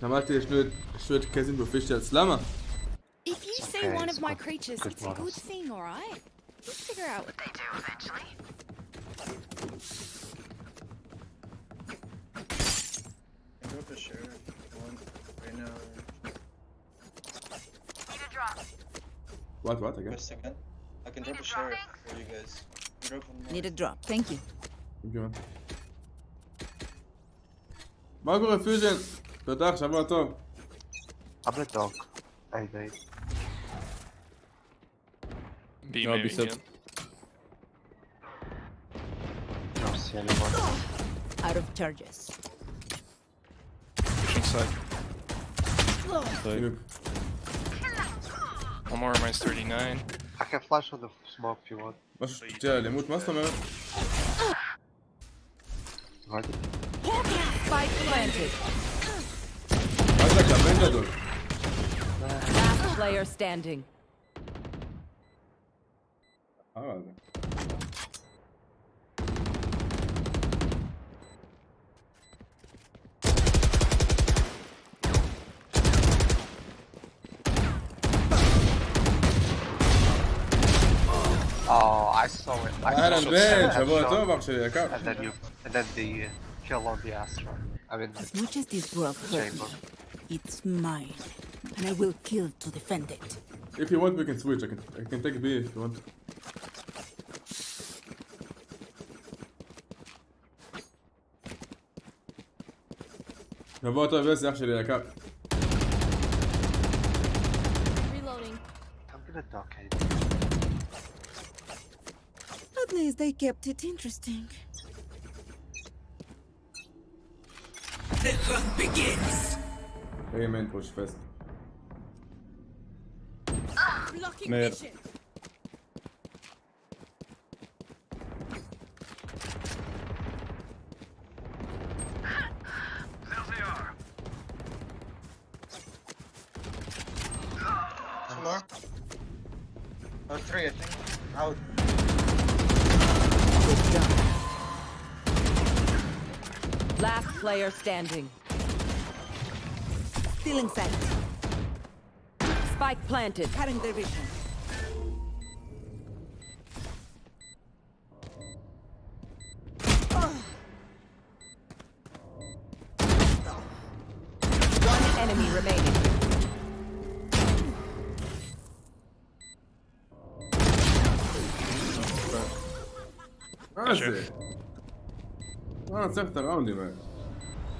אמרתי, יש לו את קזין בפישטלס, למה? If you say one of my creatures, it's a good thing, alright? We'll figure out what they do eventually. I go for sure. One right now. Need a drop. What again? Wait a second. I can drop a sheriff for you guys. Need a drop. Thank you. מה קורה פיוז'ן? תודה, שבוע טוב. I'm a dog. Hey, mate. B maybe again. Don't see anyone. Out of charges. Pushing side. One more, minus 39. I can flash on the smoke if you want. משהו שתהיה אלימות, מה זאת אומרת? Spike planted. מה זה הקבל גדול? Last player standing. Oh, I saw it. אהלן בן, שבוע טוב אח שלי יקר. And then the kill on the Astra. I mean, As much as this world hurt me, it's mine, and I will kill to defend it. If you want, we can switch. I can take B if you want. שבוע טוב וסי אח שלי יקר. Reloading. I'm gonna duck it. At least they kept it interesting. The hunt begins. Hey man, push fast. Blocking Man. vision. Two more. Oh, three, I think. Out. Last player standing. Stealing sight. Spike planted. Cutting their vision. One enemy remaining. מה זה? מה נצטרך את הראונדים האלה?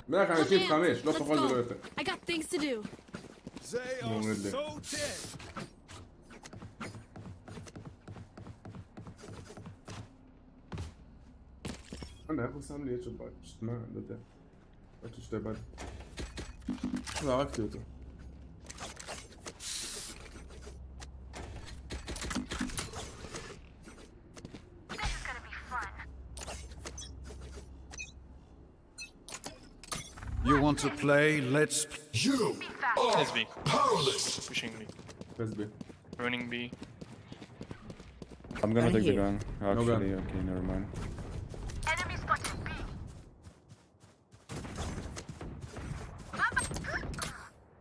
155, לא פחות ולא יותר. I got things to do. They are so dead. איך הוא שם לי את שבת? מה, אני לא יודע. יש לי שתי בת. לא, הרגתי אותו. You want to play? Let's. You It's B. powerless. Pushing B. Press B. Running B. I'm gonna Right take the here. gun. Actually, okay, never mind. Enemy spotted B.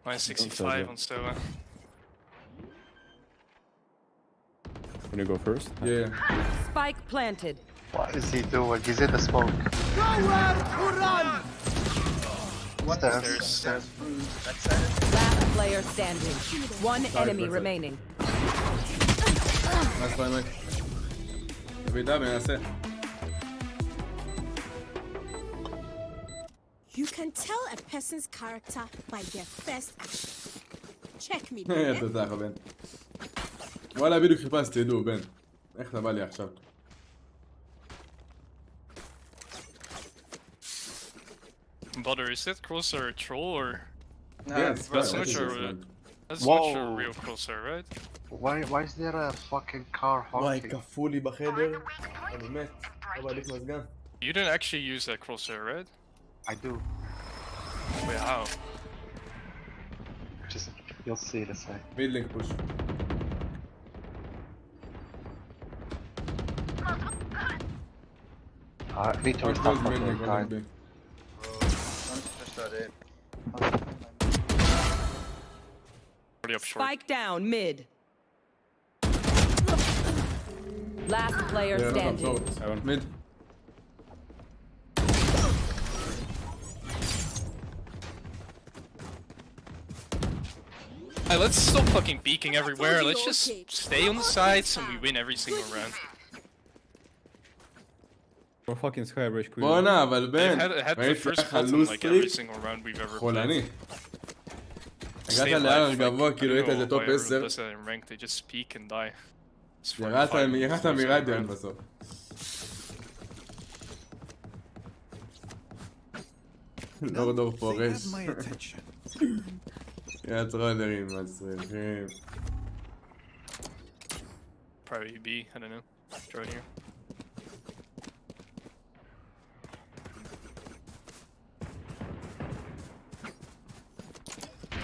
Minus 65 on Stella. Can you go first? Yeah. Spike planted. What is he doing? He's in the smoke. Nowhere to run. Stairs. Last player standing. One enemy remaining. Nice play, mate. במידה מנסה. You can tell a person's character by their first action. Check me. תודה לך בן. וואלה בדיוק חיפשתי ידעו בן. איך אתה בא לי עכשיו? Butter, is that crosshair a troll or? No, Yes, That's right, not this your. is That's Whoa. not your real crosshair, right? Why is there a fucking car וואי, honking? כפו לי בחדר. אני מת. לא בא לי מזגן. You didn't actually use that crosshair, right? I do. Wait, how? Just you'll see it a sec. מיד לינק פוש. Need to restart מיד my לינק, guy. מיד לינק. Don't push that in. Already up short. Spike down mid. Last player Yeah, standing. Mid. Hey, let's stop fucking peeking everywhere. Let's just stay on the sides and we win every single round. We're fucking sky bridge queen. בואנה, אבל בן, Had the ראית first לך button לוז like every טריק? single round we've ever חולני. Stay הגעת alive, להר like, גבוה, I כאילו don't היית איזה know טופ why everyone 10. does that in ranked, they just peek and die. It's ירדת 45 minutes מרדיון round. בסוף. לורד אוף פורש. יא טרולרים, מצריכים. Probably B, I don't know. Throw it here.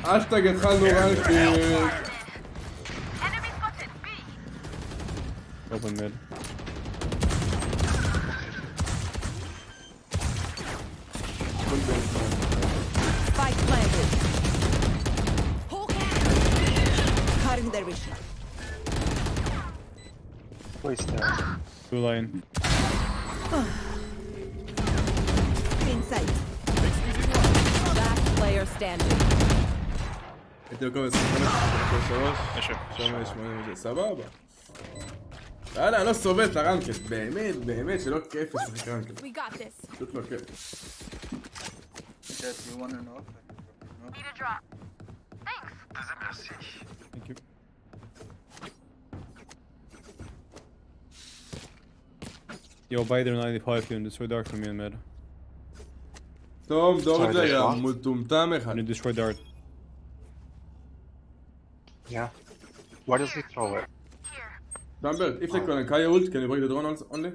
אשטג התחלנו ראנקד. Open mid. Spike planted. Cutting their vision. Please stand. Two line. Inside. Last player standing. הייתי מקום 25, שם יש 8, סבבה. יאללה, אני לא סובל את הראנקד, באמת, באמת, שלא כיף לשחק ראנקד. We got this. פשוט לא כיף. Jet, you want to know? Need a drop. Thanks. Thank you. Yo, buy their 95 here and destroy dart for me in mid. טוב, דור את זה, יא מטומטם אחד. I need to destroy dart. Yeah. Why does he throw it? Bamberg, if they're gonna Kaya ult, can you break the drone only?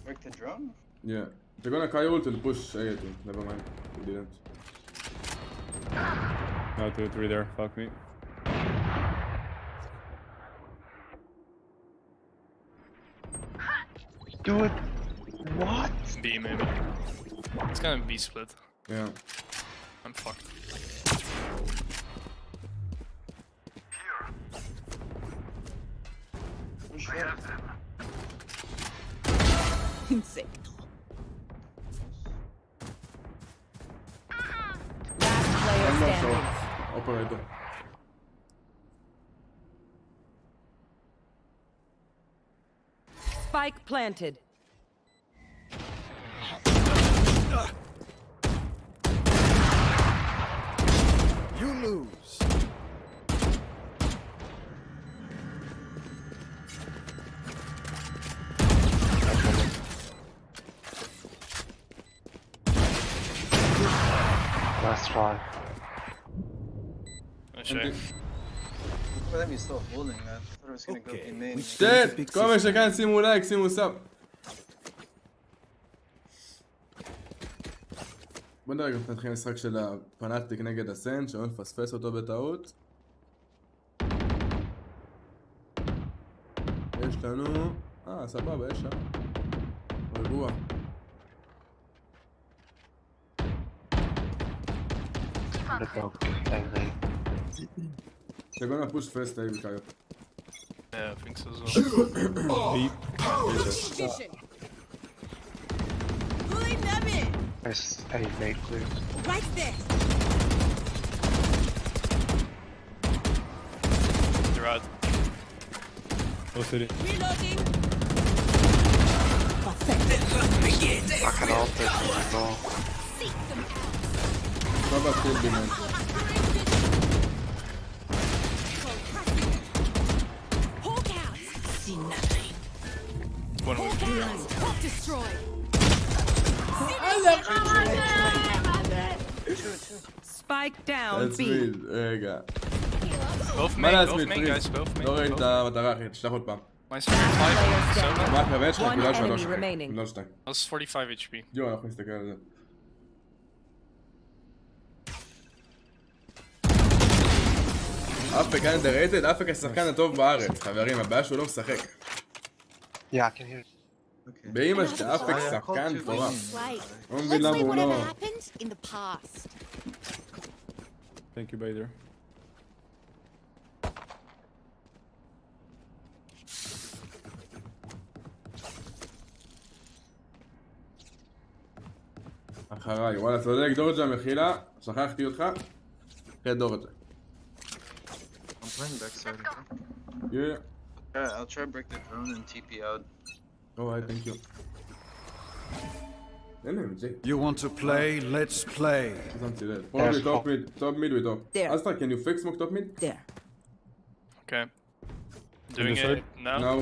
Break the drone? Yeah. They're gonna Kaya ult and push A to. Never mind. We didn't. No, 2-3 there. Fuck me. Dude, what? B maybe. It's gonna be split. Yeah. I'm fucked. Insect. Last player One more standing. shot. Operator. Spike planted. You lose. Last try. Look at them, he's still holding, man. I thought it was gonna go be main. שט! כל מי שכאן שימו לייק, שימו סאב. בוא נראה גם נתחיל משחק של הפנאטיק נגד הסן, שלא נפספס אותו בטעות. יש לנו... סבבה, יש שם. רגוע. They're gonna push first, I will carry. Yeah, I think so as well. Deep. Pulling them in. There's a mate, please. Right there. They're out. Oh, city. Reloading. I can ult it as well. Seek them out. סבבה, קיל בימן. Hawk out. See nothing. One way. Hawk destroyed. Spike down That's B. real, רגע. Both מה main, להצמיד, both main פריז? guys, both main. לא ראיתי את both. המטרה אחי, תשלח עוד פעם. Mine's 45, מה הכוון שלך? One נקודה enemy 3 אחי. remaining. נקודה 2. I was 45 HP. יו, אנחנו נסתכל על זה. אפק אנדררייטד, אפק השחקן הטוב בארץ, חברים, הבעיה שהוא לא משחק. Yeah, I can hear. באמא שלי, אפק שחקן מטורף. Wait. לא מבין Let's למה leave הוא whatever לא... happened in the past. Thank you, Bader. אחריי. וואלה, צודק, דורג'ה מחילה, שכחתי אותך. אחרי דורג'ה. I'm playing backside. Yeah. I'll try to break the drone and TP out. Alright, thank you. You want to play? Let's play. Probably top mid with top. There. Astra, can you fix smoke top mid? There. Okay. Doing it now? Now.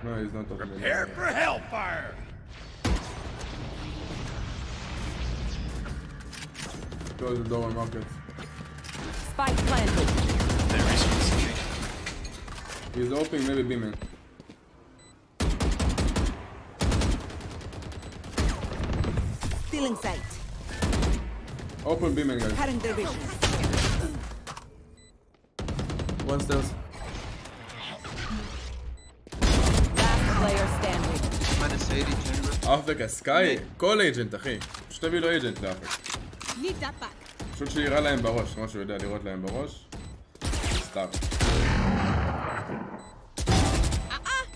No, he's not top mid. Prepare for hellfire. Close the door on market. Spike planted. He's opening maybe B-man. Stealing sight. Open B-man, guys. Cutting their vision. One stairs. Last player standing. Minus 80 chamber. אופק הסקאי, כל אייג'נט אחי. פשוט תביא לו אייג'נט לאופק. Need that back. פשוט שירה להם בראש, כמו שהוא יודע לראות להם בראש. סתם.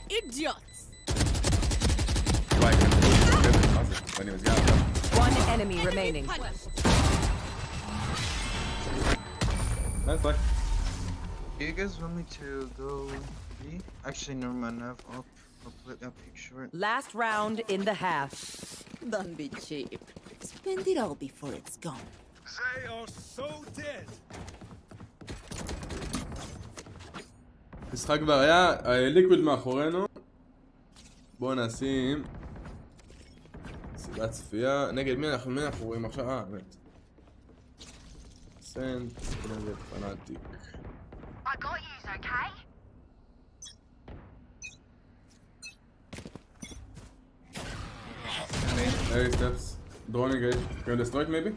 Idiots. וואי, מה זה? ואני מסגר עכשיו. One enemy remaining. Nice luck. Do you guys want me to go B? Actually, never mind. I'll pick short. Last round in the half. Don't be cheap. Spend it all before it's gone. They are so dead. משחק כבר היה, ליקוויד מאחורינו. בואו נשים סיבת צפייה. נגד מי אנחנו רואים עכשיו? באמת. סנט, נגד פנאטיק. I got yous, okay? Hey, steps. Droning gate. Can you destroy it maybe?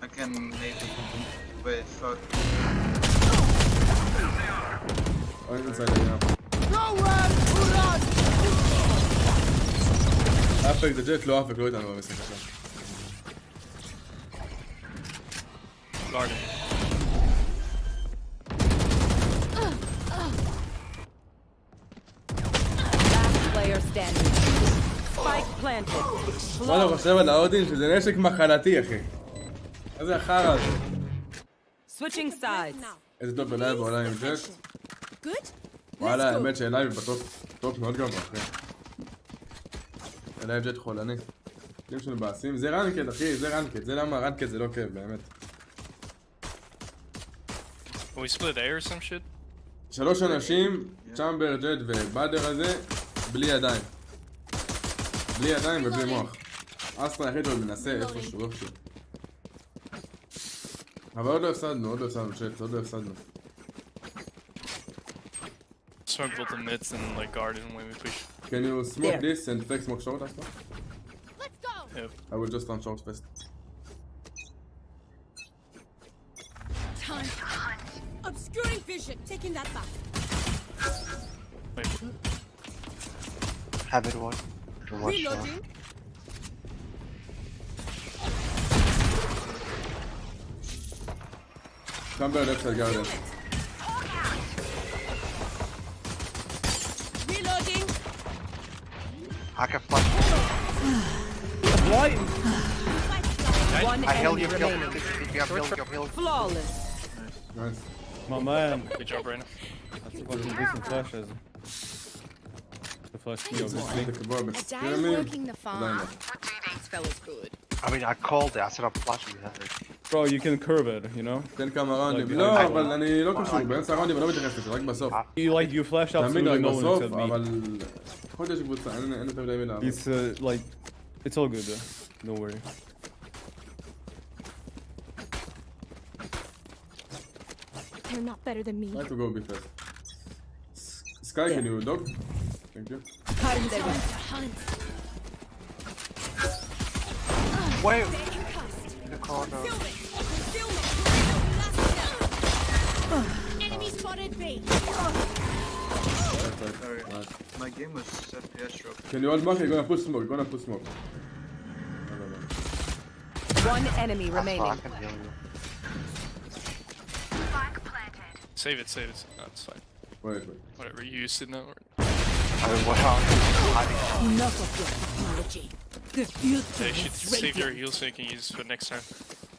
I can maybe. Wait, fuck. Oh, inside it, yeah. Nowhere to run. אפק זה ג'ט, לא אפק, לא איתנו במשחק עכשיו. Garden. Last player standing. Spike planted. מה אתה חושב על האודין שזה נשק מחלתי אחי? איזה החרא הזה? Switching sides. איזה טוב בלייב בעולם עם ג'ט? Good. וואלה, האמת שלייב בטופ מאוד גבוה אחי. לייב ג'ט חולני. יודעים שלנו בעשים, זה ראנקד אחי, זה ראנקד, זה למה ראנקד זה לא כיף באמת. Will we split A or some shit? 3 אנשים, צ'אמבר, ג'ט ובאדר הזה, בלי ידיים. בלי ידיים ובלי מוח. אסטרה הכי טוב מנסה איפשהו. אבל עוד לא הפסדנו, צ'ט, עוד לא הפסדנו. Smoke both the mids and like garden when we push. Can you smoke this and fake smoke short, Astra? Let's go. Yep. I will just run short first. Time to hunt. Obscuring vision. Taking that back. Wait. Have it one. Reloading. Chamber left side garden. Reloading. I can flash. What? One I heal enemy you, heal remaining. you, heal. Flawless. Nice. My man. Good job, Raina. That's a fucking decent flashes. The flash me obviously. A day working the farm. This fella's good. I mean, I called it. I said I'm flashing you. Bro, you can curve it, you know? תן כמה ראונדים. לא, אבל אני לא קשור, באמצע הראונדים אני לא מתייחס לזה, רק בסוף. You flashed תמיד absolutely רק no one בסוף, except me. אבל... יכול להיות שקבוצה, אין יותר מדי מילה. It's like, it's all good, don't worry. They're not better than me. Try to go a bit fast. Sky, can you dog? Thank you. Cutting their vision. Wait! In the corner. Enemy spotted B. Sorry. My game was FPS drop. Can you hold mark? You're gonna push smoke, One enemy remaining. Save it. No, it's fine. Wait. Whatever, you used it now. Enough of your technology. The future They should is save your radiant. heals so you can use it for next time.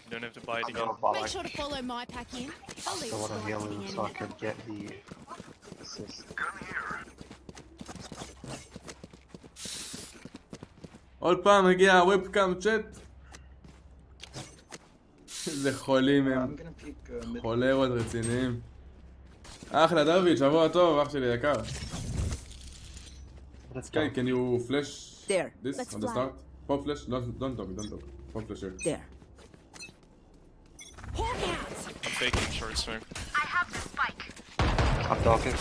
You don't have to buy it again. Make sure to follow my pack in. I'll leave I want to the heal score him to so I the can get the assist. עוד פעם הגיע הוובקאם צ'אט. איזה חולים הם. חולרות רציניים. אחלה דוד, שבוע טוב, אח שלי יקר. Sky, can you flash this on the start? Pop flash? Don't talk. Pop flash here. There. I'm faking short swing. I have the spike. I'm talking.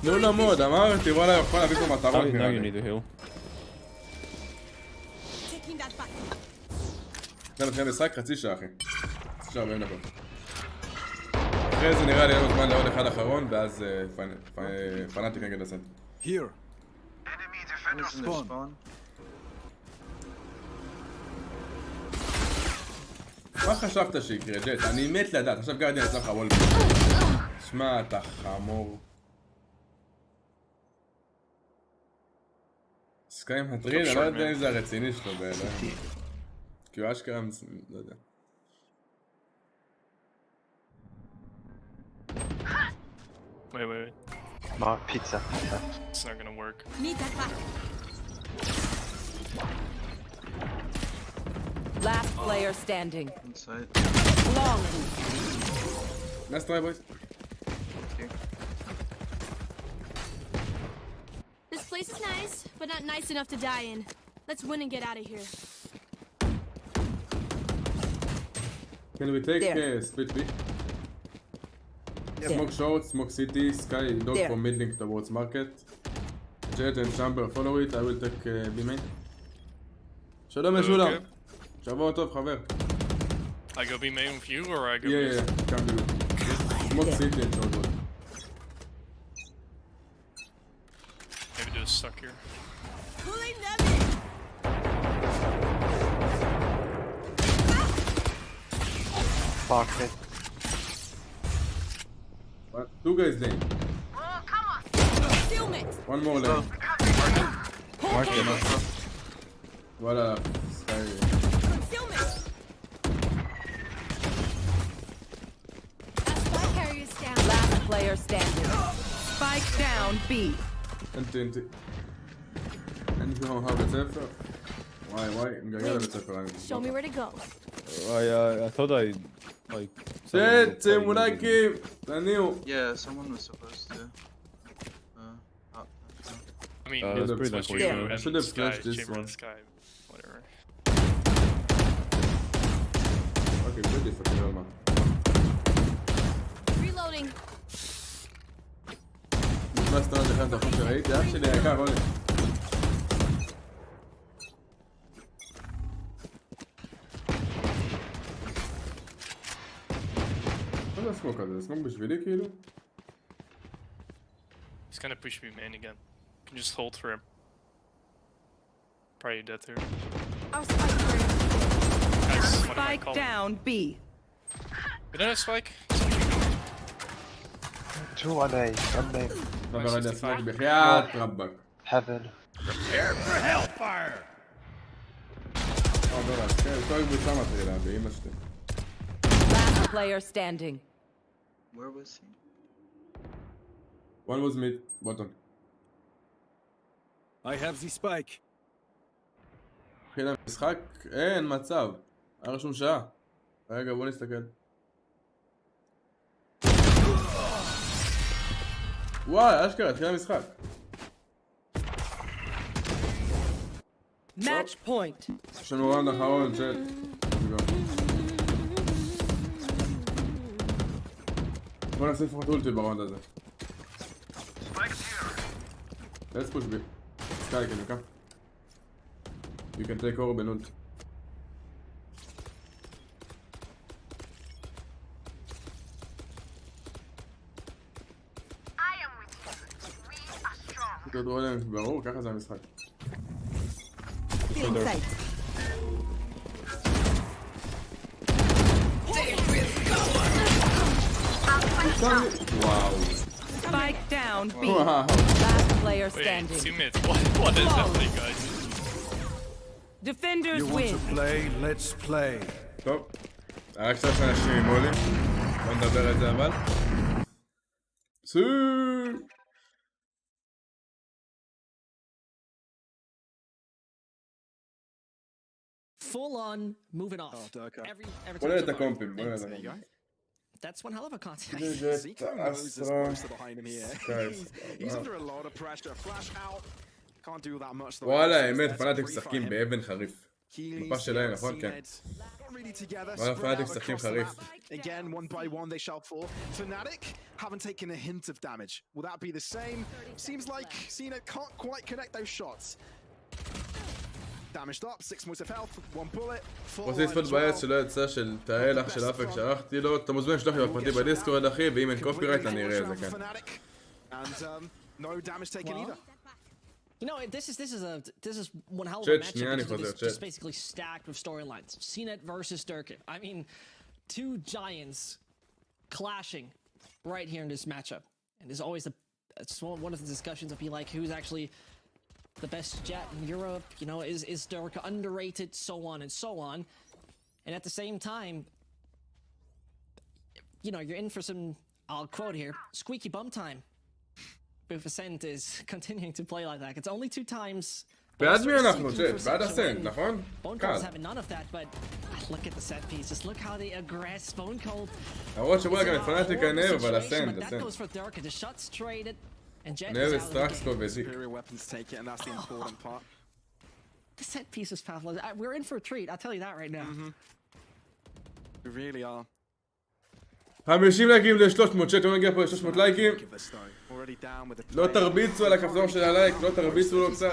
תנו לו מוד, אמרתי, וואלה, יכול להביא פה מטרות נראה לי. Now you need to heal. Taking that back. עכשיו נתחיל משחק חצי שעה אחי. חצי שעה 40 דקות. אחרי זה נראה לי יהיה זמן לעוד אחד אחרון, ואז פנאטיק נגד הסנט. Here. Enemy defender spawn. מה חשבת שיקרה, ג'ט? אני מת לדעת, עכשיו גרדיאן יצא לך וולד. שמע, אתה חמור. סקאי מטריד, אני לא יודע אם זה הרציני שלו באלוהים. כי הוא אשכרה, לא יודע. Wait. No, pizza. It's not gonna work. Need that back. Last player standing. Inside. Long. Nice try, boys. This place is nice, but not nice enough to die in. Let's win and get out of here. Can we take split B? Smoke short, smoke city, sky, dog for mid link towards market. Jet and chamber follow it, I will take B main. שלום משולם. שבוע טוב חבר. I go be main with you or I go Yeah, come do it. Smoke city and short wood. Maybe do a stuck here. Pulling them in. Fuck it. What? Two guys lane. Oh, come on. Concealment. One more lane. Market. Voilà. Sky. Concealment. That spike carrier's down. Last player standing. Spike down B. انت انت هون بيت سفر. واي مقايله بيت سفر انا. Show me where to go. I thought I like. Shit, ملاكم. ثانيو. Yeah, someone was supposed to. I mean, that's pretty nice. I should have flashed this one. Sky, whatever. Okay, pretty fucking hell, man. Reloading. נכנסת עוד אחד לחום שראיתי, אח שלי יקר, עולה. מה זה הסמוק הזה? זה סמוק בשבילי כאילו? He's gonna push me main again. You can just hold for him. Probably dead there. Our spike carrier. Nice. What am I Spike calling? down B. Did I spike? 2 on A. One main. דבר על הסמוק בחייאת רבק. Heaven. Prepare for hellfire. דורס, כן, כל קבוצה מטרילה, באמא שלי. Last player standing. Where was he? One was mid, bottom. I have the spike. התחיל המשחק? אין מצב. היה רשום שעה. רגע, בוא נסתכל. וואי, אשכרה, התחיל המשחק. Match point. יש לנו ראונד אחרון, צ'אט. בוא נעשה לפחות אולטי בראונד הזה. Let's push B. Sky, can you come? You can take over Benult. I am with you. We are strong. תדעו עליהם, ברור, ככה זה המשחק. וואו. Spike down, B. וואו. Last player Wait, standing. 2 minutes. What is happening, guys? Defenders You want win. to play? Let's play. טוב. רק שלוש אנשים עם מודים. בוא נדבר על זה אבל. Full on moving off. Every בוא נראה time את הקומפים. בוא נראה את הקומפים. That's one hell of a contest. Zico knows there's a monster behind him here. He's under a lot of pressure. Flash out. Can't do that much. וואלה, האמת, פנאטיק משחקים באבן חריף. מפה שלהם, נכון? כן. וואלה, פנאטיק משחקים חריף. Again, one by one they shall fall. Fnatic haven't taken a hint of damage. Will that be the same? Seems like Cena can't quite connect those shots. Damaged up, 6 points of health, 1 bullet. רוצה לצפות בעץ שלא יצא של תאל אח של אפק שלחתי לו, אתה מוזמן לשלוח לי בפרטי בדיסקורד אחי, ואם אין קופירייט אני אראה את זה כאן. No damage taken either. You know, this is one hell of a matchup because it's Chat. just basically stacked with storylines. CNET versus Durkin. I mean, two giants clashing right here in this matchup. And there's always it's one of the discussions of be like who's actually the best jet in Europe, you know, is Durkin underrated, so on and so on. And at the same time, you know, you're in for some, I'll quote here, squeaky bum time. If Ascent is continuing to play like that. It's only 2 times. בעד מי אנחנו, ג'ט? בעד אסנט, נכון? Bonecold's having none of that, but look at the set pieces. Look how they aggress Bonecold. למרות שבואי גם את פנאטיק הנר, אבל אסנט, That goes for Durkin. The shot's traded, and Jet נר is out of the וסטרקס game. פה וזיק. Superior weapons take it, and that's the important part. The set piece is powerful. We're in for a treat, I'll tell you that right now. We really are. 50 לייקים ל-300, שט, לא נגיע פה ל-300 לייקים. לא תרביצו על הכפתור של הלייק, לא תרביצו לו קצת.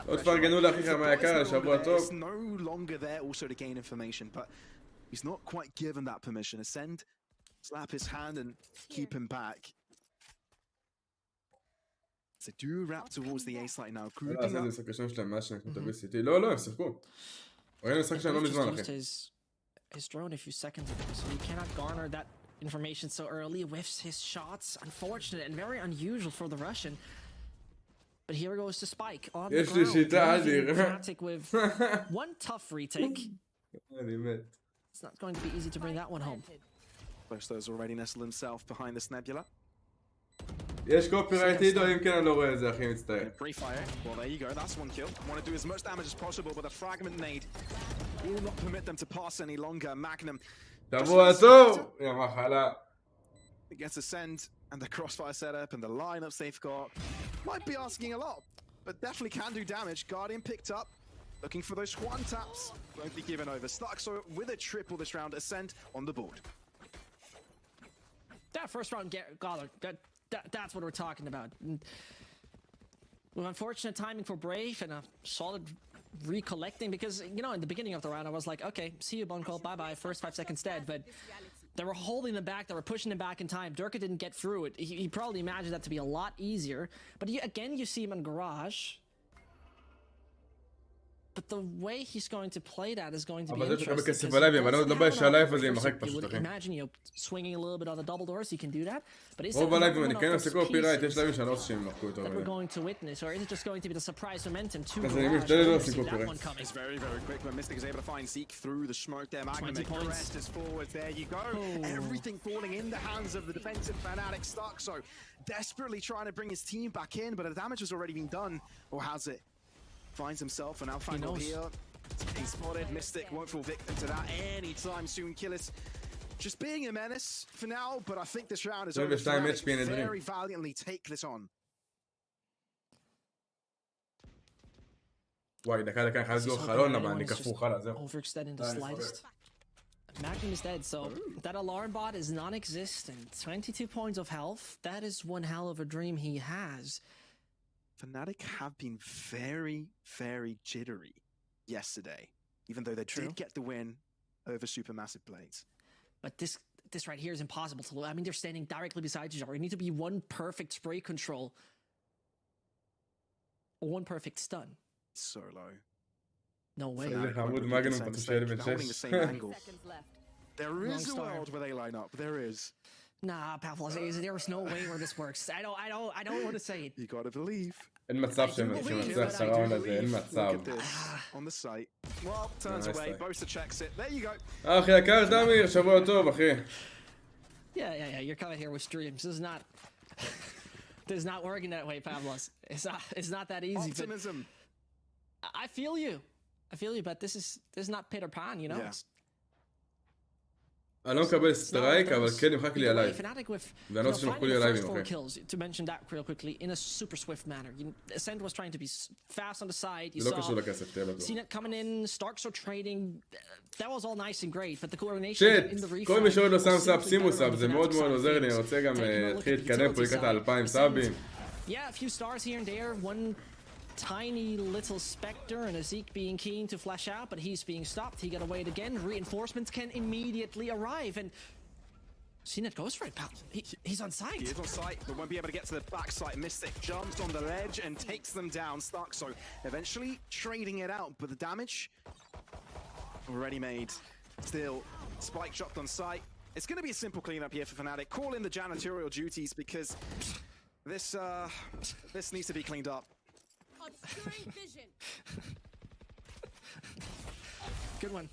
לא תפרגנו לאחיכם היקר, לשבוע טוב. No longer there also to gain information, but he's not quite given that permission. Ascend, slap his hand and keep him back. So do wrap towards the A site now. לא לעשות את זה משחק שלהם מאז שנקנו את ה-BCT. לא, הם שיחקו. ראינו משחק שלהם לא מזמן, אחי. His drone a few seconds ago, so he cannot garner that information so early. Whiffs his shots. Unfortunate and very unusual for the Russian. But here goes to Spike on the ground. Fnatic with one tough retake. It's not going to be easy to bring that one home. Bosto's already nestled himself behind this nebula. יש קופירייט אידו, אם כן אני לא רואה את זה, אחי, מצטער. Well, there you go. That's one kill. Want to do as much damage as possible, but a fragment nade will not permit them to pass any longer. Magnum. שבוע טוב! יא מחלה. It gets a send, and the crossfire setup, and the lineups they've got. Might be asking a lot, but definitely can do damage. Guardian picked up. Looking for those one taps. Won't be given over. Starkso with a triple this round. Ascent on the board. That first round, that's what we're talking about. With unfortunate timing for Brave and a solid recollecting, because, you know, in the beginning of the round, I was like, okay, see you, Bonecold, bye-bye, first 5 seconds dead, but they were holding them back, they were pushing him back in time. Durka didn't get through it. He probably imagined that to be a lot easier, but again, you see him in Garage. But the way he's going to play that is going to be interesting. Imagine you swinging a little bit on the double doors, you can do that. But is that that we're going to witness, or is it just going to be the surprise momentum to that one coming? It's very, very quick, but Mystic is able to find Zeke through the smoke there. Magnum aggressed his forward. There you go. Everything falling in the hands of the defensive Fnatic. Starkso desperately trying to bring his team back in, but the damage has already been done. Or has it? Finds himself an Alpha here. Being spotted. Mystic won't fall victim to that anytime soon. Killis just being a menace for now, but I think this round is over. Very valiantly take this on. Overextending the slightest. Magnum is dead, so that alarm bot is non-existent. 22 points of health. That is one hell of a dream he has. Fnatic have been very, very jittery yesterday, even though they did get the win over Supermassive Blades. But this right here is impossible to lose. I mean, they're standing directly beside each other. It needs to be one perfect spray control or one perfect stun. So low. No way. Holding the same angle. There is a world where they line up. There is. Nah, Pavlos, there's no way where this works. I don't want to say it. You gotta believe. אין מצב שמנצח את הראונד הזה, אין מצב. On the site. Well, turns away, Bosa checks it. There you go. אחי יקר, דמיר, שבוע טוב, אחי. Yeah, you're coming here with streams. This is not working that way, Pavlos. It's not that easy. Optimism. I feel you, but this is not Peter Pan, you know? Yeah. אני לא מקבל סטרייק, אבל כן נמחק לי הלייב. ואני רוצה שמחקו לי הלייבים, אחי. To mention that real quickly, in a super swift manner. Ascent was trying to be fast on the side. You זה לא קשור לכסף, תהיה בטוח. CNET coming in, Starks are trading. That was all nice and great, but the coordination in the refresh... כל מי שעוד לא שם סאב, שימו סאב, זה מאוד מאוד עוזר לי, אני רוצה גם להתחיל להתקדם פה לקראת 2,000 סאבים. Yeah, a few stars here and there, one tiny little specter and a Zeke being keen to flash out, but he's being stopped. He got away again. Reinforcements can immediately arrive, and CNET goes for it, pal. He's on site. He is on site, but won't be able to get to the back site. Mystic jumps on the ledge and takes them down. Stark, so eventually trading it out, but the damage already made. Still, Spike dropped on site. It's going to be a simple cleanup here for Fnatic. Call in the janitorial duties because this needs to be cleaned up. Obscuring vision. Good one.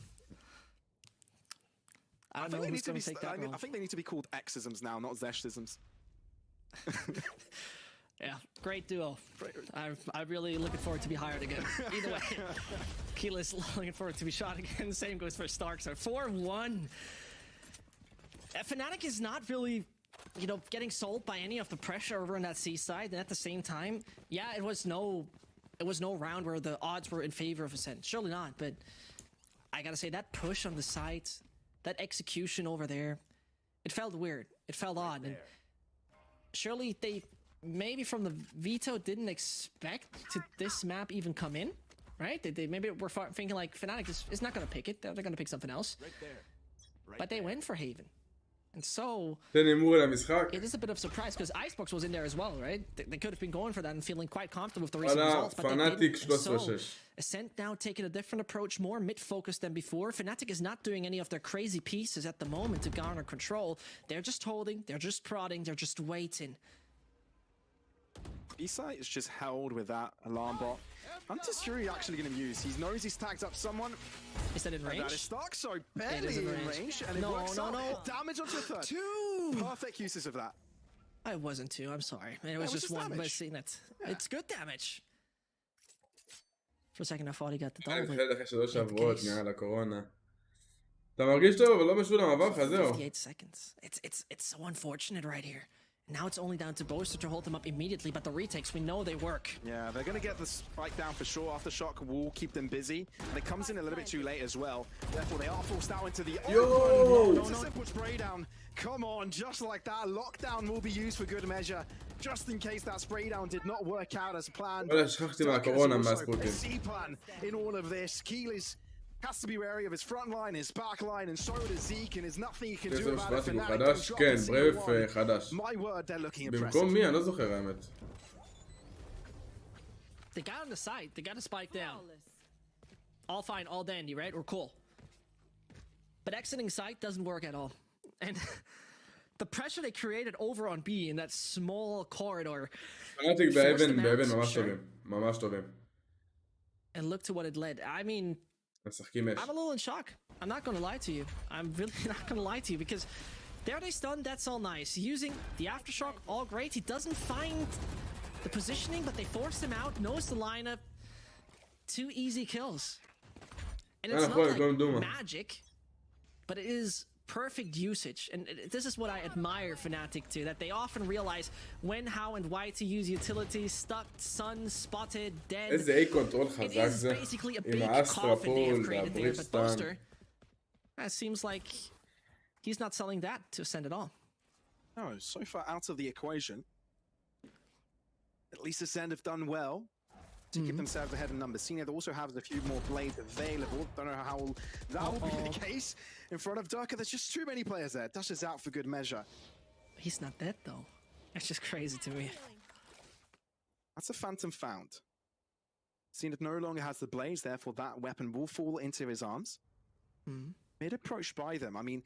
I don't know who's going to take that role. I think they need to be called Xisms now, not Zeshisms. Yeah, great duo. I'm really looking forward to be hired again. Either way, Keyless looking forward to be shot again. Same goes for Stark. So 4-1. Fnatic is not really, you know, getting sold by any of the pressure over on that C side. And at the same time, yeah, it was no round where the odds were in favor of Ascent. Surely not. But I gotta say that push on the side, that execution over there, it felt weird. It felt odd. And surely they, maybe from the veto, didn't expect to this map even come in, right? They maybe were thinking like Fnatic is not gonna pick it. They're gonna pick something else. But they went for Haven. And so, it is a bit of surprise because Icebox was in there as well, right? They could have been going for that and feeling quite comfortable with the recent results, but they didn't. So, Ascent now taking a different approach, more mid-focused than before. Fnatic is not doing any of their crazy pieces at the moment to garner control. They're just holding, they're just prodding, they're just waiting. B-site is just held with that alarm bot. I'm just sure he's actually going to use. He knows he's tagged up someone. Is that in range? That is Stark, so barely in range. And it works out. Damage onto a third. 2! Perfect uses of that. I wasn't 2, I'm sorry. It was just 1, but seeing it. It's good damage. For a second I thought he got the double. אחרי 3 שבועות מעל הקורונה. אתה מרגיש טוב, אבל לא משולם, עבר לך, זהו. 58 seconds. It's so unfortunate right here. Now it's only down to Boaster to hold them up immediately, but the retakes, we know they work. Yeah, they're going to get the spike down for sure. Aftershock will keep them busy. And it comes in a little bit too late as well. Therefore, they are forced out into the open. It's a simple spray down. Come on, just like that. Lockdown will be used for good measure. Just in case that spray down did not work out as planned. A C plan in all of this. Keyless has to be wary of his front line, his back line, and so does Zeke, and there's nothing he can do about it. חדש, כן, ברייב חדש. My word, they're looking impressive. במקום מי? אני לא זוכר האמת. They got on the side, they got a spike down. All fine, all dandy, right? We're cool. But exiting site doesn't work at all. And the pressure they created over on B in that small corridor. באבן ממש טובים. ממש טובים. And look to what it led. I mean, I'm a little in shock. I'm not gonna lie to you. I'm really not gonna lie to you because there they stunned, that's all nice. Using the aftershock, all great. He doesn't find the positioning, but they forced him out, knows the lineup. 2 easy kills. And it's not like magic, but it is perfect usage. And this is what I admire Fnatic too, that they often realize when, how, and why to use utilities. Stuck, sun, spotted, dead. It is basically a big coffin they have created there, but Boaster, it seems like he's not selling that to Ascend at all. No, so far out of the equation. At least Ascend have done well to keep themselves ahead in numbers. Senior also has a few more blades available. Don't know how that will be the case in front of Durka. There's just too many players there. Dash is out for good measure. He's not dead though. That's just crazy to me. That's a phantom found. Senior no longer has the blades, therefore that weapon will fall into his arms. Mid approach by them. I mean,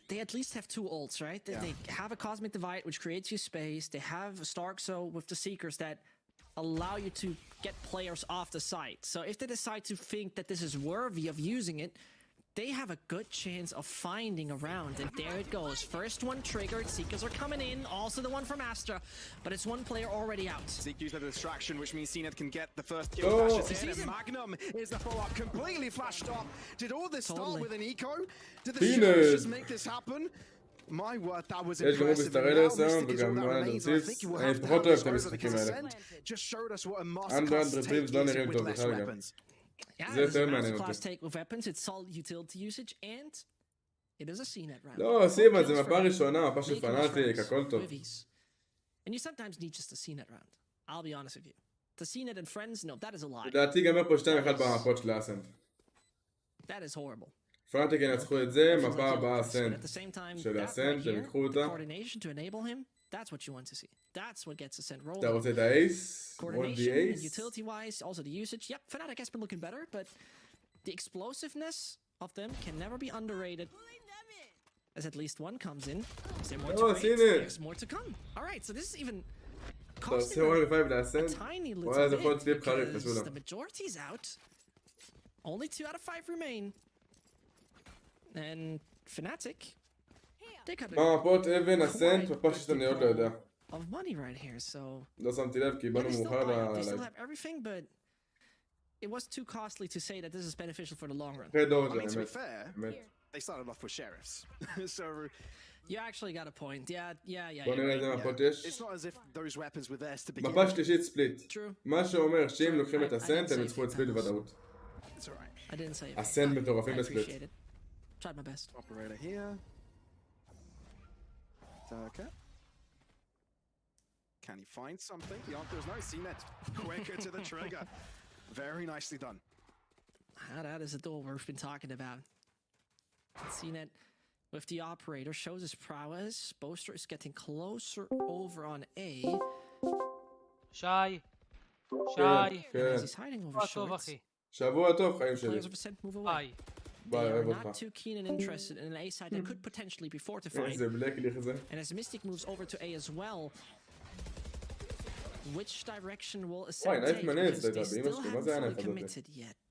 they at least have two ults, right? They have a Cosmic Divide, which creates you space. They have a Starkso with the Seekers that allow you to get players off the site. So if they decide to think that this is worthy of using it, they have a good chance of finding around. And there it goes. First one triggered. Seekers are coming in. Also the one from Astra. But it's one player already out. Zeke used the distraction, which means CNET can get the first kill flashes in. And Magnum is the follow-up. Completely flashed up. Did all this start with an eco? Did the shooters just make this happen? My word, that was impressive. And now Mystic is all that remains. And I think you will have to have this over because Ascent just showed us what a masterclass take is with less weapons. Yeah, it's a masterclass take with weapons, it's solid utility usage, and it is a CNET round. לא, סימה, זה מפה ראשונה, מפה של פנאטיק, הכל טוב. And you sometimes need just a CNET round. I'll be honest with you. The CNET and friends, no, that is a lie. לדעתי גמר פה 2-1 במפות של האסנט. That is horrible. פנאטיק ינצחו את זה, מפה הבאה אסנט. של האסנט, הם יקחו אותה. Coordination to enable him, that's what you want to see. That's what gets Ascent rolling. אתה רוצה את האייס? Coordination, utility-wise, also the usage. Yep, Fnatic has been looking better, but the explosiveness of them can never be underrated. As at least one comes in. Is there more to wait? There's more to come. Alright, so this is even costing a tiny little bit because the majority's out. Only 2 out of 5 remain. And Fnatic, they got מפות אבן, אסנט, מפה שאני עוד לא יודע. of money right here, so לא שמתי לב כי באנו מאוחר they still have everything, but it was too costly to say that this is beneficial for the long run. I mean, to be fair, they started off with sheriffs, so you actually got a point. Yeah. בוא נראה איזה מפות יש. It's not as if those weapons were theirs to begin. מפה שלישית ספליט. מה שאומר שאם לוקחים את אסנט הם יצחו את ספליט בוודאות. אסנט מטורפים בספליט. Tried my best. Operator here. Okay. Can he find something? The answer is no. CNET quicker to the trigger. Very nicely done. That is the door we've been talking about. CNET with the operator shows his prowess. Boaster is getting closer over on A. Shy. He's hiding over shorts. שבוע טוב, חיים שלי. Players of Ascent move away. They are not too keen and interested in an A side that could potentially be fortified. And as Mystic moves over to A as well, which direction will Ascent take? Because they still haven't fully committed yet.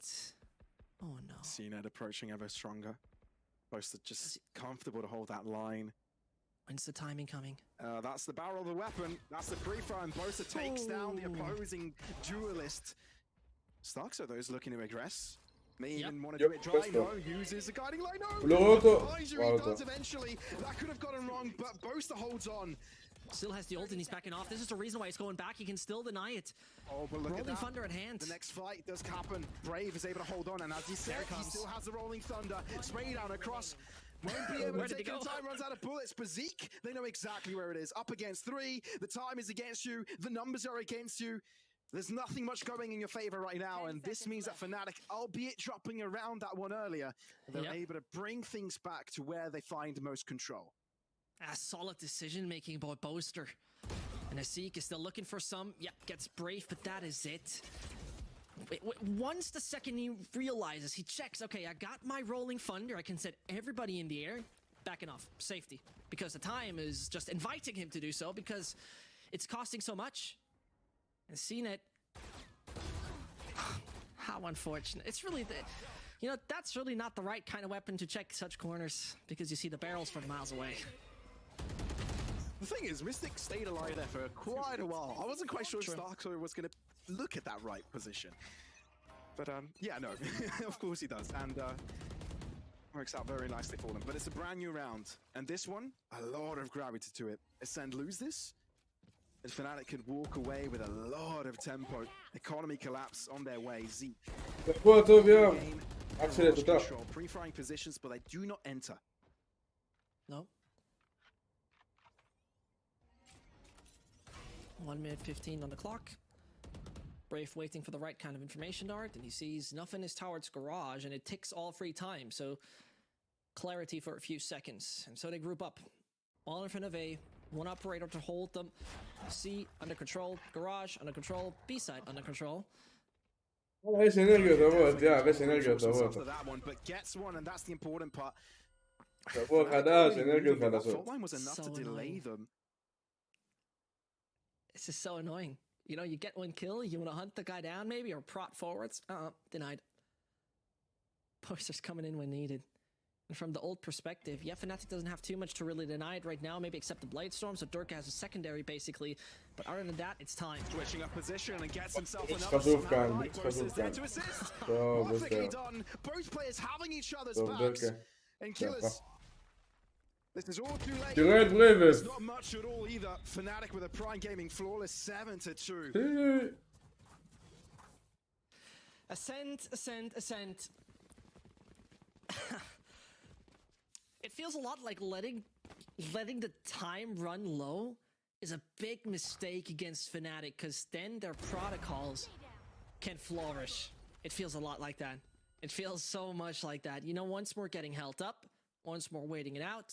Oh no. CNET approaching ever stronger. Boaster just comfortable to hold that line. When's the timing coming? That's the barrel of the weapon. That's the pre-fire, and Boaster takes down the opposing duelist. Starkso, those looking to aggress. May even want to do it dry. No, uses the guiding light. No, advisory does eventually. That could have gotten wrong, but Boaster holds on. Still has the ult and he's backing off. This is the reason why he's going back. He can still deny it. Oh, but look rolling at that. Thunder at hand. The next fight does happen. Brave is able to hold on, and as he said, he still has the rolling thunder. Spray down across. Won't be able to take the time, runs out of bullets. But Zeke, they know exactly where it is. Up against 3. The time is against you. The numbers are against you. There's nothing much going in your favor right now, and this means that Fnatic, albeit dropping around that one earlier, they're able to bring things back to where they find most control. A solid decision making by Boaster. And Asik is still looking for some. Yeah, gets Brave, but that is it. Once the second he realizes, he checks, okay, I got my rolling thunder, I can set everybody in the air, backing off, safety. Because the time is just inviting him to do so, because it's costing so much. And CNET, how unfortunate. It's really, that's really not the right kind of weapon to check such corners, because you see the barrels from miles away. The thing is, Mystic stayed alive there for quite a while. I wasn't quite sure if Starkso was going to look at that right position. But, yeah, no, of course he does. And works out very nicely for them. But it's a brand new round. And this one, a lot of gravity to it. Ascend lose this? And Fnatic could walk away with a lot of tempo. Economy collapse on their way. Zeke. Control, pre-firing positions, but they do not enter. No. 1 minute 15 on the clock. Brave waiting for the right kind of information dart, and he sees nothing is towards garage, and it ticks all 3 times, so clarity for a few seconds. And so they group up, all in front of A, 1 operator to hold them. C under control, garage under control, B side under control. יש אנרגיות טובות, יש אנרגיות טובות. That one, but gets one, and that's the important part. שבוע חדש, אנרגיות That חדשות. fault line was enough to delay them. This is so annoying. You know, you get one kill, you want to hunt the guy down maybe, or prot forwards. Denied. Posters coming in when needed. And from the old perspective, yeah, Fnatic doesn't have too much to really deny it right now, maybe except the Bladestorm, so Durka has a secondary basically. But other than that, it's time. Switching up position and gets himself It's another חשוב smack כאן, right. it's Both חשוב is there כאן. to assist. טוב, Perfectly בסדר. done. Both players having each other's טוב, backs. דרכה. And killers. This is all too late. תראה את בריבס. It's not much at all either. Fnatic with a prime gaming flawless 7-2. Ascent, ascent, ascent. It feels a lot like letting the time run low is a big mistake against Fnatic, because then their protocols can flourish. It feels a lot like that. It feels so much like that. You know, once more getting held up, once more waiting it out.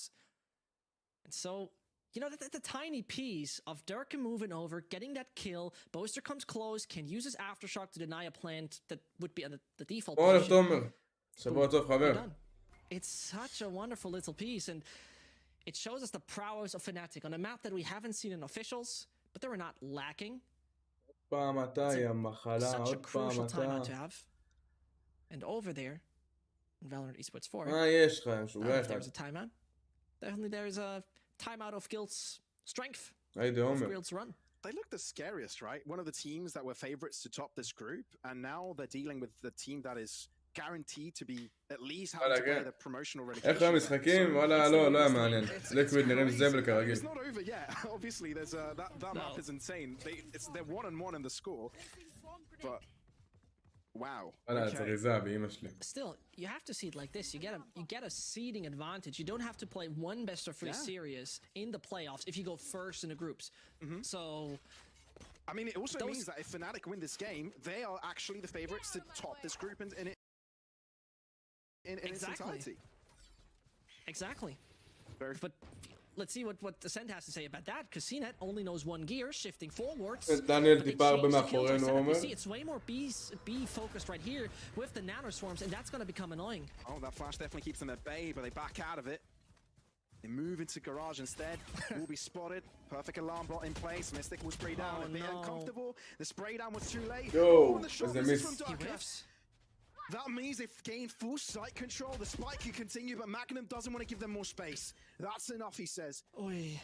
And so, you know, the tiny piece of Durka moving over, getting that kill, Boaster comes close, can use his Aftershock to deny a plant that would be on the default אוהב position. תומר. שבוע טוב חבר. It's such a wonderful little piece, and it shows us the prowess of Fnatic on a map that we haven't seen in officials, but they were not lacking. פעם אתה, יא מחלה, Such a עוד פעם crucial timeout אתה. to have. And over there, in Valorant Esports 4, מה יש לך, משוגע if אחד. there's a timeout, definitely there's a timeout of Guild's strength. היידה Of עומר. Guild's run. They look the scariest, right? One of the teams that were favorites to top this group, and now they're dealing with the team that is guaranteed to be at least having to play the promotional relegation. איך המשחקים? וואלה, לא היה מעניין. ליקוויד נראים זבל כרגיל. It's not over yet. Obviously, there's that map is insane. They're 1-1 in the score, but wow. וואלה, צריזה באמא שלי. Still, you have to see it like this. You get a seeding advantage. You don't have to play one best of 3 series in the playoffs if you go first in the groups. So, I mean, it also means that if Fnatic win this game, they are actually the favorites to top this group in its entirety. Exactly. But let's see what Ascent has to say about that, because CNET only knows one gear, shifting forwards. דניאל טיפה הרבה מאחורינו, עומר. You see, it's way more B focused right here with the nano swarms, and that's going to become annoying. Oh, that flash definitely keeps them at bay, but they back out of it. They move into garage instead. Will be spotted. Perfect alarm bot in place. Mystic will spray down. A bit uncomfortable. The spray down was too late. Yo, the shot there's a misses miss. from Durka. That means they've gained full sight control. The spike can continue, but Magnum doesn't want to give them more space. That's enough, he says.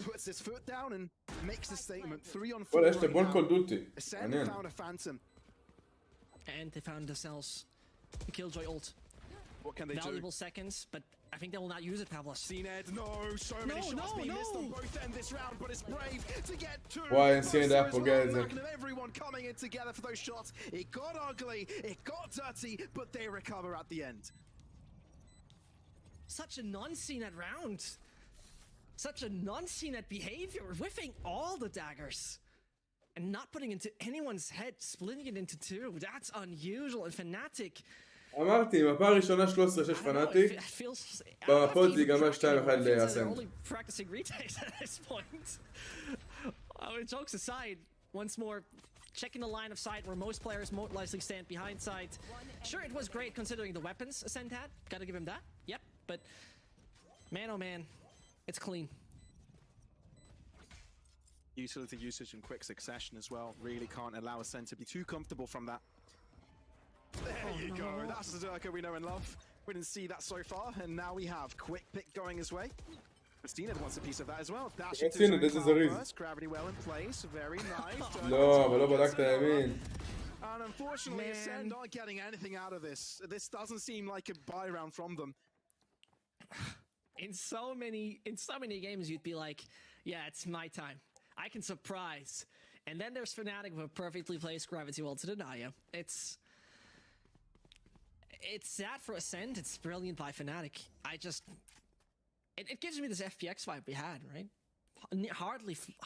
Puts his foot down and makes the statement. 3-on-4 וואלה, יש right לבון now. קול דוטי. Ascend מעניין. found a phantom. And they found themselves the Killjoy ult. What can they Valuable do? seconds, but I think they will not use it, Pavlos. CNED, no, so many shots being missed on both ends this round, but it's brave to get 2. וואי, CNED היה פוגע את זה. Magnum, everyone coming in together for those shots. It got ugly, it got dirty, but they recover at the end. Such a non-CNET round. Such a non-CNET behavior, whiffing all the daggers. And not putting into anyone's head, splitting it into 2. That's unusual, and Fnatic... אמרתי, מפה הראשונה 13-6 פנאטיק, במפות זה ייגמר 2-1 לאסנד. Practicing retakes at this point. Jokes aside, once more, checking the line of sight where most players most likely stand behind sight. Sure, it was great considering the weapons Ascend had. Gotta give him that. Yep, but man, oh man, it's clean. Utility usage in quick succession as well. Really can't allow Ascend to be too comfortable from that. There you go. That's the Durka we know and love. We didn't see that so far, and now we have quick pick going his way. Christina wants a piece of that as well. Dash into first, gravity well in place. Very nice. לא, אבל לא בדקת ימין. And unfortunately, Ascend aren't getting anything out of this. This doesn't seem like a buy round from them. In so many games, you'd be like, yeah, it's my time. I can surprise. And then there's Fnatic with a perfectly placed gravity well to deny you. It's sad for Ascend. It's brilliant by Fnatic. It gives me this FPX vibe we had, right?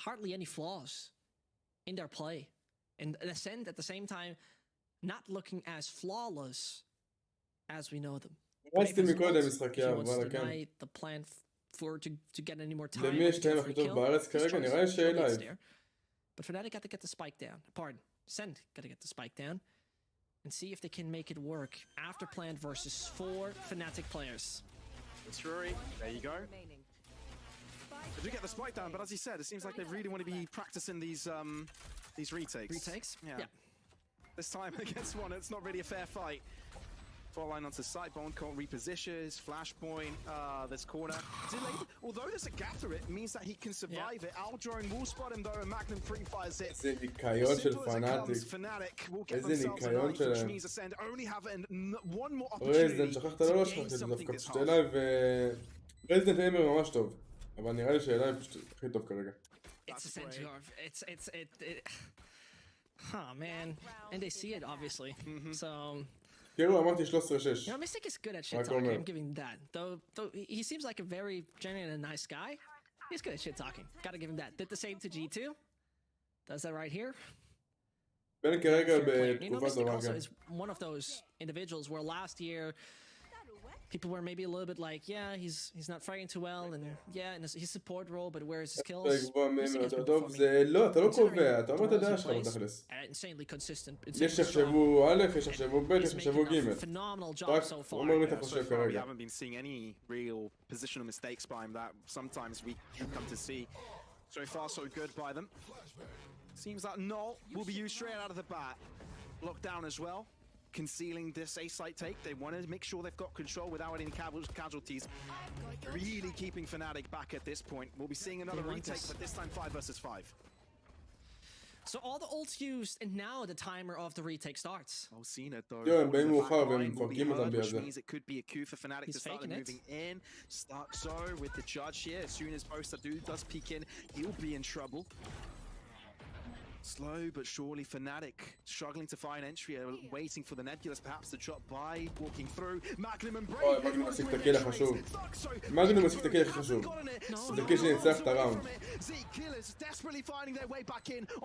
Hardly any flaws in their play. And Ascend at the same time not looking as flawless as we know them. רצתי מקודם משחקי אבל כן. The plan to get any more time. למי יש טיים הכי טוב בארץ כרגע? נראה שיש לייב. But Fnatic got to get the spike down. Pardon. Ascend got to get the spike down. And see if they can make it work after plant versus 4 Fnatic players. It's Fury. There you go. They do get the spike down, but as he said, it seems like they really want to be practicing these retakes. Retakes? Yeah. This time against one, it's not really a fair fight. Fall line onto side, Bone can't reposition, flashpoint, this corner. Delayed. Although there's a gap through it, means that he can survive it. Aldrone will spot him though, and Magnum pre-fires it. איזה ניקיון של פנאטיק. איזה ניקיון שלהם. רזידנט, שכחת לא שכחת את זה דווקא, פשוט אלייב רזידנט איימר ממש טוב. אבל נראה לי שאלייב פשוט הכי טוב כרגע. It's essential. Oh man, and they see it obviously. So כאילו אמרתי 13-6. You know, Mystic is good at shit talking. I'm giving that. Though he seems like a very genuine and nice guy. He's good at shit talking. Gotta give him that. Did the same to G2. Does that right here. בין כרגע You know, בתקופה Mystic טובה also גם. is one of those individuals where last year people were maybe a little bit like, yeah, he's not fighting too well, and yeah, in his support role, but where's his kills? טוב, זה לא, אתה לא קובע, אתה אומר את הדעה שלך בתכלס. Insanely consistent. יש שחשבו א', יש שחשבו ב', יש שחשבו ג'. Phenomenal job so far. אומר מי אתה חושב We כרגע. haven't been seeing any real positional mistakes by him that sometimes we do come to see. So far, so good by them. Seems that Null will be used straight out of the bat. Locked down as well. Concealing this A-site take. They want to make sure they've got control without any casualties. Really keeping Fnatic back at this point. We'll be seeing another retake, but this time 5 versus 5. So all the ults used, and now the timer of the retake starts. Well, seen it though. הם באים מאוחר והם מפרקים אותם Which בזה. means it could be a coup for Fnatic to start moving in. Starkzo with the judge here. As soon as Bosta does peek in, he'll be in trouble. Slow but surely Fnatic struggling to find entry, waiting for the Nebulas perhaps to drop by, walking through. Magnum and Brave. מגנום משיג את הקיל החשוב. מגנום משיג את הקיל הכי חשוב. זה קיל שנצח את הראונד.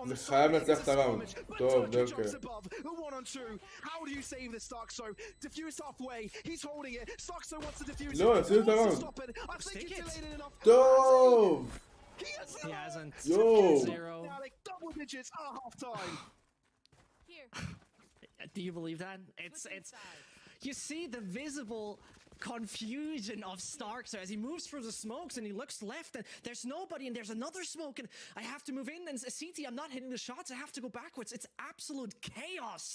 זה חייב לנצח את הראונד. טוב, דרקר. לא, עשינו את הראונד. טוב! He hasn't. Yo! Zero. Double digits at half time. Do you believe that? It's. You see the visible confusion of Starkzo as he moves through the smokes and he looks left and there's nobody and there's another smoke and I have to move in and CT, I'm not hitting the shots. I have to go backwards. It's absolute chaos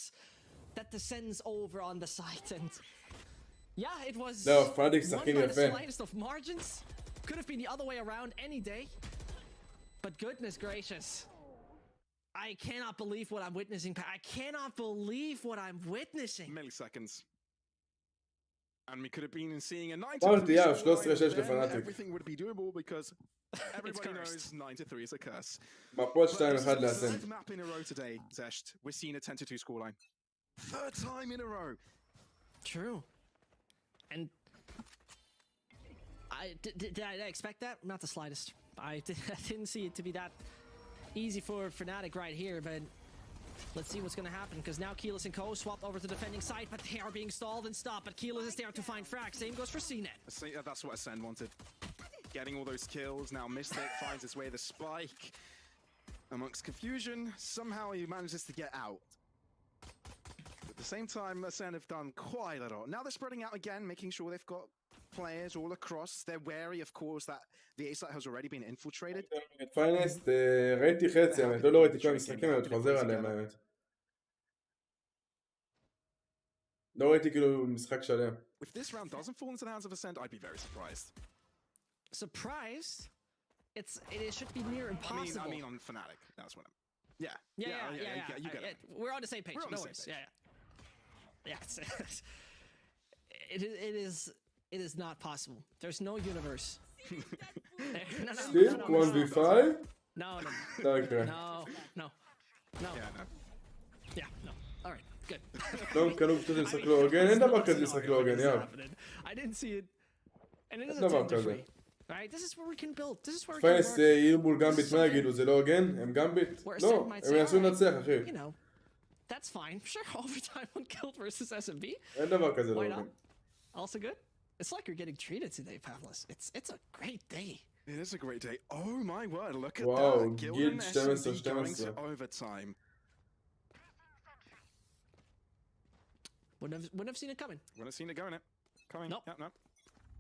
that descends over on the site and yeah, it was. No, Fnatic one sucking by the the slightest of margins. Could have been the other way around any day. But goodness gracious, I cannot believe what I'm witnessing. I cannot believe what I'm witnessing. Milliseconds. And we could have been seeing a 9-3 everything would be doable because everybody knows 9-3 is a curse. מפות 2-1 לאסן. Third map in a row today, Zesht. We're seeing a 10-2 scoreline. Third time in a row. True. And did I expect that? Not the slightest. I didn't see it to be that easy for Fnatic right here, but let's see what's going to happen, because now Keyless and Co. swapped over to the defending side, but they are being stalled and stopped, but Keyless is there to find frag. Same goes for CNET. That's what Ascend wanted. Getting all those kills, now Mystic finds his way the spike. Amongst confusion, somehow he manages to get out. At the same time, Ascend have done quite a lot. Now they're spreading out again, making sure they've got players all across. They're wary, of course, that the A-site has already been infiltrated. פיינסט, ראיתי חצי, האמת, לא ראיתי כל המשחקים, אבל חוזר עליהם, האמת. לא ראיתי כאילו משחק שלם. If this round doesn't fall into the hands of Ascend, I'd be very surprised. Surprised? It should be near impossible. I mean on Fnatic, that's what I'm... Yeah. Yeah. You get it. We're on the same page. We're on no the worries. same page. Yeah. It is not possible. There's no universe. Still? 1v5? No. Okay. No. Yeah, no. Alright, good. לא קנו פשוט לשחק לא הוגן, אין דבר כזה לשחק לא הוגן, יאב. I didn't see it. And it is אין דבר כזה. Alright, this is where we can build. This is where we can פיינס יהיו מול גמביט, מה יגידו? זה לא הוגן? הם גמביט? לא, הם ינסו לנצח, אחי. You know, that's fine. Sure, overtime on Guild versus SMB. אין דבר כזה לא Why הוגן. not? Also good. It's like you're getting treated today, Pavlos. It's a great day. It is a great day. Oh my word, look at Wow, that. Guild and SMB going to overtime. Wouldn't have seen it coming. Wouldn't have seen it going. Coming. Nope. Yeah, no.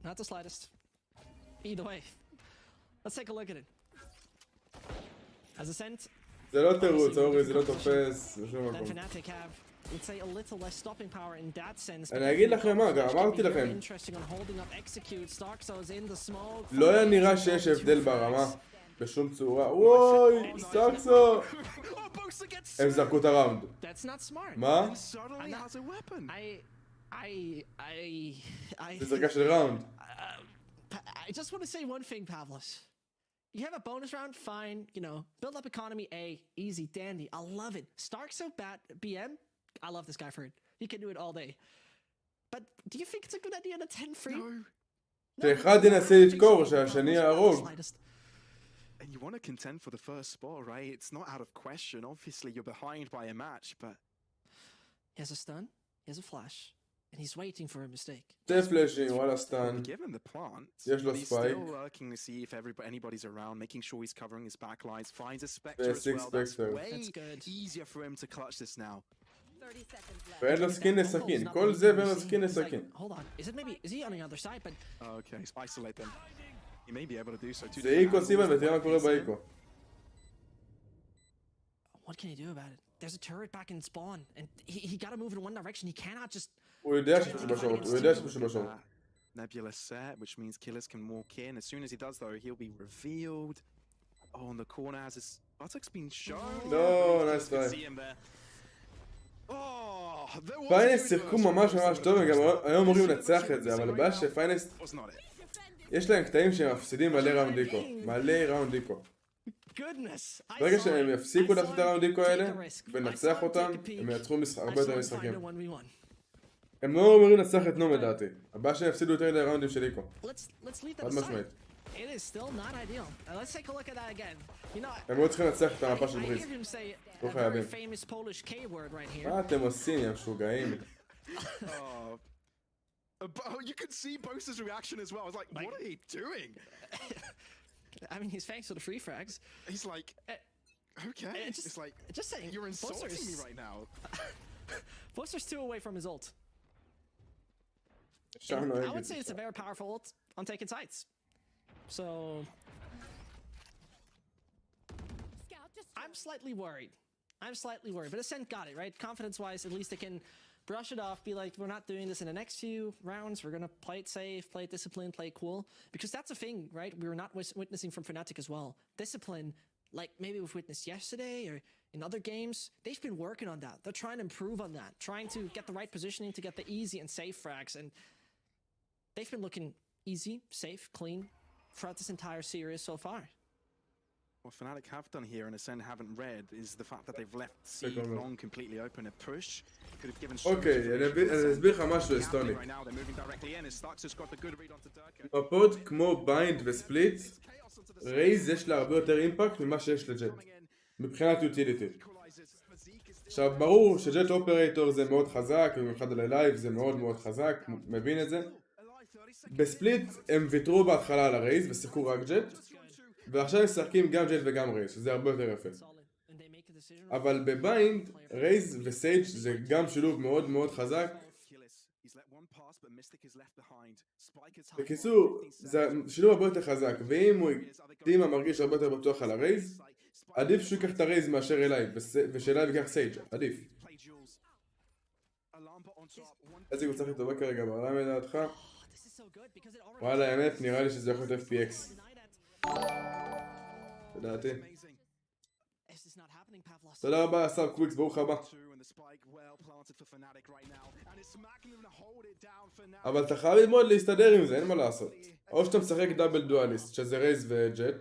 Not the slightest. Either way. Let's take a look at it. As a scent, זה לא תירוץ, אורי, זה לא תופס בשום then מקום. Fnatic have, let's say, a little less stopping power in that sense. אני אגיד לכם מה, גם אמרתי לכם. Interesting on holding up execute. Starkzo's in the smoke. לא היה נראה שיש הבדל ברמה בשום צורה. וואי, סטארקסו! הם זרקו את הראונד. That's not smart. מה? זה זרקה של ראונד. I just want to say one thing, Pavlos. You have a bonus round, fine, you know, build up economy A, easy, dandy, I love it. Starkzo bat BM, I love this guy for it. He can do it all day. But do you think it's a good idea to 10 free? שאחד ינסה לדקור, שהשני יהרוג. And you want to contend for the first spot, right? It's not out of question. Obviously, you're behind by a match, but... He has a stun, he has a flash, and he's waiting for a mistake. שתי פלאשים, וואלה סטן. Given the plant, יש לו but he's ספייק. still lurking to see if anybody's around, making sure he's covering his back lines, finds a Spectre as well. That's way easier for him to clutch this now. ואין לו סקין לסכין. כל זה ואין לו סקין לסכין. Hold on, is he on the other side, but... Okay, isolate them. He may be able to do so too. זה איקו סיבן ותראה מה קורה באיקו. What can he do about it? There's a turret back in spawn, and he gotta move in one direction. He cannot just... הוא יודע שפשוט בשעות, הוא יודע שפשוט בשעות. Nebula set, which means killers can walk in. As soon as he does, though, he'll be revealed. Oh, in the corner has his buttocks been shown. No, nice try. פיינס שיחקו ממש טוב, וגם היום אמורים לנצח את זה, אבל הבעיה שפיינס... יש להם קטעים שהם מפסידים מלא ראונד דיקו. מלא ראונד דיקו. ברגע שהם יפסיקו לעשות את הראונד דיקו האלה, ונצח אותם, הם ייצחו הרבה יותר משחקים. הם לא אמורים לנצח את נום לדעתי. הבעיה שהם יפסידו יותר לראונדים של איקו. חד משמעית. הם לא צריכים לנצח את המפה של בריז. לא חייבים. מה אתם עושים, ים משוגעים? Oh, you could see Bosa's reaction as well. I was like, what are you doing? I mean, he's thanks for the free frags. He's like, okay. It's like, just saying, you're insulting me right now. Bosa's 2 away from his ult. I would say it's a very powerful ult on taking sides. So, I'm slightly worried. But Ascent got it, right? Confidence-wise, at least they can brush it off, be like, we're not doing this in the next few rounds, we're gonna play it safe, play it disciplined, play it cool. Because that's a thing, right? We were not witnessing from Fnatic as well. Discipline, like maybe we've witnessed yesterday or in other games, they've been working on that. They're trying to improve on that, trying to get the right positioning to get the easy and safe frags, and they've been looking easy, safe, clean throughout this entire series so far. What Fnatic have done here and Ascend haven't read is the fact that they've left C long completely open. A push could have given... אוקיי, אני אסביר לך משהו היסטורי. מפות כמו ביינד וספליט, רייז יש לה הרבה יותר אימפקט ממה שיש לג'ט. מבחינת יוטיליטי. עכשיו, ברור שג'ט אופרייטור זה מאוד חזק, במיוחד על הלייב זה מאוד מאוד חזק, מבין את זה? בספליט הם ויתרו בהתחלה על הרייז ושיחקו רק ג'ט. ועכשיו משחקים גם ג'ט וגם רייז, שזה הרבה יותר יפה. אבל בביינד, רייז וסייג' זה גם שילוב מאוד מאוד חזק. בקיצור, זה שילוב הרבה יותר חזק, ואם הוא דימה מרגיש הרבה יותר בטוח על הרייז, עדיף שהוא ייקח את הרייז מאשר אלייב, ושאלייב ייקח סייג', עדיף. איזה קבוצה הכי טובה כרגע בעולם לדעתך? וואלה, האמת, נראה לי שזה יכול להיות FPX. לדעתי. תודה רבה, וסאב קוויקס, ברוך הבא. אבל אתה חייב ללמוד להסתדר עם זה, אין מה לעשות. או שאתה משחק דאבל דואליסט, שזה רייז וג'ט,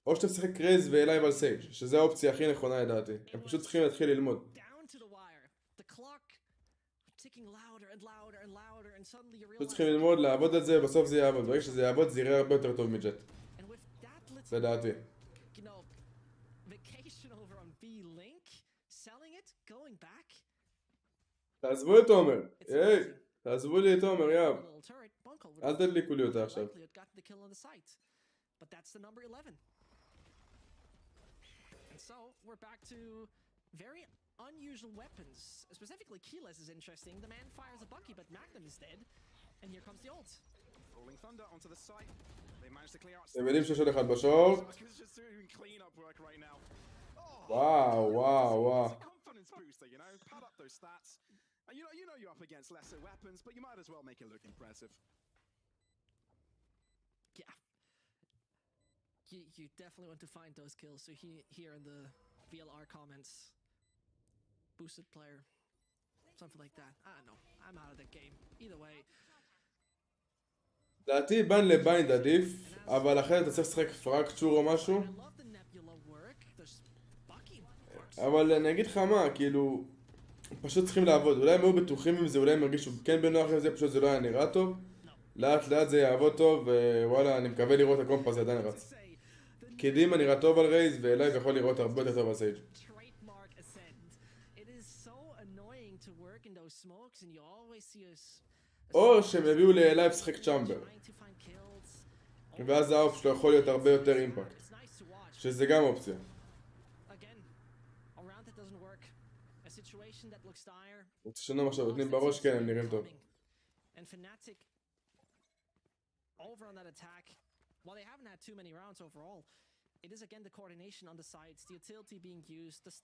או שאתה משחק רייז ואלייב על סייג', שזה האופציה הכי נכונה לדעתי. הם פשוט צריכים להתחיל ללמוד. פשוט צריכים ללמוד, לעבוד על זה, ובסוף זה יעבוד. ברגע שזה יעבוד, זה יראה הרבה יותר טוב מג'ט. לדעתי. תעזבו את עומר. היי, תעזבו לי את עומר, יאב. אל תדליקו לי אותה עכשיו. Unusual weapons, specifically Keyless is interesting. The man fires a Bucky, but Magnum is dead. And here comes the ult. אתם יודעים שיש עוד אחד בשורט. וואו, וואו, וואו. You know you're up against lesser weapons, but you might as well make it look impressive. Yeah. You definitely want to find those kills. So here in the VLR comments, boosted player, something like that. I don't know. I'm out of the game. Either way. לדעתי ביין לביינד עדיף, אבל אחרת אתה צריך לשחק פרקצ'ור או משהו. אבל אני אגיד לך מה, כאילו, פשוט צריכים לעבוד. אולי הם היו בטוחים עם זה, אולי הם הרגישו כן בנוח עם זה, פשוט זה לא היה נראה טוב. לאט לאט זה יעבוד טוב, ווואלה, אני מקווה לראות הקומפ הזה עדיין רץ. קדימה נראה טוב על רייז, ולייב יכול לראות הרבה יותר טוב על סייג'. או שהם יביאו ללייב שחק צ'אמבר. ואז האופ שלו יכול להיות הרבה יותר אימפקט. שזה גם אופציה. רוצה שנו עכשיו נותנים בראש, כן, הם נראים טוב.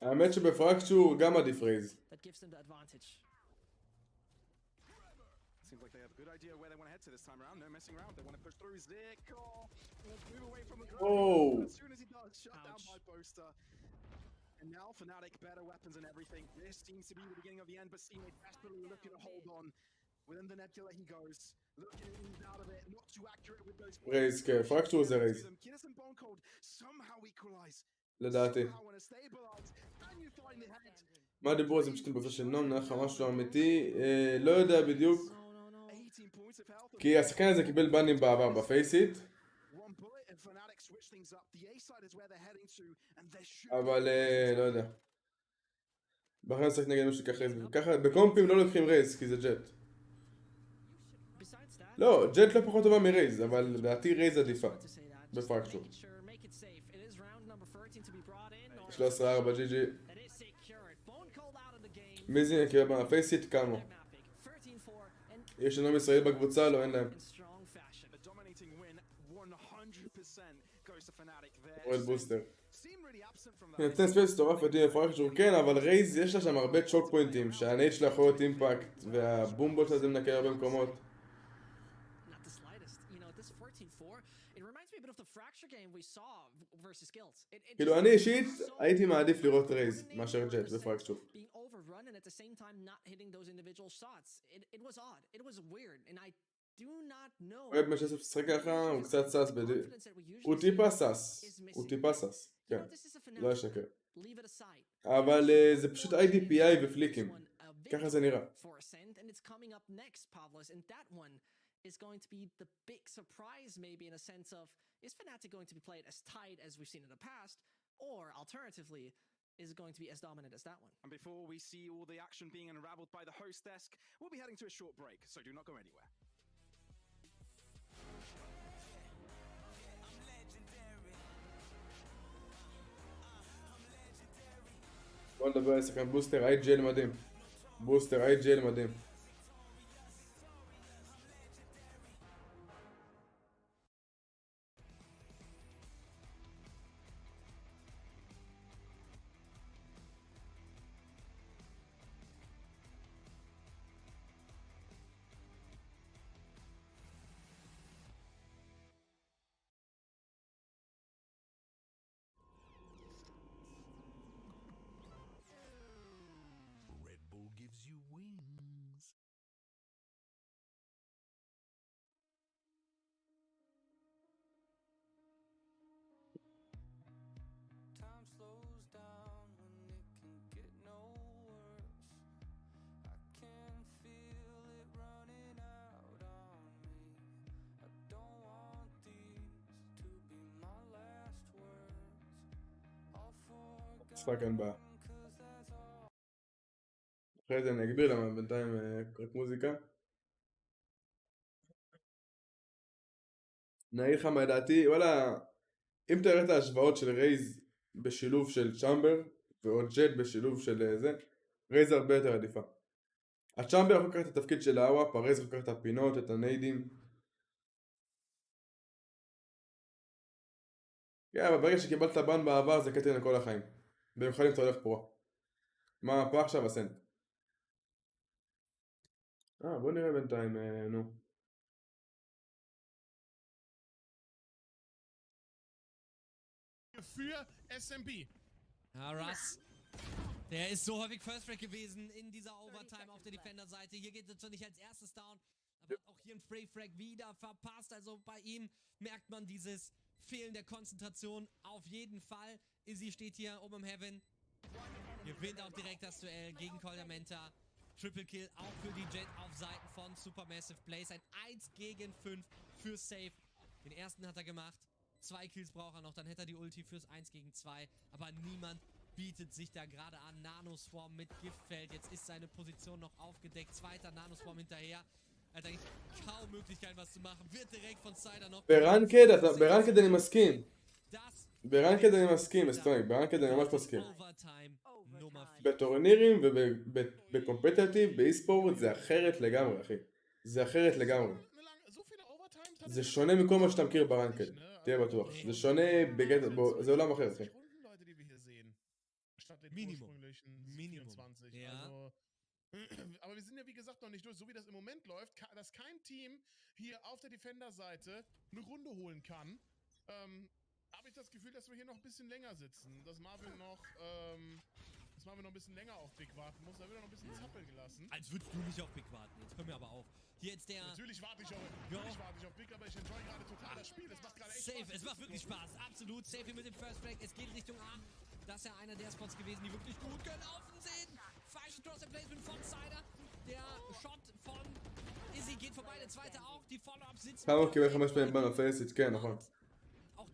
האמת שבפרקצ'ור גם עדיף רייז. Seems like they have a good idea where they want to head to this time around. No messing around. They want to push through. Zick. Let's move away from the ground. As soon as he does, shut down by Boaster. And now Fnatic, better weapons and everything. This seems to be the beginning of the end, but Cine desperately looking to hold on. Within the nebula he goes. Looking to ease out of it. Not too accurate with those. רייז, כן. פרקצ'ור זה רייז. Somehow equalize. לדעתי. מה דיברו על זה פשוט בזה של נום, נראה לך משהו אמיתי? לא יודע בדיוק. כי השחקן הזה קיבל בנים בעבר בפייסיט. אבל לא יודע. בכלל נשחק נגד מישהו ככה רייז. ככה בקומפים לא לוקחים רייז כי זה ג'ט. לא, ג'ט לא פחות טובה מרייז, אבל לדעתי רייז עדיפה. בפרקצ'ור. 13-4 GG. מי זה יקרה בפייסיט? כמה? יש לנו ישראל בקבוצה? לא, אין להם. רואה בוסטר. נתן ספייס טורף לדין בפרקצ'ור, כן, אבל רייז יש לה שם הרבה צ'וק פוינטים, שהנייט שלה יכול להיות אימפקט, והבומבוט הזה מנקה הרבה מקומות. כאילו אני אישית הייתי מעדיף לראות רייז מאשר ג'ט בפרקצ'ור. אוהב משהו ששחק ככה, הוא קצת סס בדיוק. הוא טיפה סס. הוא טיפה סס, כן. לא אשקר. אבל זה פשוט IDPI ופליקים. ככה זה נראה. is going to be the big surprise maybe in a sense of, is Fnatic going to be played as tight as we've seen in the past, or alternatively, is it going to be as dominant as that one? And before we see all the action being unraveled by the host desk, we'll be heading to a short break, so do not go anywhere. בוא נדבר על שחקן בוסטר, IGL מדהים. בוסטר, IGL מדהים. משחק אין בעיה. אחרי זה אני אגביר למה בינתיים קוראת מוזיקה. נעיר לך מה לדעתי, וואלה, אם תראה את ההשוואות של רייז בשילוב של צ'אמבר ועוד ג'ט בשילוב של זה, רייז הרבה יותר עדיפה. הצ'אמבר יכול לקחת את התפקיד של האוואפ, הרייז יכול לקחת את הפינות, את הניידים, כן, אבל ברגע שקיבלת בן בעבר זה קטן לכל החיים. במיוחד אם אתה הולך פרו. מה פה עכשיו הסנט? בוא נראה בינתיים, נו. Für SMB. Ja, Russ. Der ist so häufig First Break gewesen in dieser Overtime auf der Defender-Seite. Hier geht es zwar nicht als erstes down, aber hat auch hier ein Free Frag wieder verpasst. Also bei ihm merkt man dieses Fehlen der Konzentration auf jeden Fall. Izzy steht hier oben im Heaven. Gewinnt auch direkt das Duell gegen Koldamenta. Triple Kill auch für die Jet auf Seiten von Supermassive Blaze. Ein 1 gegen 5 für Safe. Den ersten hat er gemacht. 2 Kills braucht er noch, dann hätte er die Ulti fürs 1 gegen 2. Aber niemand bietet sich da gerade an. Nanoswarm mit Giftfeld. Jetzt ist seine Position noch aufgedeckt. Zweiter Nanoswarm hinterher. Er hat eigentlich kaum Möglichkeit, was zu machen. Wird direkt von Cider noch. ברנקד אני מסכים. ברנקד אני מסכים, סטרימ. ברנקד אני ממש מסכים. בטורנירים ובקומפטטיב, באי-ספורט זה אחרת לגמרי, אחי. זה אחרת לגמרי. זה שונה מכל מה שאתה מכיר ברנקד. תהיה בטוח. זה שונה בגלל... זה עולם אחר, אחי. Minimum. Ja. Aber wir sind ja wie gesagt noch nicht durch, so wie das im Moment läuft, dass kein Team hier auf der Defender-Seite eine Runde holen kann. Habe ich das Gefühl, dass wir hier noch ein bisschen länger sitzen, dass Marvin noch ein bisschen länger auf Big warten muss. Da wird er noch ein bisschen Zappel gelassen. Als würdest du nicht auf Big warten. Jetzt hör mir aber auf. Hier jetzt der... Natürlich warte ich auf Big, aber ich enjoy gerade total das Spiel. Es macht gerade echt Safe, Spaß. es macht wirklich Spaß. Absolut. Safe hier mit dem First Break. Es geht Richtung A. Das ist ja einer der Spots gewesen, die wirklich gut gelaufen sind. Falsche Cross-Placement von Cider. Der Shot von Izzy geht vorbei. Der zweite auch. Die Follow-Up sitzt... Auch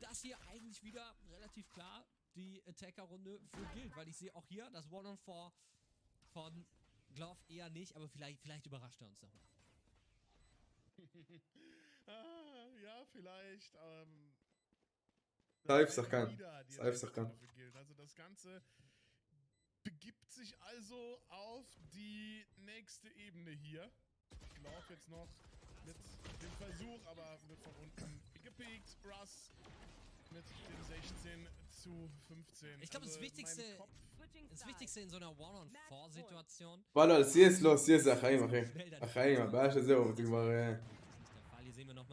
das hier eigentlich wieder relativ klar die Attacker-Runde für Guild, weil ich sehe auch hier das One-on-4 von Glove eher nicht, aber vielleicht überrascht er uns noch. Ja, vielleicht. סייף שחקן. Also das Ganze begibt sich also auf die nächste Ebene hier. Glove jetzt noch mit dem Versuch, aber wird von unten gepiekt. Russ mit dem 16:15. Ich glaube, das Wichtigste in so einer One-on-4-Situation... וואלה, על CS לא, CS זה החיים, אחי. החיים, הבעיה שזהו, זה כבר...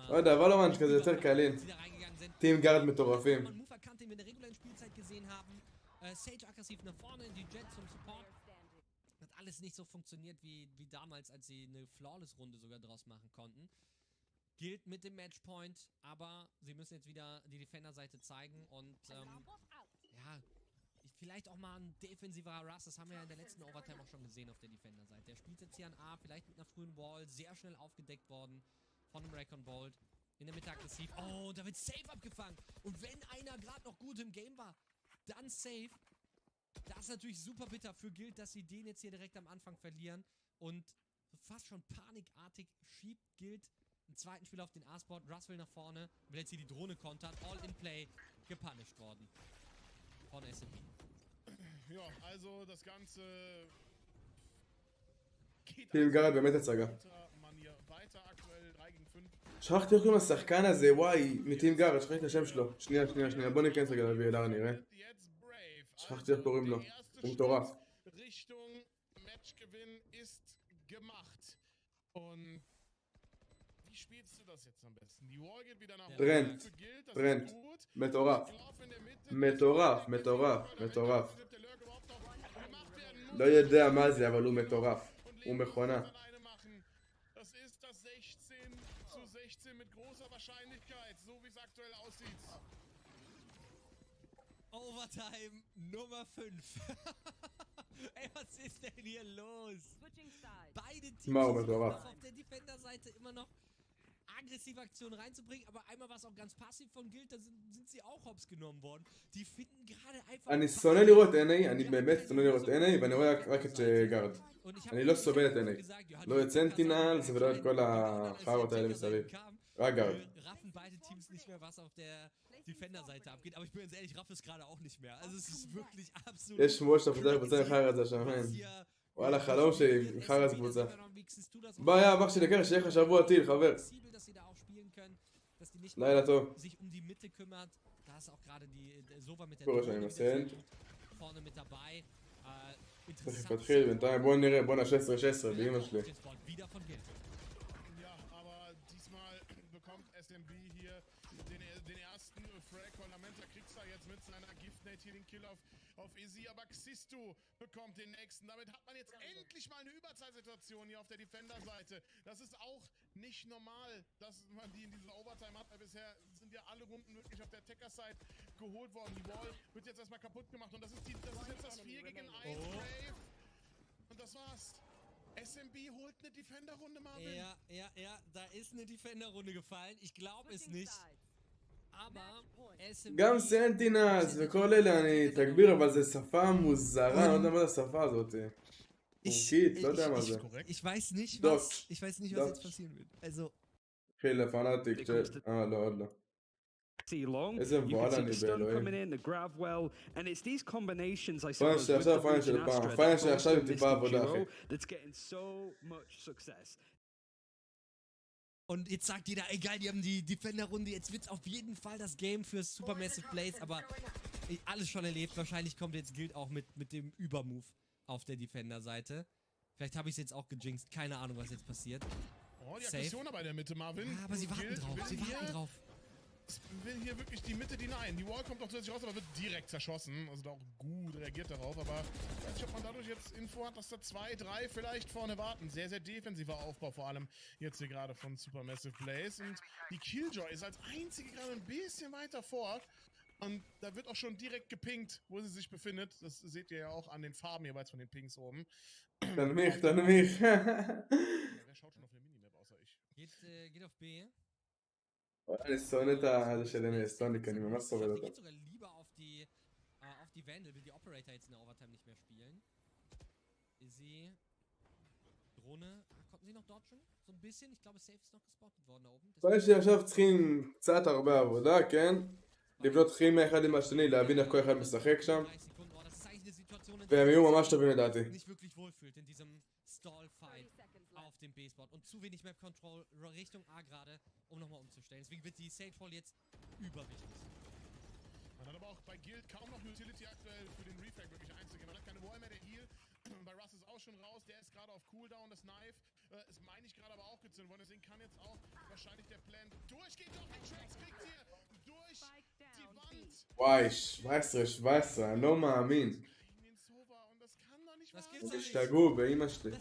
לא יודע, ולורנט כזה יותר קליל. טים גארד מטורפים. Sage aggressiv nach vorne, die Jet zum Support. Hat alles nicht so funktioniert wie damals, als sie eine Flawless-Runde sogar draus machen konnten. Gilt mit dem Matchpoint, aber sie müssen jetzt wieder die Defender-Seite zeigen und ja, vielleicht auch mal ein defensiverer Russ, das haben wir ja in der letzten Overtime auch schon gesehen auf der Defender-Seite. Der spielt jetzt hier an A, vielleicht mit einer frühen Wall, sehr schnell aufgedeckt worden von dem Recon Bolt. In der Mitte aggressiv. Oh, da wird safe abgefangen. Und wenn einer gerade noch gut im Game war, dann safe. Das ist natürlich super bitter für Guild, dass sie den jetzt hier direkt am Anfang verlieren. Und fast schon panikartig schiebt Guild einen zweiten Spieler auf den A-Spot. Russ will nach vorne, will jetzt hier die Drohne kontern. All in Play, gepunished worden. Von SMB. Ja, also das Ganze geht טים גארד באמת הצגה. weiter aktuell 3 gegen 5. שכחתי איך קוראים לשחקן הזה, וואי, מטים גארד, שכחתי את השם שלו. שנייה, בוא ניכנס רגע לוידאר נראה. שכחתי איך קוראים לו, הוא מטורף. Richtung Matchgewinn ist gemacht. Und wie spielst du das jetzt am besten? Die Wall geht wieder nach טרנד, מטורף. מטורף. לא יודע מה זה, אבל הוא מטורף. הוא מכונה. Das ist das 16:16 mit großer Wahrscheinlichkeit, so wie es aktuell aussieht. Overtime Nummer 5. Ey, was ist denn hier los? Beide Teams auf der Defender-Seite immer noch aggressive Aktionen reinzubringen, aber einmal war es auch ganz passiv von Guild, da sind sie auch hops genommen worden. Die finden gerade einfach... אני שונא לראות NA, אני באמת שונא לראות NA, ואני רואה רק את גארד. אני לא סובל את NA. לא את סנטינלס ולא את כל החארות האלה מסביב. רק גארד. Raffen beide Teams nicht mehr, was auf der Defender-Seite abgeht, aber ich bin jetzt ehrlich, Raff ist gerade auch nicht mehr. Also es ist wirklich absolut... יש שמועות שאתה פותח בצד חאר הזה שם, וואלה, חלום שלי עם חאר הזה קבוצה. בוא, יא, אבח שלי, קרש, שיהיה לך שבוע טיל, חבר. לילה טוב. hast auch gerade die Sova mit der קורה שאני מסיים. vorne mit dabei. צריך להתחיל בינתיים, בוא נראה, בוא נעשה 16 באמא שלי. Ja, aber diesmal bekommt SMB hier den ersten Frag. Lamenta kriegt's da jetzt mit seiner Giftnate hier den Kill auf Izzy, aber Xisto bekommt den nächsten. Damit hat man jetzt endlich mal eine Überzahlsituation hier auf der Defender-Seite. Das ist auch nicht normal, dass man die in dieser Overtime hat, weil bisher sind ja alle Runden wirklich auf der Attacker-Side geholt worden. Die Wall wird jetzt erstmal kaputt gemacht und das ist jetzt das 4 gegen 1 Brave. Und das war's. SMB holt eine Defender-Runde, Marvin. Ja, da ist eine Defender-Runde gefallen. Ich glaube es nicht. aber SMB... גם סנטינלס וכל אלה, אני תגביר, אבל זה שפה מוזרה, אני לא יודע מה זה השפה הזאת. טורקית, לא יודע מה זה. Ich weiß nicht, was jetzt passieren wird. Also... התחיל לפנאטיק, לא, עוד לא. Long. איזה You can מבוהל see אני the stun באלוהים. coming in, the grab well, and it's these combinations I פיינל suppose שלי with עכשיו, the פיינל Breach שלי and פעם, Astra פיינל that שלי עכשיו עם both טיפה Mystic עבודה, duo אחי. that's getting so much success. Und jetzt sagt jeder, egal, die haben die Defender-Runde, jetzt wird's auf jeden Fall das Game für Supermassive Blaze, aber alles schon erlebt, wahrscheinlich kommt jetzt Guild auch mit dem Übermove auf der Defender-Seite. Vielleicht habe ich es jetzt auch gejinxt, keine Ahnung, was jetzt passiert. Oh, die Aggression aber in der Mitte, Marvin. Ja, aber sie warten drauf, Will hier wirklich die Mitte denyen. Die Wall kommt doch zusätzlich raus, aber wird direkt zerschossen. Also da auch gut reagiert darauf, aber ich weiß nicht, ob man dadurch jetzt Info hat, dass da 2, 3 vielleicht vorne warten. Sehr, sehr defensiver Aufbau, vor allem jetzt hier gerade von Supermassive Blaze. Und die Killjoy ist als einzige gerade ein bisschen weiter vor. Und da wird auch schon direkt gepinkt, wo sie sich befindet. Das seht ihr ja auch an den Farben jeweils von den Pings oben. תנמיך. Wer schaut schon auf eine Minimap außer ich? Geht auf B. אני שונא את הזה של אסטוניק, אני ממש סובל אותו. Geht sogar lieber auf die Vandal, will die Operator jetzt in der Overtime nicht mehr spielen. Izzy, Drohne, konnten sie noch dodgen? So ein bisschen, ich glaube safe ist noch gespottet worden da oben. פיינל שלי עכשיו צריכים קצת הרבה עבודה, כן? לבנות כימיה אחד עם השני, להבין איך כל אחד משחק שם. והם יהיו ממש טובים לדעתי. Nicht wirklich wohlfühlt in diesem Stall-Fight auf dem B-Spot und zu wenig Map-Control Richtung A gerade, um nochmal umzustellen. Deswegen wird die Sage-Wall jetzt überwichtig. Man hat aber auch bei Guild kaum noch Utility aktuell für den Refrag wirklich einzugehen. Man hat keine Wall mehr, der Heal. Bei Russ ist auch schon raus, der ist gerade auf Cooldown, das Knife ist, meine ich, gerade aber auch gezündet worden. Deswegen kann jetzt auch wahrscheinlich der Plan durchgehen. Doch, die Tracks kriegt hier durch die Wand. וואי, 17, אני לא מאמין. תשתגעו באמא שלי.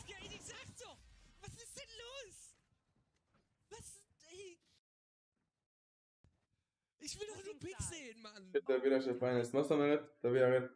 Ich will doch nur Pick sehen, Mann! תביא לה של פיינלס, מה זאת אומרת? תביא הראל.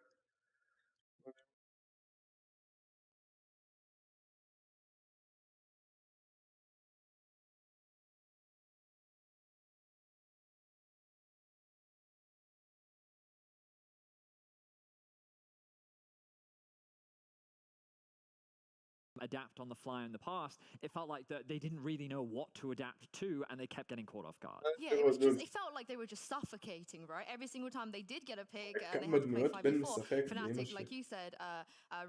Adapt on the fly in the past, it felt like that they didn't really know what to adapt to, and they kept getting caught off guard. Yeah, it felt like they were just suffocating, right? Every single time they did get a pick, and they had to play 5v4. Fnatic, like you said,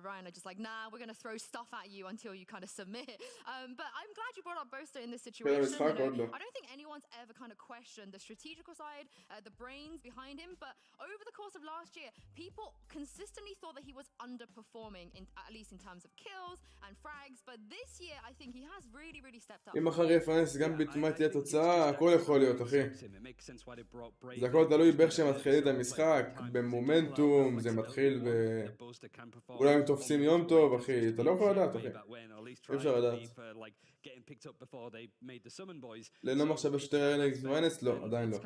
Ryan, are just like, nah, we're going to throw stuff at you until you kind of submit. But I'm glad you brought up Boaster in this situation. I don't think anyone's ever kind of questioned the strategical side, the brains behind him, but over the course of last year, people consistently thought that he was underperforming, at least in terms of kills and frags, but this year I think he has really stepped up. אם מחר יפנס גם בתמה תהיה תוצאה, הכל יכול להיות, אחי. זה הכל תלוי באיך שהם מתחילים את המשחק, במומנטום, זה מתחיל אולי הם תופסים יום טוב, אחי, אתה לא יכול לדעת, אחי. אי אפשר לדעת. לנום עכשיו בשתי רעיון פנס? לא, עדיין לא.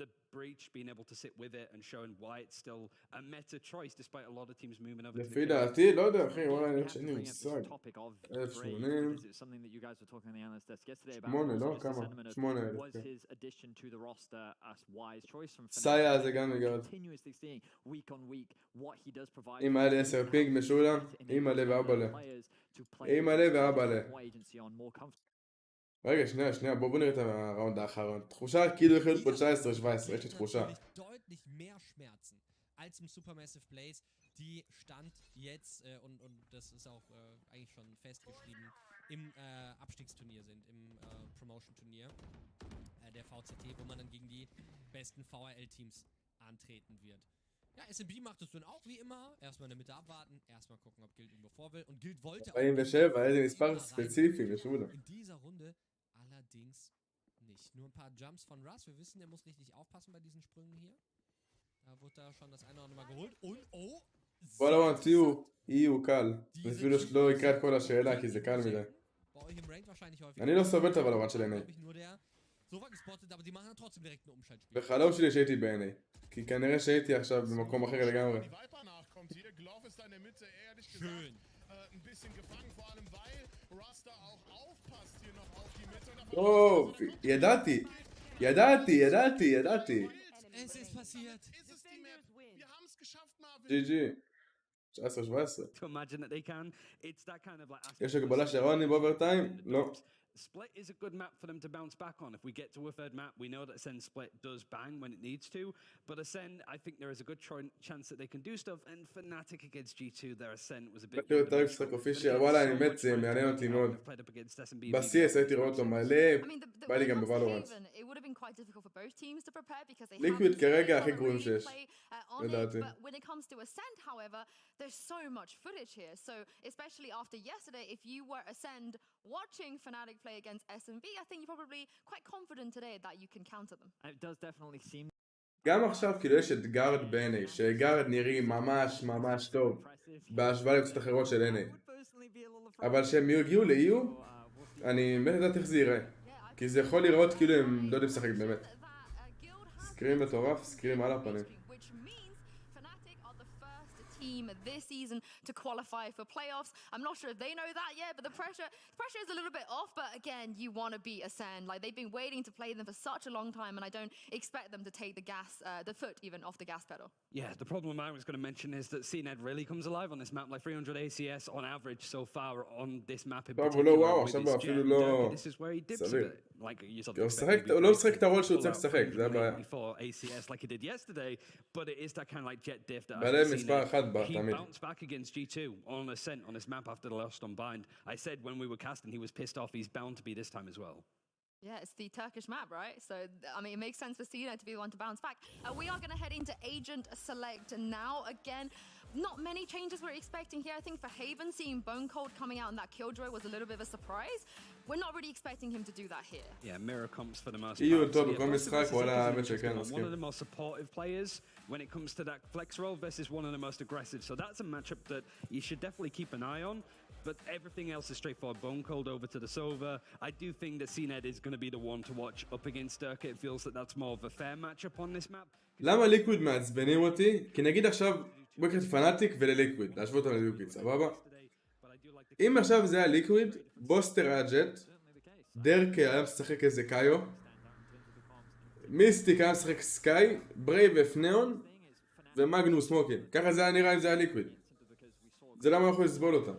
The breach being able to sit with it and showing why it's still a meta choice despite a lot of teams moving over to the לפי דעתי, לא יודע, אחי, וואלה, אני שאין לי מושג. 1,080. 8, לא? כמה? 8,000. סאיה זה גם יגרד. אם היה לי 10 פינג משולם, אימא לב ואבאלה. אימא לב ואבאלה. רגע, שנייה, בואו נראה את הראונד האחרון. תחושה כאילו יכול להיות פה 19-17, יש לי תחושה. Deutlich mehr Schmerzen als im Supermassive Blaze, die stand jetzt, und das ist auch eigentlich schon festgeschrieben, im Abstiegsturnier sind, im Promotion-Turnier der VCT, wo man dann gegen die besten VRL-Teams antreten wird. Ja, SMB macht es dann auch wie immer. Erstmal in der Mitte abwarten, erstmal gucken, ob Guild irgendwo vor will. Und Guild wollte auch in dieser Runde allerdings nicht. Nur ein paar Jumps von Russ. Wir wissen, er muss richtig aufpassen bei diesen Sprüngen hier. Da wurde da schon das eine oder andere mal geholt. Und ולורנט הוא קל. אפילו שלא יקרא את כל השאלה כי זה קל מדי. אני לא סובל את הוולורנט של NA. בחלום שלי שהייתי ב-NA. כי כנראה שהייתי עכשיו במקום אחר לגמרי. טוב, ידעתי. GG. 19-17. יש הגבלה של רוני באוברטיים? לא. Split is a good map for them to bounce back on. If we get to a third map, we know that Ascend Split does bang when it needs to. But Ascend, I think there is a good chance that they can do stuff. And Fnatic against G2, their Ascend was a bit... וואלה, אני מת, זה מעניין אותי מאוד. ב-CS הייתי רואה אותו מלא, בא לי גם בוולורנט. ליקוויד כרגע הכי גרועים שיש, לדעתי. When it comes to Ascend, however, there's so much footage here. So, especially after yesterday, if you were Ascend watching Fnatic play against SMB, I think you're probably quite confident today that you can counter them. It does definitely seem... גם עכשיו כאילו יש את גארד ב-NA, שגארד נראים ממש טוב בהשוואה לקבוצות אחרות של NA. אבל כשהם יגיעו ל-EU, אני באמת יודעת איך זה ייראה. כי זה יכול לראות כאילו הם לא יודעים לשחק באמת. סקרים מטורף, סקרים על הפנים. Team this season to qualify for playoffs. I'm not sure if they know that yet, but the pressure is a little bit off. But again, you want to beat Ascend. Like, they've been waiting to play them for such a long time, and I don't expect them to take the foot even off the gas pedal. Yeah, the problem I was going to mention is that CNED really comes alive on this map, like 300 ACS on average so far on this map in particular. This is where he dips a bit. Like, הוא לא משחק את הרול שהוא צריך לשחק, זה הבעיה. ACS like he did yesterday, but it is that kind of like jet diff that he bounced back against G2 on Ascent on this map after the loss on Bind. I said when we were casting he was pissed off. He's bound to be this time as well. Yeah, it's the Turkish map, right? So, I mean, it makes sense for Cena to be the one to bounce back. We are going to head into Agent Select now. Again, not many changes we're expecting here. I think for Haven, seeing Bone Cold coming out in that Killjoy was a little bit of a surprise. We're not really expecting him to do that here. Yeah, mirror comps for the most part. One of the most supportive players when it comes to that flex role versus one of the most aggressive. So that's a matchup that you should definitely keep an eye on. But everything else is straightforward. Bone Cold over to the Sova. I do think that CNED is going to be the one to watch up against Dirk. It feels that that's more of a fair matchup on this map. למה ליקוויד מעצבנים אותי? כי נגיד עכשיו בוקר פנאטיק ולליקוויד, להשוות אותם לליקוויד, סבבה? אם עכשיו זה היה ליקוויד, בוסטר היה ג'ט, דרק היה משחק איזה קאיו, מיסטיק היה משחק סקאי, ברייב ופנאון ומגנוס סמוקין. ככה זה היה נראה אם זה היה ליקוויד. זה למה יכול לסבול אותם.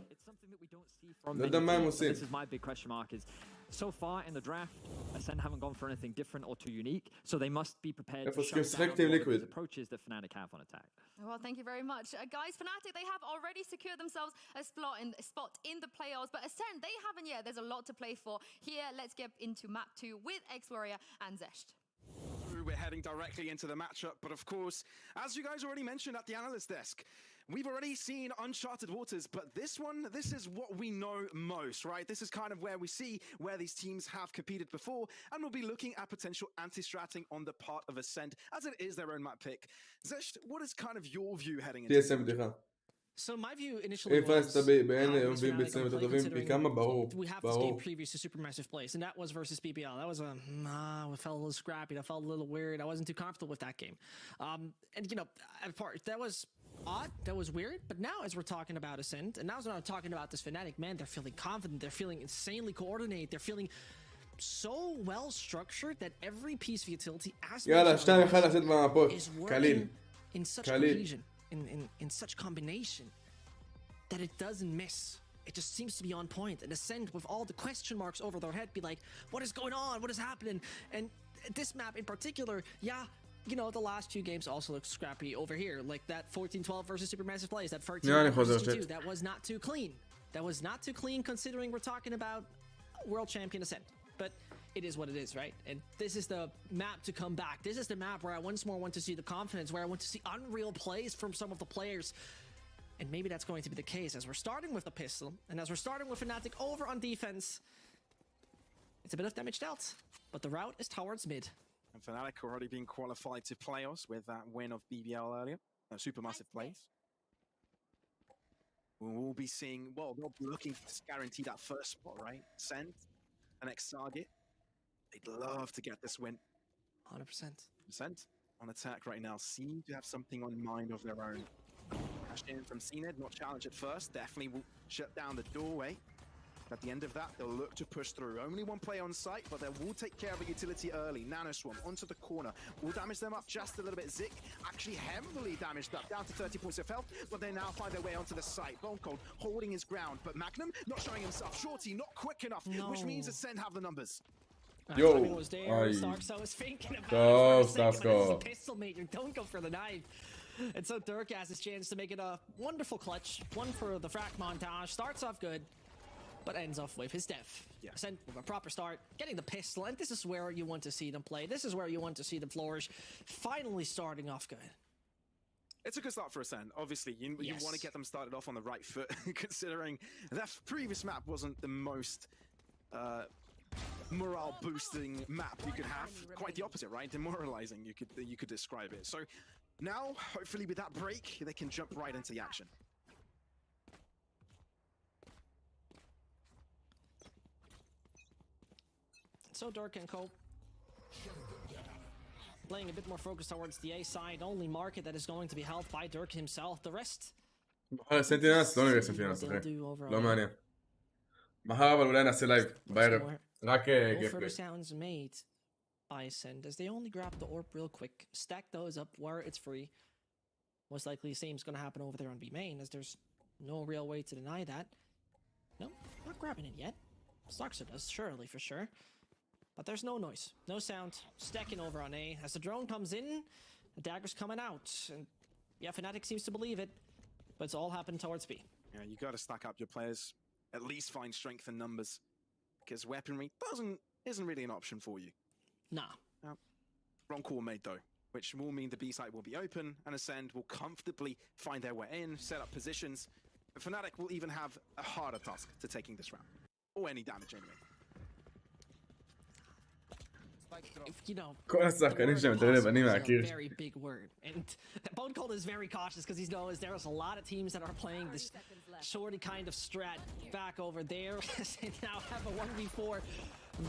לא יודע מה הם עושים. So far in the draft, Ascend haven't gone for anything different or too unique, so they must be prepared to shut down the approaches that Fnatic have on attack. Well, thank you very much. Guys, Fnatic, they have already secured themselves a spot in the playoffs, but Ascend, they haven't yet. There's a lot to play for. Here, let's get into map 2 with X-Warrior and Zesht. We're heading directly into the matchup, but of course, as you guys already mentioned at the analyst desk, we've already seen uncharted waters, but this is what we know most, right? This is kind of where we see where these teams have competed before, and we'll be looking at potential anti-stratting on the part of Ascend, as it is their own map pick. Zesht, what is kind of your view heading into this? So my view initially was we have this game previous to Supermassive Place, and that was versus BBL. That was it felt a little scrappy. That felt a little weird. I wasn't too comfortable with that game. And you know, that was odd, that was weird, but now as we're talking about Ascend, and now as I'm talking about this Fnatic, man, they're feeling confident, they're feeling insanely coordinated, they're feeling so well structured that every piece of utility is working in such cohesion, in such combination, that it doesn't miss. It just seems to be on point. And Ascend, with all the question marks over their head, be like, what is going on? What is happening? And this map in particular, yeah, you know, the last few games also look scrappy over here. Like that 14-12 versus Supermassive Plays, that 13 versus G2, that was not too clean. That was not too clean considering we're talking about world champion Ascent. But it is what it is, right? And this is the map to come back. This is the map where I once more want to see the confidence, where I want to see unreal plays from some of the players. And maybe that's going to be the case as we're starting with the pistol, and as we're starting with Fnatic over on defense. It's a bit of damage dealt, but the route is towards mid. And Fnatic already being qualified to playoffs with that win of BBL earlier. Supermassive plays. We'll be seeing, well, they'll be looking to guarantee that first spot, right? Send the next target. They'd love to get this win. 100%. Send on attack right now. Seem to have something on mind of their own. Dashed in from CNED, not challenged at first. Definitely will shut down the doorway. At the end of that, they'll look to push through. Only one player on site, but they will take care of a utility early. Nanoswarm onto the corner. Will damage them up just a little bit. Zik actually heavily damaged up, down to 30 points of health, but they now find their way onto the site. Bone Cold holding his ground, but Magnum not showing himself. Shorty not quick enough, which means Ascend have the numbers. Yo, was there. I was thinking about Stop. Pistol mate, don't go for the knife. And so Dirk has his chance to make it a wonderful clutch. One for the frac montage. Starts off good, but ends off with his death. Yeah. Ascent with a proper start, getting the pistol, and this is where you want to see them play. This is where you want to see them flourish. Finally starting off good. It's a good start for Ascend. Obviously, you want to get them started off on the right foot, considering that previous map wasn't the most morale-boosting map you could have. Quite the opposite, right? Demoralizing, you could describe it. So now, hopefully with that break, they can jump right into the action. So Dirk and Co. playing a bit more focused towards the A side. Only market that is going to be held by Dirk himself. The rest... סנטינס, לא נראה סנטינס, אחי. לא מעניין. מחר אבל אולי נעשה לייב, בערב. רק גיימפליי. Sounds made by Ascend as they only grab the orb real quick, stack those up where it's free. Most likely the same's gonna happen over there on B main, as there's no real way to deny that. No, not grabbing it yet. Starkster does, surely, for sure. But there's no noise, no sound. Stacking over on A. As the drone comes in, the dagger's coming out. And yeah, Fnatic seems to believe it, but it's all happened towards B. Yeah, you got to stack up your players. At least find strength in numbers. Because weaponry isn't really an option for you. Nah. Wrong call made though, which will mean the B site will be open and Ascend will comfortably find their way in, set up positions. But Fnatic will even have a harder task to taking this round. Or any damage anyway. If, you know, כל השחקנים שם יותר לבנים מהקיר. Very big word. And Bone Cold is very cautious because he knows there's a lot of teams that are playing this shorty kind of strat back over there. They now have a 1v4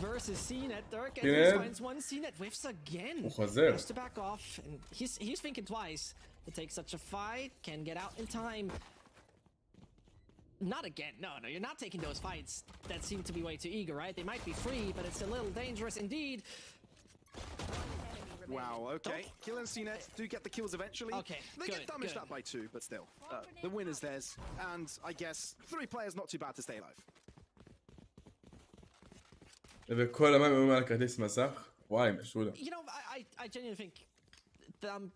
versus CNET. Dirk and he finds one. CNET whiffs again. Has to back off, and he's thinking twice to take such a fight. Can get out in time. Not again. No, you're not taking those fights that seem to be way too eager, right? They might be free, but it's a little dangerous indeed. Wow, okay. Kill and CNET do get the kills eventually. Okay, they get damaged up by 2, but still. The win is theirs, and I guess 3 players not too bad to stay alive. וכל המים היו מעל כרטיס מסך? וואי, משולה. You know, I genuinely think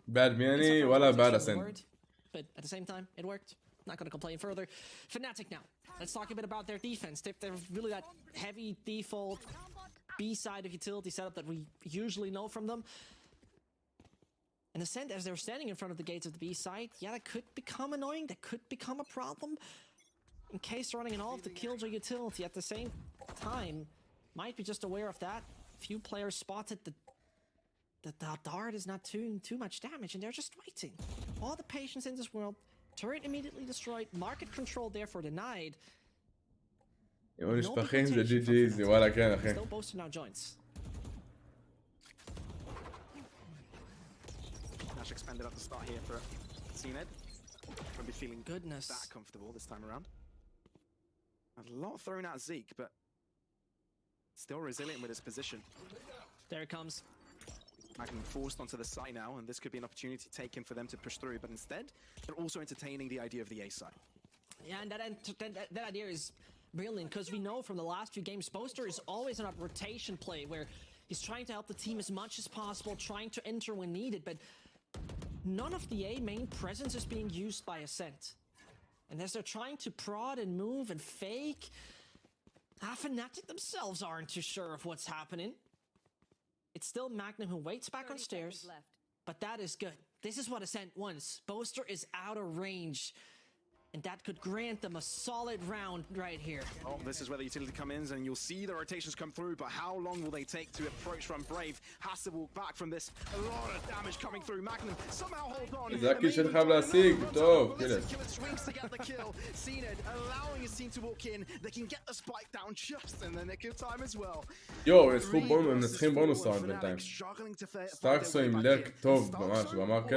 בעד מי אני? וואלה, בעד Ascend. But at the same time, it worked. Not going to complain further. Fnatic now. Let's talk a bit about their defense. They're really that heavy default B-side of utility setup that we usually know from them. And Ascend, as they're standing in front of the gates of the B-side, yeah, that could become annoying. That could become a problem. In case running in all of the Killjoy utility at the same time, might be just aware of that. Few players spotted that the dart is not doing too much damage, and they're just waiting. All the patience in this world. Turret immediately destroyed. Market control therefore denied. יום נשפכים זה GG, זה וואלה כן אחי. Still boasting our joints. Nash expanded at the start here for CNED. Won't be feeling that comfortable this time around. A lot thrown at Zeke, but still resilient with his position. There it comes. Magnum forced onto the site now, and this could be an opportunity taken for them to push through, but instead, they're also entertaining the idea of the A side. Yeah, and that idea is brilliant, because we know from the last few games, Boaster is always on a rotation play, where he's trying to help the team as much as possible, trying to enter when needed, but none of the A main presence is being used by Ascent. And as they're trying to prod and move and fake, Fnatic themselves aren't too sure of what's happening. It's still Magnum who waits back on stairs, but that is good. This is what Ascent wants. Boaster is out of range, and that could grant them a solid round right here. Oh, this is where the utility comes in, and you'll see the rotations come through, but how long will they take to approach from Brave? Has to walk back from this. A lot of damage coming through. Magnum somehow hold on. זה הקיל שלך להשיג, טוב, Killer swings to get the kill. Zened allowing his team to walk in. They can get the spike down just in the nick of time as well. יו, הם מנצחים בונוס ראונד בינתיים. סטארקסו עם לרק טוב ממש במרקט.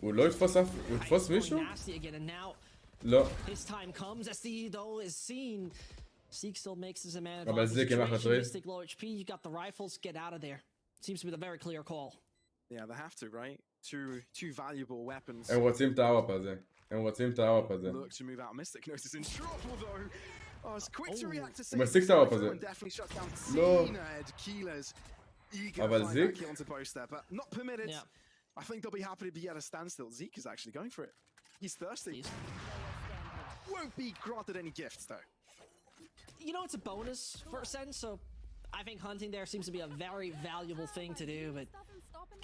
הוא לא יתפוס אף... הוא יתפוס מישהו? לא. אבל זה כמעט מטריד. הם רוצים את האוואפ הזה. הם רוצים את האוואפ הזה. הוא מסיק את האוואפ הזה. לא. אבל זיק? I think they'll be happy to be at a standstill. Zeke is actually going for it. He's thirsty. Won't be granted any gifts, though. You know, it's a bonus for Ascent, so I think hunting there seems to be a very valuable thing to do, but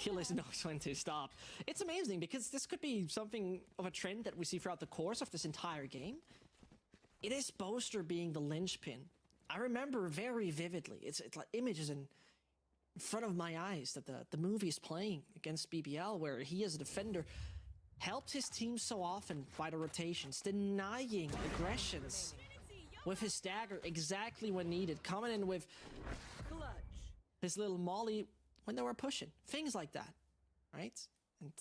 Killers knows when to stop. It's amazing, because this could be something of a trend that we see throughout the course of this entire game. It is Boaster being the linchpin. I remember very vividly. It's like images in front of my eyes that the movie is playing against BBL, where he as a defender helped his team so often by the rotations, denying aggressions with his dagger exactly when needed, coming in with his little molly when they were pushing, things like that, right? And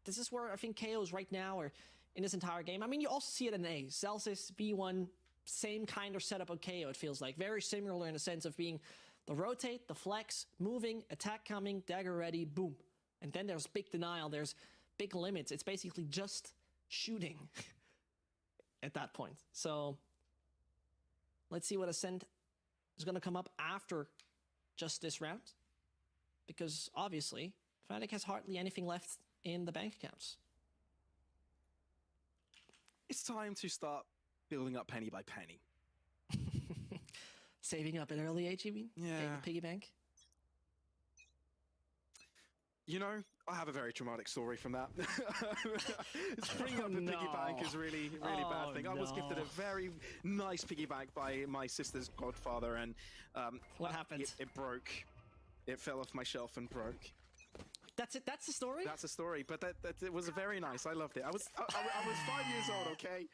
this is where I think KOs right now are in this entire game. I mean, you also see it in A. Celsius, B1, same kind of setup of KO, it feels like. Very similar in the sense of being the rotate, the flex, moving, attack coming, dagger ready, boom. And then there's big denial, there's big limits. It's basically just shooting at that point. So let's see what Ascent is going to come up after just this round. Because obviously, Fnatic has hardly anything left in the bank accounts. It's time to start building up penny by penny. Saving up an early age, you mean? Yeah. Getting a piggy bank? You know, I have a very traumatic story from that. Bringing up a piggy bank is really bad thing. I was gifted a very nice piggy bank by my sister's godfather, and what happened? It broke. It fell off my shelf and broke. That's it. That's the story. That's the story. But that it was very nice. I loved it. I was 5 years old. Okay.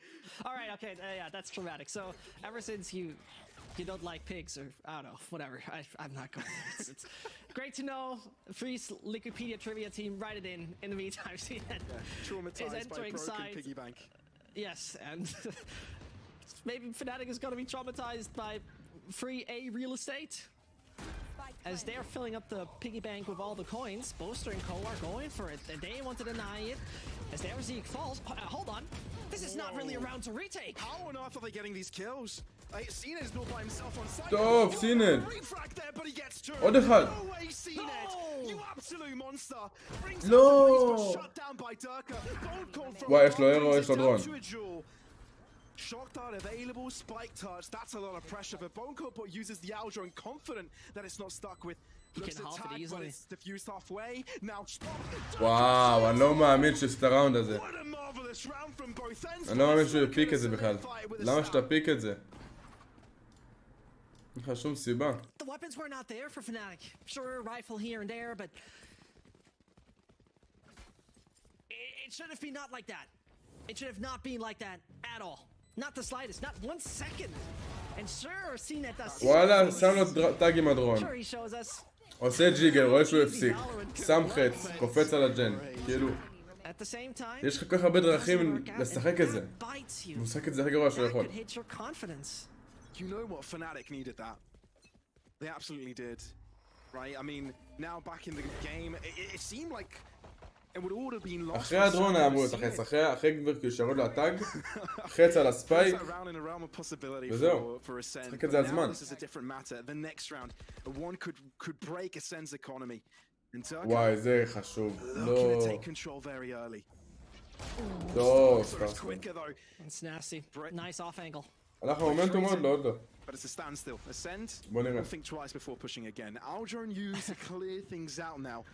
All right. Okay. Yeah, that's traumatic. So ever since you don't like pigs, or I don't know, whatever. I'm not going. It's great to know. Free Wikipedia trivia team, write it in the meantime. See that traumatized by broken piggy bank. Yes, and maybe Fnatic is going to be traumatized by free A real estate. As they're filling up the piggy bank with all the coins, Boaster and Co are going for it. And they want to deny it. As their Zeke falls. Hold on. This is not really a round to retake. How on earth are they getting these kills? Zened is not by himself on site. טוב, Zened. But he gets two. עוד אחד. No way, Zened. You absolute monster. לא. Shut down by Durka. Don't call from. וואי, יש לו אירו, יש לו דרון. Shock dart available, spike touch. That's a lot of pressure for Bonko, but uses the Aljo and confident that it's not stuck with. Looks at tag, but it's diffused halfway. Now וואו, אני לא מאמין שיש הראונד הזה. אני לא מאמין שהוא יפיק את זה בכלל. למה שאתה פיק את זה? אין לך שום סיבה. The weapons were not there for Fnatic. Sure, a rifle here and there, but it should have been not like that. It should have not been like that at all. Not the slightest, not 1 second. And sure, Zened does. וואלה, שם לו טאג עם הדרון. Sure, he shows us. עושה ג'יגל, רואה שהוא הפסיק. שם חץ, קופץ על הג'ן. כאילו. יש לך כל כך הרבה דרכים לשחק את זה. הוא משחק את זה הכי גרוע שהוא יכול. You know what, Fnatic needed that. They absolutely did. Right? I mean, now back in the game, it seemed like it would all have been lost. אחרי הדרון היה אמור לתחץ, אחרי כבר כשירות לו הטאג, חץ על הספייק, וזהו, שחק את זה הזמן. וואי, זה חשוב, לא... טוב, סטארט. It's nasty. Nice off angle. הלך המומנטום עוד לא, עוד לא. But it's a standstill. Ascend. בוא נראה. We'll think twice before pushing again. Aldrone used to clear things out now.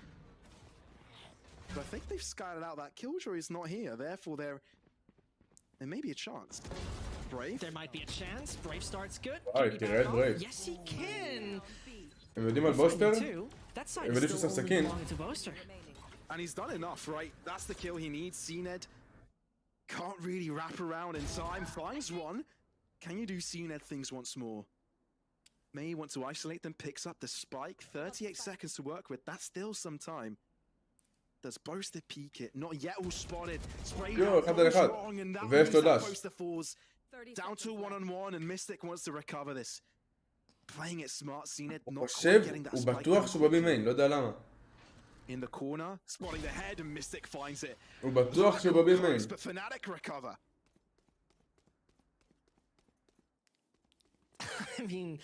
But I think they've scouted out that Killjoy is not here. Therefore, there may be a chance. Brave. There might be a chance. Brave starts good. תראה את ברייב. Yes, he can. הם יודעים על בוסטר? That side הם is יודעים שהוא still שם only סכין. belonging to Boaster. And he's done enough, right? That's the kill he needs. CNED can't really wrap around in time. Finds one. Can you do CNED things once more? May want to isolate them, picks up the spike. 38 seconds to work with. That's still some time. Does Boaster peek it? Not yet all spotted. Sprayed out, goes wrong, and that means that Boaster falls down to one-on-one, and Mystic wants to recover this. Playing it smart, CNED not quite getting that הוא spike. בטוח שהוא בא במיין, לא יודע למה. In the corner, spotting the head, and Mystic finds it. הוא בטוח שהוא בא במיין. But Fnatic recover. I mean,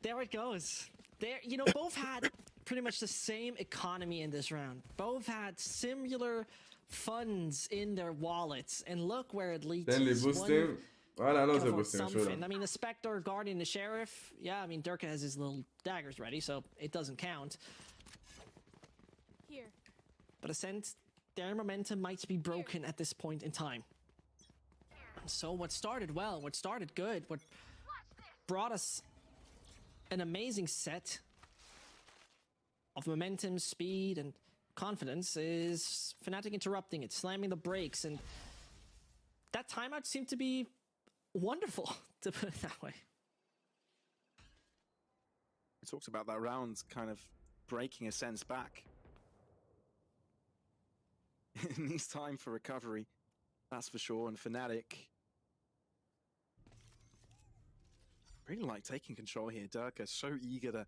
there it goes. There, you know, both had pretty much the same economy in this round. Both had similar funds in their wallets, and look where it leads. תן לי בוסטים. וואלה, אני לא רוצה בוסטים, something. I mean, the Spectre, Guardian, the Sheriff. Yeah, I mean, Durka has his little daggers ready, so it doesn't count. Here. But Ascent, their momentum might be broken at this point in time. So what started well, what started good, what brought us an amazing set of momentum, speed, and confidence is Fnatic interrupting it, slamming the brakes, and that timeout seemed to be wonderful, to put it that way. We talked about that round kind of breaking a sense back. It needs time for recovery, that's for sure, and Fnatic really like taking control here. Durka so eager to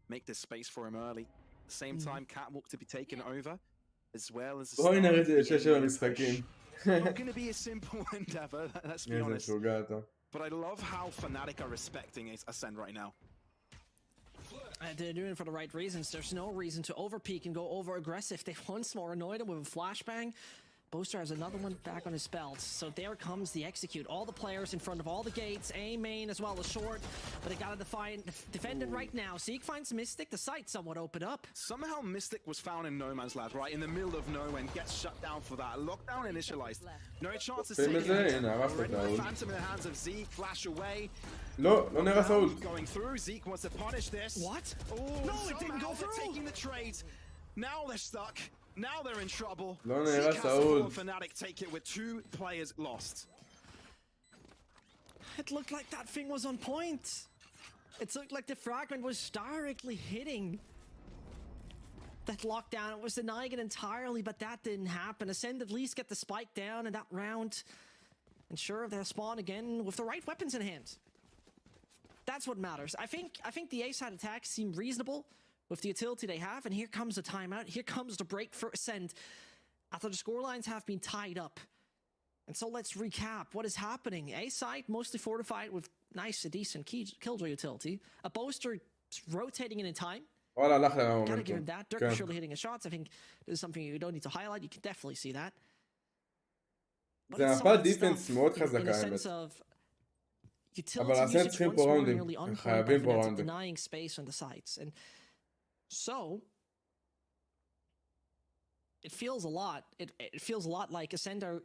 make this space for him early. At the same time, Catwalk to be taken over, as well as בואי נראה את שש של המשחקים. not going to be a simple endeavor, let's be honest. But I love how Fnatic are respecting Ascend right now. They're doing it for the right reasons. There's no reason to overpeak and go over aggressive. They once more annoyed him with a flashbang. Boaster has another one back on his belt. So there comes the execute. All the players in front of all the gates. A main as well as short. But they gotta defend it right now. Zeke finds Mystic. The site somewhat open up. Somehow Mystic was found in no man's land, right? In the middle of nowhere and gets shut down for that. Lockdown initialized. No chance to save it. Already Phantom in the hands of Zeke. Flash away. לא נראה סעוד. Going through. Zeke wants to punish this. What? Oh, no, it didn't go through. Taking the trade. Now they're stuck. Now they're in trouble. לא נראה סעוד. Fnatic take it with 2 players lost. It looked like that thing was on point. It looked like the fragment was directly hitting that lockdown. It was denying it entirely, but that didn't happen. Ascend at least get the spike down in that round. Ensure they'll spawn again with the right weapons in hand. That's what matters. I think the A-side attacks seem reasonable with the utility they have, and here comes the timeout. Here comes the break for Ascend after the scorelines have been tied up. And so let's recap what is happening. A-side mostly fortified with nice, decent killjoy utility. A Boaster rotating in time. Gotta give him that. Dirk surely hitting his shots. I think this is something you don't need to highlight. You can definitely see that. זה מפת דיפנס מאוד חזקה האמת. אבל Ascend צריכים פה ראונדים. הם חייבים פה ראונדים. Denying space on the sides. And so it feels a lot like Ascend are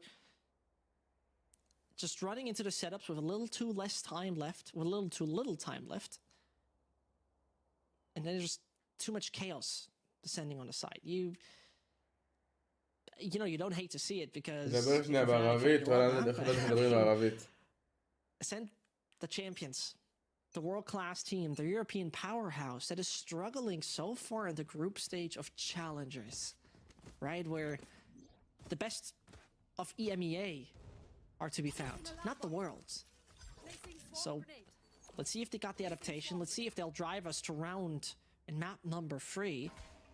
just running into the setups with a little too less time left, with a little too little time left. And then there's just too much chaos descending on the side. You know, you don't hate to see it because Ascend, the champions, the world-class team, the European powerhouse that is struggling so far in the group stage of challengers, right? Where the best of EMEA are to be found, not the world's. So let's see if they got the adaptation. Let's see if they'll drive us to round and map number 3.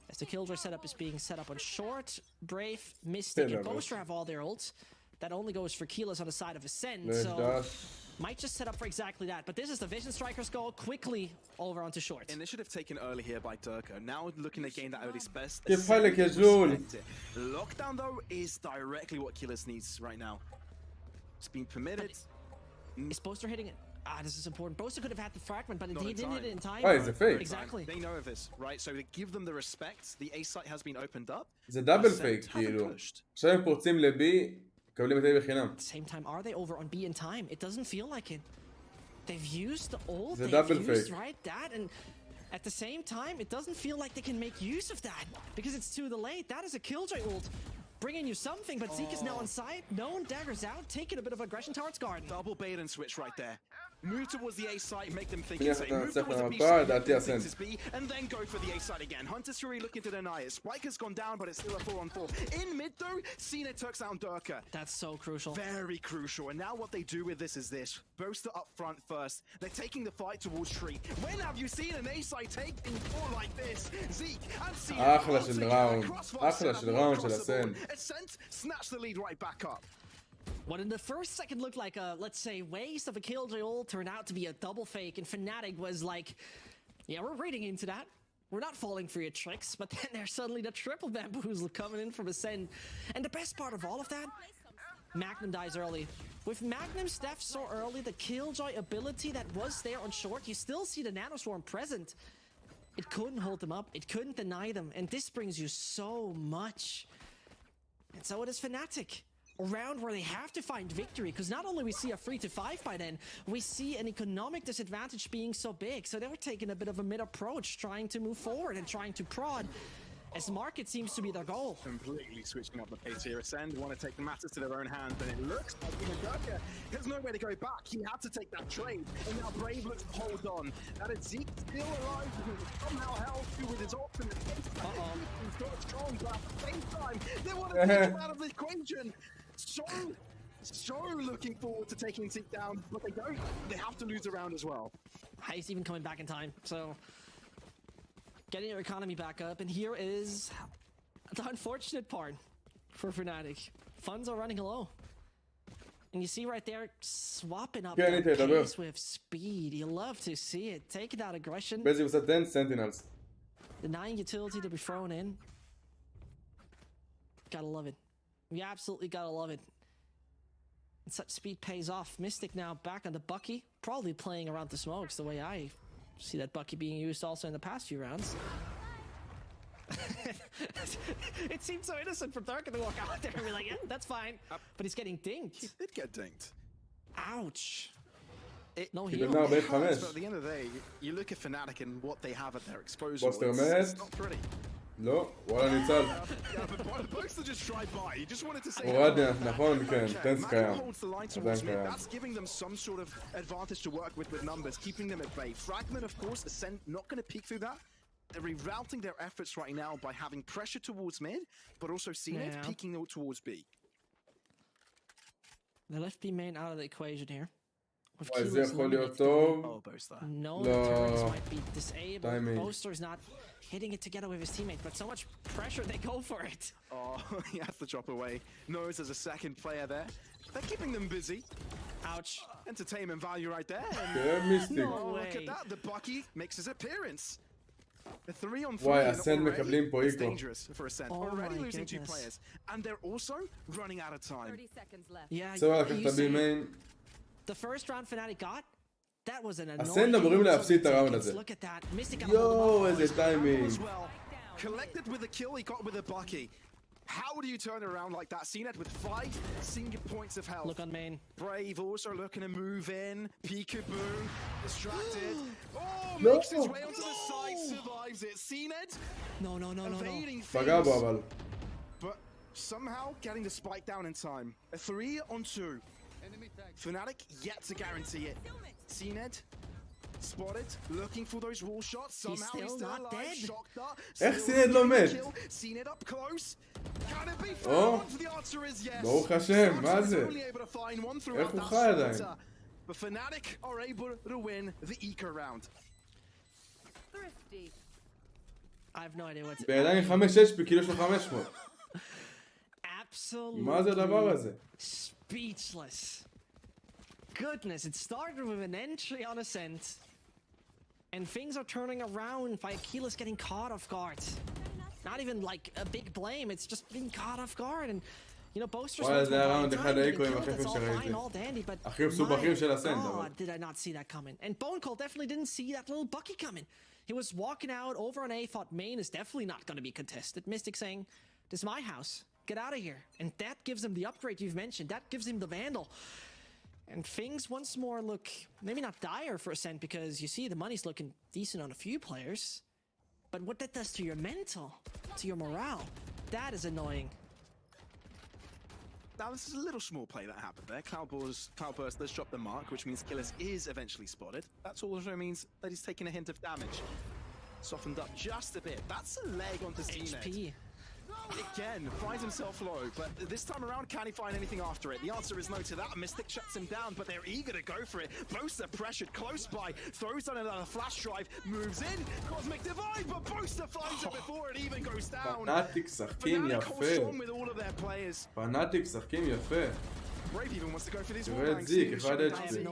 As the killjoy setup is being set up on short, Brave, Mystic, and Boaster have all their ults. That only goes for Keyless on the side of Ascend, so might just set up for exactly that. But this is the Vision Striker's goal, quickly over onto short. Initiative taken early here by Durka. Now looking to gain that early space. كيف حالك يا جول؟ Lockdown though is directly what Killers needs right now. It's been permitted. Is Boaster hitting it? Ah, this is important. Boaster could have had the fragment, but he didn't hit it in time. Oh, it's a fake. Exactly. They know of this, right? So to give them the respect, the A site has been opened up. זה דאבל פייק כאילו. עכשיו הם פורצים לבי, מקבלים את A בחינם. At the same time, are they over on B in time? It doesn't feel like it. They've used the ult, The they've double used, fake. right, that, and at the same time, it doesn't feel like they can make use of that, because it's too late. That is a Killjoy ult, bringing you something, but Zeke is now on side, no one daggers out, taking a bit of aggression towards Garden. Double bait and switch right there. Move towards the A site, make them think Yeah, it's A. Move that's towards the B definitely site, not make them bad, think that's it's B, and then go for the A site again. Hunter's Fury looking to deny it. Spike has gone down, but it's still a 4-on-4. In mid though, Cena takes out Durka. That's so crucial. Very crucial. And now what they do with this is this. Boaster up front first. They're taking the fight towards Tree. When have you seen an A site taking four like this? Zeke and Cena. אחלה של ראונד. אחלה של ראונד של הסן. Ascent, snatch the lead right back up. What in the first second looked like a, let's say, waste of a Killjoy ult turned out to be a double fake, and Fnatic was like, yeah, we're reading into that. We're not falling for your tricks, but then there's suddenly the triple bamboozle coming in from Ascend. And the best part of all of that, Magnum dies early. With Magnum's death so early, the Killjoy ability that was there on short, you still see the Nanoswarm present. It couldn't hold them up, it couldn't deny them, and this brings you so much. And so it is Fnatic. A round where they have to find victory, because not only we see a 3-5 by then, we see an economic disadvantage being so big, so they were taking a bit of a mid approach, trying to move forward and trying to prod, as market seems to be their goal. Completely switching up the pace here. Ascend want to take the matters to their own hands, and it looks like Durka has nowhere to go back. He had to take that trade, and now Brave looks to hold on. That is Zeke still alive, because somehow held through with his ultimate. He's got strong, but at the same time, they want to take him out of the equation. So looking forward to taking Zeke down, but they don't. They have to lose a round as well. He's even coming back in time, so getting your economy back up, and here is the unfortunate part for Fnatic. Funds are running low. And you see right there, swapping up their pace with speed. You love to see it. Taking out aggression. Busy with 10 sentinels. Denying utility to be thrown in. Gotta love it. You absolutely gotta love it. And such speed pays off. Mystic now back on the Bucky. Probably playing around the smokes the way I see that Bucky being used also in the past few rounds. It seemed so innocent for Durka to walk out there and be like, yeah, that's fine. But he's getting dinged. He did get dinged. Ouch. No heal. But at the end of the day, you look at Fnatic and what they have at their disposal. It's not pretty. לא, וואלה ניצל. הורדנו, נכון, כן, טנס קיים. עדיין קיים. That's giving them some sort of advantage to work with numbers, keeping them at bay. Fragment, of course, Ascend not going to peek through that. They're rerouting their efforts right now by having pressure towards mid, but also Cnet peeking towards B. They left B main out of the equation here. וואי, זה יכול להיות טוב. No, turrets might be disabled. Boaster's not hitting it together with his teammate, but so much pressure, they go for it. Oh, he has to drop away. Knows there's a second player there. They're keeping them busy. Ouch. Entertainment value right there. No look at that. The Bucky makes his appearance. The 3-on-3 וואי, Ascend מקבלים פה is איקו. dangerous for Ascend. Already losing 2 players. And they're also running out of time. 30 seconds left. Yeah, צבא לקחת את הבי מיין. The first round Fnatic got, that was an annoying. Ascend אמורים להפסיד את הראונד הזה. Look at that. Mystic יואו, איזה טיימינג. Collected with a kill, he got with a Bucky. How do you turn around like that? Cnet with 5 single points of health. Look on main. Brave also looking to move in. Peekaboo, distracted. Oh, No. makes his way onto the side, survives it. Cnet. No. Evading פגע בו things, אבל. but somehow getting the spike down in time. A 3-on-2. Fnatic yet to guarantee it. Cnet spotted, looking for those wall shots. Somehow he's still not alive. dead. Shocked up. איך סינט לא מת? Cnet up close. Can it be או, found? The answer is yes. ברוך השם, מה זה? Only able to find one איך throughout הוא that חי עדיין? slaughter. But Fnatic are able to win the eco round. Thrifty. I have no idea what's. בעיניי 5 HP, כאילו יש לו 500. Absolutely. מה זה הדבר הזה? Speechless. goodness, it started with an entry on Ascent. And things are turning around by Akila's getting caught off guard. Not even like a big blame, it's just being caught off guard. And, you know, boasters וואלה, זה היה ראונד אחד האיקו עם הכי יפה שראיתי. הכי מסובכים של הסנד, אבל. Did I not see that coming? And Bone Cold definitely didn't see that little Bucky coming. He was walking out over on A, thought main is definitely not going to be contested. Mystic saying, this is my house, get out of here. And that gives him the upgrade you've mentioned. That gives him the Vandal. And things once more look maybe not dire for Ascent because you see the money's looking decent on a few players. But what that does to your mental, to your morale, that is annoying. Now this is a little small play that happened there. Cloudburst does drop the mark, which means Killis is eventually spotted. That also means that he's taking a hint of damage. Softened up just a bit. That's a leg onto HP. Again, finds himself low, but this time around, can he find anything after it? The answer is no to that. Mystic shuts him down, but they're eager to go for it. Boaster pressured close by, throws down another flash drive, moves in, Cosmic Divide, but Boaster finds it before it even goes down. פנאטיק שחקים יפה. פנאטיק שחקים יפה. תראה את זיק, אחד HP.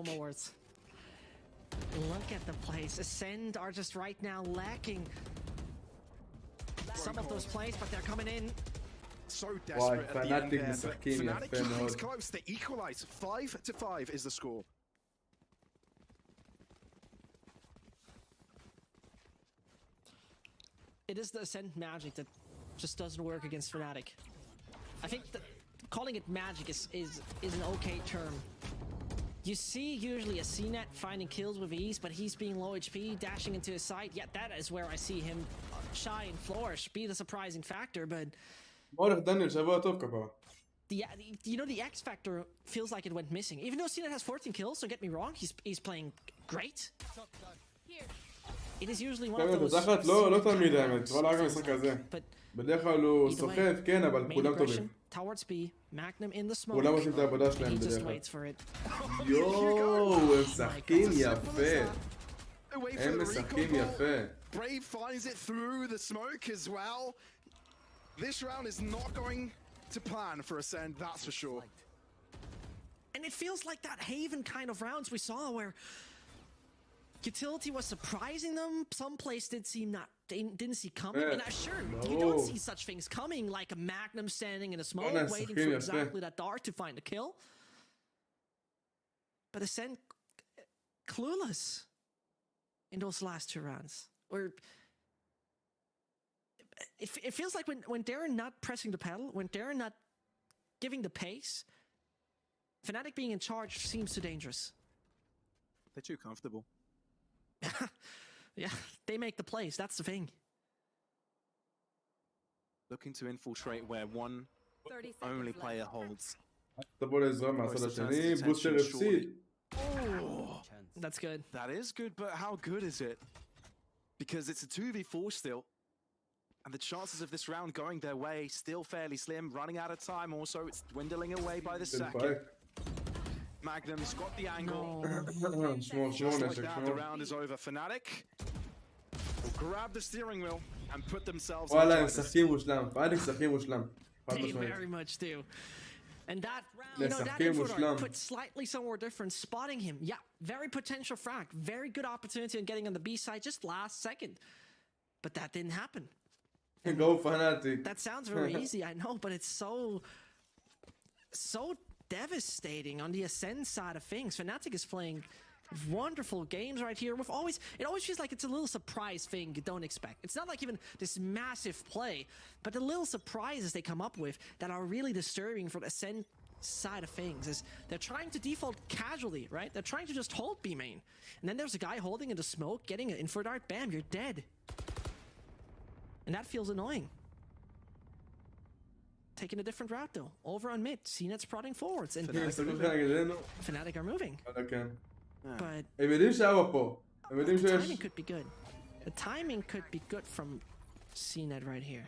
Look at the place. Ascend are just right now lacking some of those plays, but they're coming in. So desperate at the end there, but Fnatic keeps close. They equalize. 5-5 is the score. It is the Ascent magic that just doesn't work against Fnatic. I think that calling it magic is an okay term. You see usually a CNET finding kills with ease, but he's being low HP, dashing into his side. Yeah, that is where I see him shine, flourish, be the surprising factor, but... מוערך דניאל, שבוע טוב כפרה. You know, the X factor feels like it went missing. Even though CNET has 14 kills, so get me wrong, he's playing great. It is usually one of those... תחת לא תמיד האמת, אבל רק המשחק הזה. בדרך כלל הוא סוחף, כן, אבל כולם טובים. Towards B, Magnum in the smoke. כולם עושים את העבודה שלהם בדרך כלל. יואו, הם משחקים יפה. הם משחקים יפה. Brave finds it through the smoke as well. This round is not going to plan for Ascend, that's for sure. And it feels like that Haven kind of rounds we saw where Utility was surprising them. Some plays didn't see coming. And sure, you don't see such things coming, like a Magnum standing in a smoke, waiting for exactly that dart to find a kill. But Ascend clueless in those last two rounds. Or it feels like when they're not pressing the pedal, when they're not giving the pace, Fnatic being in charge seems too dangerous. They're too comfortable. Yeah, they make the plays, that's the thing. Looking to infiltrate where one only player holds. That's good. That is good, but how good is it? Because it's a 2v4 still. And the chances of this round going their way still fairly slim. Running out of time also, it's dwindling away by the second. Magnum's got the angle. Just like that, the round is over. Fnatic will grab the steering wheel and put themselves in They very much do. And that, you know, that info put slightly somewhere different, spotting him. Yeah, very potential frag. Very good opportunity in getting on the B side just last second. But that didn't happen. Go Fnatic. That sounds very easy, I know, but it's so devastating on the Ascend side of things. Fnatic is playing wonderful games right here. It always feels like it's a little surprise thing you don't expect. It's not like even this massive play, but the little surprises they come up with that are really disturbing for the Ascend side of things is they're trying to default casually, right? They're trying to just hold B main. And then there's a guy holding in the smoke, getting an info dart, bam, you're dead. And that feels annoying. Taking a different route though. Over on mid, CNET's prodding forwards, and Fnatic are moving. But the timing could be good. The timing could be good from CNET right here.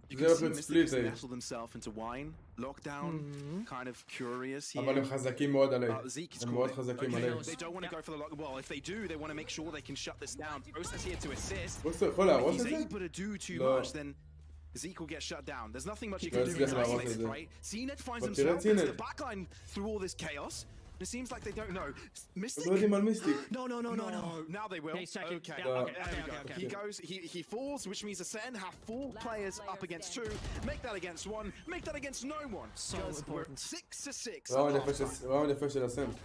You can see Mystic nestle themselves into wine, lockdown, kind of curious here. אבל הם חזקים מאוד עליי. Zeke's הם מאוד חזקים עליי. They don't want to go for the lock. Well, if they do, they want to make sure they can shut this down. Boaster's here to assist. If he's able to do too much, then Zeke will get shut down. There's nothing much you can do in isolated, right? CNET finds themselves into the backline through all this chaos. It seems like they don't know. Mystic? לא יודעים על מיסטיק. No. Now they will. Hey, second. Okay. Yeah, Okay. He goes, he falls, which means Ascend have 4 players up against 2. Make that against 1. Make that against no one. So important. 6-6. ראונד יפה של אסנד.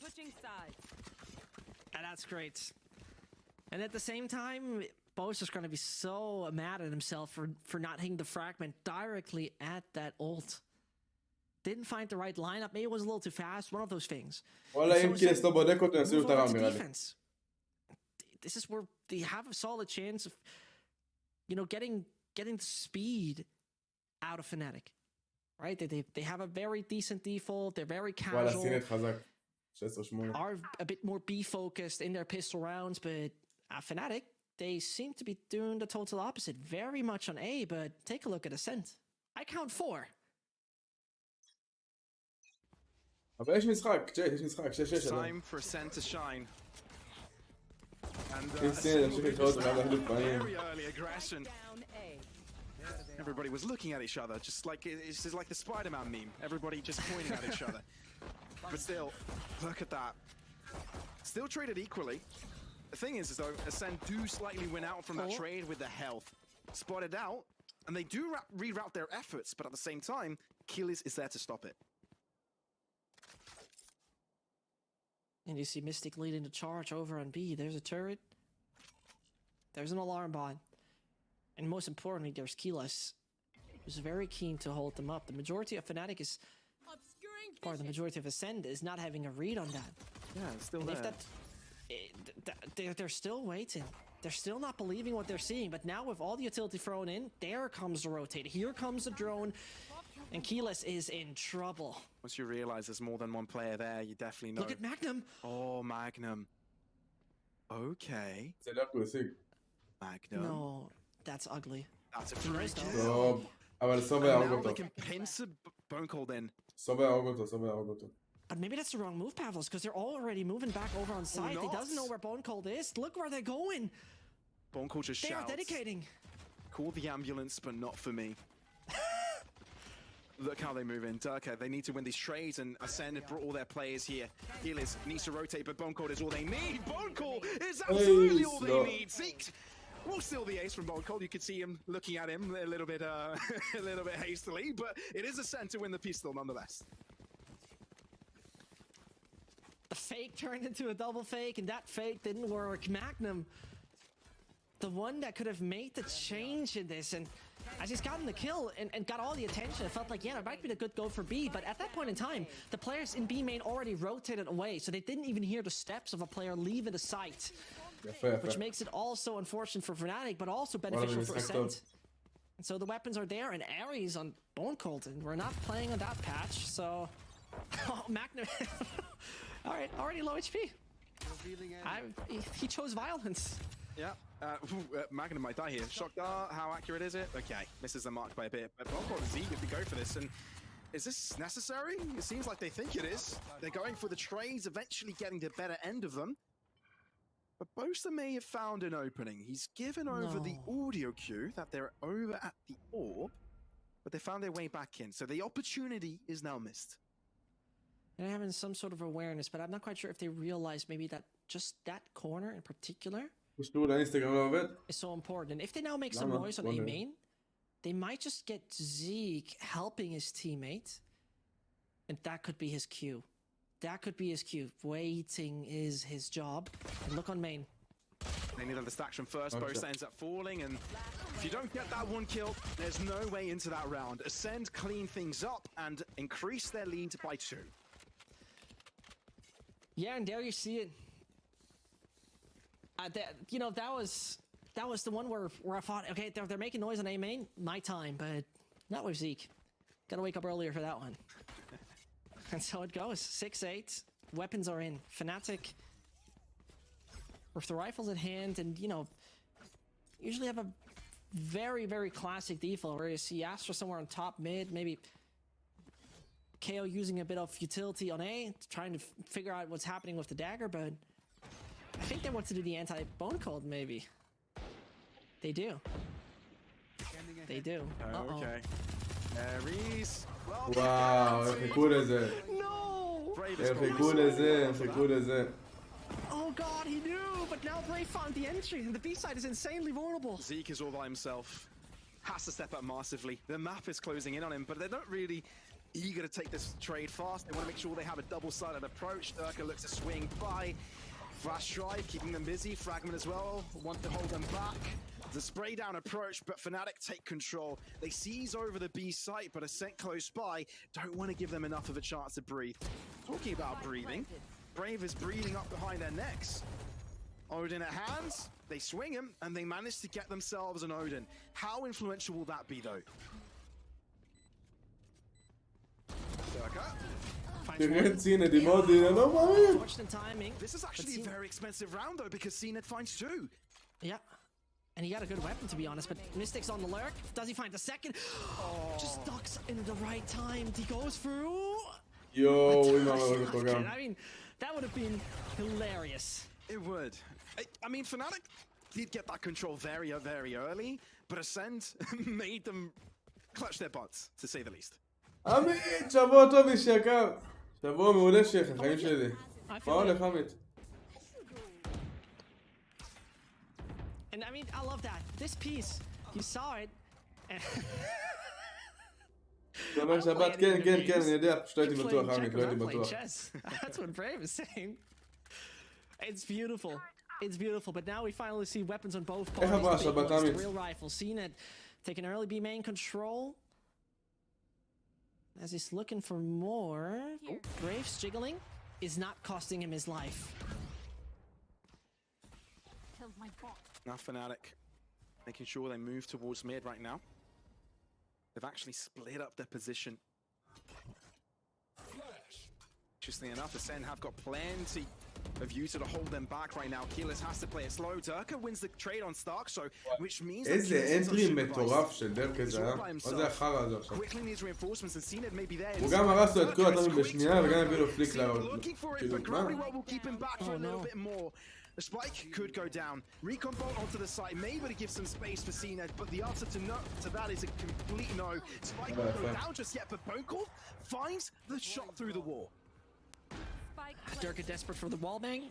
Switching sides. And that's great. And at the same time, Bo's just going to be so mad at himself for not hitting the fragment directly at that ult. Didn't find the right lineup. Maybe it was a little too fast. One of those things. וואלה, אם קילס לא בודק אותי, נעשו יותר רע נראה לי. This is where they have a solid chance of, you know, getting the speed out of Fnatic. Right? They have a very decent default. They're very וואלה, casual. סינט חזק. 16-8. Are a bit more B focused in their pistol rounds, but Fnatic, they seem to be doing the total opposite. Very much on A, but take a look at Ascent. I count 4. אבל יש משחק, צ'ייט, יש משחק, 6-6. Time for Ascend to shine. And very early aggression. Everybody was looking at each other, just like it's just like the Spider-Man meme. Everybody just pointing at each other. But still, look at that. Still traded equally. The thing is though, Ascend do slightly win out from that trade with the health. Spotted out, and they do reroute their efforts, but at the same time, Achilles is there to stop it. And you see Mystic leading the charge over on B. There's a turret. There's an alarm bot. And most importantly, there's Keyless, who's very keen to hold them up. The majority of Fnatic is... Or the majority of Ascend is not having a read on that. Yeah, it's still and there. They're still waiting. They're still not believing what they're seeing. But now with all the utility thrown in, there comes the rotate. Here comes the drone. And Keyless is in trouble. Once you realize there's more than one player there, you definitely know. Look at Magnum. Oh, Magnum. Okay. Magnum. No, that's ugly. That's a great טוב, אבל סובה יהרוג אותו. They can pinch a bone cold in. סובה יהרוג אותו. But maybe that's the wrong move, Pavlos, because they're already moving back over on site. They doesn't know where Bone Cold is. Look where they're going. Bone Cold just shouts. They are dedicating. Call the ambulance, but not for me. Look how they move in. Okay, they need to win these trades, and Ascend have brought all their players here. Healers needs to rotate, but Bone Cold is all they need. Bone Cold is absolutely all they need. Zeke will steal the ace from Bone Cold. You could see him looking at him a little bit hastily, but it is Ascend to win the pistol nonetheless. The fake turned into a double fake, and that fake didn't work. Magnum, the one that could have made the change in this, and as he's gotten the kill and got all the attention, it felt like, yeah, it might be a good go for B, but at that point in time, the players in B main already rotated away, so they didn't even hear the steps of a player leaving the site, which makes it also unfortunate for Fnatic, but also beneficial for Ascent. And so the weapons are there, and Ares on Bone Cold, and we're not playing on that patch, so... Oh, Magnum... Alright, already low HP. He chose violence. Yeah, Magnum might die here. Shock dart, how accurate is it? Okay, misses the mark by a bit, but Bonko is eager to go for this, and is this necessary? It seems like they think it is. They're going for the trades, eventually getting the better end of them. But Bosa may have found an opening. He's given over the audio cue that they're over at the orb, but they found their way back in, so the opportunity is now missed. They're having some sort of awareness, but I'm not quite sure if they realize maybe that just that corner in particular is so important. And if they now make some noise on A main, they might just get Zeke helping his teammate, and that could be his cue. That could be his cue. Waiting is his job. And look on main. They need a distraction first. Bosa ends up falling, and if you don't get that one kill, there's no way into that round. Ascend clean things up and increase their lead by 2. Yeah, and there you see it. You know, that was the one where I thought, okay, they're making noise on A main, my time, but not with Zeke. Gotta wake up earlier for that one. And so it goes. 6-8. Weapons are in. Fnatic with the rifles at hand, and you know, usually have a very, very classic default where you see Astra somewhere on top mid, maybe KO using a bit of utility on A, trying to figure out what's happening with the dagger, but I think they want to do the anti-bone cold, maybe. They do. They do. Okay. Ares. וואו, איך ניקוד את זה. No! Brave is חיכו לזה, חיכו לזה. Oh god, he knew, but now Brave found the entry, and the B-side is insanely vulnerable. Zeke is all by himself. Has to step up massively. The map is closing in on him, but they're not really eager to take this trade fast. They want to make sure they have a double-sided approach. Durka looks to swing by. Flash drive, keeping them busy. Fragment as well, want to hold them back. The spray down approach, but Fnatic take control. They seize over the B site, but Ascent close by. Don't want to give them enough of a chance to breathe. Talking about breathing, Brave is breathing up behind their necks. Odin at hands, they swing him, and they manage to get themselves an Odin. How influential will that be, though? תראה את סינד עם מודים, אני לא מאמין. This is actually a very expensive round, though, because Cnet finds two. Yeah. And he got a good weapon, to be honest, but Mystic's on the lurk. Does he find the second? Just ducks in the right time. He goes through. Yo, I mean, that would have been hilarious. It would. I mean, Fnatic did get that control very, very early, but Ascent made them clutch their butts, to say the least. עמית, שבוע טוב איש יקר. שבוע מעולה שייך, החיים שלי. מה הולך עמית? And I mean, I love that. This piece, you saw it. זה אומר שבת, כן, כן, כן, אני יודע, פשוט הייתי בטוח, עמית, לא הייתי בטוח. That's what Brave is saying. It's beautiful. It's beautiful, but now we finally see weapons on both parties. איך עברה שבת, עמית? The real rifle. Cnet taking early B main control. As he's looking for more. Oh, Brave's jiggling is not costing him his life. Now Fnatic making sure they move towards mid right now. They've actually split up their position. Interestingly enough, the Sen have got plenty of user to hold them back right now. Keyless has to play it slow. Durka wins the trade on Stark, so which means איזה אנטרי מטורף של דרקה זה היה. מה זה החרא הזה עכשיו? הוא גם הרס לו את כל התמים בשנייה וגם הביא לו פליק לעוד. כאילו, מה? The spike could go down. Recon bolt onto the side, maybe to give some space for Cnet, but the answer to that is a complete no. Spike won't go down just yet, but Bonecall finds the shot through the wall. Durka desperate for the wallbang.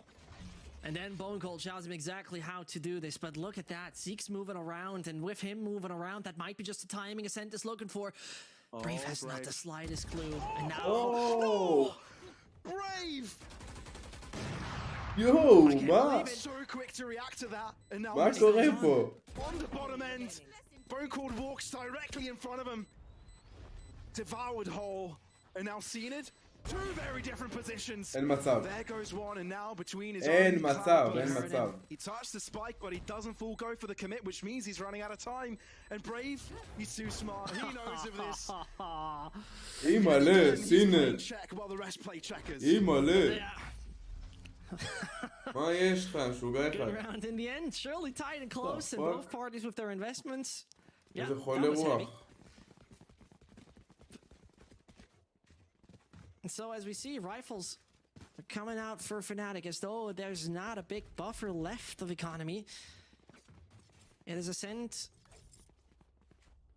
And then Bonecall shows him exactly how to do this. But look at that. Zeke's moving around, and with him moving around, that might be just the timing Ascent is looking for. Brave has not the slightest clue. And now... Oh! Brave! Yo, מה? So quick to react to that, and now מה קורה פה? on the bottom end, Bonecall walks directly in front of him. Devoured whole, and now Cnet, two very different positions. אין מצב. There goes one, and now between his אין own מצב, cloud אין piece. מצב. He touched the spike, but he doesn't full go for the commit, which means he's running out of time. And Brave, he's too smart. He knows of this. אימא'לה, סינט. Check while the rest play checkers. אימא'לה. מה יש לך? משוגע אחד. Good round in the end. Surely tight and close, and both parties with their investments. Yeah, איזה חולה רוח. And so as we see, rifles are coming out for Fnatic as though there's not a big buffer left of economy. It is Ascent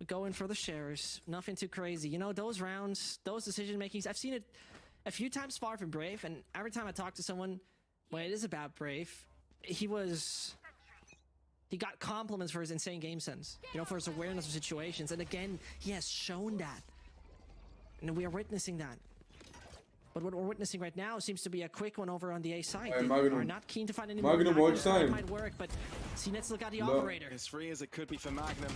going for the shares. Nothing too crazy. You know, those rounds, those decision makings, I've seen it a few times far from Brave, and every time I talk to someone when it is about Brave, he got compliments for his insane game sense, you know, for his awareness of situations, and again, he has shown that, and we are witnessing that. But what we're witnessing right now seems to be a quick one over on the A side. They are not keen to find any more. Magnum watch time. Might work, but Cnet's still got the operator. As free as it could be for Magnum.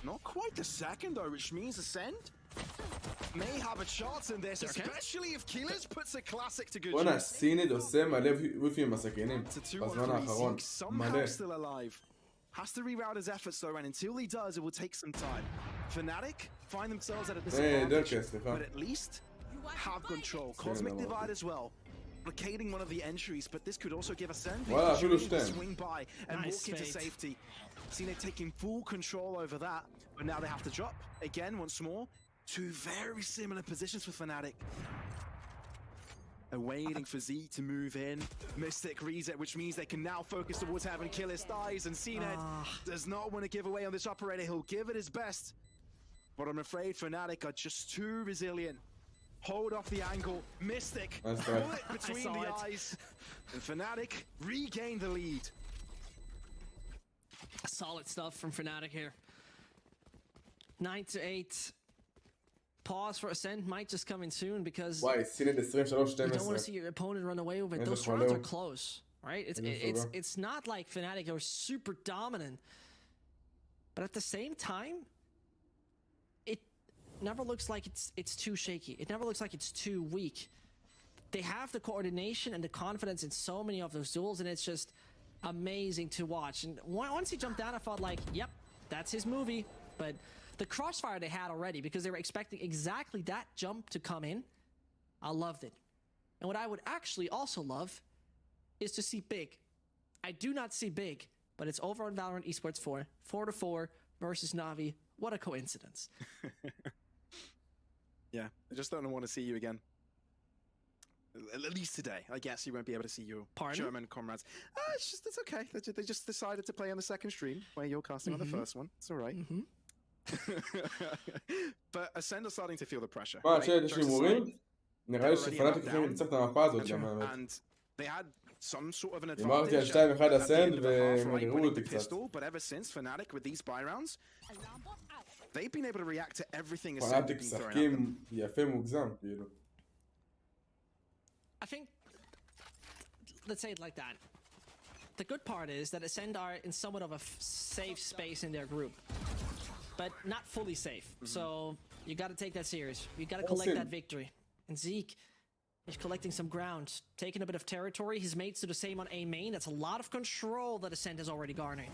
Not quite the second though, which means Ascent may have a chance in this, especially if Keyless puts a classic to good use. בואנה, סינד עושה מלא וויפי עם הסכינים בזמן האחרון. מלא. Still alive. Has to reroute his efforts though, and until he does, it will take some time. Fnatic find themselves at a disadvantage, but at least have control. Cosmic Divide as well, blockading one of the entries, but this could also give Ascent the opportunity to swing by and walk into safety. Cnet taking full control over that, but now they have to drop again once more. Two very similar positions for Fnatic. Waiting for Z to move in. Mystic reset, which means they can now focus towards having Killis dies, and Cnet does not want to give away on this operator. He'll give it his best, but I'm afraid Fnatic are just too resilient hold off the angle. Mystic, That's pull right. it between the eyes, and Fnatic regain the lead. Solid stuff from Fnatic here. 9-8. Pause for Ascent might just come in soon because וואי, סינד 23-12. you don't want to see your opponent run away with it. Those rounds are close, right? It's not like Fnatic are super dominant, but at the same time, it never looks like it's too shaky. It never looks like it's too weak. They have the coordination and the confidence in so many of those duels, and it's just amazing to watch. And once he jumped down, I thought like, yep, that's his movie. But the crossfire they had already, because they were expecting exactly that jump to come in, I loved it. And what I would actually also love is to see big. I do not see big, but it's over on Valorant Esports 4, 4-4 versus Na'Vi. What a coincidence. Yeah, I just don't want to see you again. At least today. I guess you won't be able to see your German comrades. It's okay. They just decided to play on the second stream where you're casting on the first one. It's all right. But Ascend are starting to feel the pressure. מה, יש לי הימורים? נראה לי שפנאטיק יכולים לנצח את המפה הזאת גם האמת. And they had some sort of an advantage. אמרתי על 2-1 אסנד והם הראו אותי קצת. But ever since Fnatic with these buy rounds, they've been able to react to everything Ascend פנאטיק has been throwing at them. משחקים יפה מוגזם, כאילו. I think, let's say it like that. The good part is that Ascend are in somewhat of a safe space in their group, but not fully safe. So you got to take that serious. You got to collect that victory. And Zeke is collecting some ground, taking a bit of territory. His mates do the same on A main. That's a lot of control that Ascend has already garnered.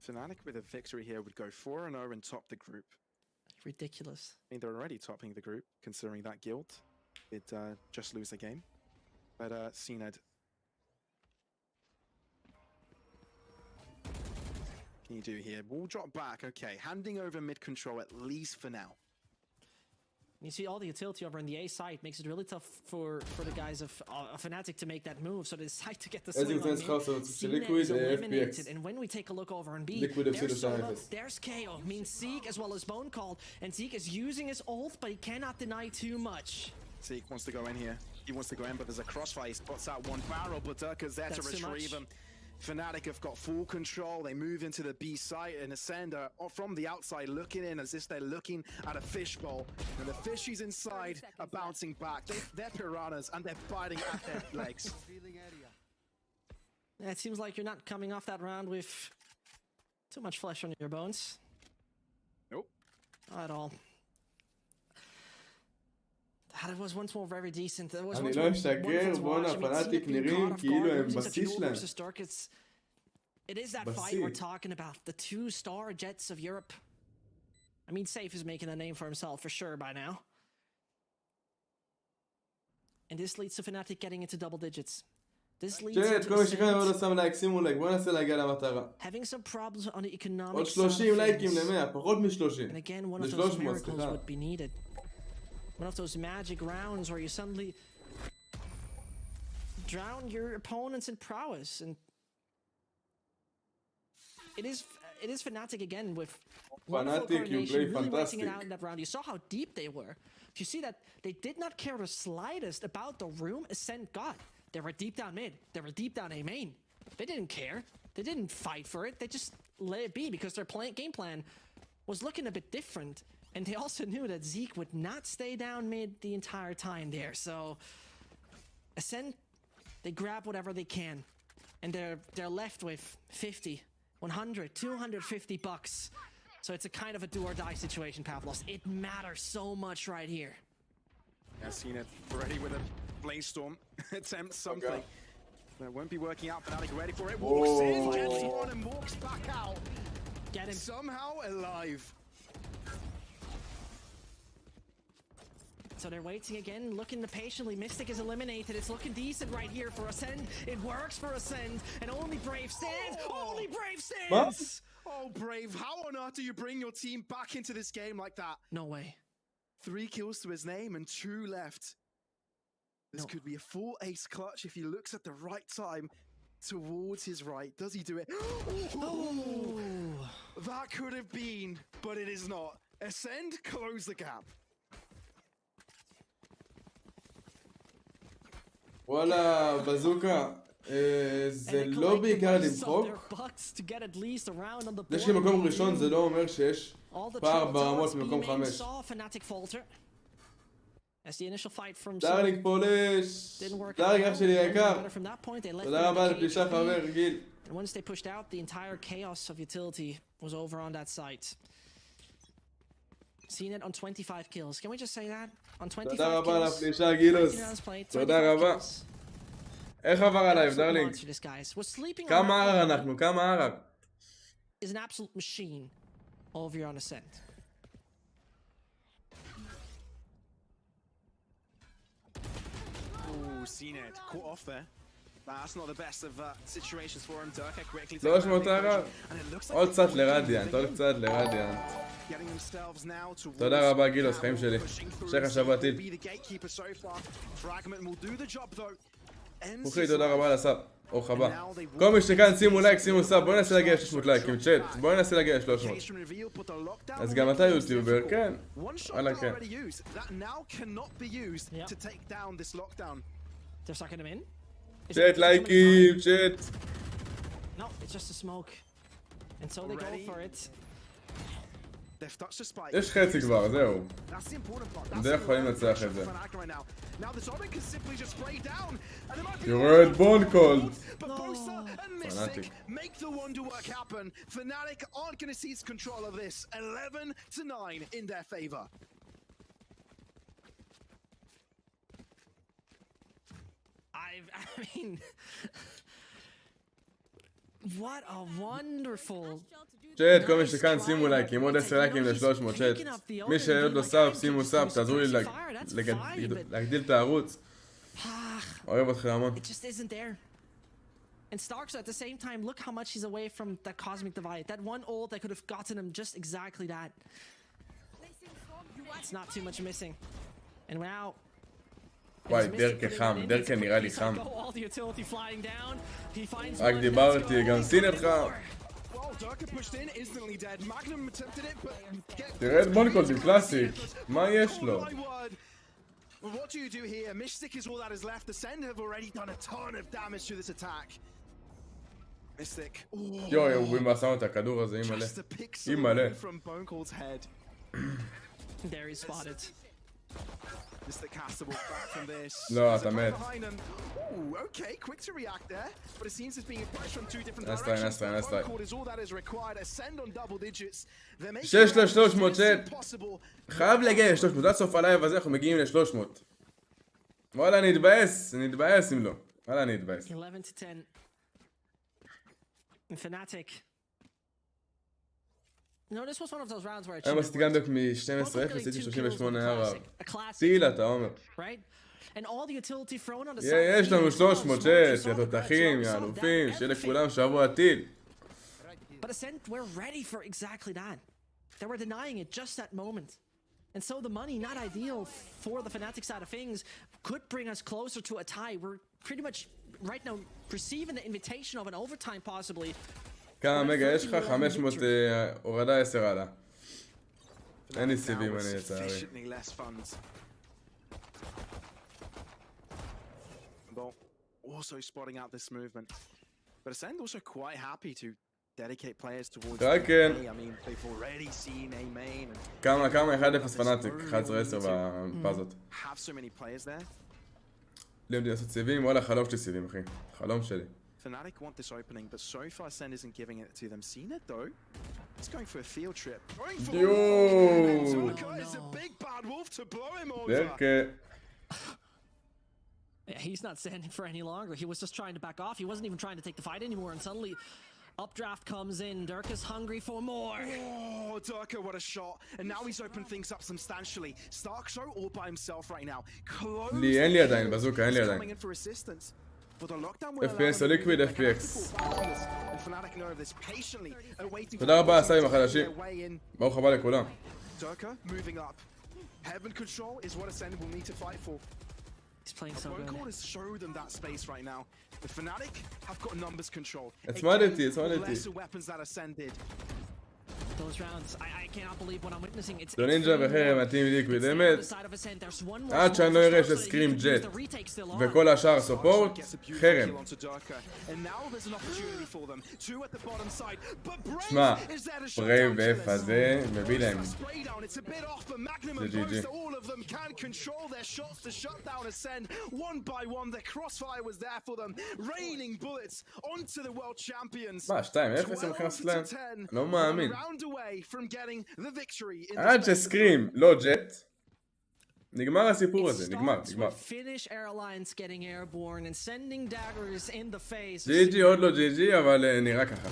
Fnatic with a victory here would go 4-0 and top the group. Ridiculous. I mean, they're already topping the group, considering that guild did just lose the game. But CNED, can you do here? We'll drop back. Okay, handing over mid control at least for now. You see all the utility over on the A side makes it really tough for the guys of Fnatic to make that move. So they decide to get the swing on mid. CNED is eliminated. And when we take a look over on B, there's Solo, there's KO. Means Zeke as well as Bone Called. And Zeke is using his ult, but he cannot deny too much. Zeke wants to go in here. He wants to go in, but there's a crossfire. He spots out one barrel, but Durka's there to retrieve him. Fnatic have got full control. They move into the B site, and Ascend are from the outside looking in as if they're looking at a fishbowl. And the fishies inside are bouncing back. They're piranhas, and they're biting at their legs. Yeah, it seems like you're not coming off that round with too much flesh on your bones. Nope. Not at all. It was once more very decent. אני לא אשתגר, בואנה, פנאטיק נראים כאילו הם בשיא שלהם. It is that fight we're talking about. The 2-star Jets of Europe. I mean, Safe is making a name for himself for sure by now. And this leads to Fnatic getting into double digits. This leads את כל מי שכאן עוד לא שם לייק, שימו לייק, בואו ננסה להגיע למטרה. Having some problems on the economic עוד side 30 לייקים ל-100, פחות מ-30. And again, one of those miracles would be needed. One of those magic rounds where you suddenly drown your opponents in prowess, and it is Fnatic again with wonderful coordination, really waiting it out in that round. You saw how deep they were. You see that they did not care the slightest about the room Ascend got. They were deep down mid. They were deep down A main. They didn't care. They didn't fight for it. They just let it be because their game plan was looking a bit different. And they also knew that Zeke would not stay down mid the entire time there. So Ascend, they grab whatever they can. And they're left with 50, 100, 250 bucks. So it's a kind of a do or die situation, Pavlos. It matters so much right here. I've seen it already with a Blazestorm. Attempt something. That won't be working out. Fnatic ready for it. Walks in, gets one and walks back out. Get him. Somehow alive. So they're waiting again, looking patiently. Mystic is eliminated. It's looking decent right here for Ascend. It works for Ascend, and only Brave stands. Only Brave stands. Oh, Brave! How on earth do you bring your team back into this game like that? No way. 3 kills to his name and 2 left. This could be a full ace clutch if he looks at the right time towards his right. Does he do it? Oh, that could have been, but it is not. Ascend, close the gap. וואלה, בזוקה, זה לא בעיקר למחוק. זה שמקום ראשון זה לא אומר שיש פער ברמות ממקום 5. דארלינג פולש, דארלינג אח שלי היקר. תודה רבה לפלישה חבר, גיל. And once they pushed out, the entire chaos of utility was over on that site. Seen it on 25 kills. Can we just say that? On 25 kills. תודה רבה לפלישה גילוס. תודה רבה. איך עבר עלייב, דארלינג? כמה ערר אנחנו? כמה ערר? Is an absolute machine over here on ascent. Ooh, seen it. Caught off there. That's not the best of situations for him. Dirk quickly. 300 ערר. עוד קצת לרדיאנט, עוד קצת לרדיאנט. תודה רבה גילוס, חיים שלי. המשך השבוע טיל. חוקי, תודה רבה לסאב. אור חבה. כל מי שכאן שימו לייק, שימו סאב. בואי ננסה להגיע 300 לייקים, צ'אט. בואי ננסה להגיע 300. אז גם אתה יוטיובר, כן. וואלה, כן. צ'אט, לייקים, צ'אט. No, it's just a smoke. And so they go for it. יש חצי כבר, זהו. די יכולים לצלח את זה. יורד בונקולד. פנאטיק. I mean, what a wonderful. צ'אט, כל מי שכאן שימו לייקים, עוד 10 לייקים ל-300, צ'אט. מי שעוד לא סאב, שימו סאב, תעזרו לי להגדיל את הערוץ. אוהב אותך המון. It just isn't there. And Starks at the same time, look how much he's away from that cosmic divide. That one ult that could have gotten him just exactly that. It's not too much missing. And now וואי, דרקה חם, דרקה נראה לי חם. רק דיברתי, גם סינר חם. תראה את בונקולד עם קלאסיק, מה יש לו? What do you do here? Mystic is all that is left. The Send have already done a ton of damage to this attack. Mystic. יואי, הוא בעשם את הכדור הזה, אימאלה. אימאלה. There he spotted. Mr. Castable back from this. לא, אתה מת. Okay, quick to react there, but it seems it's being pushed from two different directions. Nice try. Is all that is required. Ascend on double digits. 6 ל-300, צ'אט. חייב להגיע ל-300, עד סוף הלייב הזה אנחנו מגיעים ל-300. וואלה, נתבאס אם לא. וואלה, נתבאס. 11-10. Fnatic. No, this was one of those rounds where היום עשיתי גם דק מ-12-0, עשיתי 38 ערר. טילה, אתה אומר. יש לנו 300, צ'אט, יא תותחים, יא אלופים, שיהיה לכולם שבוע טיל. But Ascent were ready for exactly that. They were denying it just that moment. And so the money, not ideal for the Fnatic side of things, could bring us closer to a tie. We're pretty much right now receiving the invitation of an overtime possibly. כמה מגה יש לך? 500 הורדה 10 עלה. אין לי סיבים אני לצערי. Also spotting out this movement. But Ascend also quite happy to dedicate players towards A. I mean, they've already seen A main. כמה 1-0 פנאטיק, 11-10 בפאזה הזאת. Have so many players there. לימדי לעשות סיבים, וואלה חלום שלי סיבים אחי. חלום שלי. Fnatic want this opening, but so far Ascend isn't giving it to them. Seen it though. It's going for a field trip. Going for is a big bad wolf to blow him over. Yeah, he's not standing for any longer. He was just trying to back off. He wasn't even trying to take the fight anymore. And suddenly, updraft comes in. Dirk is hungry for more. Oh, Dirka, what a shot. And now he's opened things up substantially. Stark so all by himself right now. Close. אין לי עדיין, בזוקה, אין לי עדיין. Coming in for assistance. FPS או ליקוויד FPX. תודה רבה הסייבים החדשים. ברוך הבא לכולם. Those those rounds. I cannot believe what I'm witnessing. It's נינג'ה וחרם מתאים ליקוויד אמת עד שאני לא אראה שסקרים ג'ט וכל השאר סופורט חרם. שמע, ברייב ואף הזה מביא להם זה ג'י ג'י. מה, 2-0 הם נכנס להם? לא מאמין. עד שסקרים לא ג'ט נגמר הסיפור הזה, נגמר. ג'י ג'י עוד לא ג'י ג'י אבל נראה ככה.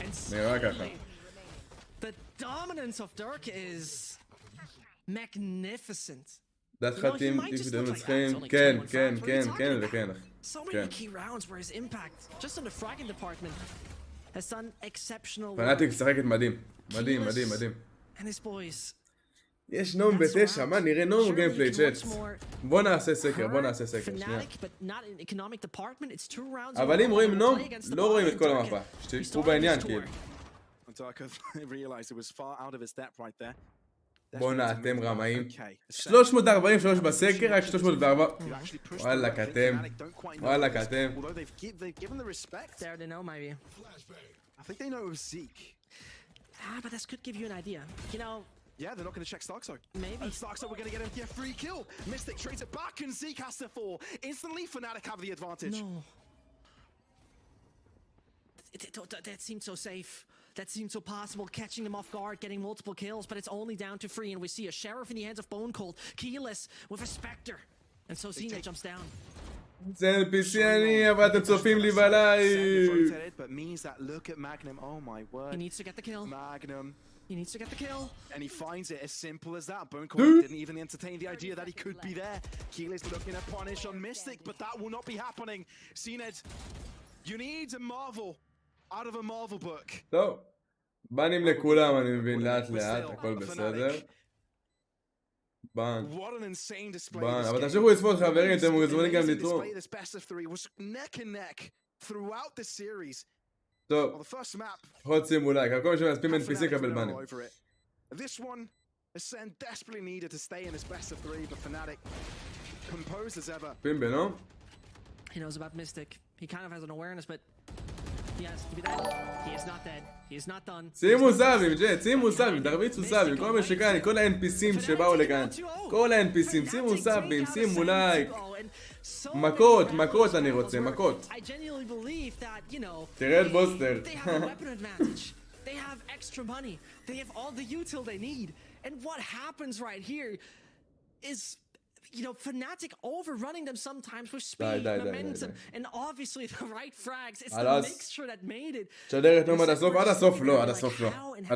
דעתך טים תקדם מצחים, כן וכן. So many key rounds where his impact, just on the fragging department, has done exceptional work. פנאטיק משחקת מדהים. And his boys. יש נום ב9, מה נראה נום גיימפליי צ'אט. בוא נעשה סקר, שנייה. אבל אם רואים נום, לא רואים את כל המפה. שתקחו בעניין כאילו. בואנה אתם רמאים 343 בסקר, רק 304 וואלה כתם I think they know it was Zeke. But this could give you an idea. You know, yeah, they're not going to check Starkso. Maybe. And Starkso, we're going to get him a free kill. Mystic trades it back and Zeke has to fall. Instantly, Fnatic have the advantage. No. That seemed so safe. That seemed so possible, catching them off guard, getting multiple kills, but it's only down to 3, and we see a Sheriff in the hands of Bone Cold, keyless, with a Spectre. And so Cena jumps down. זה NPC אני, אבל אתם צופים לי בלייב. He needs to get the kill. He needs to get the kill. And he finds it as simple as that. Bone Cold didn't even entertain the idea that he could be there. Keyless looking at punish on Mystic, but that will not be happening. Cena, you need a Marvel out of a Marvel book. טוב, בנים לכולם אני מבין לאט הכל בסדר. בן, אבל תמשיכו לצפות חברים, אתם מוזמנים גם לתרום. טוב, עוד שימו לייק, הכל שמספים NPC קבל בנים. פים בנו? He knows about Mystic. He kind of has an awareness, but he has to be dead. He is not dead. He is not done. שימו סאבים, ג'ט, שימו סאבים, תרביצו סאבים, כל מה שכאן, כל ה-NPCים שבאו לכאן. כל ה-NPCים, שימו סאבים, שימו לייק. מכות אני רוצה, מכות. תראה את בוסטר. They have extra money. They have all the util they need. And what happens right here is, you know, Fnatic overrunning them sometimes with speed, momentum, and obviously the right frags. It's the mixture that made it. שדר את נום עד הסוף לא. עד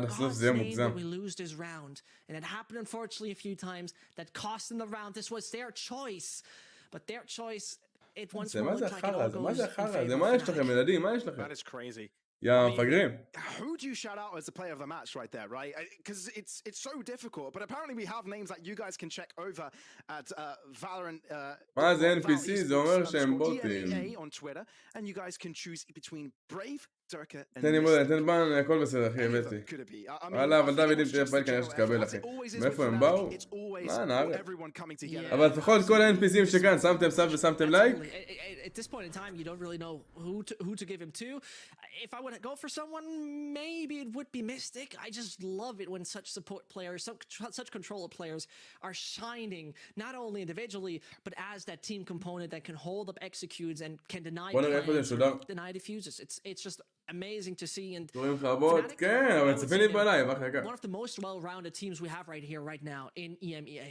הסוף זה מוגזם. We lose this round. And it happened unfortunately a few times that cost them the round. This was their choice. But their choice, it once more looked like it all goes in favor of מה יש לכם ילדים? מה יש לכם? That is crazy. יא מפגרים. Who do you shout out as the player of the match right there, right? Because it's so difficult, but apparently we have names that you guys can check over at Valorant. מה זה NPC? זה אומר שהם בוטים. on Twitter, and you guys can choose between Brave, Durka, and תן לי מודה, תן בן, הכל בסדר אחי, הבאתי. וואלה, אבל דוד אם תהיה פייל כנראה שתקבל אחי. מאיפה הם באו? מה, נערה. אבל לפחות כל ה-NPCים שכאן, שמתם סאב ושמתם לייק? At this point in time, you don't really know who to give him to. If I would go for someone, maybe it would be Mystic. I just love it when such support players, such controller players are shining, not only individually, but as that team component that can hold up executes and can deny defuses. It's just amazing to see. And one of the most well-rounded teams we have right here, right now in EMEA.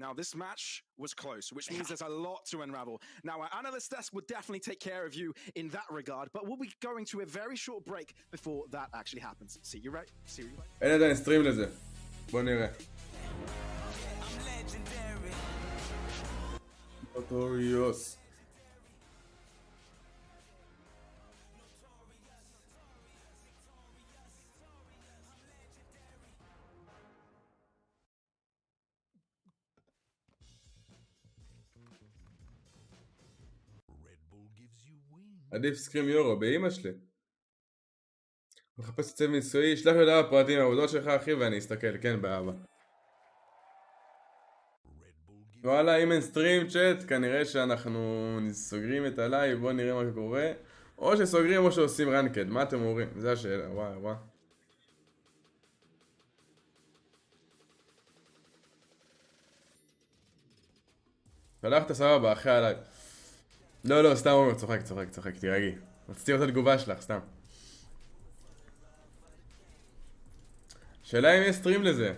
Now, this match was close, which means there's a lot to unravel. Now, our analyst desk would definitely take care of you in that regard, but we'll be going to a very short break before that actually happens. See you right? אין עדיין סטרים לזה. בוא נראה. נוטוריוס. עדיף סקרים יורו, באמא שלי. מחפש צוות מקצועי, שלח לי הודעה בפרטים העבודות שלך אחי ואני אסתכל, כן באהבה. וואלה אם אין סטרים צ'אט כנראה שאנחנו סוגרים את הלייב, בואו נראה מה קורה. או שסוגרים או שעושים ראנקד, מה אתם אומרים? זו השאלה, וואי. שלחת סבבה אחרי הלייב. לא, סתם אומר, צוחק, תירגעי. רציתי לראות את התגובה שלך, סתם. שאלה אם יש סטרים לזה.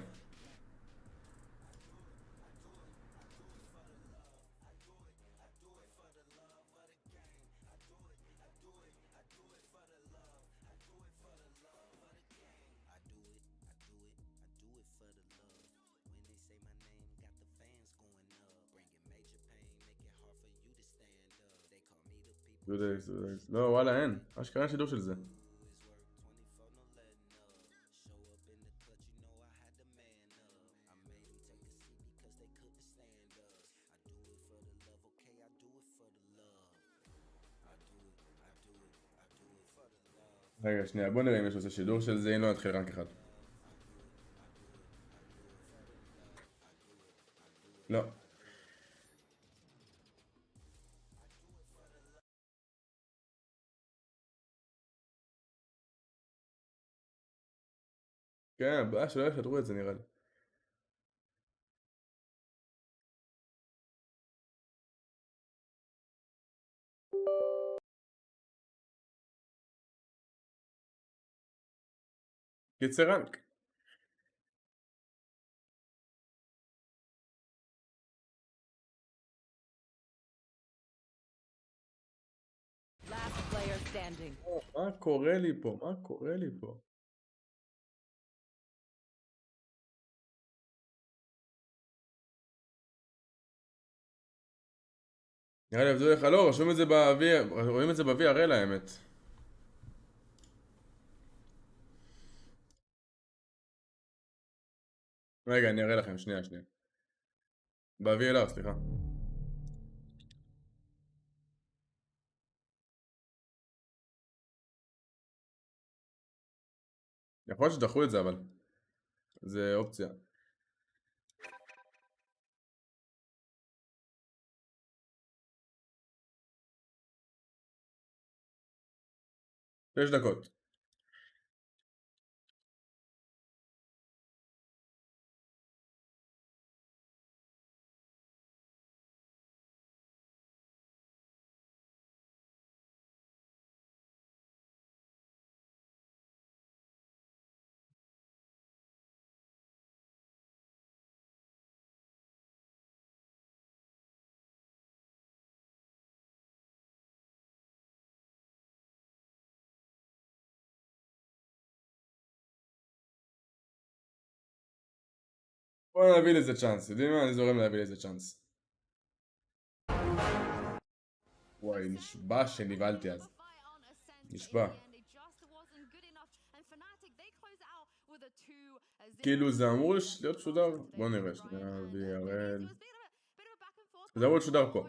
לא וואלה אין, אשכרה שידור של זה. רגע שנייה בוא נראה אם יש עושה שידור של זה, אם לא נתחיל רק אחד. לא. כן, הבעיה שלא ישדרו את זה נראה לי. קיצר רנק. Last player standing. מה קורה לי פה? נראה לי עבדו לך, לא, רשום את זה באוויר, רואים את זה ב-VRL האמת. רגע, אני אראה לכם, שנייה. ב-VLR, סליחה. יכול להיות שדחו את זה אבל. זה אופציה. שש דקות. בואו נביא לזה צ'אנס, יודעים מה? אני זורם להביא לזה צ'אנס. וואי, נשבע שנבלתי אז. נשבע. כאילו זה אמור להיות שודר? בואו נראה, שנייה, VRL. זה אמור להיות שודר פה.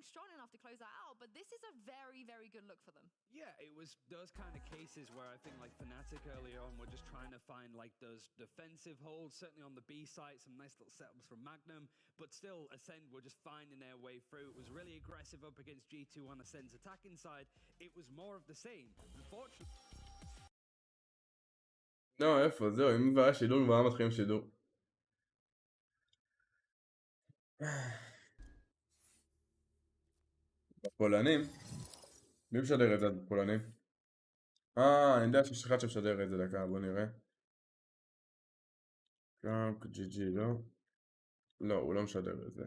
strong enough to close that out, but this is a very good look for them. Yeah, it was those kind of cases where I think like Fnatic earlier on were just trying to find like those defensive holds, certainly on the B site, some nice little setups from Magnum, but still Ascend were just finding their way through. It was really aggressive up against G2 on Ascend's attacking side. It was more of the same. Unfortunately... לא, איפה, זהו, אם כבר היה שידור, כבר מתחילים שידור. בפולנים? מי משדר את זה בפולנים? אני יודע שיש אחד שמשדר את זה, דקה, בוא נראה. קאק, GG, לא? לא, הוא לא משדר את זה.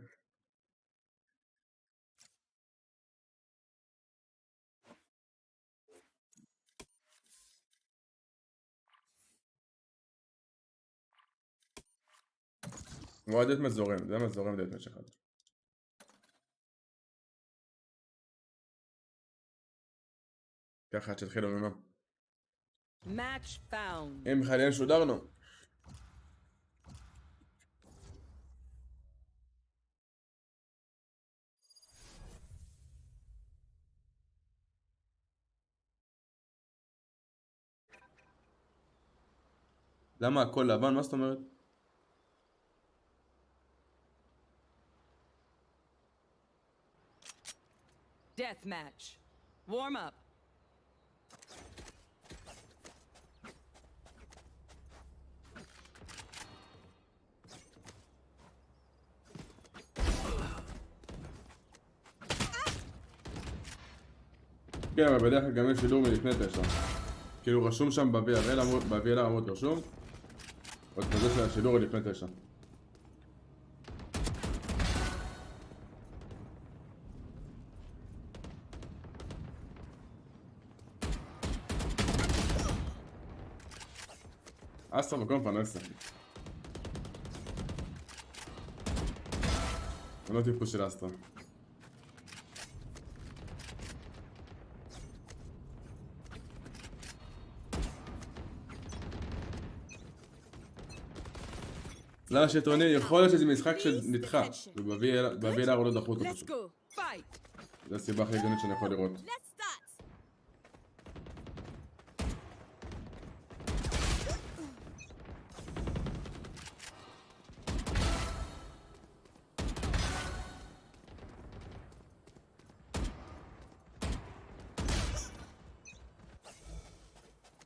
הוא עד את מזורם, זה מזורם דעת משך אחד. ככה שתתחילו לנו. Match found. אם בכלל שודרנו. למה הכל לבן? מה זאת אומרת? Death match. Warm up. כן, אבל בדרך כלל גם יש שידור מלפני 9. כאילו רשום שם ב-VLR עמוד רשום עוד כזה שהשידור הוא לפני 9. אסטרה מקום פנסה. זה לא טיפוס של אסטרה. לא שטרוני, יכול להיות שזה משחק שנדחה וב-VLR הוא לא דחו אותו פשוט. זו הסיבה הכי הגיונית שאני יכול לראות.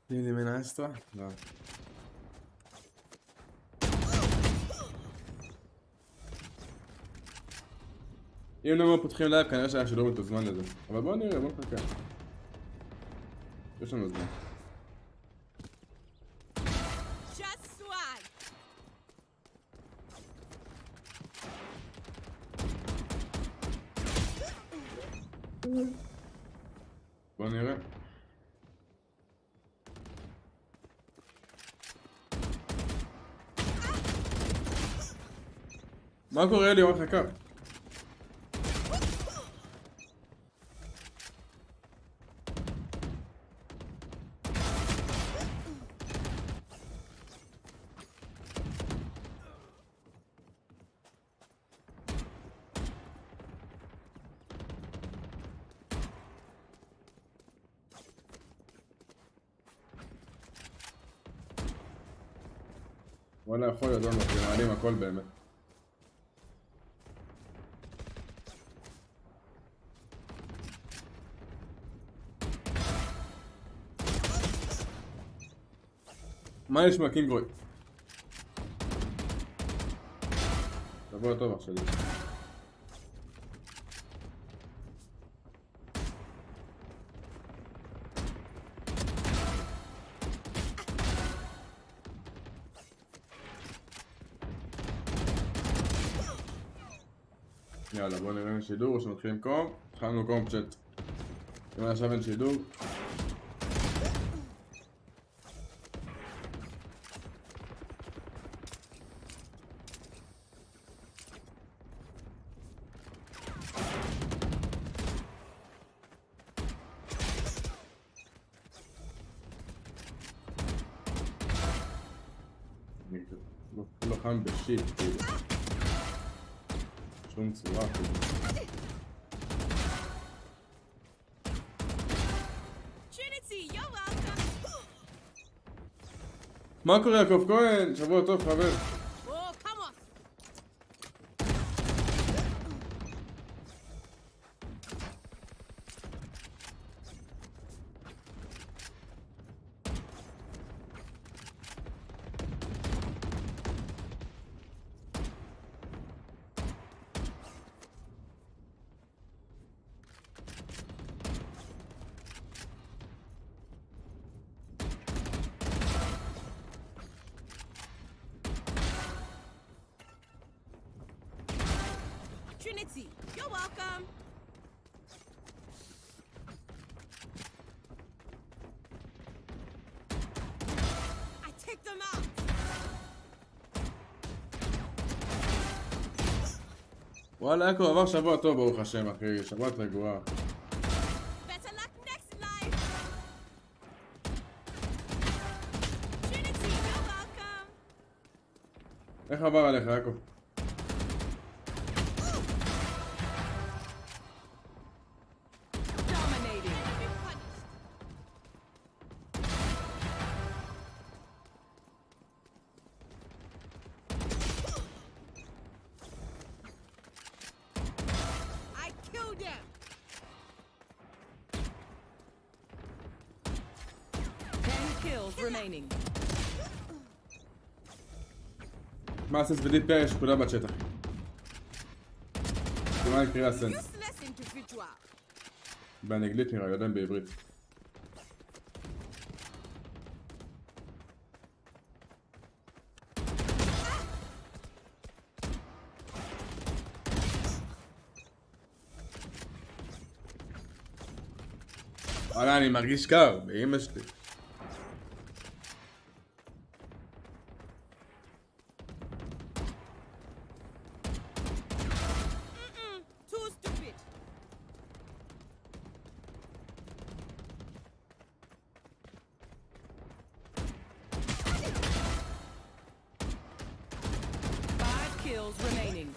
תני לי מן אסטרה? לא. אם לא פותחים לייב כנראה שהיה שידור את הזמן לזה. אבל בואו נראה, בואו נחכה. יש לנו זמן. בואו נראה. מה קורה לי? עוד חכה. וואלה יכול להיות, אנחנו מעלים הכל באמת. מה יש מהקינגרוי? תבוא לטוב אח שלי. יאללה בוא נראה שידור שמתחילים קום. התחלנו קום פשט. אם עכשיו אין שידור לא חם בשיט כאילו שום צורה כאילו מה קורה יעקב כהן? שבוע טוב חבר. You're welcome. I take them out. וואלה יעקב עבר שבוע טוב ברוך השם אחי, שבוע רגועה. Better luck next life. Trinity, you're welcome. איך עבר עליך יעקב? kills remaining. מה עשית ודיפ יש כולה בצ'אט אחי. מה יקרה הסנס? באנגלית נראה, יודעים בעברית. וואלה, אני מרגיש קר, באמא שלי. Kills remaining.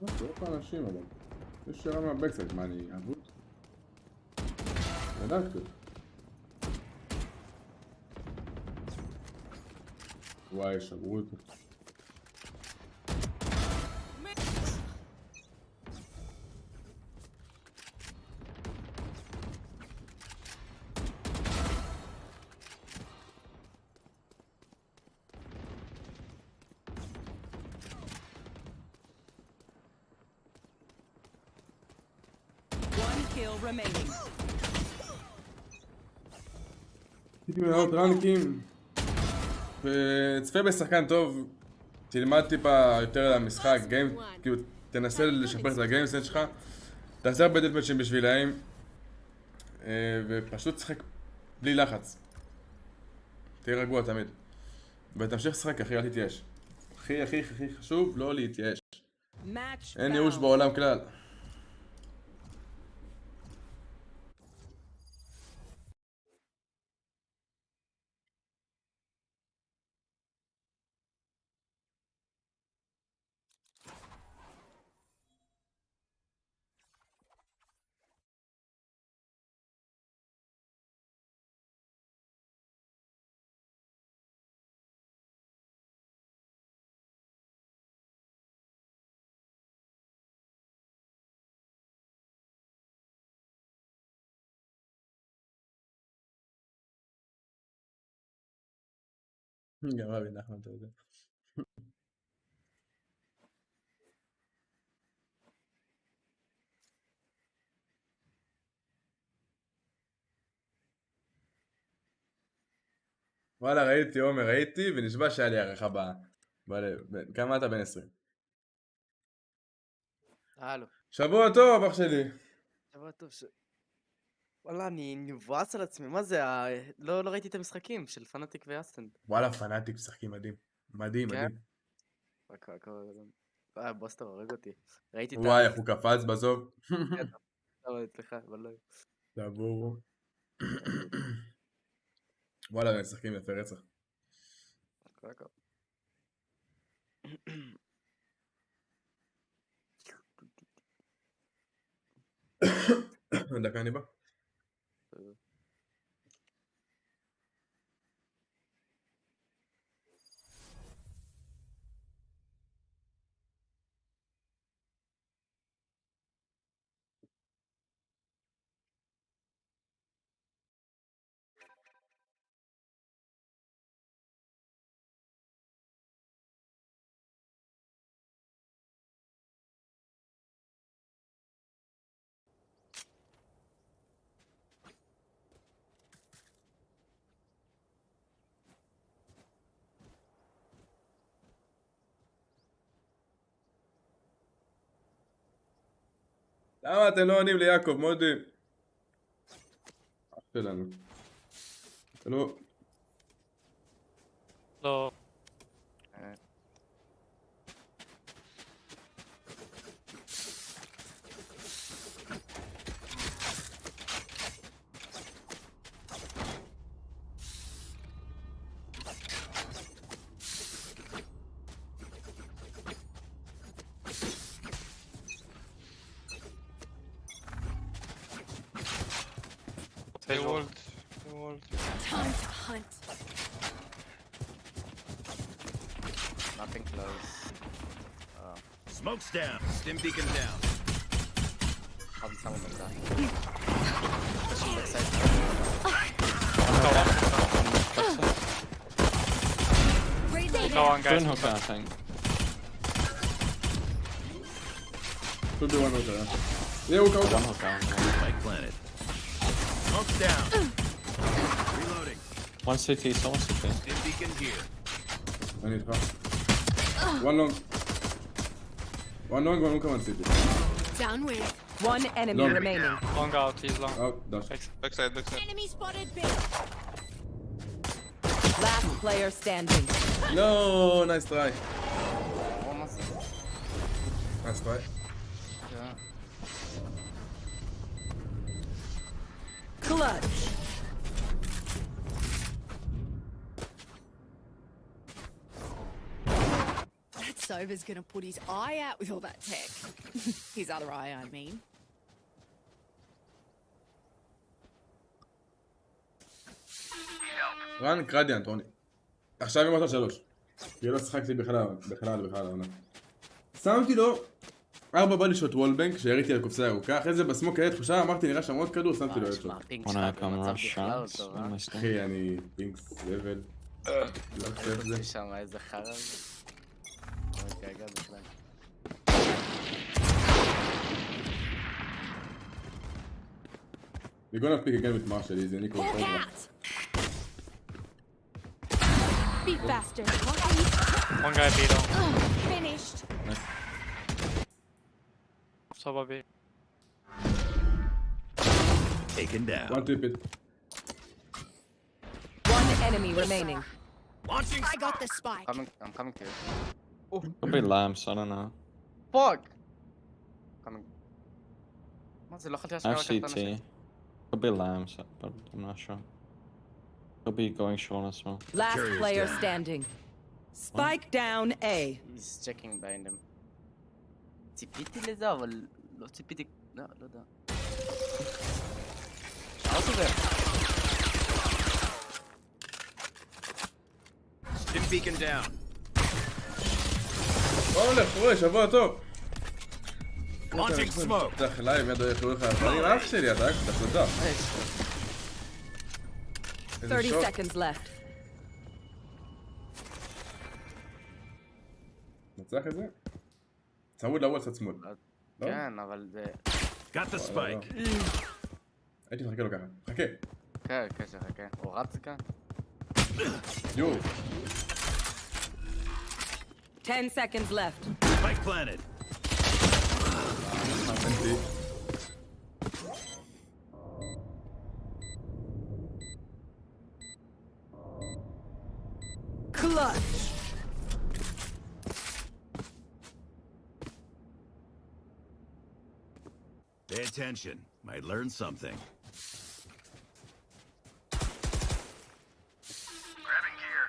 יש פה אנשים אבל. יש שאלה מהבקסייד, מה אני אעבוד? ידעתי. וואי, שברו אותי. One kill remaining. הייתי מנהלות רנקים וצפה בשחקן טוב, תלמד טיפה יותר על המשחק, כאילו תנסה לשפר את הגיימסנס שלך, תעשה הרבה דאטמאצ'ים בשבילהם ופשוט תשחק בלי לחץ, תהיה רגוע תמיד ותמשיך לשחק אחי, אל תתייאש. הכי חשוב לא להתייאש, אין ייאוש בעולם כלל. גם אבי נחמן, אתה יודע. וואלה, ראיתי עומר, ראיתי ונשבע שהיה לי הערכה הבאה. כמה אתה? בן 20. הלו. שבוע טוב אח שלי. שבוע טוב. וואלה, אני מבואס על עצמי, מה זה? לא ראיתי את המשחקים של פנאטיק ואסטנד. וואלה, פנאטיק משחקים מדהים. מדהים. בוסטר הורג אותי. ראיתי את וואי, איך הוא קפץ בסוף. סליחה, אבל לא. דבור. וואלה, הם משחקים יפה רצח. דקה אני בא. למה אתם לא עונים ליעקב, מודים? אף שלנו. לא. לא. They walled. Time to hunt. Nothing close. Smoke's down. Stim beacon down. Probably someone like that. Pushing backside. Go on, guys. Doing hookah, I think. Could be one hookah. Yeah, hookah. One hookah. Spike planted. Smoke's down. Reloading. One CT, someone CT. Stim beacon here. I need half. One long. One long, one hookah, one city. Down with. One enemy Long. remaining. Long out, he's long. Out, dash. Backside. Enemy spotted B. Last player standing. No, nice try. Nice try. Clutch. That Sova's gonna put his eye out with all that tech. His other eye, I mean. ראנק רדיאנט, רוני. עכשיו עם אותו 3. כי לא שחקתי בכלל העונה. שמתי לו 4 בודי שוט וולבנק שהריתי על קופסה ירוקה, אחרי זה בסמוק היה תחושה, אמרתי נראה שם עוד כדור, שמתי לו עוד שוט. אחי, אני פינקס לבל. לא חושב זה. שם איזה חרא זה. מתגעגע בכלל. We're gonna pick again with Marshall, he's a Nico Cobra. Be faster. One guy beat him. Finished. Soba B. Taken down. One tip it. One enemy remaining. Launching. I got the spike. I'm coming to you. Could be lamps, I don't know. Fuck! coming. מה זה? לא יכולתי I להשמיע have לקחת את CT. האנשים. Could be lamps, but I'm not sure. Could be going short as well. Last player standing. Spike down A. He's checking behind him. ציפיתי לזה, אבל לא ציפיתי... לא יודע. מה זה? Stim beacon down. הולך, רואה, שבוע טוב. Launching smoke. תח לייב, ידו יכלו לך הדברים, אח שלי, אתה רק תחלטה. 30 seconds left. נצח את זה? צמוד לרוץ עצמות. כן, אבל זה... Got the spike. הייתי מחכה לו ככה. חכה. כן, שחכה. הוא רץ כאן? יו. 10 seconds left. Spike planted. Clutch. Pay attention. Might learn something. Grabbing gear.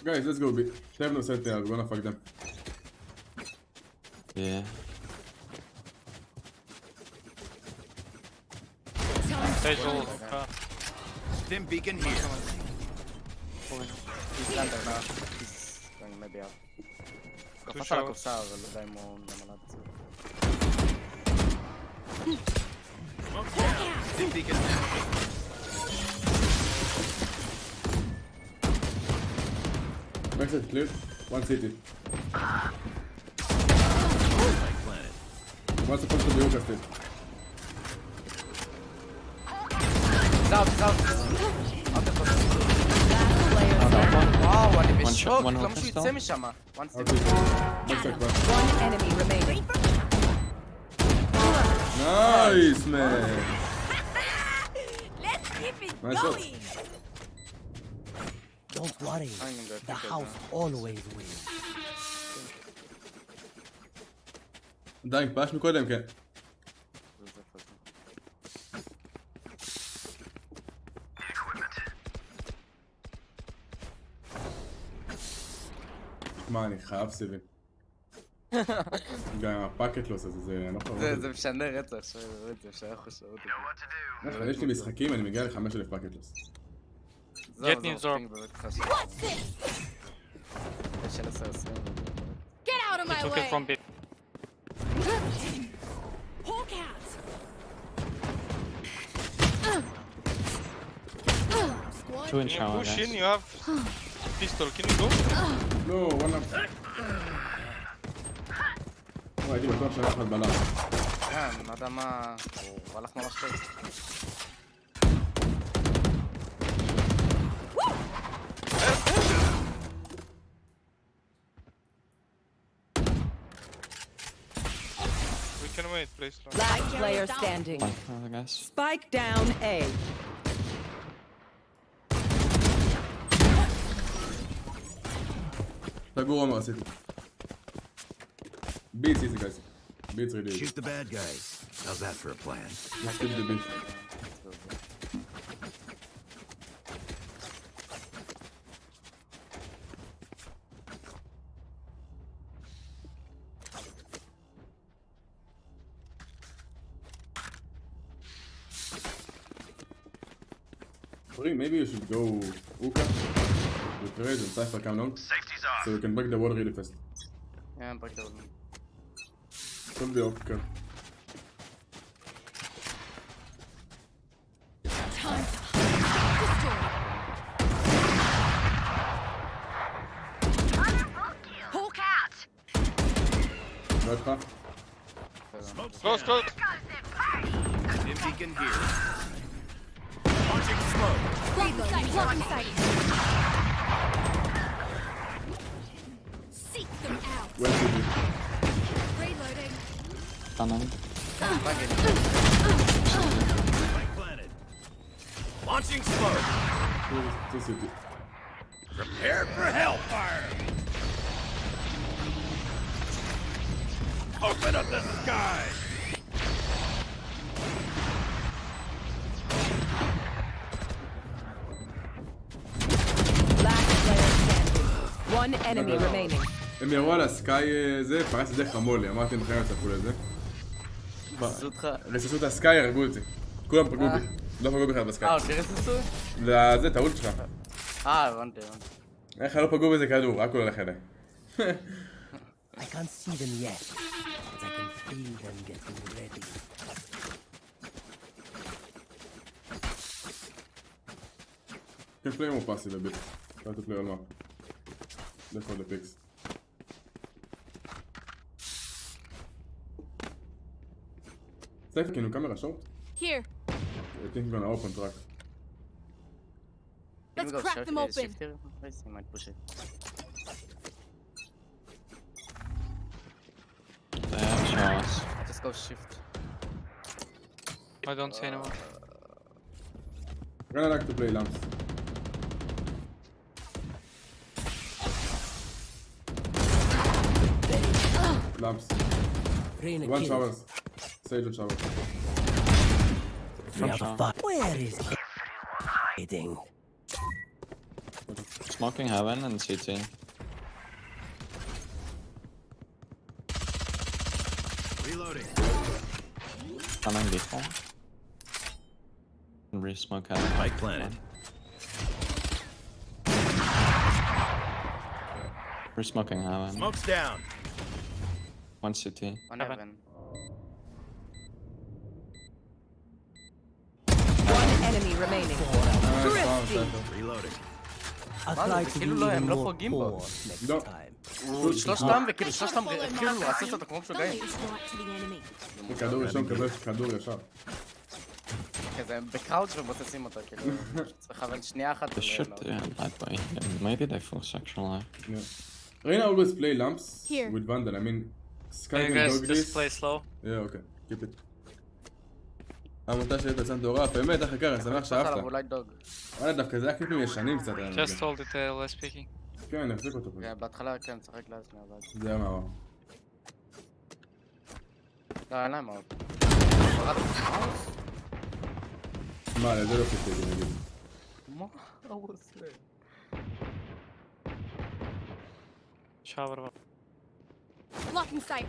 Guys, let's go. They have no set there. We're gonna fuck them. Yeah. Stim beacon here. He's under now. He's going maybe up. קופץ על הקופסה, אבל לא יודע אם הוא נמלט. Smoke's down. Stim beacon down. Message clear. One city. Spike planted. One's supposed to be hookah still. He's out. וואו, אני בשוק, למה שהוא יצא משם? One enemy remaining. Nice, man. Let's keep it Nice shot. going. Don't worry, the house always wins. די, פאש מקודם, כן. מה, אני חייב סיבים. גם הפאקט-לוס הזה, זה... זה משנה רצח, זה משנה חושבות. יש לי משחקים, אני מגיע ל-5,000 פאקט-לוס. Get me Zor. Get out of my Took way! it from B. Hawk out! Two in Can you shower, push in? guys. You have pistol. Can you go? לא, וואלה. הייתי בטוח שאני אחד בלם. כן, לא יודע מה... הוא הלך ממש טוב. We can wait, please. Last player standing. Spike down A. סגור עומר עשיתי. Beats easy guys. Beats ready. Shoot the bad guys. How's that for a plan? Let's keep the beat. Maybe you should go Uka with Rage and Cypher come long so you can break the wall really fast. Yeah, break the wall. Could be Uka. Time to Hawk out! Right path. Close, close. Dim beacon here. Launching smoke. Blocking sight. Seek them out. Well did Reloading. Coming. Spike planted. Launching smoke. Two city. Prepare for hellfire. Open up the sky. One enemy remaining. הם ירו על הסקאי זה, פרס את זה חמולי, אמרתי הם חייבים לצפו לזה. רססו את הסקאי, הרגו אותי. כולם פגעו בי, לא פגעו בכלל בסקאי. אוקיי, רססו? זה, טעות שלך. הבנתי. איך לא פגעו בזה כדור, רק הוא הולך אליי. I can't see them yet, but I can feel them getting ready. Can play more passive a bit. Try to play on map. Look for the picks. Safe, can you camera short? Here. I think we're gonna open track. Let's crack them open. He might push it. They have showers. Just go shift. I don't see anyone. I'm gonna like to play lamps. Lamps. One showers. Sage and shower. Where is it hiding? Smoking heaven and CT. Reloading. Coming before. Re-smoke heaven. Spike planted. Re-smoking heaven. Smoke's down. One CT. One heaven. One enemy remaining. Reloading. I'd like to be even more poor next time. שלושתם וכאילו שלושתם כאילו לעשות אותו כמו משוגעים. כדור ישר מקבל כדור ישר. כזה בקראוץ' ובוססים אותו כאילו. צריך לכוון שנייה אחת. They should that way. Maybe they full section life. Reina always play lamps Here. with Vandal. I mean, Sky You can guys dog just this. play slow. Yeah, okay. Keep it. העמותה שלי בצאט מטורף, באמת, אחי קר, אני שמח שאהבת. אולי דוג. וואלה, דווקא זה היה קליפים ישנים קצת. Just hold it less speaking. כן, אני אחזיק אותו. בהתחלה כן, צחק לאט שנייה אבל. זה היה מעבר. לא, אין להם מאוד. מה, לזה לא פיתתי, נגיד. מה הוא עושה? Shower. Blocking sight.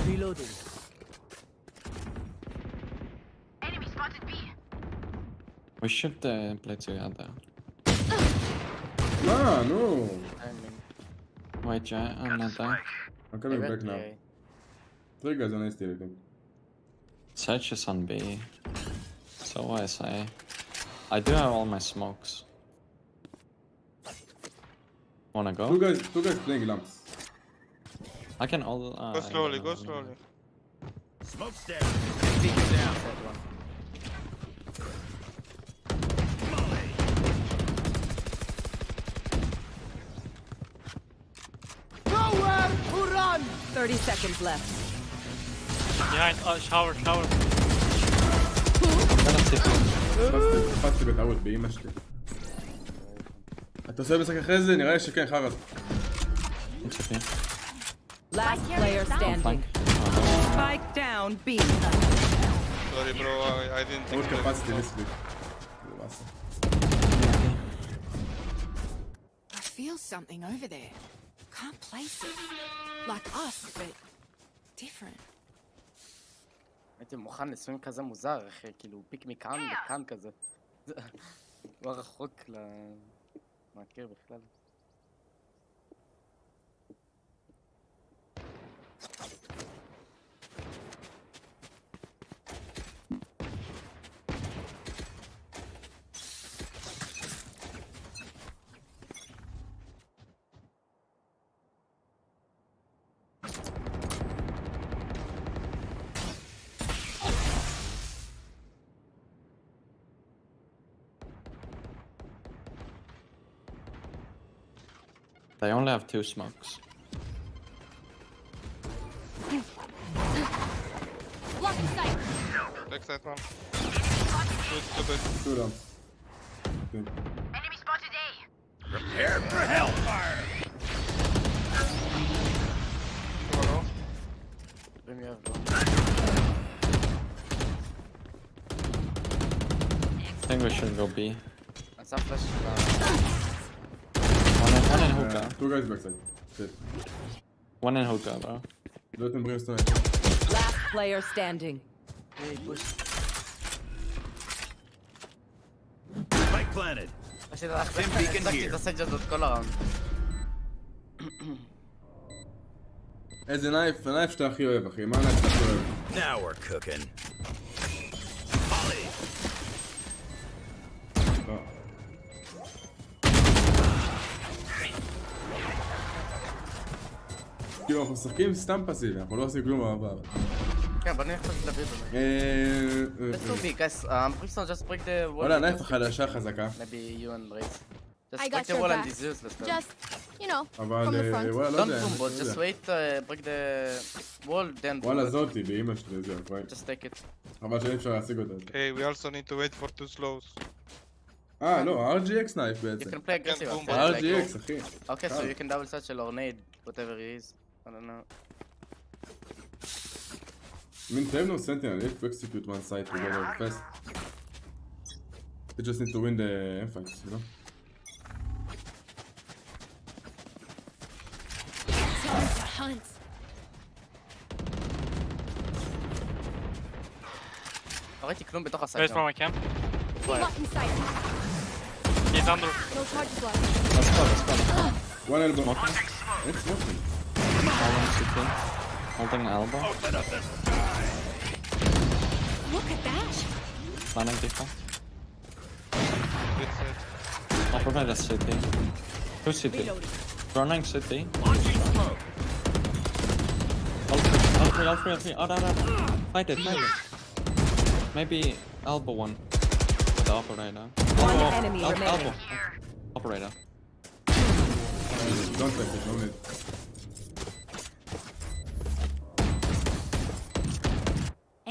Reloading. Enemy spotted B. We should play together. Ah, no. Wait, Jay, I'm not there. I'm coming back now. 3 guys on A still, I think. Sage is on B. So I say. I do have all my smokes. Wanna go? 2 guys playing lamps. I can all. Go slowly, go slowly. Smoke's down. Nowhere to run! 30 seconds left. Behind, shower. קפצתי בטעות באמא שלי. אתה עושה משחק אחרי זה? נראה לי שכן, חרא. Last player standing. Spike down, B. Sorry bro, I didn't think עוד קפצתי לסביב. I feel something over there. Can't place it. Like us, but different. הייתי מוכן לסווים כזה מוזר, אחי, כאילו פיק מכאן לכאן כזה. לא רחוק מהקיר בכלל. They only have 2 smokes. Blocking sight. Backside one. Two lamps. Enemy spotted A. Prepare for hellfire. I think we should go B. עשה פלאש One in hookah. 2 guys backside. Shit. One in hookah, bro. לא אתם בריאים סטרייק. Last player standing. Spike planted. החזקתי את הסייג' הזאת כל הראונד. איזה נייף שאתה הכי אוהב, אחי. מה הנייף שאתה הכי אוהב? Now we're cooking. כאילו אנחנו משחקים סתם פסיבי, אנחנו לא עושים כלום בעבר. כן, בוא נלך קצת לדבר באמת. Let's go B, guys. Brixton, just break the wall. וואלה, נייף החדשה חזקה. Maybe you and Brace. Just I break got the your wall and back. this useless. Just, you know, from אבל the front. וואלה, לא Don't יודע. boom, but just wait, break the wall, then boom. וואלה, זאתי, באמא שלי, זהו, פרייט. Just take it. חבל שאי אפשר להשיג אותה. Hey, we also need to wait for 2 slows. לא, RGX נייף You בעצם. can play aggressive. boom, after, like, RGX, אחי. Okay, so you can double satchel or nade, whatever it is. I don't know. I mean, they have no sentinel. They have to execute one side together fast. They just need to win the fights, you know? Time to hunt. לא ראיתי כלום בתוך Wait הסייט. from my camp. Blocking sight. He's under. No charges left. Let's go. One elbow. Smoking. It's smoking. Holding CT. Holding elbow. Look at that. Planning default. It's it. I'll provide a CT. 2 CT. Running CT. All three. Out. Fight it. Maybe elbow one. With the operator. One enemy remaining. Elbow. Operator. Don't touch it, no need.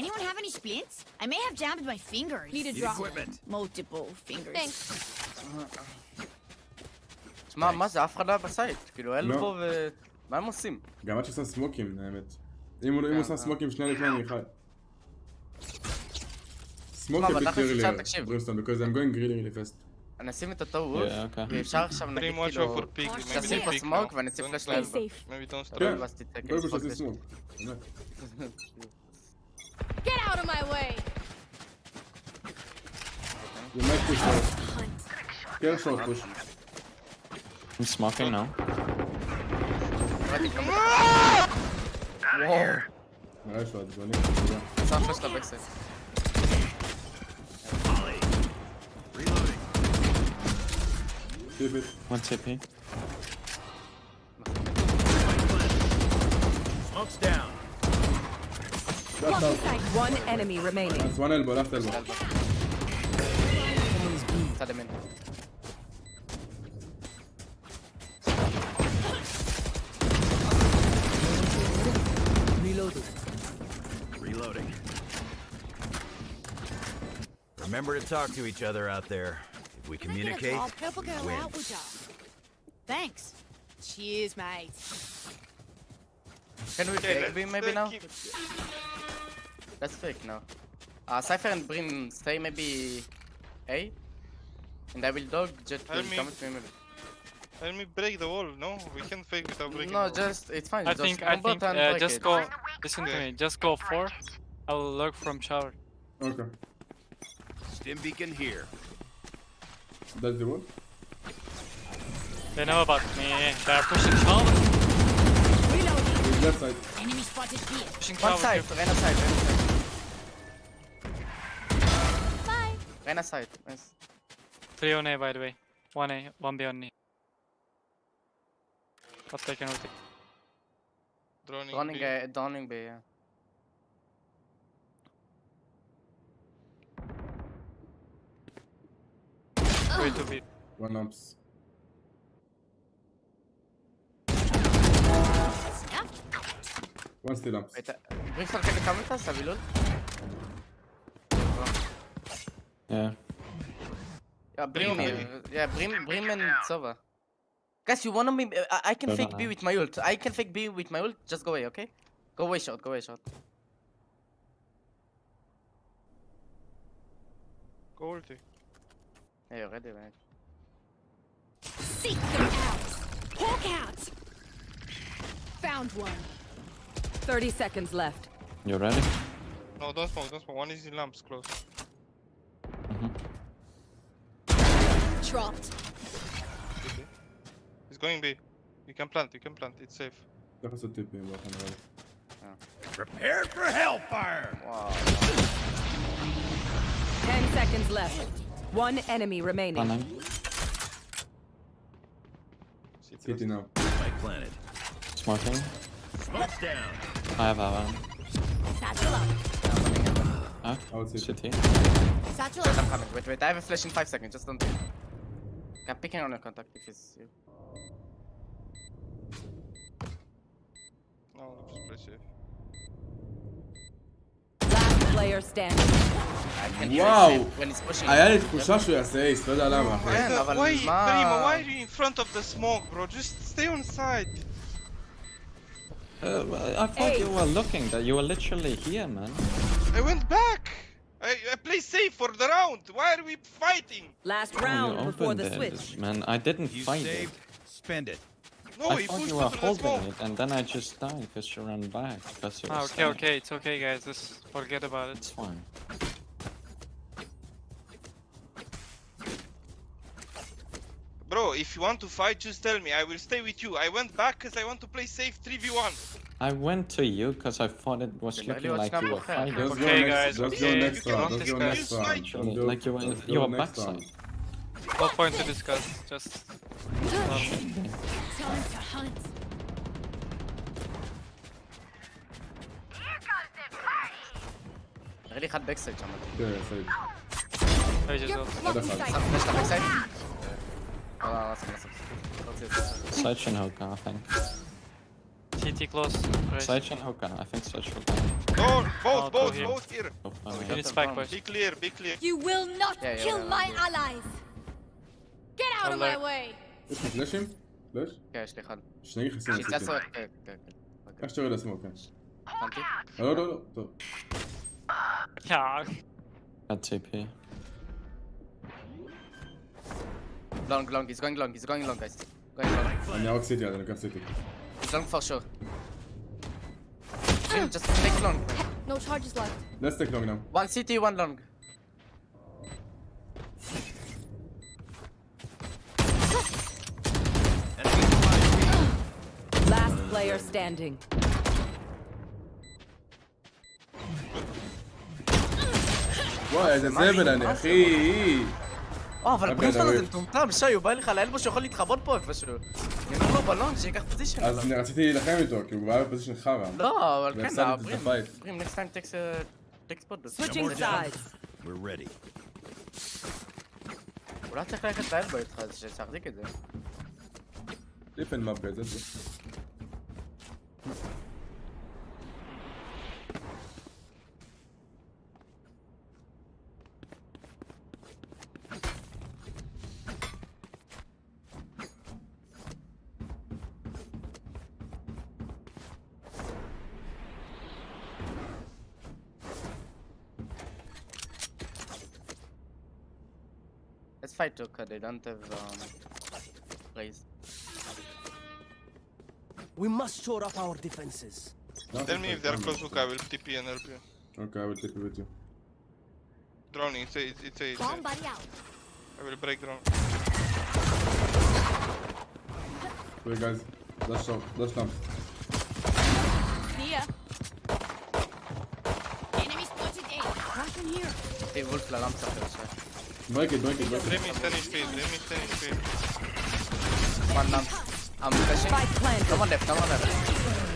Anyone have any splints? I may have jammed my fingers. Need a Need drop. equipment. Multiple fingers. Thanks. תשמע, מה זה? אף אחד לא היה בסייט. כאילו, אלבו ו... מה הם עושים? גם עד שעושה סמוקים, האמת. אם הוא עושה סמוקים שנייה לפני אני חי. Smoke a bit earlier, Brimstone, because I'm going really, really fast. אני אשים את אותו וולף, Yeah, okay. ואפשר עכשיו נגיד כאילו... תשים פה סמוק ואני אשים פלאש לאלבו. כן, בואי פשוט עושים סמוק. Get out of my way! You might push short. Care short push. I'm smoking now. וואו. נראה יש לו עצבני. שם פלאש לבקסט. Keep it. One TP. Smoke's down. That's out. One enemy remaining. That's one elbow, left elbow. צד ימין. Reloading. Remember to talk to each other out there. If we communicate, we win. Thanks. Cheers, mate. Can we fake B maybe now? Let's fake now. Cypher and Brim stay maybe A. And I will dog Jet will come with me maybe. Let me break the wall, no? We can fake without breaking No, the wall. just, it's fine. I think just go, listen to me, just go 4. I will lurk from shower. Okay. Stim beacon here. That's the one? They know about me, they're pushing shower. He's left side. Enemy spotted here. Pushing One shower. side, Rena side, Rena side. Bye. Rena side, nice. 3 on A by the way. 1 A, 1 B on E. I'll take an ulti. Dawning B, yeah. Way to B. One amps. One still amps. Wait, Brimstone can you come with us, Avilul? Yeah. Yeah, Brim and Sova. Guys, you wanna me? I can fake B with my ult. I can fake B with my ult. Just go away, okay? Go away shot, go away shot. Go ulti. Yeah, you're ready, man. Seek them out. Hawk out. Found one. 30 seconds left. You ready? No, don't smoke, don't smoke. One is in lamps, close. Dropped. He's going B. You can plant, it's safe. צריך לעשות טיפים, בואו נראה לי. Prepare for hellfire! Wow. 10 seconds left. One enemy remaining. City now. Spike planted. Smoking. Smoke's down. I have one. Satchel up. Out City. Satchel Wait, up. I'm coming. Wait, I have a flash in 5 seconds. Just don't. I'm picking on your contact if it's you. No, just play safe. Last player standing. וואו! When it's pushing. היה לי תחושה שהוא יעשה אייס, לא יודע למה אחי. כן, אבל Why, מה... Primo, why are you in front of the smoke, bro? Just stay on side. I thought you were looking, that you were literally here, man. I went back. I play safe for the round. Why are we fighting? Last You round before opened the it, switch. man. I didn't You fight saved, it. spend it. No, I he thought pushed you were into the holding smoke. it, and then I just died because you ran back. Because you were Okay, okay, it's okay guys, just forget about it. It's fine. Bro, if you want to fight, just tell me. I will stay with you. I went back because I want to play safe 3v1. I went to you because I thought it was looking like you were fighting. Just go Okay, next, guys, just go okay. next round, just go next round. Like you were your backside. No point to discuss, just... Time to hunt. נראה לי אחד בקסייד שם. כן, סייד. I just You're go. blocking שם sight. פלאש לבקסייד? לא, לא שם. Search and hookah, I think. CT close. Search and hookah, I think search hookah. No, Oh, both here. here. You need spike push. Be clear, be clear. You will not Yeah, kill yeah, my yeah. allies. Get out of my way. יש לי פלאשים? פלאש? כן, יש לי אחד. שני נכנסים שיצא לסיטי. סרק, כן, כן. איך שתראי לסמוק, כן. שמתי? לא, לא, לא, טוב. Yeah. Got TP. Long, he's going long, guys. Going long. אני רק סיטי, אני לוקח סיטי. He's long for sure. Just take long. No charges left. Let's take long now. One city, one long. Last player standing. וואי, איזה זבל אני, אחי. אבל הפרינסטון הזה מטומטם, שי, הוא בא לך לאלבו שיכול להתחבאות פה איפשהו. אני אומר לו בלון, שיקח פוזישן. אז רציתי להילחם איתו, כי הוא בא בפוזישן חרא. לא, אבל כן, והפסדתי את פרים, next time takes spot. Switching sides. We're ready. אולי צריך ללכת לאלבו איתך, אז שתחזיק את זה. דיפן מפקד, זה זה. Let's fight Toka, they don't have raise. We must shore up our defenses. Tell me if they're close, Hook, I will TP and help you. Okay, I will take it with you. Droning, it's a. Bomb buddy out. I will break drone. Wait guys, that's dump. See ya. Enemy spotted A. Russian here. Hey, Wolf la lamp suffer, sir. Break it. Dream is 10 HP, Dream is 10 HP. One lamp. I'm flashing. No one left.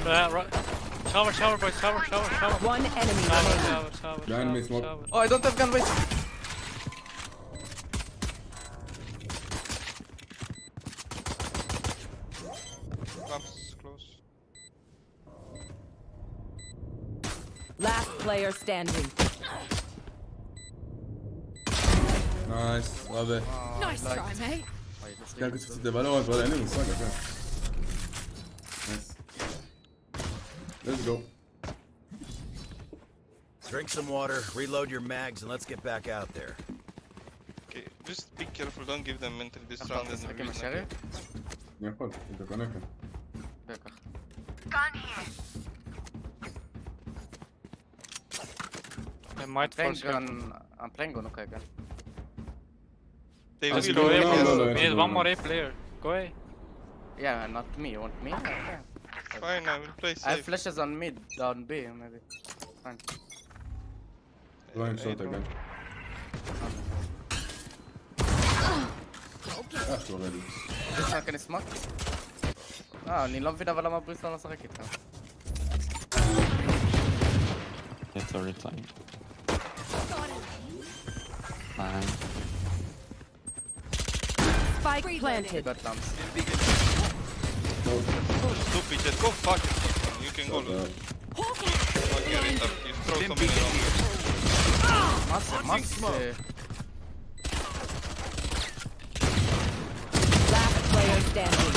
Right. Shower, boys, shower. One enemy remaining. Shower. Behind me, smoke. Oh, I don't have gun, wait. Lamps close. Last player standing. Nice, רווה. Nice try, mate. כן, קצת את ולורנט, אבל אין לי מושג, אחי. Nice. Let's go. Drink some water, reload your mags, and let's get back out there. Okay, just be careful, don't give them mental this round and משחק עם real השריף? אני יכול, אתה קונה כאן. בטח. They might force him. I'm playing on okay again. They Let's will go go A, A. please. We need one more A player. Go A. Yeah, not me. You want me? Okay. Fine, I will play I have safe. flashes on mid, on B maybe. Fine. Going short again. That's already. This one can smoke? אני לא מבין אבל למה בריס לא משחק איתך. It's a retime. Fine. Spike planted. Got lamps. Stupid, just go fuck it. You can go lose. Fuck your retard, you throw so many Massive. Last player standing.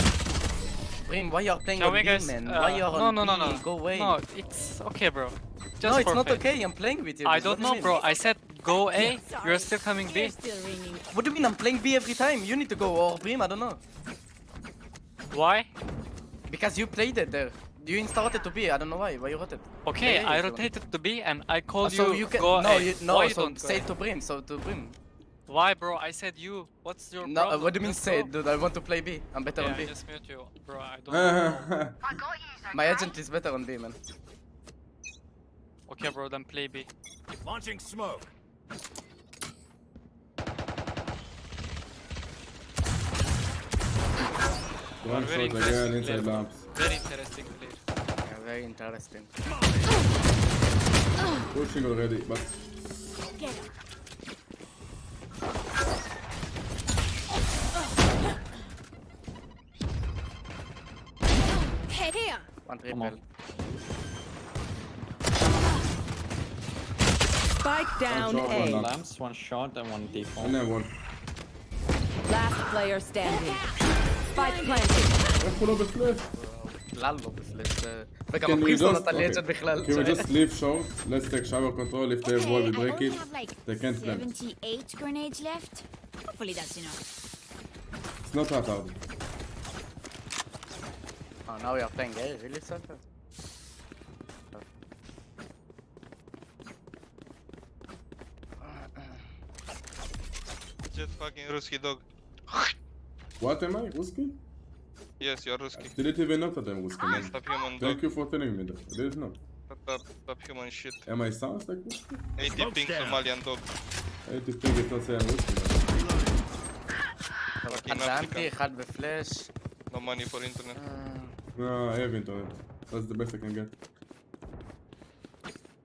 Brim, why you are playing Shall on we, B, guys? man? Why you are on No. B? Go away. No, it's okay, bro. Just No, it's not forfeit. okay. I'm playing with you. I What don't do you know, mean? bro. I said go A. You're still coming B. What do you mean? I'm playing B every time. You need to go or Brim. I don't know. Why? Because you played it there. You started to B. I don't know why. Why you rotated? Okay, Yeah, I so- rotated to B and I called So you can go no, A. no. Why you So don't go say A? to Brim. So to Brim. Why, bro? I said you. What's your No, problem? what do you mean Just say, go. dude? I want to play B. I'm better Yeah, on B. I just mute you, bro. I don't know. My agent is better on B, man. Okay, bro, then play B. Launching smoke. One Very shot again, impressive inside player. lamps. Very interesting player. Yeah, very interesting. Pushing already, but... Head here. One triple. Spike down shot, one A. lamp. Lamps, one shot and one default. And then one. Last player standing. Spike planted. איך הוא לא בפלאש? בכלל לא בפלאש. וגם Can we הפריסט לא just- נתן לי okay. אצ'ט בכלל. Can we just leave short? Let's take shower control, if they have wall, we break it. They can't plant. 78 grenades left. Hopefully that's enough. It's not that hard. Oh, now we are playing gay, really, Sanford? Just fucking Ruski dog. What am I? Ruski? Yes, you're Ruski. I didn't even know that I'm Ruski, man. Stop human dog. Thank you for telling me that. I didn't know. Stop human shit. Am I sounds like Ruski? 80 ping Somalian dog. I had to think it's not saying Ruski, man. Fucking אחד באנטי, African. אחד בפלאש. No money for internet. No, I have internet. That's the best I can get.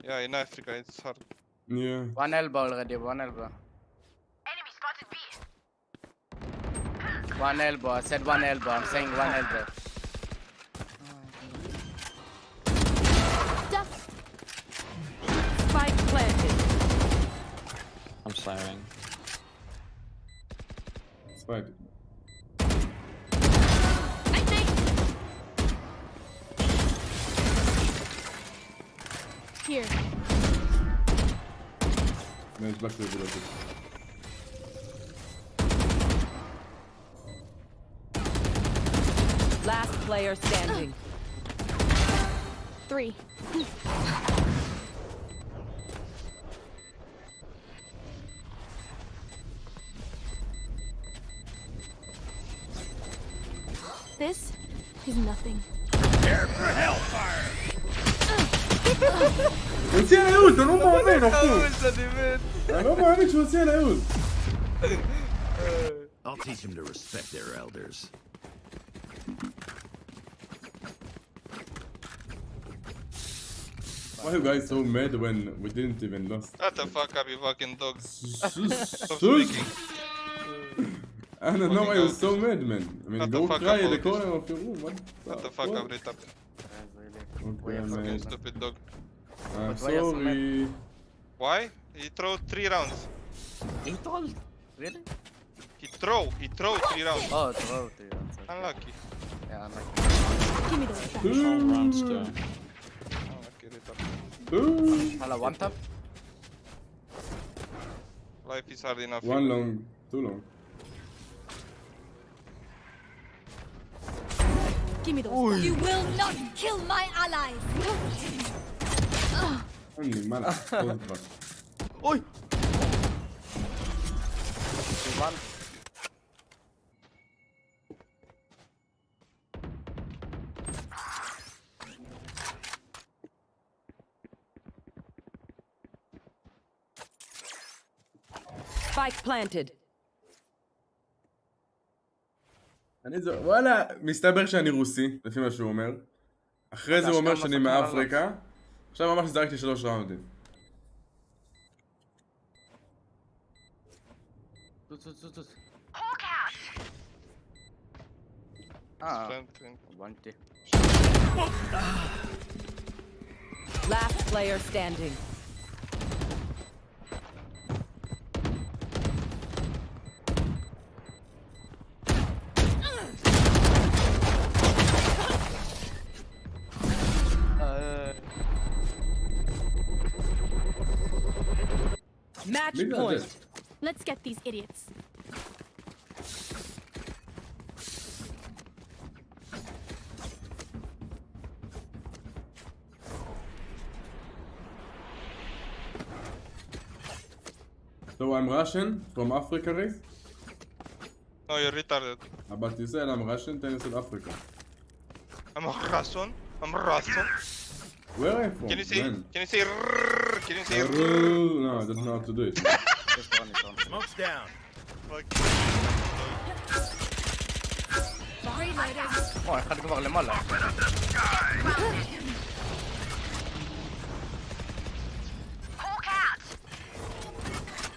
Yeah, in Africa it's hard. Yeah. One elbow already, one elbow. One elbow, I said one elbow, I'm saying one elbow. Spike planted. I'm sliding. Spider. Here. Man, it's back to the village. Last player standing. 3. This is nothing. הוא הוציא על הייעוד, אתה לא מאמין, אחי. אני לא מאמין שהוא הוציא על הייעוד. I'll teach them to respect their elders. Why are you guys so mad when we didn't even lost? Shut the fuck up, you fucking dog. Stop Sus. speaking. I don't know why you're so mad, man. I mean, Shut the go fuck cry up, in the August. corner of your room. What? Shut the fuck up, retard. Okay, Fucking man. stupid dog. I'm sorry. Why? He throw 3 rounds. He told? Really? He throw 3 rounds. Oh, throw 3 rounds. Unlucky. Yeah, unlucky. Give me those back. Control rounds too. Unlucky, retard. Hala, one tap? Life is hard enough. One long, too long. Give me those back. You will not kill my allies. Only man. Oi! One. Spike planted. וואלה, מסתבר שאני רוסי, לפי מה שהוא אומר. אחרי זה הוא אומר שאני מאפריקה. עכשיו ממש זרקתי 3 ראונדים. one day. Last player standing. Match point. Let's get these idiots. So I'm Russian, from Africa, right? No, you're retarded. But you said I'm Russian, then you said Africa. I'm Russian. I'm Russian. Where are you from? Can you say? Man? Can you say? Can you say? No, I don't know how to do it. Smoke's down. או, אחד כבר למעלה.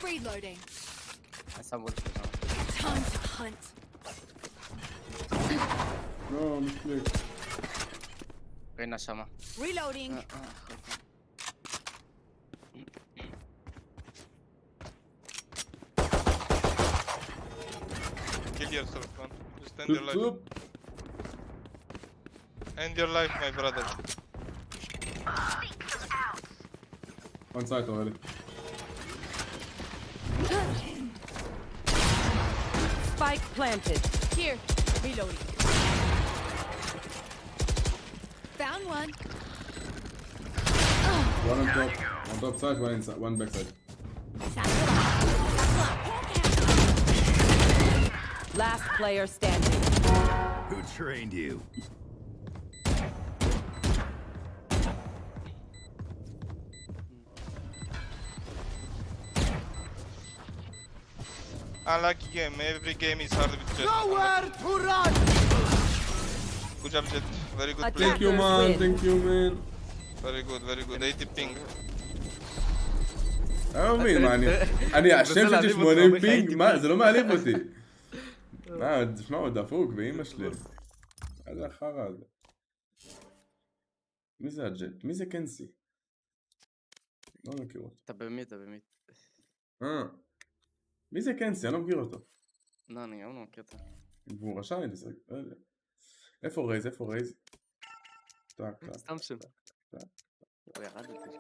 Reloading. שם וולט שם. Time to hunt. לא, משליק. רינה שמה. Reloading. Kill yourself, man. Just end your life. End your life, my brother. One side already. Spike planted. Here, reloading. Found one. One on top. On top side, one inside, one back side. Last player standing. Who trained you? Unlucky game. Every game is hard with Jet. Nowhere to run! Good job, Jet. Very good play. Thank you, man. Thank you, man. Very good, very good. 80 ping. אני לא מבין, מה אני השם שלי 80 פינג? מה? זה לא מעליב אותי. מה, תשמע, הוא דפוק באמא שלי. איזה החרא הזה. מי זה הג'ט? מי זה קנסי? לא מכיר אותו. אתה במית, אתה במית. מי זה קנסי? אני לא מכיר אותו. לא, אני גם לא מכיר אותו. והוא רשע לי לשחק, לא יודע. איפה רייז? איפה רייז? טק. סתם שם. הוא ירד אותי.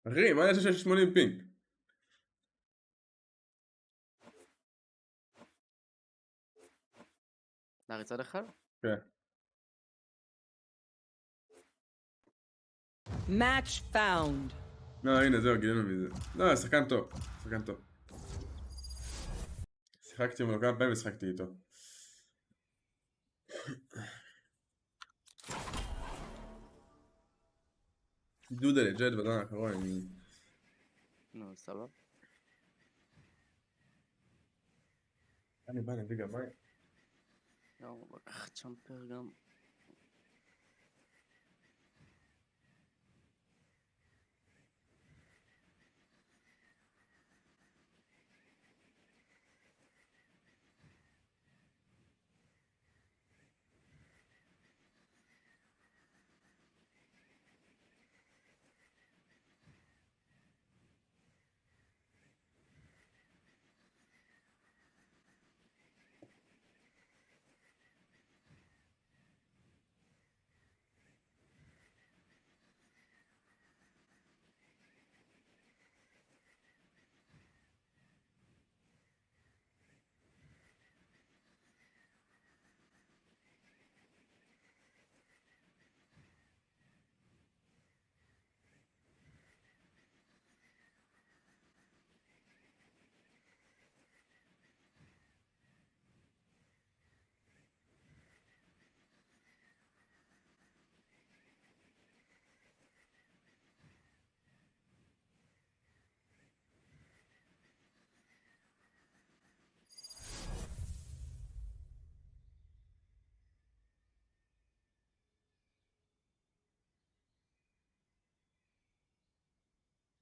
אחי, מה יש שיש 80 פינג? להריץ עוד אחד? כן. Match found. לא, הנה, זהו, גילינו מזה. לא, שחקן טוב. שחקן טוב. שיחקתי ממנו כמה פעמים ושחקתי איתו. דודה לג'ט בזמן האחרון, אני... נו, סבבה. אני בא נביא גם מים. לא, לקחת צ'מפר גם.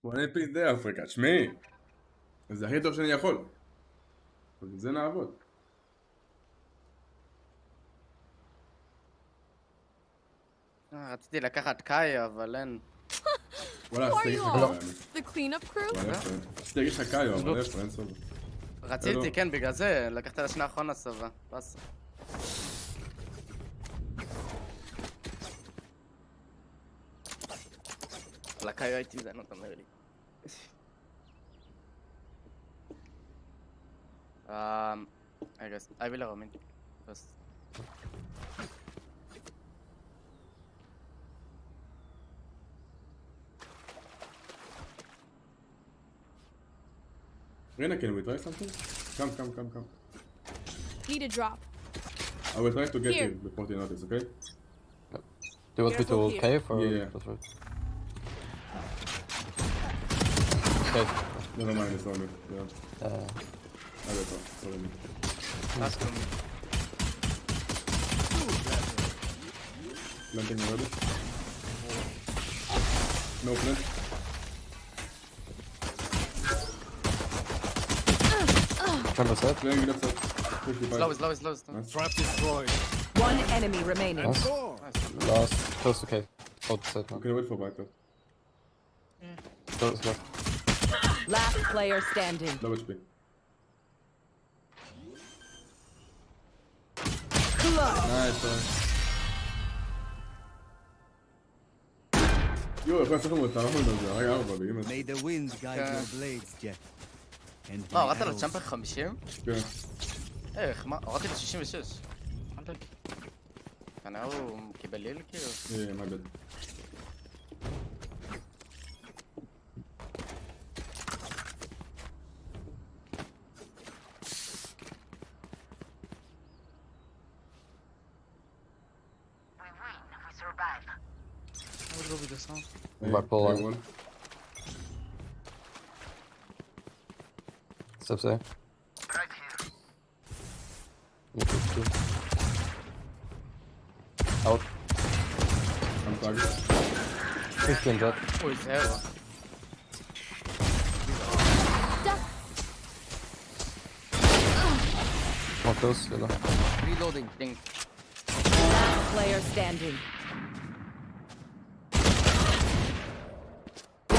בוא נפיס די אפריקה, תשמעי. זה הכי טוב שאני יכול. ובזה נעבוד. רציתי לקחת קאי, אבל אין. וואלה, Who are סתגי you לך all? קאי. The cleanup crew? סתגי לך קאי, אבל איפה, אין סבבה. רציתי, כן, בגלל זה. לקחת לשנה האחרונה סבבה. פס. לקאי הייתי זה, נו, תאמר לי. I guess I will roam in first. Rena, can we try something? Come. Need a drop. I will try to get Here. you before you notice, okay? Do you want me to Careful here. cave or? Yeah. That's right. Cave. Never mind, it's on me. Yeah. I will talk. Sorry. Ask him. Planting already. No plant. Remember set? Playing left side. 55. Slow. Nice. Trap destroyed. One enemy remaining. Nice. Last, close to cave. Hold the set now. Okay, wait for Viper. Close left. Last player standing. Low HP. Clutch. Nice, יואו, איך לעשות לנו את הרמון הזה? רגע, 4 באמא. May the winds guide your blades, Jet. מה, הורדת לו צ'אמפר 50? כן. איך, מה? הורדתי לו 66. כנראה הוא קיבל ליל כאילו? מה בד. I'll go with this one. Bipolar. Steps there. Right here. Out. I'm target. 15 jet. Oh, it's zero. More close, yellow. Reloading. Ding. Last player standing.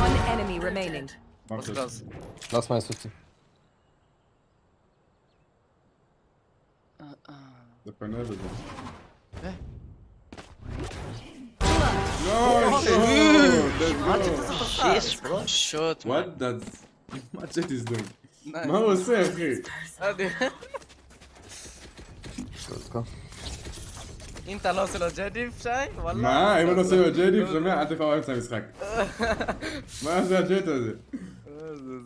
One enemy remaining. What's close? Last minus 50. זה פנל את זה. שוט. What does... מה צ'אט is doing? מה הוא עושה אחי? אם אתה לא עושה לו ג'דיף שי? מה? אם אני עושה לו ג'דיף שומע? אל תפעם באמצע המשחק. מה זה הג'ט הזה?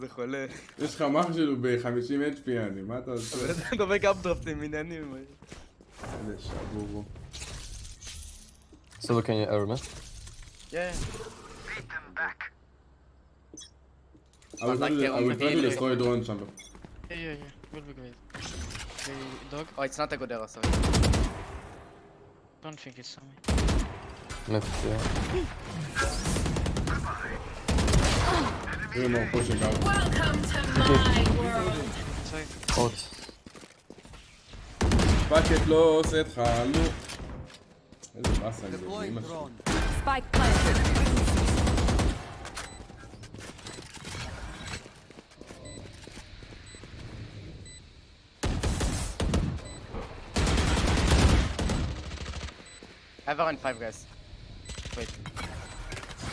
זה חולה. יש לך מח שלו ב-50 HP אני, מה אתה עושה? אתה דובק אפדרופטים עניינים. איזה שבובו. So can you error me? Yeah. I will try to destroy drone chamber. Yeah. Will be great. The dog? Oh, it's not a good error, sorry. Don't think it's something. Left, yeah. Three more pushing out. Welcome to my world. Out. פאקט לא עושה את חלו. איזה באסה עם זה, באמא שלי. Spike planted. I have around 5 guys. Wait.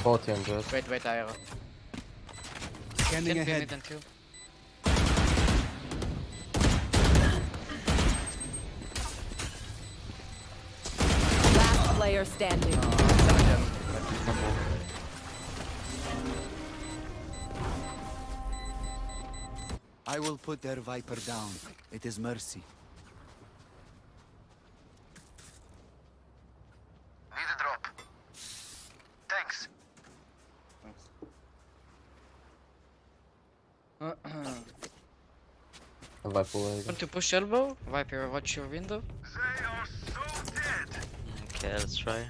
40 and jet. Wait, arrow. Scanning ahead. ניתן 2. Last player standing. I will put their Viper down. It is mercy. Need a drop. Thanks. Bipolar. Want to push elbow? Viper, watch your window. They are so dead. Okay, let's try.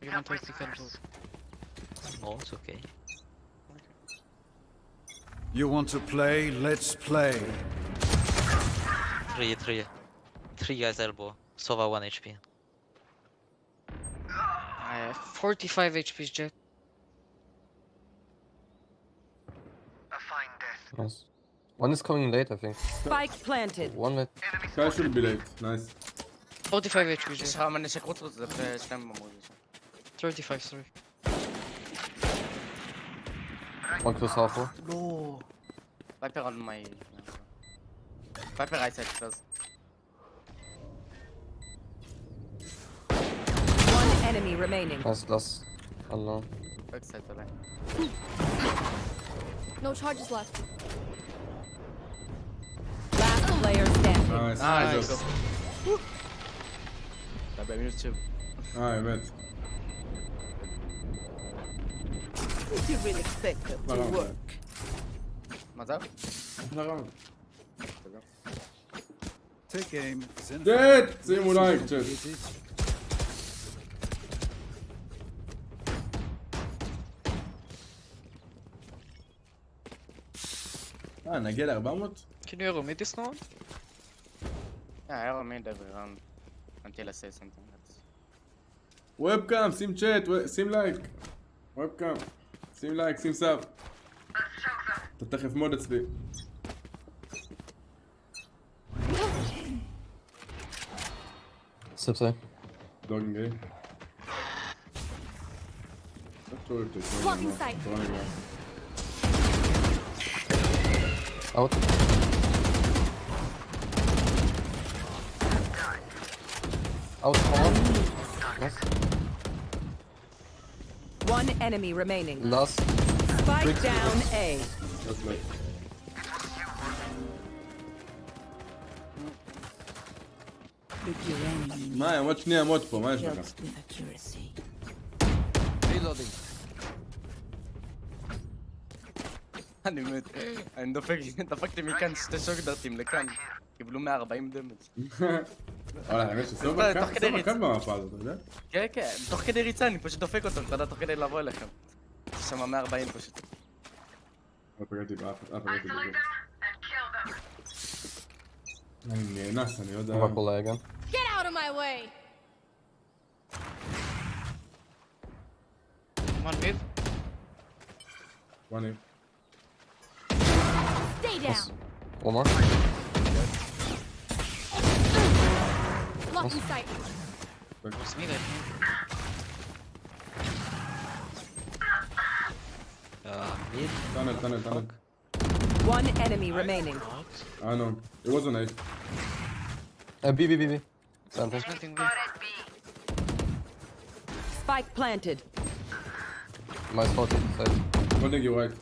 You want to take elbow? Oh, it's okay. You want to play? Let's play. 3 guys elbow. Sova 1 HP. I have 45 HP jet. A fine death. Nice. One is coming late, I think. Spike planted. One late. Guy should be late. Nice. 45 HP jet. יש לך נשק רוץ זה בשתיים במודים. 35, sorry. One close half four. No. Viper on my... Viper right side close. One enemy remaining. Nice glass. Alone. Back side the line. No charges left. Last player standing. Nice. Nice. Dabei minus 2. האמת. Did you really expect it to work? מה זה? נכון. Take aim. צ'אט! שימו לייק, צ'אט. נגיע ל-400? Can you arrow me this now? Yeah, arrow me every round until I say something else. וובקאם, שים צ'אט, שים לייק. וובקאם, שים לייק, שים סאב. אתה תכף מוד אצלי. Steps there. דוגינג איי. Blocking sight. Out. Out on. Yes. One enemy remaining. Last. Spike down A. That's late. מה, הם עוד שנייה עמוד פה, מה יש לך? רילודינג. אני מת, אני דפקתי מכאן 2 שוקדרטים לכאן, קיבלו 140 דמג'. וואלה, האמת שסובה קל במפה הזאת, אתה יודע? כן, כן, תוך כדי ריצה אני פשוט דופק אותו, אתה יודע, תוך כדי לבוא אליכם. יש שם 140 פשוט. פגעתי באף, פגעתי בגלל. אני נאנס, אני לא יודע... Get out of my way! One mid. One in. Stay down! One more. Blocking sight. Was mid, I think. Mid. Tunnel. One enemy remaining. I know. It wasn't it. B. Center. Spike planted. My spot side. I'm holding you right.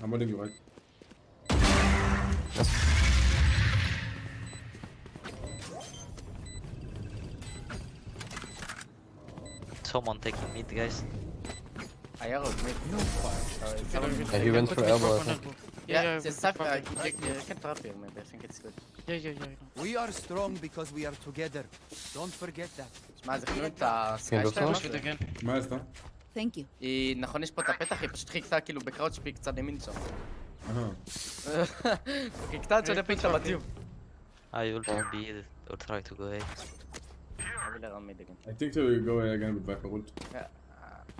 Yes. Someone taking mid, guys. I arrowed mid. He went for elbow, I think. Yeah, it's tough. You can trap here, maybe. I think it's good. We are strong because we are together. Don't forget that. שמע, זה חילון את הסקאי שלהם משהו. מה עשתה? Thank you. נכון, יש פה את הפתח, היא פשוט חיכתה כאילו בקראוץ' פיק צד ימין שם. חיכתה עד שאני פיק לה בטיוב. I will be or try to go A. I will arrow mid again. I think we go again with Viper ult.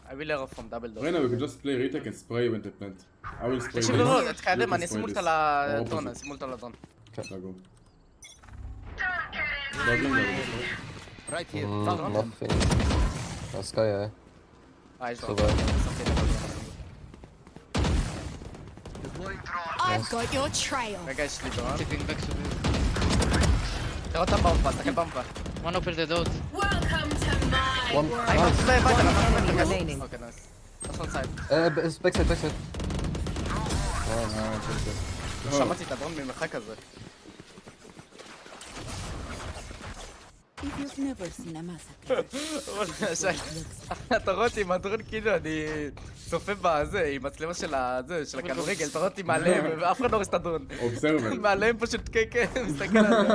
I will arrow from double door. Reina, we can just play retake and spray when they plant. I will spray תקשיב this. לראות, תקדם, אני You can אשים spray מולט this. על הדרון, אני אשים מולט על הדרון. Go. Right here. Nothing. Sky, יש So לו. bad. I've got your trail. רגע, יש לי דרון. Taking back to mid. תראה אותם במפה, תסתכל במפה. One open the door. Welcome to my One. world. Nice. אוקיי, נייס. נכון סייד. Backside. לא שמעתי את הדרון ממרחק הזה. If you've never seen a massacre. אתה רואה אותי עם הדרון כאילו אני צופה בזה, עם מצלמה של הכדורגל, אתה רואה אותי מעליהם, ואף אחד לא רואה את הדרון. Observer. מעליהם פשוט כן, מסתכל על זה.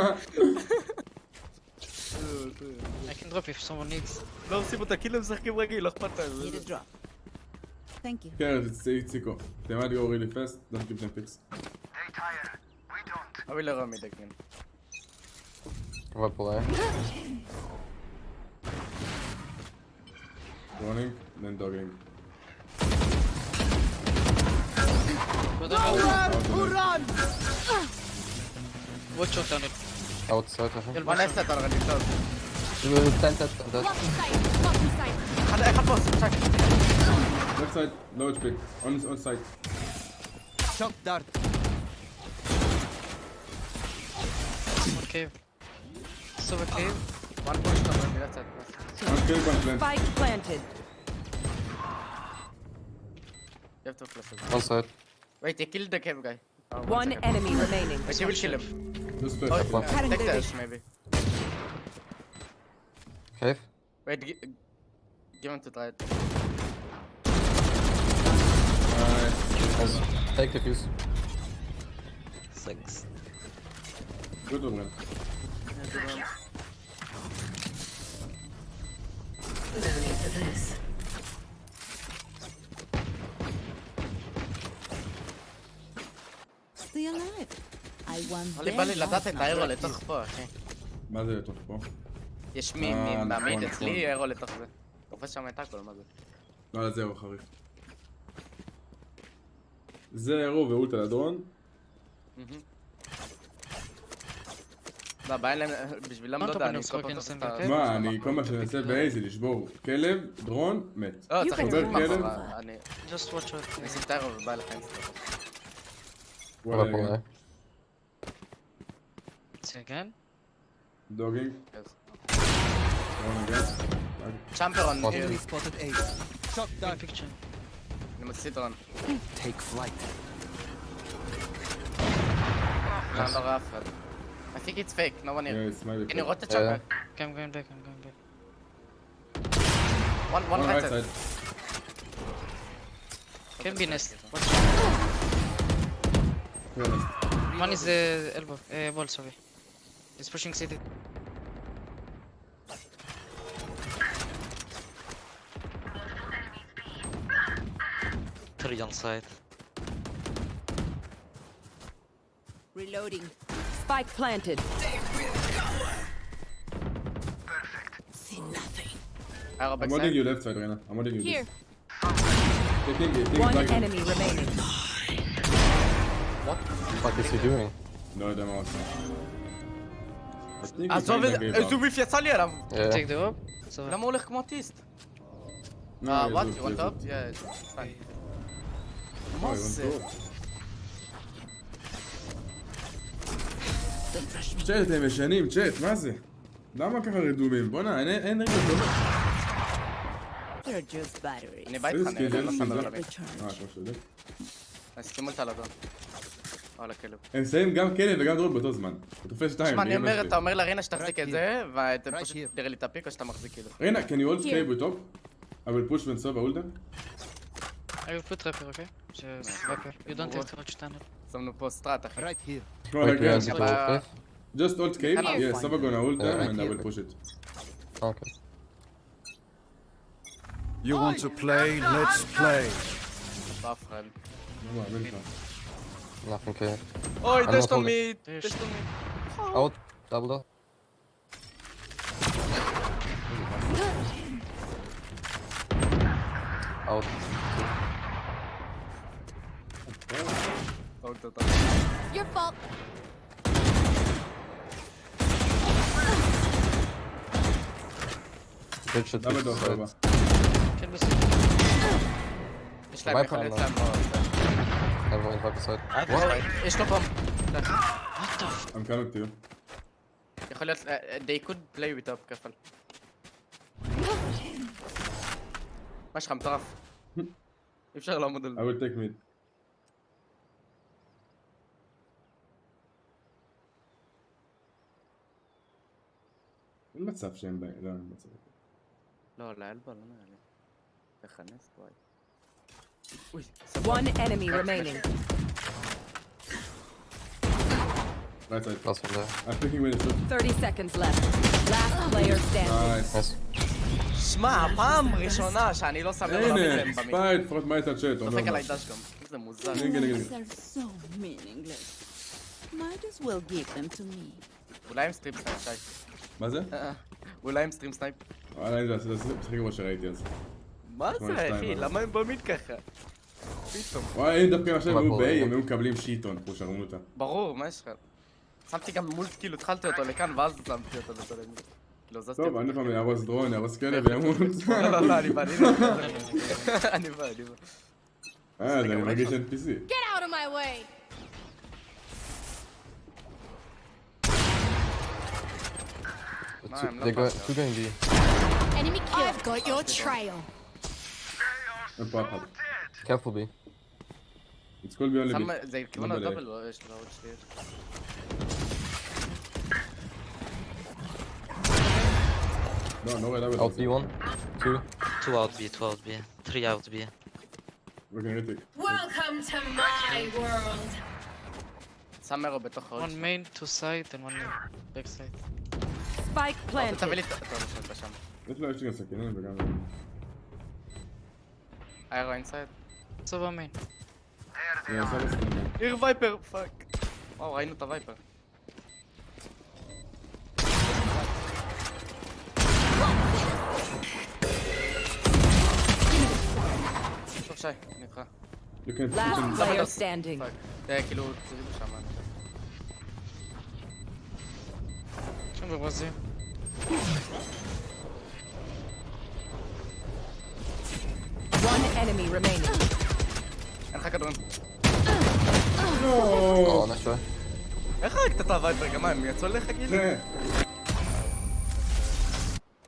I can drop if someone needs. לא עושים אותה, כאילו הם משחקים רגיל, לא אכפת להם. Need a drop. Thank you. כן, it's Zico. They might go really fast, don't give them picks. I will arrow mid again. Viper. Running, then dogging. Watch out tunnel. Outside, I think. One asset on ready, close. Planted. Blocking sight. אחד פה, צ'ק. Left side, low HP. On side. Shock dart. One cave. Silver cave. One push, no, that's it. One kill, one plant. Spike planted. You have to close it. One side. Wait, he killed the cave guy. One enemy remaining. Wait, he will kill him. Just Oh, flash. take the ash, maybe. Cave. Wait, give him to try it. Nice. Take the fuse. 6. Good one. Stay alive. I want בא לי לדעת את האירו לתוך פה, אחי. מה זה לתוך פה? יש מהמיד אצלי אירו לתוך זה. תופס שם את הכל, מה זה? לא, זה אירו חריף. זה אירו ואולט על הדרון. לא, בעיה להם, בשבילם לא יודע, אני כל פעם תופס את ה... מה, אני כל מה שאני עושה ב-A זה לשבור כלב, דרון, מת. לא, צריך שובר כלב. אני... Just watch out. אני שים טיירו ובא לך אינסטר. וואלה, Say again? דוגינג. צ'אמפר on here. אני מוציא דרון. Take flight. לא רע אף אחד. I think it's fake, no one here. Yeah, it's maybe Can you rotate צ'אמפר? Okay, I'm going back, I'm going back. One right side. Can be nest. Yeah, One is elbow, wall, sorry. He's pushing city. Three on side. Reloading. Spike planted. See nothing. I'm holding you left side, Reina. I'm holding you Here. Taking One flag. enemy remaining. What the fuck is he doing? לא יודע מה הוא עושה. עזוב, איזה וויף יצא לי עליו. Take the rope. למה הוא הולך כמו אוטיסט? what? You want up? Yeah, it's fine. מה זה? צ'אט, הם ישנים, צ'אט, מה זה? למה ככה רדומים? בוא'נה, אין רגע טוב. They're just batteries. אני בא איתך, אני לא שם לב. כמו שודק. אז שימו אותה לדון. או לכלב. הם שמים גם כלב וגם דרון באותו זמן. אתה תופס שתיים. תשמע, אני אומר, אתה אומר לרינה שתחזיק את זה, ואתה פשוט תראה לי את הפיק או שאתה מחזיק כאילו. רינה, can you hold stay with top? I will push when Sova hold them. I will put rapper, okay? Just rapper. You don't have to watch tunnel. שמנו פה סטראט, אחי. Right here. Wait, we are to play? Just hold cave. Yeah, Sova gonna hold them and I will push it. Okay. You want to play? Let's play. באפרל. לא מאמין לך. Nothing clear. אוי, I'm דש not לו holding. מיד. דש לו מיד. Out. Double door. Out. Your fault. Good shit. דאבל דור, סבבה. Can we see? יש להם יכולת להם לא... Everyone fuck aside. יש לו פום. I'm coming to you. יכול להיות... they could play with up, כפל. מה שלך מטורף? אי אפשר לעמוד על I will take mid. אין מצב שהם באים, לא, אין מצב. לא, לאלבו, לא נראה לי. תכנס, וואי. One enemy remaining. Right side. Last one there. I'm picking with it. 30 seconds left. Last player standing. Nice. שמע, פעם ראשונה שאני לא שם לב לרבים הנה, במי. ספייד, לפחות מה הייתה צ'אט, דופק עליי דש גם. זה מוזר. They're so meaningless. Might as well give them to me. אולי עם סטרים סנייפ, שי. מה זה? אולי עם סטרים סנייפ. וואלה, אני זה משחק כמו שראיתי אז. מה זה, אחי? למה הם במיד ככה? פתאום. וואי, אם דווקא עכשיו היו ב-A, הם היו מקבלים שיטון, כמו שאמרו אותה. ברור, מה יש לך? שמתי גם מולט, כאילו התחלתי אותו לכאן ואז שמתי אותו לצד ימין. לא זזתי. טוב, אני לפעמים יהרוס דרון, יהרוס כלב וימות. לא, אני בא. אני בא. אז אני מרגיש NPC. Get out of my way. They go two going B. Enemy kill. I've got your trail. אין פה אחד. Careful B. It's called be only B. זה כיוון הדאבל או יש לו עוד שלי? No way, double. Out B1. 2. 2 out B, 2 out B, 3 out B. We're gonna retake. Welcome to my world. שם מרו בתוך העוד. One main, 2 side and one back side. Spike planted. תביא לי את... טוב, יש לך שם. יש לו גם סכינים וגם... איירו אינסייד. סובה מיין. עיר וייפר, פאק. וואו, ראינו את הווייפר. טוב שי, אני איתך. Last player standing. זה כאילו, תראו שם. Chamber was there. One enemy remaining. אין לך כדורים. Oh, nice try. איך הרגת את הווייפר? גם מה, הם יצאו לך כאילו?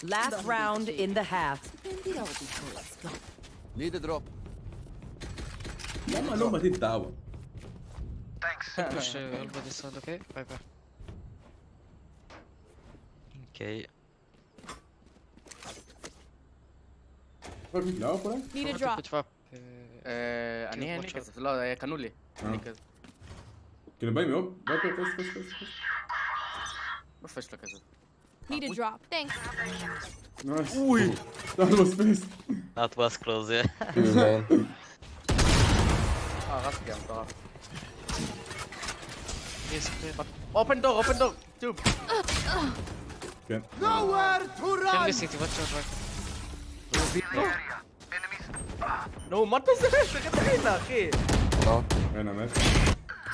Last round in the half. Need a drop. למה לא מתאים דאווה? Push elbow this side, okay? Viper. Okay. Need a drop. אני אין לי כסף, לא, קנו לי. אין לי כסף. כאילו באים יום? וייפר פס. לא פש לו כסף. Need a drop. Thanks. Nice. Ui! That was fast. That was close, yeah. Man. רסקי, מטורף. Open door, tube. כן. Can we see what's your נו, מה אתה עושה? איך אתה ראית, אחי? No. אין אמת.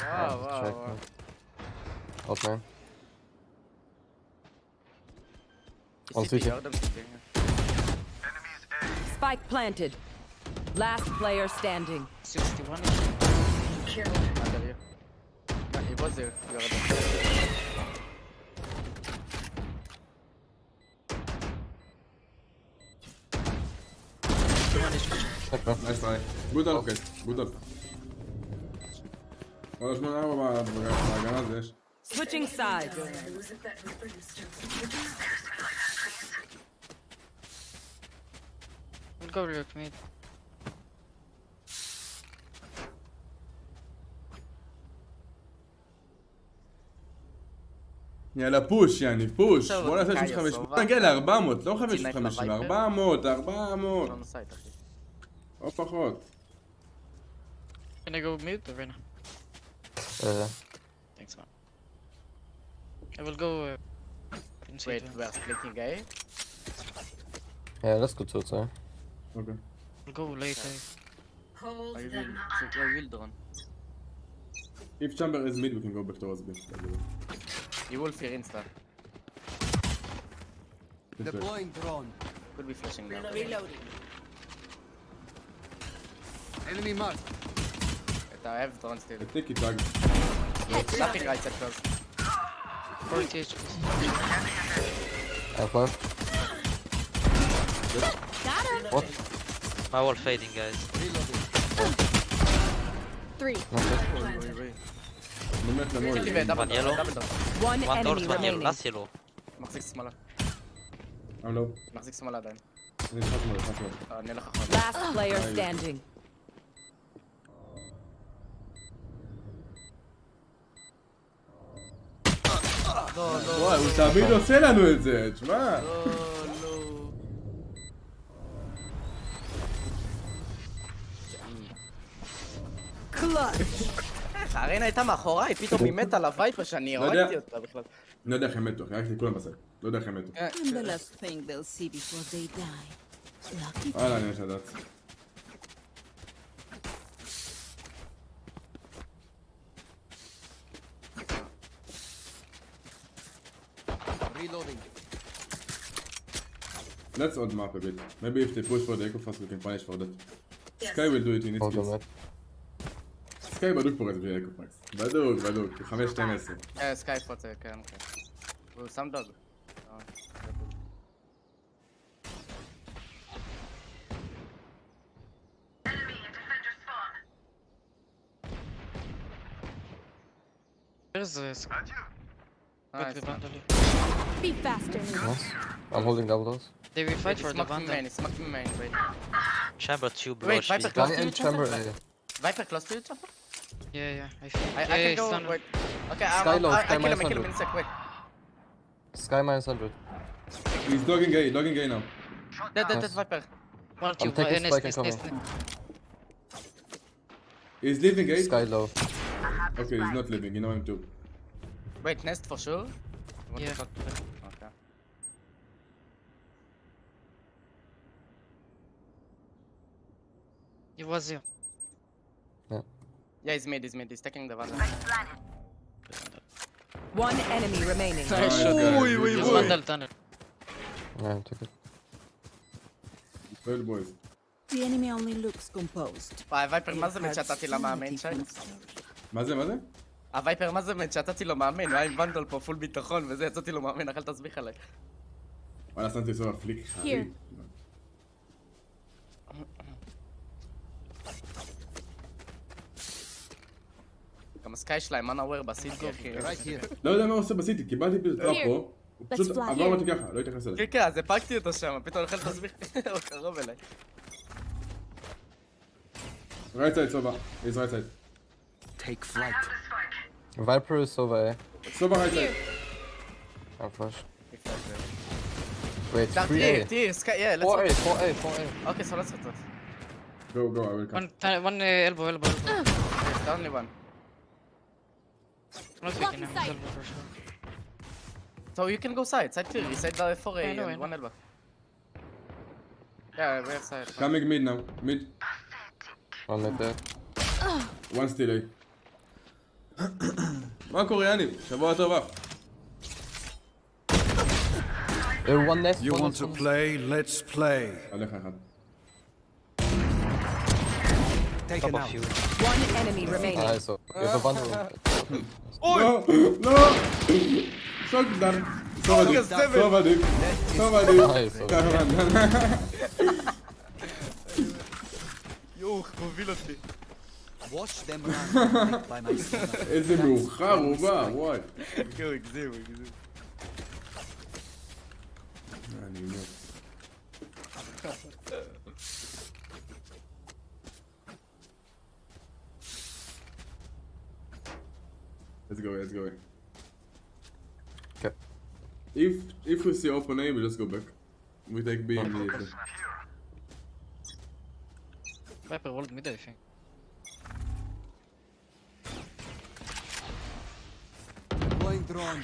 וואו. Out man. On CT. CT. Spike planted. Last player standing. 61? He was there. Nice try. Good up, guys. Good up. וואלה 8-4 בהגנה הזה יש. Switching sides. We'll go real mid. יאללה פוש, יעני פוש. בוא נעשה 65. בוא נגיע ל-400, לא 550, 400. או פחות. Can I go mid or Rena? Thanks man. I will go Wait, we are splitting A? Yeah, let's go to it, sir. Okay. We'll go late A. I will drone. If chamber is mid, we can go back towards B. You will fear insta. Deploying drone. Could be flashing now. Reloading. Enemy mark. I have drone still. I think it's like... Nothing right side close. 40 HP. I plan. Got him. What? My wall fading, guys. 3. באמת למוד. One yellow. One One door, enemy one yellow. remaining. Last yellow. מחזיק שמאלה. I'm low. מחזיק שמאלה עדיין. אני נכנס שמאלה. אני הולך אחרון. Last player standing. וואי, הוא תמיד עושה לנו את זה, תשמע. הריינה הייתה מאחוריי, פתאום היא מתה על הווייפר שאני הרגתי אותה בכלל. לא יודע איך הם מתו, הרגתי כולם בסק. לא יודע איך הם מתו. And the last thing they'll see before they die. Lucky. וואלה, אני יש לדעת. Reloading. Let's odd map a bit. Maybe if they push for the echo fast, we can punish for that. Sky will do it in its Hold on, case. man. סקאי בדוק פורץ בלי אקו פאקס. בדוק, 5-12. סקאי פורץ, כן, כן. הוא שם דוג. Where's this? Be faster. Nice. I'm holding double doors. They will fight for the vandal. It's smoking main, wait. Chamber 2 blow. Wait, Viper close Guy to you, and chamber Chamber? A. Viper close to you, Chamber? Yeah, I feel. I can go, wait. Okay, Sky low, I Sky kill him minus in a sec, wait. Sky minus 100. He's dogging A now. Dead, Viper. One I'm taking spike and coming. He's leaving A. Sky low. Okay, he's not leaving, you know him too. Wait, nest for sure? Yeah. Okay. It was you. Yeah, he's mid, he's taking the vandal. One enemy remaining. Just vandal tunnel. Yeah, took it. Well, boys. The enemy only looks composed. הווייפר, מה זה מצ'טתי למאמן שי? מה זה? הווייפר, מה זה מצ'טתי לו מאמן? הוא היה עם ונדל פה פול ביטחון וזה, יצאתי לו מאמן, אכל תסביך עליי. וואלה, שמתי לסור הפליק חריג. גם הסקאי שלהם, אנאוור בסיטי, אחי. לא יודע מה הוא עושה בסיטי, קיבלתי פשוט פה, הוא פשוט עבר אותי ככה, לא התייחס אליי. כן, אז הפקתי אותו שם, פתאום אוכל תסביך, הוא קרוב אליי. Right side, Sova. He's right side. Take flight. Viper is over A. Sova right side. I'll flash. Wait, Down 3A. Sky, yeah, let's 4A, go. 4A, 4A. Okay, so let's go. Go, I will come. One elbow. There's only one. Not picking him, he's elbow for sure. So you can go side 3, side 4A I know. and one elbow. Yeah, we're side. Coming mid now. Mid. One mid there. One still A. מה קוריאנים? שבוע טוב אף. One nest. You want to play? Let's play. עליך אחד. Taken out. One enemy remaining. Nice. You have a bundle. לא! שוק דן. סובה דיק. Nice. יואו, מוביל אותי. Watch them run by my side. איזה מאוחר הוא בא, וואי. כן, הוא הגזים. אני מת. Let's go. Okay. If we see open A, we just go back. We take B immediately. Viper rolled mid, I think. Deploying drone.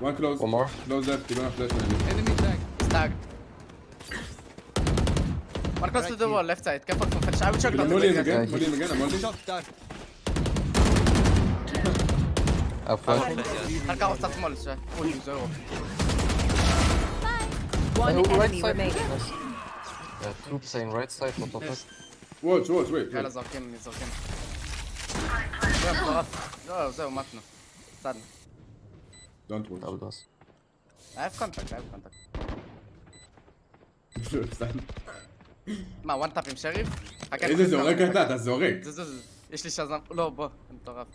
One close. One more. Close left, you're gonna flash me. Enemy tag. Stag. One close to the wall, left side. Careful from flash. I will check I'm mollying again, I'm mollying. Shot down. I'll flash. חלקה הוא קצת שמאל, שי. אוי, זהו. One Oh, right enemy side. remaining. Troops saying right side, what the fuck? Watch, wait. יאללה, זורקים. זהו, מטורף. זהו, מתנו. צדנו. Don't watch. Double does. I have contact. מה, וואן טאפ עם שריף? איזה זורק אתה זורק. זוז. יש לי שזם... לא, בוא, מטורף.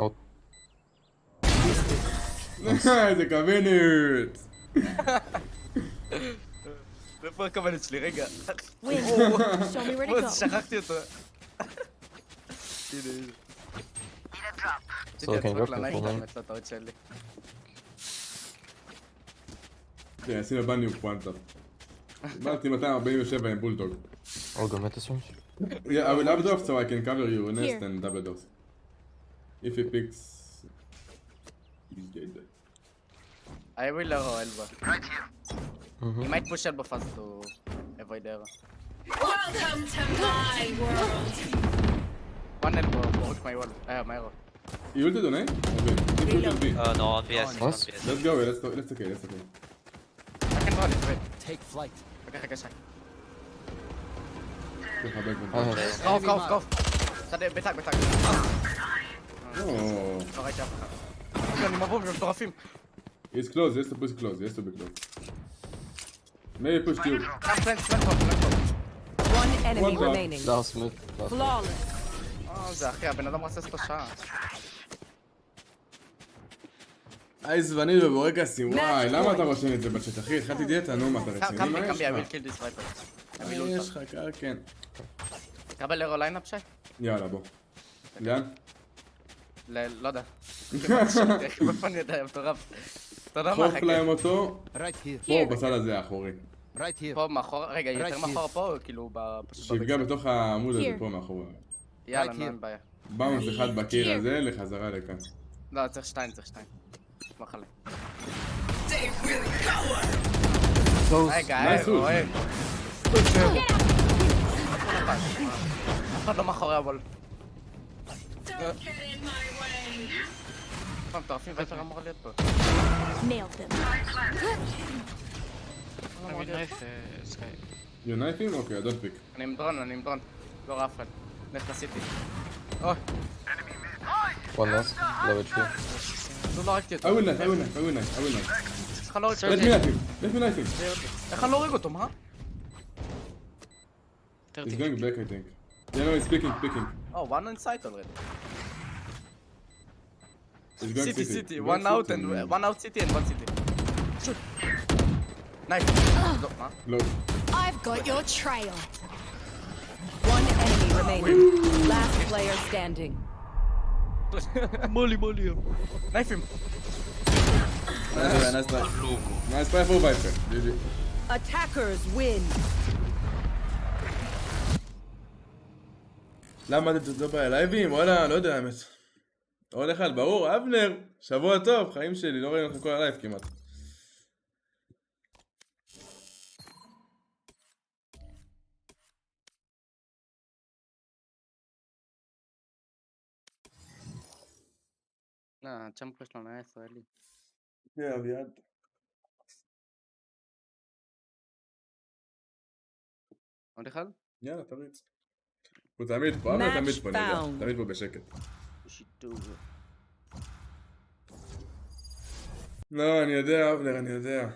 Out. איזה כוונת. איפה הכוונת שלי? רגע. Show me where to go. שכחתי אותו. So I can grab the phone. לטעות שלי. כן, עשינו בניו פואנטה. קיבלתי 247 עם בולדוג. I'll go meta switch. Yeah, I will up drop so I can cover you nest and double doors. If he picks... he's dead. I will arrow elbow. Right here. He might push elbow fast to avoid arrow. Welcome to my world. One elbow, broke my wall. My arrow. You ulted on A? Okay. He pushes B. No, on PS. Nice. Let's go, let's okay. I can roll it, wait. Take flight. חכה, שי. קוף. שדה, בטק. Oh. לא ראיתי אף אחד. אני מבום, הם מטורפים. He's close, he has to push close, he has to be close. Maybe push you. One enemy One remaining. Last mid. Flawless. זה אחי, הבן אדם רצה שעה. היי זבנית ובורקסים, וואי, למה אתה רושם את זה בצ'אט אחי? התחלתי דיאטה, נו מה אתה רציני? מה יש קמבי, I will לך? kill this viper. מה יש לך? כן. קבל אירו ליינאפ שי? יאללה בוא. לאן? לא יודע. כמעט שולתי, איך איפה אני יודע, מטורף. אתה יודע מה, חוף להם אותו, פה בצד הזה האחורי. פה מאחור, רגע, יותר מאחור פה, כאילו פשוט שיפגע בתוך העמוד הזה פה מאחור. יאללה, נו, אין בעיה. באונס אחד בקיר הזה, לחזרה לכאן. לא, צריך שתיים. מחלה. רגע, רואה. אף אחד לא מאחורי הבול. פעם מטורפים וייפר אמור להיות פה. Nailed them. You knife him? אוקיי, I don't pick. אני עם דרון. לא רע אף אחד. נכנסיתי. אוי. One last. Low HP. לא הרגתי אותו. I will knife. איך אני לא הרגתי Let me knife him. איך אני לא הורג אותו, מה? He's going back, I think. Yeah, no, he's picking. Oh, one inside already. He's going City. One out city and one city. Shoot. Nice. Low. I've got your trail. One enemy remaining. Last player standing. Molly. Knife him. Nice try for Viper. GG. Attackers win. למה אתה תדבר בלייבים? וואלה, לא יודע האמת. עוד אחד, ברור, אבנר, שבוע טוב, חיים שלי, לא ראינו לך כל הלייב כמעט. הצ'מפר שלנו היה ישראלי. כן, אביעד. עוד אחד? יאללה, תריץ. הוא תמיד פה, אבל תמיד פה, תמיד פה בשקט. לא, אני יודע, אבנר, אני יודע.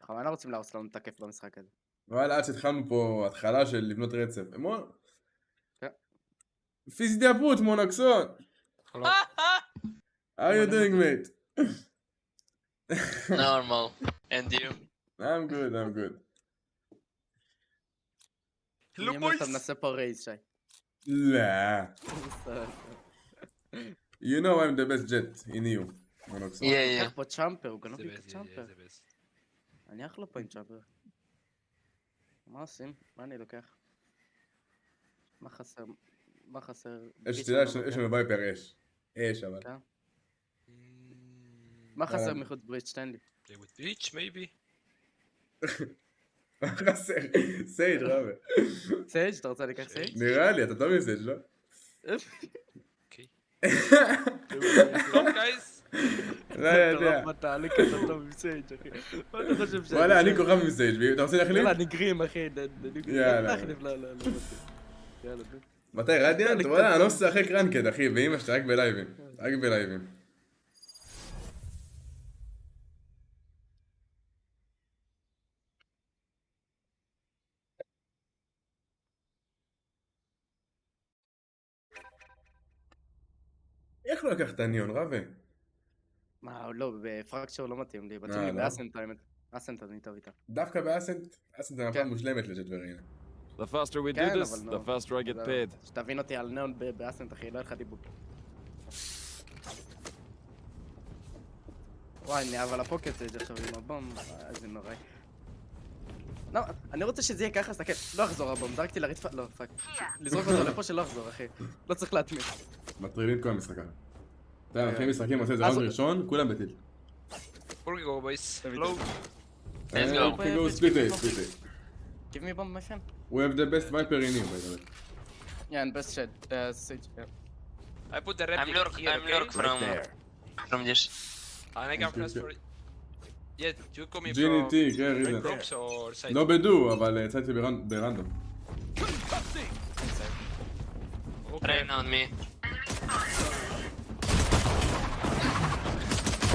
אנחנו לא רוצים להרוס לנו תקף במשחק הזה. וואלה, עד שהתחלנו פה התחלה של לבנות רצף. מון? כן. פיזי דאפוט, מונקסון. How are you doing, mate? Normal. And you? I'm good. Hello, boys! אתה מנסה פה רייז, שי. לא. You know I'm the best jet in you. מונקסון. Yeah. הוא לקח פה צ'אמפר, הוא גנוב לי את הצ'אמפר. אני אחלה פה עם צ'אמפר. מה עושים? מה אני לוקח? מה חסר? יש לנו וייפר אש אבל. מה חסר מחוץ בריץ'? תן לי. בריץ' maybe? מה חסר? סייג' רווה. סייג'? אתה רוצה לקח סייג'? נראה לי, אתה טוב עם סייג' לא? אוקיי. טוב גייז? לא יודע. אתה טוב עם סייג' אחי. מה אתה חושב שאני... וואלה, אני כוכב עם סייג' אתה רוצה להחליף? יאללה, נגרים אחי. יאללה. יאללה. מתי רדיאנט? וואלה, אני לא משחק ראנקד אחי, ואמא שלי רק בלייבים. איך לא לקחת ניון, רווה? מה, לא, בפרקצ'ר לא מתאים לי, מתאים לי באסנט האמת. אסנט אני טוב איתה. דווקא באסנט? אסנט זה נפל מושלמת לג'דברין. The faster we do this, the faster I get paid. שתבין אותי על ניון באסנט אחי, לא לך דיבוק. וואי, אבל הפוקט זה עכשיו עם הבום, זה נוראי. לא, אני רוצה שזה יהיה ככה, סתכל, לא אחזור הבום, זרקתי לרצפה, לא, פאק. לזרוק אותו לפה שלא אחזור אחי, לא צריך להתמיד. מטרילים כל המשחק ככה. אתה יודע, מתחילים משחקים, עושה את זה ראונד ראשון, כולם בטיל. We'll go boys. Hello. Let's go. We go split A. Give me a bomb, my friend. We have the best Viper in you, by the way. Yeah, and best shed, Sage, yeah. I put the replica here, I'm lurk from this. I can flash for it. Yeah, you coming GNT, כן, from ריזן. rocks or side? לא בדו, אבל יצאתי ברנדום. Rain on me.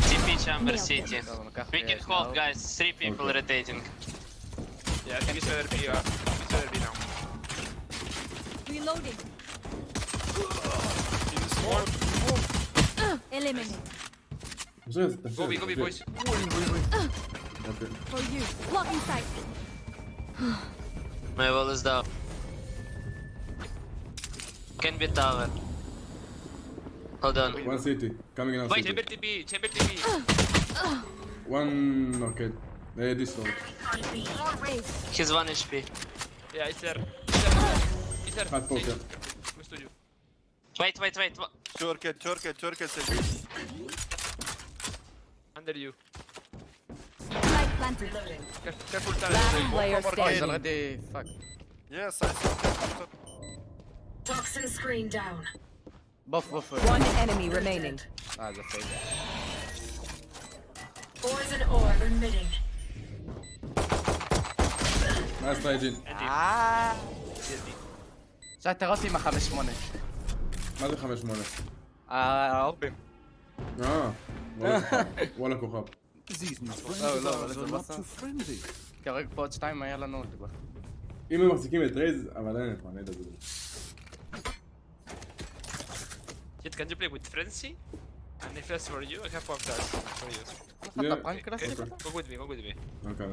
TP chamber city. We can hold guys, 3 people rotating. Yeah, I think it's better be now. Reloading. In the smoke. Eliminate. Go be boys. For you. Blocking sight. My wall is down. Can be tower. Hold on. One city, coming in our Wait, city. chamber TP. One arcade. This one. He's 1 HP. Yeah, it's there. Hard poker. Wait. Chorket, Under you. Light planted. Careful, Last player standing. already, fuck. Yes, I saw. Toxin screen down. בוף. One enemy remaining. זה פייק. Poison orb emitting. מה עשתה ג'ין? שי, תראה אותי עם ה-5-8. מה זה 5-8? האורבים. וואלה כוכב. לא, זה בסדר. כרגע פה עוד 2 היה לנו עוד. אם הם מחזיקים את רייז, אבל אין את מה, נדע זה. Yet, can you play with Frenzy? And if that's for you, I have 1 card for you. Go with me. Okay.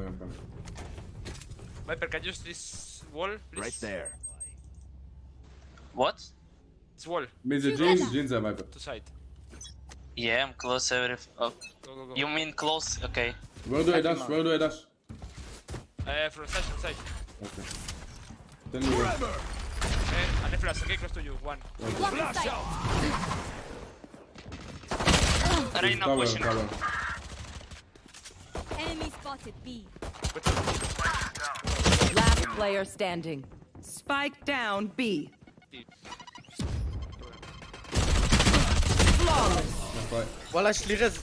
Viper, can you use this wall, please? Right there. What? This wall. מי זה ג'ין? ג'ין זה הווייפר. To side. Yeah, I'm close every... Oh. Go. You mean close? Okay. Where do I dash? From side. Okay. Tell me where. And the flash, okay, close to you. 1. Flash out. Right now pushing. Enemy spotted B. Last player standing. Spike down B. Flawless. וואלה, יש לי רז.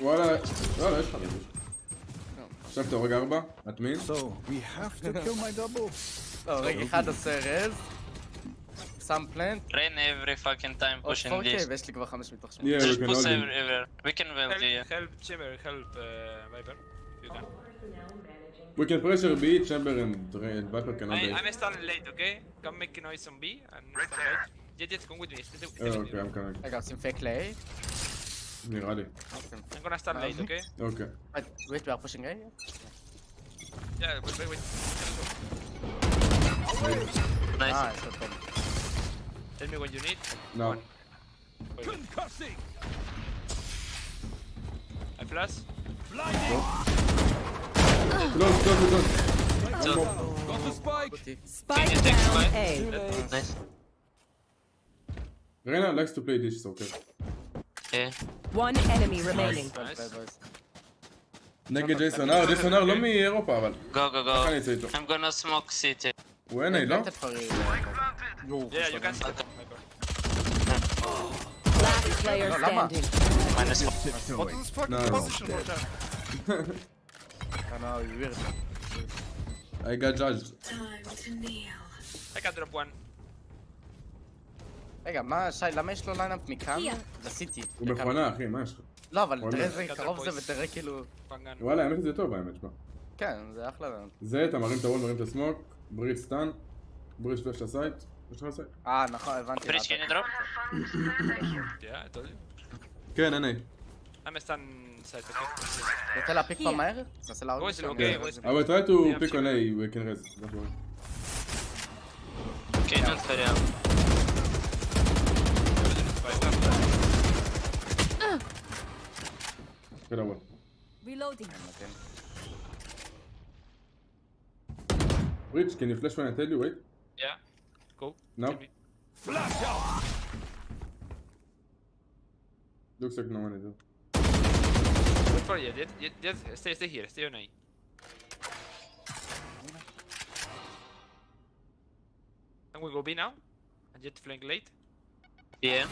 וואלה, יש לך רז. עכשיו אתה הורג 4, מטמין. לא, רגע אחד עושה רז. שם פלנט. Rain every fucking time pushing עוד 4K this. ויש לי כבר 5 מתוך 8. Just push everywhere. We can well do yeah. Help Chamber, help Viper. You can. We can pressure B, Chamber and Viper cannot be. I'm standing late, okay? Come make noise on B and stand late. Jet, come with me. Okay, I'm coming. רגע, עושים פייק ליי. נראה לי. I'm gonna stand late, okay? Okay. Wait, we are pushing A? Yeah, wait. Nice. It's okay. Tell me when you need. No. Concussing! I flash. Close. Got the spike! Spike down A. Nice. Reyna likes to play this, okay. Yeah. One enemy remaining. נגד ג'ייסון אר, ג'ייסון אר לא מאירופה אבל. Go. איך אני אצא איתו? I'm gonna smoke city. הוא אין, לא? Yeah, you can start. Last player standing. Minus 1. What is this fucking position for that? No, you weird. I got judged. I can drop 1. רגע, מה, שי, למה יש לו ליינאפ מכאן? לסיטי. הוא מכונה אחי, מה יש לך? לא, אבל תראה איזה קרוב זה ותראה כאילו... וואלה, האמת זה טוב האמת שלך. כן, זה אחלה. זה, אתה מרים את הוול, מרים את הסמוק, בריץ סטן, בריץ פלש לסייט, יש לך סייט? נכון, הבנתי. Bridge, can you drop? Yeah, I told you. כן, אין. I'm a stand side, okay? רוצה להפיק פה מהר? נעשה להרוג. Go slow, okay? I will try to pick on A, we can res, don't worry. Okay, don't hurry up. Good one. Reloading. Rich, can you flash when I tell you? Wait. Yeah. Go. No. Flash out! Looks like no one is. Wait for you. Just stay here. Stay on A. And we go B now. And Jet flank late. Yeah.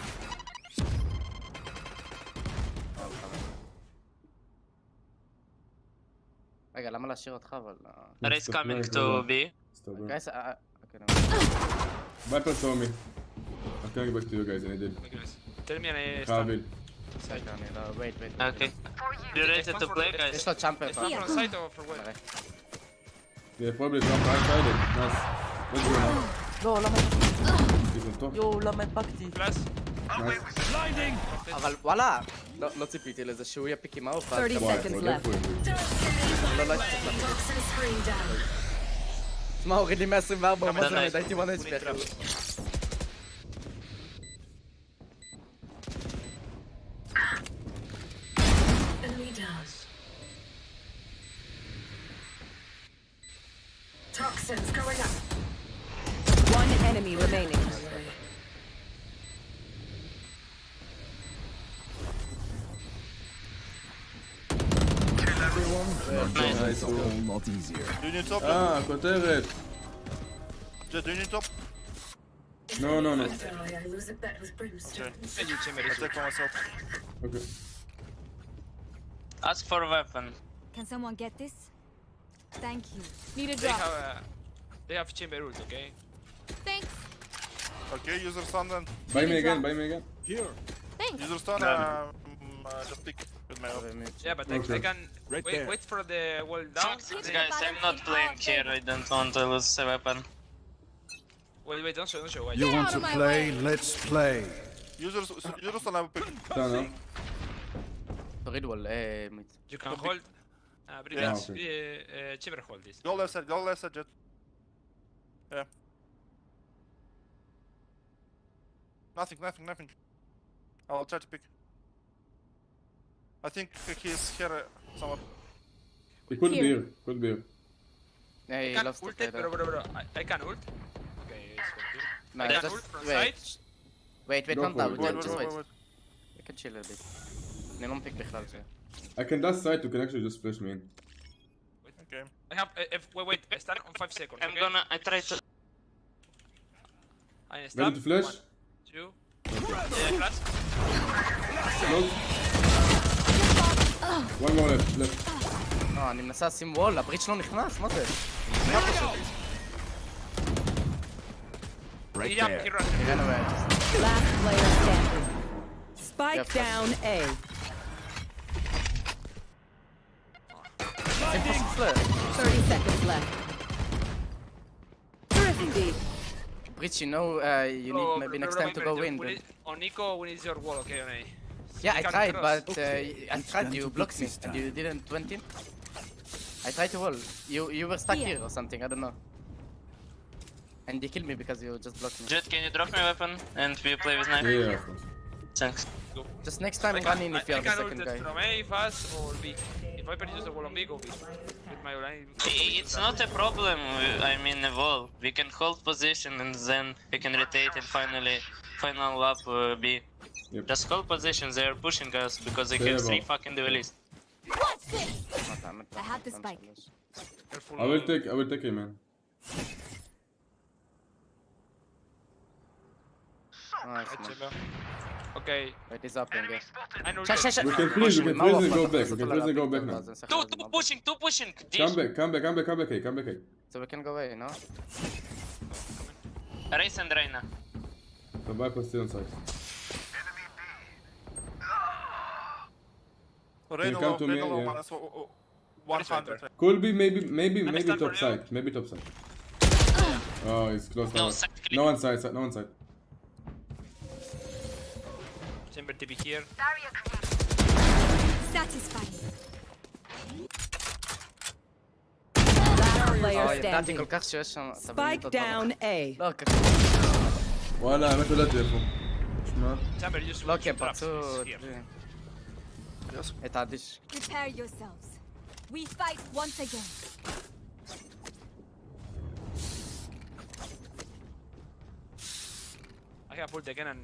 רגע, למה להשאיר אותך אבל... Race coming to B. Guys, Viper saw me. I'm coming back to you guys and I did. Tell me and I חביל. wait. Okay. You ready to play, guys? יש לו צ'אמפר. From side or from where? Yeah, probably jump outside it. Nice. Let's go now. לא, למה... He's on top. יואו, למה הדבקתי? Nice. אבל וואלה, לא ציפיתי לזה שהוא יהיה פיק עם האוף. 30 seconds left. לא הייתי צריך להפיק. מה, הוריד לי 124, מה זה הייתי 1 HP אחרי. Toxins going up. One enemy remaining. Not easier. כותרת. Enemy No, no, no. I lose a bet with brimstone. I take for myself. Okay. Ask for a weapon. Can someone get this? Thank you. Need a They drop. have chamber ult, okay? Thanks. Okay, user stun then. Buy me again, buy me again. Here. Thanks. User stun, just pick with my ult. Yeah, but Okay. I can wait for the wall down. Guys, I'm not playing here. I don't want to lose a weapon. Wait, don't show. Wait. You want to play? Let's play. User stun, I will pick. Done, no? תוריד וול, You can hold. Brilliant. Chamber hold this. Go left side, Jet. Yeah. Nothing. I'll try to pick. I think he's here somewhere. It could be here, could be here. Yeah, I he can lost ult it. it, bro. I can ult. Okay, it's No, I can just ult from wait. side. Wait, Go don't for double, it. just wait. Wait. You can chill a bit. אני לא מפיק בכלל זה. I can dash side, you can actually just flash me in. Okay. I have. Wait. I start on 5 seconds. I'm okay? gonna. I try to. I Ready start. to flash? 1, 2. Yeah, flash. Close. One more left. לא, אני מנסה לשים וול, הבריץ' לא נכנס, מה זה? Right He there. נראה נראה. Last player standing. Spike Yeah, down A. שים פשוט פלאש. 30 seconds left. Thrifty. בריץ', you know, you need maybe next time to go in. On Nico, we need your wall, okay, on A. Yeah, I can tried, cross. but I tried, you blocked me, and you didn't 20. I tried to wall. You were stuck here or something, I don't know. And they killed me because you just blocked me. Jet, can you drop me a weapon and we play with knife? Yeah, of course. Thanks. Just next time run in if you are the second guy. From A, fast, or B. If I produce the wall on B, go B. With my line. It's not a problem. I mean, a wall. We can hold position and then we can rotate and final up B. Yep. Just hold position. They are pushing us because they have 3 fucking duelists. What's this? I have the spike. Careful. I will take him, man. Nice, man. Chamber. Okay. Wait, he's up, yeah. I know. Shut. We can freeze and go back. We can freeze and go back now. Two pushing. Come back, A. So we can go away, no? Race and Reina. The Viper still on side. Rain you come to me, low, yeah. minus 100. Could be maybe top side. Maybe top side. Oh, it's close now. No one side. Chamber TP here. Satisfying. Last player ידעתי standing. כל כך שיש שם... Spike down A. לא, ככה. וואלה, האמת לא ידעתי איפה. שמע. Chamber, use לא, כי הם traps. פרצו... Here. את האדיש. Prepare yourselves. We fight once again. I have pulled again and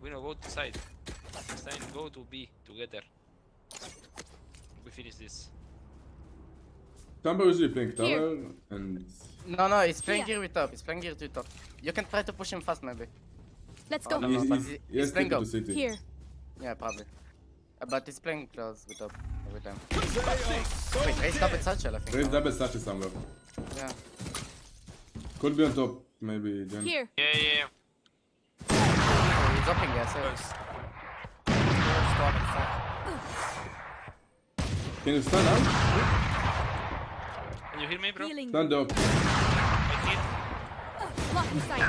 we don't go to side. Next time go to B together. We finish this. Chamber usually playing tower and... No, he's playing here with top. He's playing here to top. You can try to push him fast, maybe. Let's go. No, but he's playing to up. city. Here. Yeah, probably. But he's playing close with top every time. Wait, raise double satchel, I think. Raise double satchel somewhere. Yeah. Could be on top, maybe. Jen. Here. Yeah. He's dropping, yeah, so... Can you stand out? Can you hear me, bro? Healing. Stand up. I hit. Blocking sight.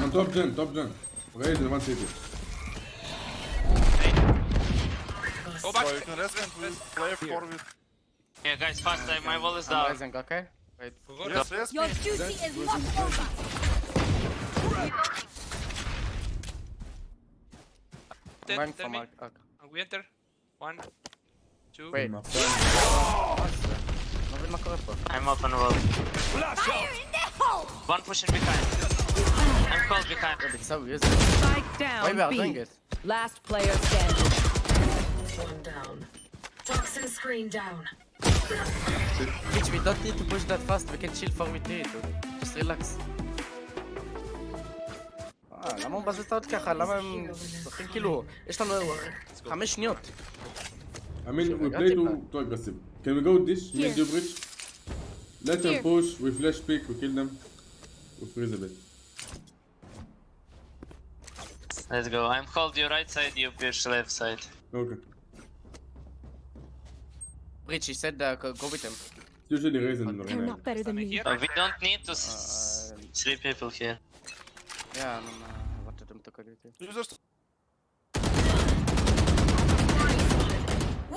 On top gen. Raise in one city. Go back. So you can rest and play forward. Yeah, guys, fast time. My wall is I'm down. rising, okay? Wait. Yes. Your duty is not over. I'm going Tell for me. Mark. Okay. And we enter. 1, 2. Wait. לא מבין מה קורה פה. I'm up on wall. Fire in the hole! One pushing behind. I'm called behind. It's so easy. Spike Why we are down doing B. it? Last player standing. One down. Toxin screen down. Bitch, we don't need to push that fast, we can chill for retreat, dude. Just relax. למה הוא מבזבז את העוד ככה? למה הם זוכרים כאילו... יש לנו 5 שניות. I mean, we play too aggressive. Can we go dish, mid you bridge? Let them push, we flash pick, we kill them. We freeze a bit. Let's go. I'm hold you right side, you push left side. Okay. Bridge, he said go with him. Usually raise and They're not better than me. We don't need to 3 people here. Yeah, I wanted them to call it.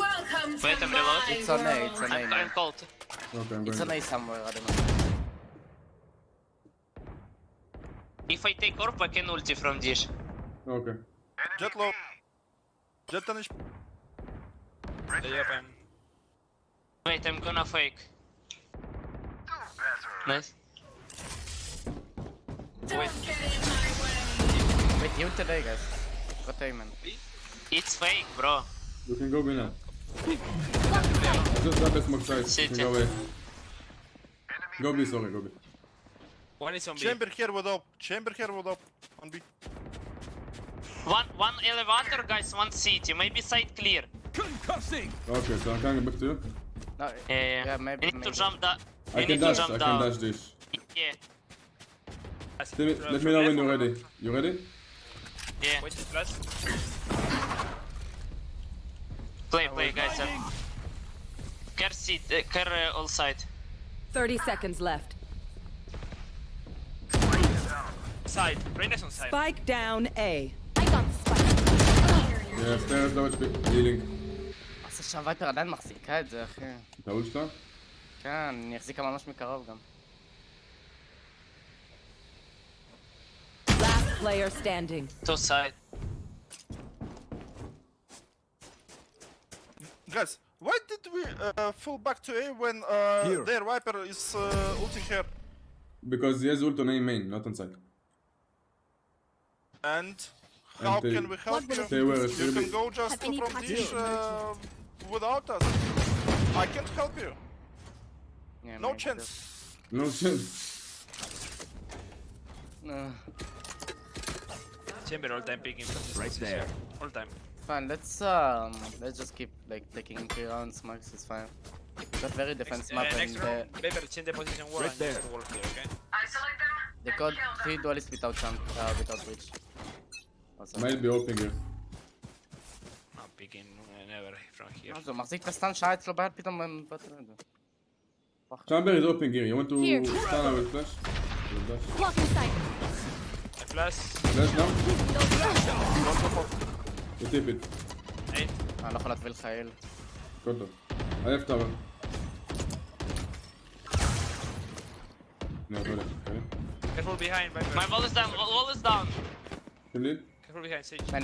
Welcome Wait, I'm reload. It's on A, it's on A. I'm cold. Okay, I'm It's going. on A somewhere, I don't know. If I take orb, I can ulti from dish. Okay. Jet low. Jet tanish. Yep, I'm... Wait, I'm gonna fake. Nice. Wait. Wait, you today, guys. Got A, man. It's fake, bro. You can go B now. Just got the smoke side. You can go away. Go B, sorry, go B. One is on B. Chamber here with up. Chamber here with up. On B. One elevator, guys, one city. Maybe side clear. Okay, so I'm coming back to you. No, Yeah, maybe. we need to jump that. I can dash, I can dash dish. Yeah. Let me know when you're ready. You ready? Yeah. Wait, it's flash. Play, guys. Care seat, care all side. 30 seconds left. Side. Reyna's on side. Spike down A. I got the spike. Yeah, stairs, low HP, healing. אז עכשיו וייפר עדיין מחזיקה את זה, אחי. את האול שלך? כן, אני אחזיקה ממש מקרוב גם. Last player standing. Two side. Guys, why did we fall back to A when their Viper is ulting here? Because he has ult on A main, not on side. And how can we help you? They were You can go just from dish without us. I can't help you. Yeah, No maybe chance. No chance. Chamber all time picking from this Right position. there. All time. Fine, let's just keep like taking 3 rounds max, it's fine. Got very defense map Next and round, better change the position war Right and there. just work here, okay? they got 3 duelists without champ, without bridge. Also. Might be open here. I'm picking never from here. אז הוא מחזיק את הסטן שעה אצלו ביד פתאום הם באתם את זה. Chamber is open here. You want to Here. stun I will flash? Blocking sight. Flash. Flash now? You tip it. 8. אני לא יכול להטביל לך אל. Got it. I have tower. No, got it. Okay. Careful behind, Viper. My wall is down, wall is down. Kill it. Careful behind, Sage. Man.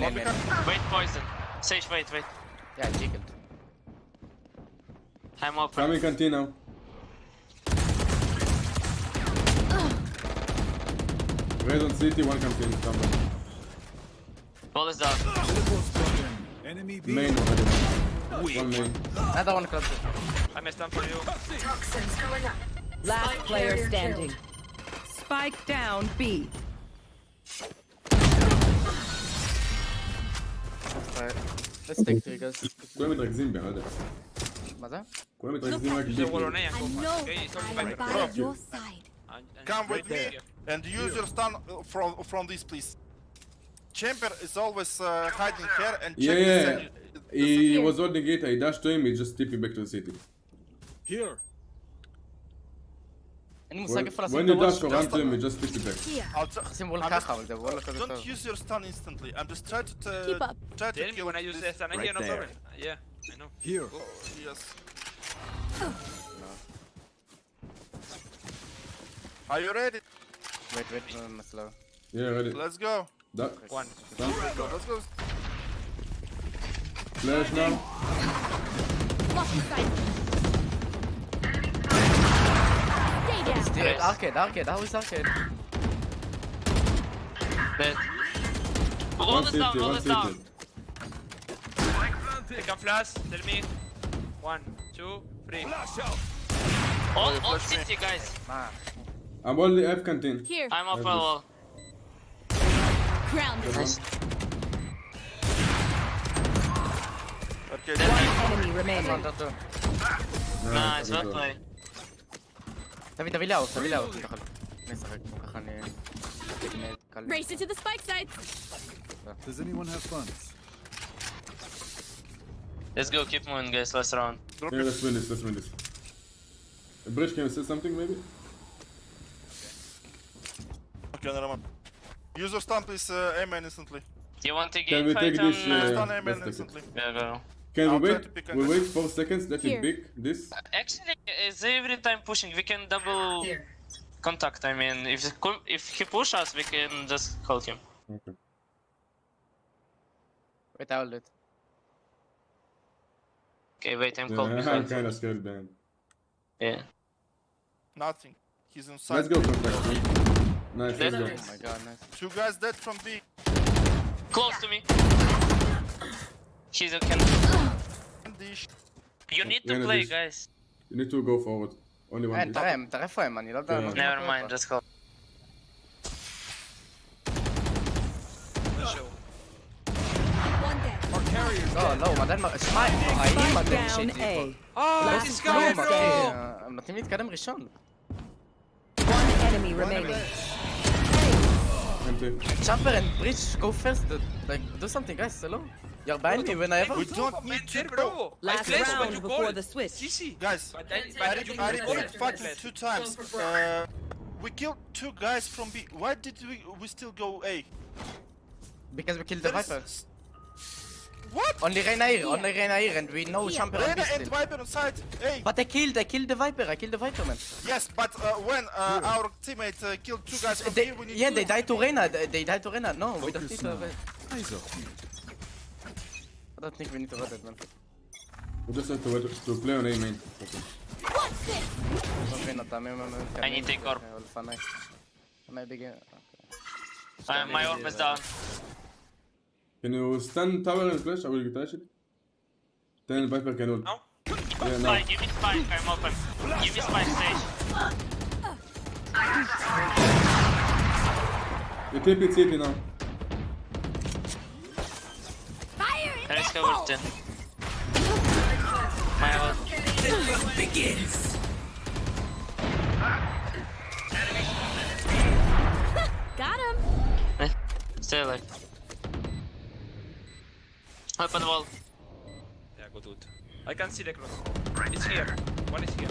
Wait, poison. Sage, wait. Yeah, jiggled. I'm open. Coming canteen now. Raise on city, one canteen. Chamber. Wall is down. Main already. One main. Another one close. I messed up for you. Last player standing. Spike down B. Let's take 3 guys. כולם מתרכזים בי, לא יודע. מה זה? כולם מתרכזים רק Use בי. your wall on A and I go fast, know okay? It's only I'm Viper. by your side. And Come right with me here. and use your stun from this, please. Chamber is always hiding here and check Yeah, the he was holding it, I dashed to him, he just tipped me back to the city. Here. אין לי מושג איפה לשים When את you הוול dash or run to him, he just tipped it back. שים וול ככה, אבל זה וול כזה טוב. Don't use your stun instantly. I'm just trying to Keep up. try to Tell me kill when I use this. the stun Right here, no there. problem. Yeah, I know. Here. Oh, yes. Are you ready? Wait, slow. Yeah, ready. Let's go. Duck. One. Stun. Let's go. Flash now. Blocking sight. Stay down. Dude, arcade, how is arcade? Dead. One Wall is down, city, wall one is down. city. Take a flash, tell me. 1, 2, Free. All city, guys. I'm only F canteen. Here. I'm up a wall. Ground. Nice. Enemy remaining. Nice, well played. תביא לאוט, תביא לאוט. אני אשחק פה ככה אני... Race it to the spike site. Does anyone have funds? Let's go, keep moving, guys. Last round. Yeah, let's win this. Bridge, can you say something maybe? Okay, never mind. Use your stun, please, aim man instantly. You want to Can we game take fight this? Stun aim man Let's take instantly. Yeah, go. Can we I'll try wait? to pick We and- wait 4 seconds. Let Here. it pick this. Actually, is every time pushing, we can double contact. I mean, if he push us, we can just hold him. Okay. Wait, I hold it. Okay, wait, I'm called Yeah, I'm behind. kinda scared, man. Yeah. Nothing. He's inside. Let's go contact. Nice, let's go. Oh my god, nice. 2 guys dead from B. Close to me. He's a can. You need to Yeah, play, this- guys. You need to go forward. Only one. אין, תראה איפה הם, אני לא יודע. Yeah. Never mind, just call. לא, הוא עדיין... שמע, האם אתם Down שיטי A. Oh, let's go, bro! הם נותנים להתקדם ראשון. One enemy remaining. Empty. Jumper and bridge, go first. Like, do something, guys. Hello? You're behind me when I ever. We don't need to, bro. Last flashed when round you before called. the switch. CC. Guys, I repeat fucking 2 times. We killed 2 guys from B. Why did we still go A? Because we killed the There is- Viper. What? Only Reina here, and we know Jumper and Reyna and Beast. Viper on side A. But I killed the Viper. I killed the Viper, man. Yes, but when our teammate killed 2 guys from B, we need Yeah, to... they died to Reina. They died to Reina. No, we don't need to. I don't think we need to rotate, man. We just have to play on A main. Okay. לא מבין אותם, הם... I need to take orb. לפניי. לפניי בגלל... My orb is down. Can you stun tower and flash? I will get that shit. Then Viper can ult. No? Yeah, no. Spike, give me spike, I'm open. Give me spike stage. You keep it city now. Let's go with 10. My ult. begins. Got him. Stay alive. Open wall. Yeah, go to it. I can see the cross. It's here. One is here.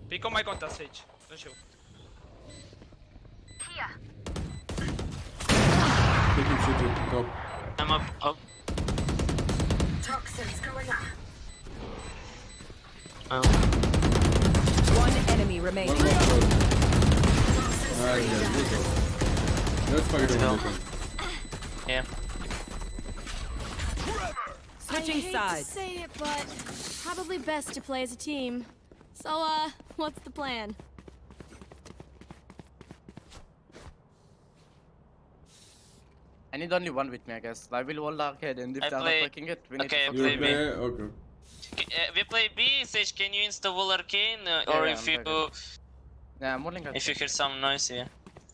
Pick on my contact, Sage. Don't show. Taking city, top. I'm up. Toxins going up. Oh. One enemy remaining. One more. Alright, guys, let's go. Let's fight it on this one. Yeah. Switching I hate sides. to say it, but probably best to play as a team. So, what's the plan? I need only one with me, I guess. I will wall arcade, and if I they're not play- breaking it, we need Okay, to... You play B. play? Okay. We play B, Sage, can you insta wall arcane? Or yeah, if I'm you Yeah, I'm walling if you hear some noise, yeah.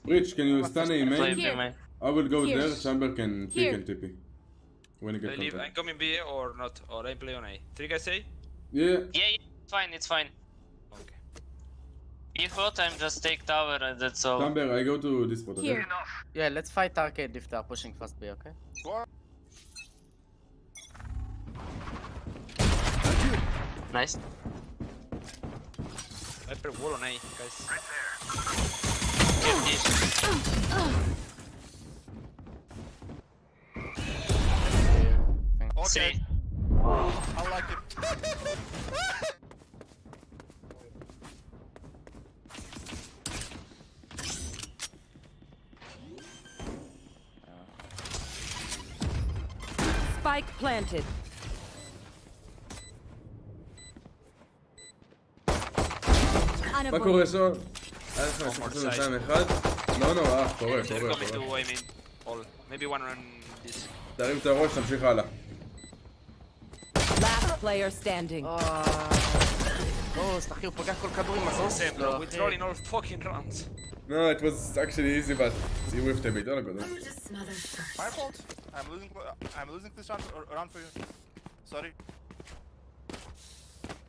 Rich, can you stun A Play main? B, Here. man. I will go Here. there. Chamber can pick Here. and TP. When you get I leave. I'm contact. coming B or not, or I play on A. 3 guys A? Yeah. Yeah, it's fine, it's fine. Okay. If what, I'm just take tower and that's all. Chamber, I go to this spot. Okay? Here. Yeah, let's fight arcade if they're pushing fast B, okay? Nice. I play wall on A, guys. Keep this. Okay. See? I like it. Spike planted. מה קורה שם? היה לך 22-1? לא נורא, קורה. They're coming to, I mean, all. Maybe one on this. תרים את הראש, תמשיך הלאה. Last player standing. בוסט, אחי, הוא פוגע כל כדור עם הסוס שלו. We troll in all fucking rounds. No, it was actually easy, but he whiffed a bit. Oh, good. My fault. I'm losing this round for you. Sorry.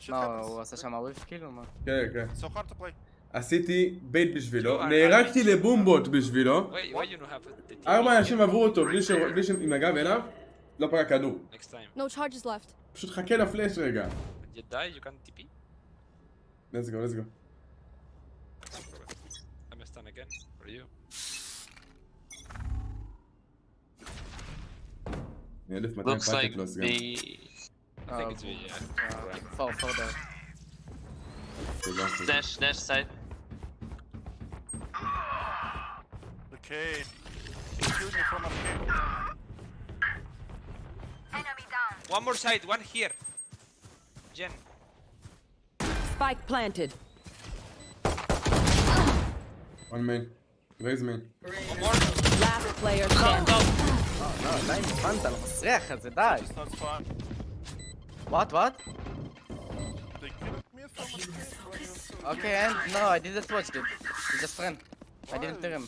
מה, הוא עשה שם וויף כאילו? מה? כן, כן. So hard to play. עשיתי בייט בשבילו, נהרגתי לבומבוט בשבילו. 4 אנשים עברו אותו בלי עם הגב אליו, לא פגע כדור. No charges left. פשוט חכה לפלאש רגע. You die, you can TP. Let's go, let's go. I'm a stun again for you. Looks like B. I think it's B, yeah. Fall there. Dash side. Okay. Shoot me from up here. One more side, one here. Jen. Spike planted. One main. Raise main. One more. Last player standing. לא, די מוכן, אתה לא מסריח את זה, די. It's not fun. What? They killed me from up here. Okay, and no, I didn't watch it. He's just friend. I didn't hear him.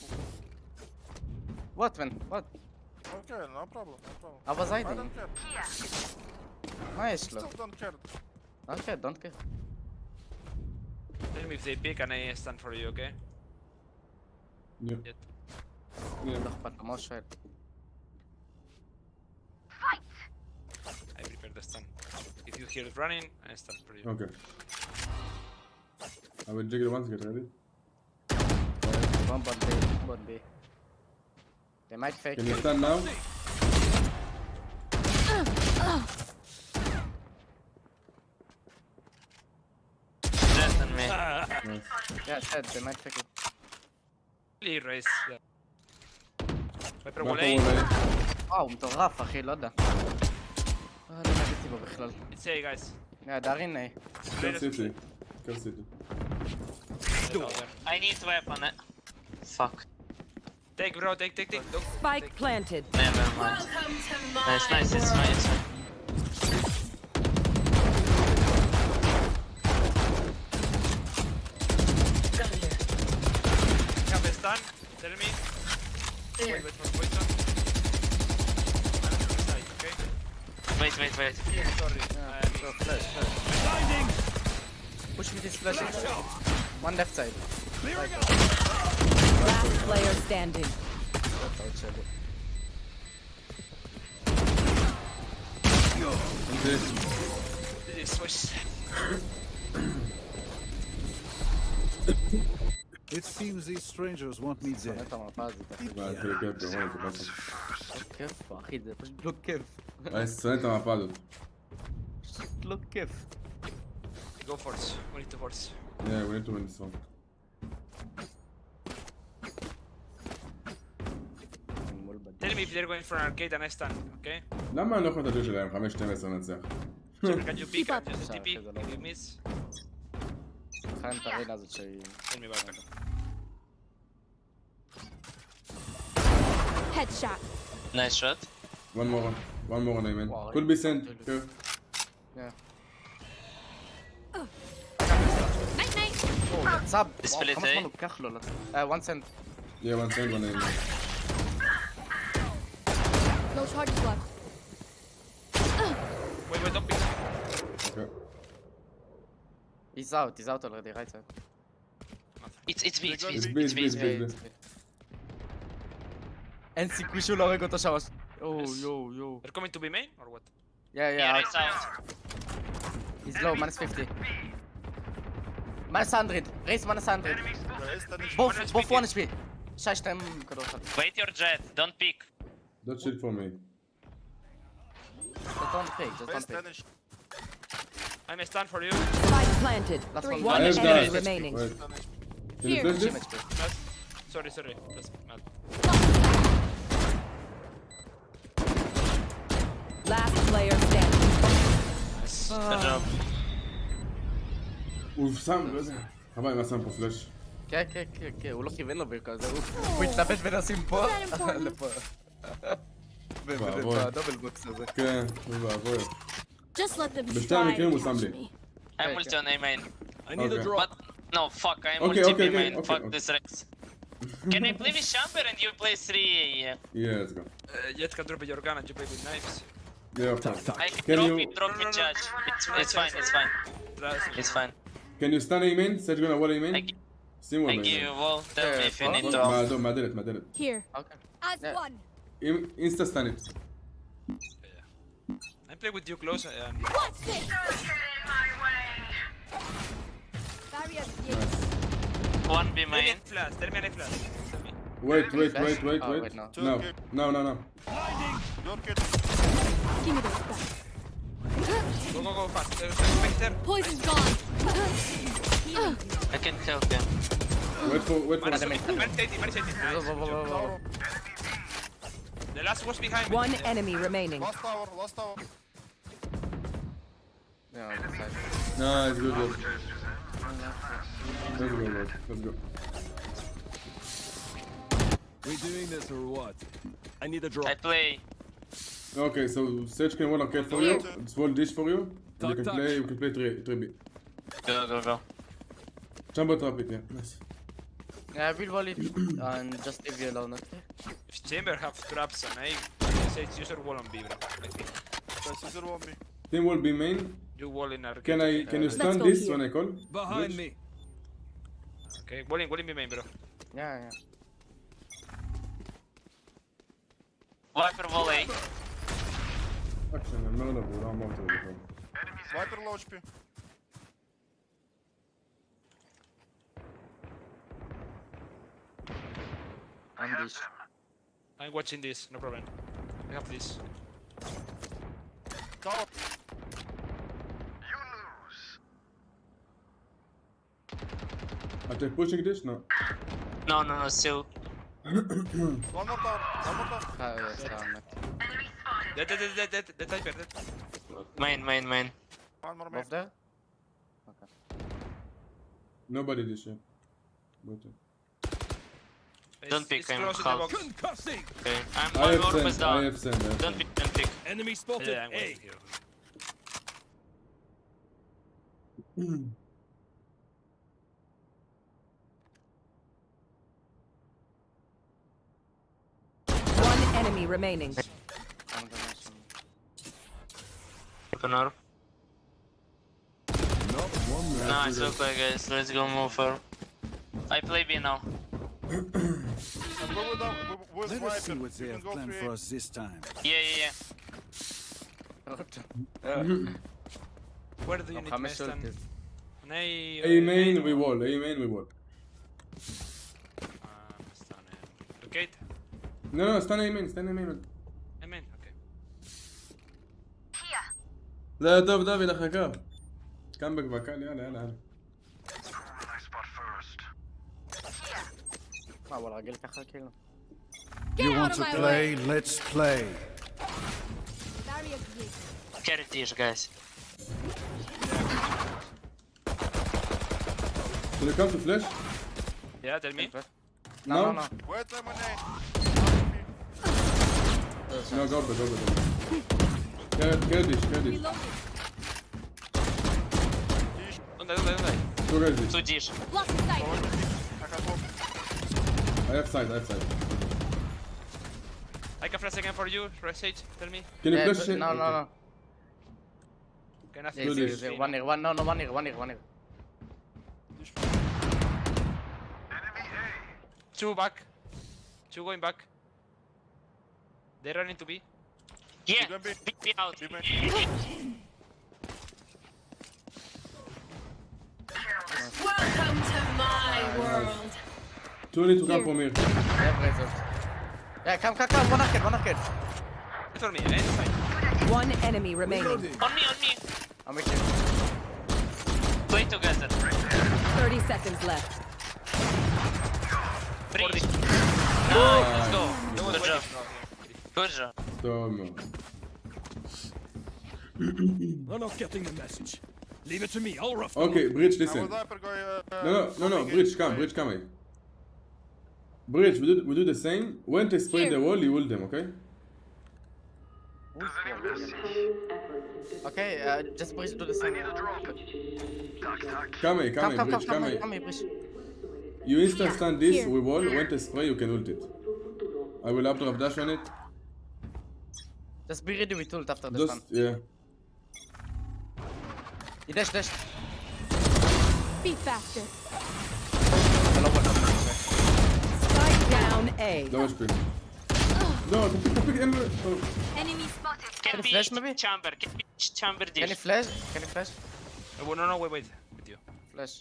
What, man? What? Okay, no problem, no problem. I was I hiding. don't care. מה יש לו? Still don't care. Okay, don't care. Tell me if they pick and I stand for you, okay? Yep. לא אכפת לו, מה הוא שואל? I prepare the stun. If you hear it running, I stand for you. Okay. I will jiggle once, get ready. One bot B. They might fake Can you it. stand now? Jet and me. Nice. Yeah, said they might fake it. Really race. Viper מה wall פה A. אולי? הוא מטורף, אחי, לא יודע. לא נגעתי בו בכלל. It's A, guys. דארין A. קר סיטי. קר סיטי. I need weapon. Fuck. Take, bro, take. Don't. Spike planted. Never mind. Nice, it's fine. Have a stun. Tell me. Wait for poison. Okay? Wait. Sorry. Flash. Push me this flash. One left side. Last player standing. It seems these strangers want me dead. כיף, אחי, זה פשוט לא כיף. שונא את המפה הזאת. פשוט לא כיף. Go force. We need to force. Yeah, we need to win this one. Tell me if they're going for an arcade and I stand, okay? למה אני לא יכול את הג'ו שלהם? 5-12 נצח. Can you pick up just TP if you miss? חיים את הרינה הזאת שהיא... Tell me about it. Headshot. Nice shot. One more on amen. Could be sent. Here. Yeah. Night night. סאב, Split כמה A. זמן לוקח לו? one cent. Yeah, one sent, one amen. No charges left. Wait, don't pick. Okay. He's out already, right side. It's B. It's B. אין סיכוי שהוא לא הורג אותו שם. יו. They're coming to be main or what? Yeah. It's out. He's low, minus 50. minus 100. Race minus 100. Both 1 HP. שי 2 כדור אחד. Wait your jet. Don't pick. Don't shield for me. Just don't pick. I'm a stun for you. Spike planted. One I have enemy that. remaining. Wait. Can you flash this? Sorry. That's mad. Last player standing. Good job. הוא שם, לא יודע. חבל, מה שם פה פלאש? כן, הוא לא כיוון לו ברכז, הוא התלבט ונשים פה, לפה. בדאבל בוקס הזה. כן, ואבוי. Just let them בשתי try המקרים to הוא שם catch לי. me. I'm multi on A main. I need a drop. But no, fuck, I'm Okay, multi okay, B main. okay, Fuck okay. this Rex. Can I play with Chamber and you play 3 A? Yeah, let's go. Jet can drop your gun and you play with knives. Yeah, of course. I can Can drop you- it, drop me judge. It's fine, it's fine. It's fine. Can you stun A main? Sage gonna wall A main? שים וול I A give you main. wall, tell me if you need to. מהאדום, מהדלת, מהדלת. Here. As one. אינסטה סטנית. I play with you close and... What's this? Barriers here. One B main. Flash, tell me any flash. Tell me. Wait. Oh, wait, no. Now. Give me those back. Go fast. Spectre. Poison's gone. I can help him. Wait for... The last was behind me. One enemy remaining. Last tower. Yeah, on the side. Nice, good. Let's go. We doing this or what? I need a drop. I play. Okay, so Sage can wall arcade for you. It's wall dish for you. And you can play 3B. Go. Jumbo trap it, yeah. Nice. Yeah, I will wall it and just leave you alone, okay? If Chamber have traps and I say it's user wall on B, bro. I think. That's user wall me. Team will be main. You wall in arcade. Can you stun go this here. when I call? Behind me. Okay, wall in B main, bro. Yeah. Viper wall A. Action, I'm not over there. Viper low HP. And this. I'm watching this, no problem. I have this. Tower. Are they pushing this? No. No, still. One more tower. Yes, Dead. The Typer, dead. Main. One more Both there? Nobody this year. Don't pick, It's I'm close in the half. box. Concussing. Okay, I'm I one have more was sent. I down. have sent. Don't pick. Enemy spotted. Yeah, I'm A. waiting here. One enemy remaining. I'm gonna show you. Open up. Nice, okay guys, let's go move for. I play B now. And go with Let us see Viper. what they You have can go planned 3A. for us this time. Yeah. Where do you need I'm to stand? assaulted. On A... A main we wall. Locate? No, stun A main. I mean, okay. זה טוב דוד אחר כך. קאמבק בקל, יאללה. מה, וואלה, רגיל ככה כאילו. You want to play? Let's play. Barriers here. Carry this, guys. Will you come to flash? Yeah, tell me. No. Wait, lemonade. No, go back. Get this. Don't die. Go get this. Two dish. Block the sight. I have side. I can flash again for you, Sage, tell me. Can you Yeah, flash? No. Can I Yes, this. one here. One here. Two back. Two going back. They run into B. Yeah, B out. Welcome to my world. Two need to come from here. Yeah, come. One arcade. Wait for me, inside. One enemy remaining. On me. I'm with you. Play together. 30 seconds left. Breach. Nice, let's go. Good job. טוב. I'm not getting the message. Leave it to me. I'll rough. Okay, Bridge, I listen. will Viper go. No, Bridge, come. Bridge, we do the same. When they spray the wall, you ult them, okay? Okay, just bridge to the center. Come, bridge, come. Bridge. You instant stand this, we wall, when to spray you can ult it. I will updraft dash on it. Just be ready with ult after the Just, stun. yeah. He dash. Be faster. Spike down A. No HP. No, pick Enemy spotted. Can be flash maybe? chamber, can be chamber Can you dish. flash? No, wait, with you. Flash.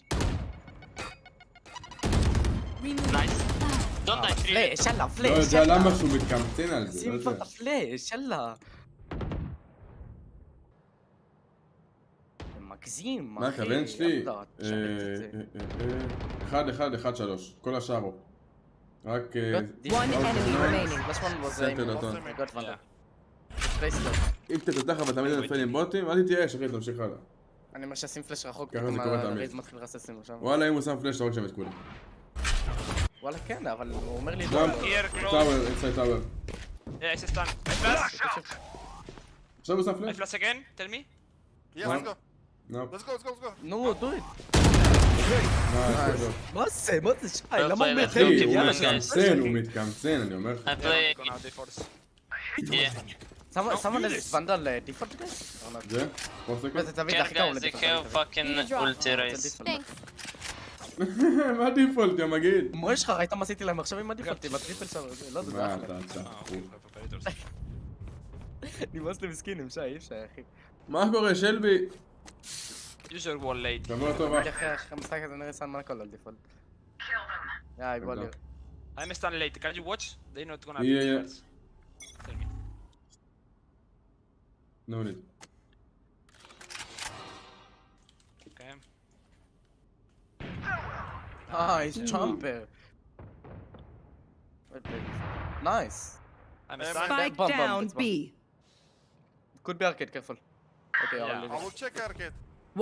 Nice. Don't die, flash, יאללה, לא flash, יודע למה שהוא מתקמצן על זה, שים לא כבר יודע. את הפלאש, יאללה. מגזים, מה הכוון שלי? 1-1-1-3, כל השאר הוא. רק... One enemy remaining. Last one was Center, I got one. Place it. אם תפתח אבל תמיד נפל עם בוטים, אל תתייאש אחי, תמשיך הלאה. אני אומר שעשים פלאש רחוק, ככה זה פתאום קורה תמיד. הרייז מתחיל לרססים עכשיו. וואלה אם הוא שם פלאש אתה רואה שם את כולם. וואלה כן, אבל הוא אומר לי... גם, טאוור, אינסייד טאוור. Yeah, it's a stun. I flash. עכשיו הוא שם I פלאש? flash again, tell me. Yeah, let's go. No. Let's go. נו, do it. מה זה, שי? למה הוא אחי, הוא מתקמצן, אני אומר לך. I play... Go now, they force. Yeah. Someone is vandal default guys? זה? פרוסקט? זה תמיד הכי Can קרוב guys, they לדיפולט. have fucking ulti race. מה דיפולט, יא מגיד? מוערך לך, ראית מה עשיתי להם עכשיו עם הדיפולט, עם הטריפל שם, לא זה מה אחלה. אתה נמאס לי מסכינים, שי, אי אפשר אחי. מה קורה שלבי? Use your wall late. שבוע טוב אח. אחרי המשחק הזה נראה סן מלכול על דיפולט. יאי, בוא לראות. I'm stun late, can you watch? They're not gonna Yeah, be yeah. first. Tell me. No need. Okay. Nice, jumper. Nice. I'm Spike down B. Could be arcade, careful. Okay, Yeah. I will check arcade.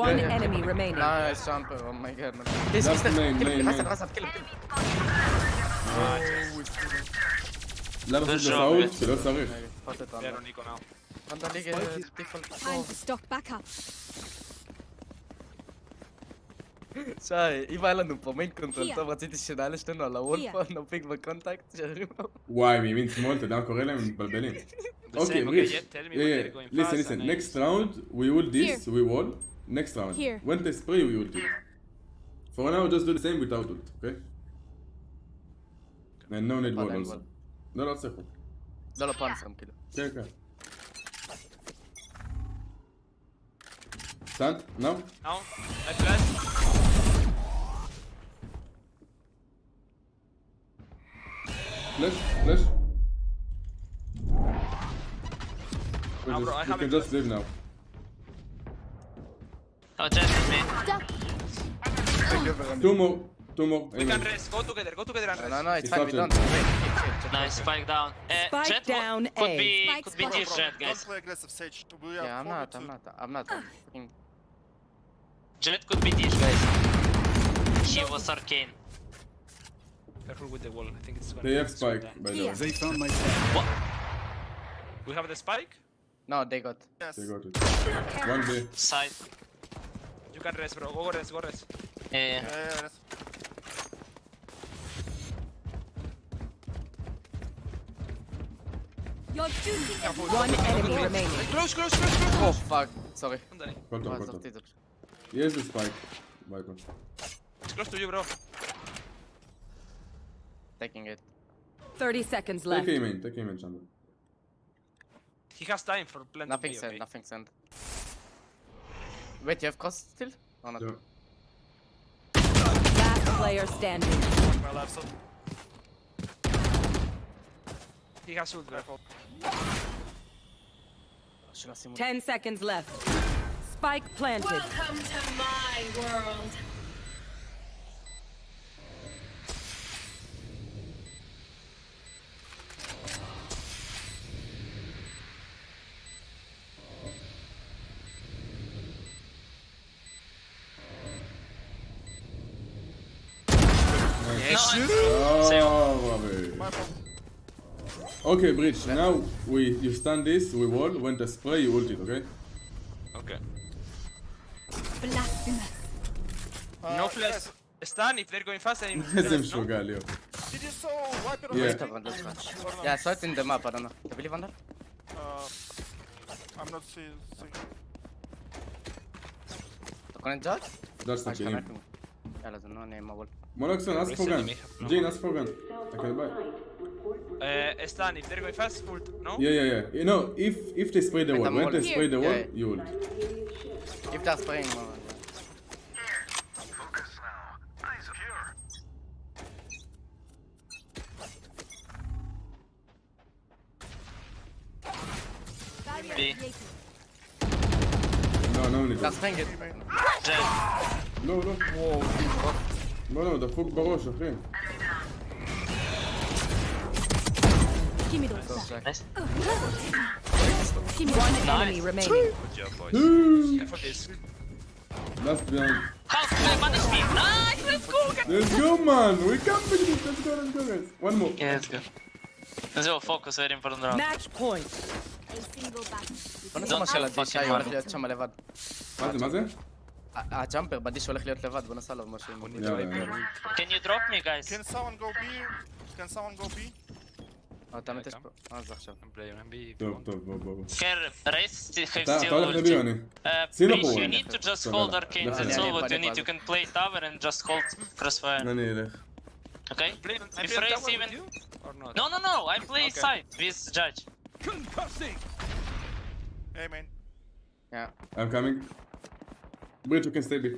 One enemy remaining. Nice jumper, oh my god. That's main. kill him. למה זה בטעות? שלא צריך. They're on Nico now. Time to stock back up. שי, אם היה לנו פה מיין קונטרול טוב, רציתי שנעלה שתינו על הוול פה, נפיק בקונטקט, שירים לו. וואי, מימין שמאל, אתה יודע מה קורה להם? הם מתבלבלים. אוקיי, בריש. Listen, next round, we will this, we will. Next round. When they spray, we will do. For now, just do the same without it, okay? And no need wall also. לא צריכו. לא פאנסרם, כאילו. כן, כן. Stand, now? Now, I flash. Flash. Now, bro, I You have can a just leave now. Oh, just with me. Two more. We can rest, go together and rest. No, it's fine, we don't. Nice, spike down. Spike Jet down could A. be dish jet, Don't guys. play aggressive, Sage. We are Yeah, I'm not. Jet could be dish, guys. He was arcane. Careful with the wall, I think it's gonna They be have spike, by the way. They found my spike. What? We have the spike? No, they got. Yes. They got it. One B. Side. You can rest, bro. Go rest. Yeah. Yes. You're shooting at One enemy remaining. Close. Oh fuck, sorry. Hold on. עזבתי את זה פשוט. Here's the spike. Michael. It's close to you, bro. Taking it. 30 seconds left. Take him in, Chandler. He has time for plenty. Nothing B, sent, okay? nothing sent. Wait, you have cost still? Or not? Yeah. Last player standing. My left side. He has ult, bro. 10 seconds left. Spike planted. Welcome to my world. Oh, bravo. Okay, Bridge, now you stand this, we wall, when to spray, you ult it, okay? Okay. Blasphemous. No flash. Stun if they're going fast and... איזה משוגע, ליאור. Did you saw wipe it Yeah. away? Yeah, I saw it in the map, I don't know. You believe on that? I'm not seeing. אתה קונה ג'אג? That's the game. יאללה, זה לא נעים אבל. Monokson, ask for gun. Jane, ask for gun. Okay, bye. Stun if they're going fast, ult, no? Yeah. You know, if they spray the wall, when they spray the wall, you ult. If they're spraying, B. No need they're to. spraying it. לא. בוא'נה, דפוק בראש, אחי. Give me those. Nice. Give me One enemy remaining. Good job, boys. Yeah, for this. Last behind. Help, punish me! Nice, let's go! Let's go, man! We can finish it! Let's go, guys. One more. Yeah, let's go. Let's go, focus, very important round. Match point. בוא נעשה מה של הדיש, הוא הולך להיות שם לבד. מה זה? הג'אמפר בדיש הולך להיות לבד, בוא נעשה לו משהו. Can you drop me, guys? Can someone go B? Can someone go B? אתה מתש פה. זה עכשיו. טוב, בוא. Here, race have אתה still הולך לבי, אני. Please, you need to just hold arcane, that's all what you need. You can play tower and just hold crossfire. אני אלך. Okay? If race even... Or not? No, I play side with judge. Concussing! Hey, man. Yeah. I'm coming. Bridge, you can stay big.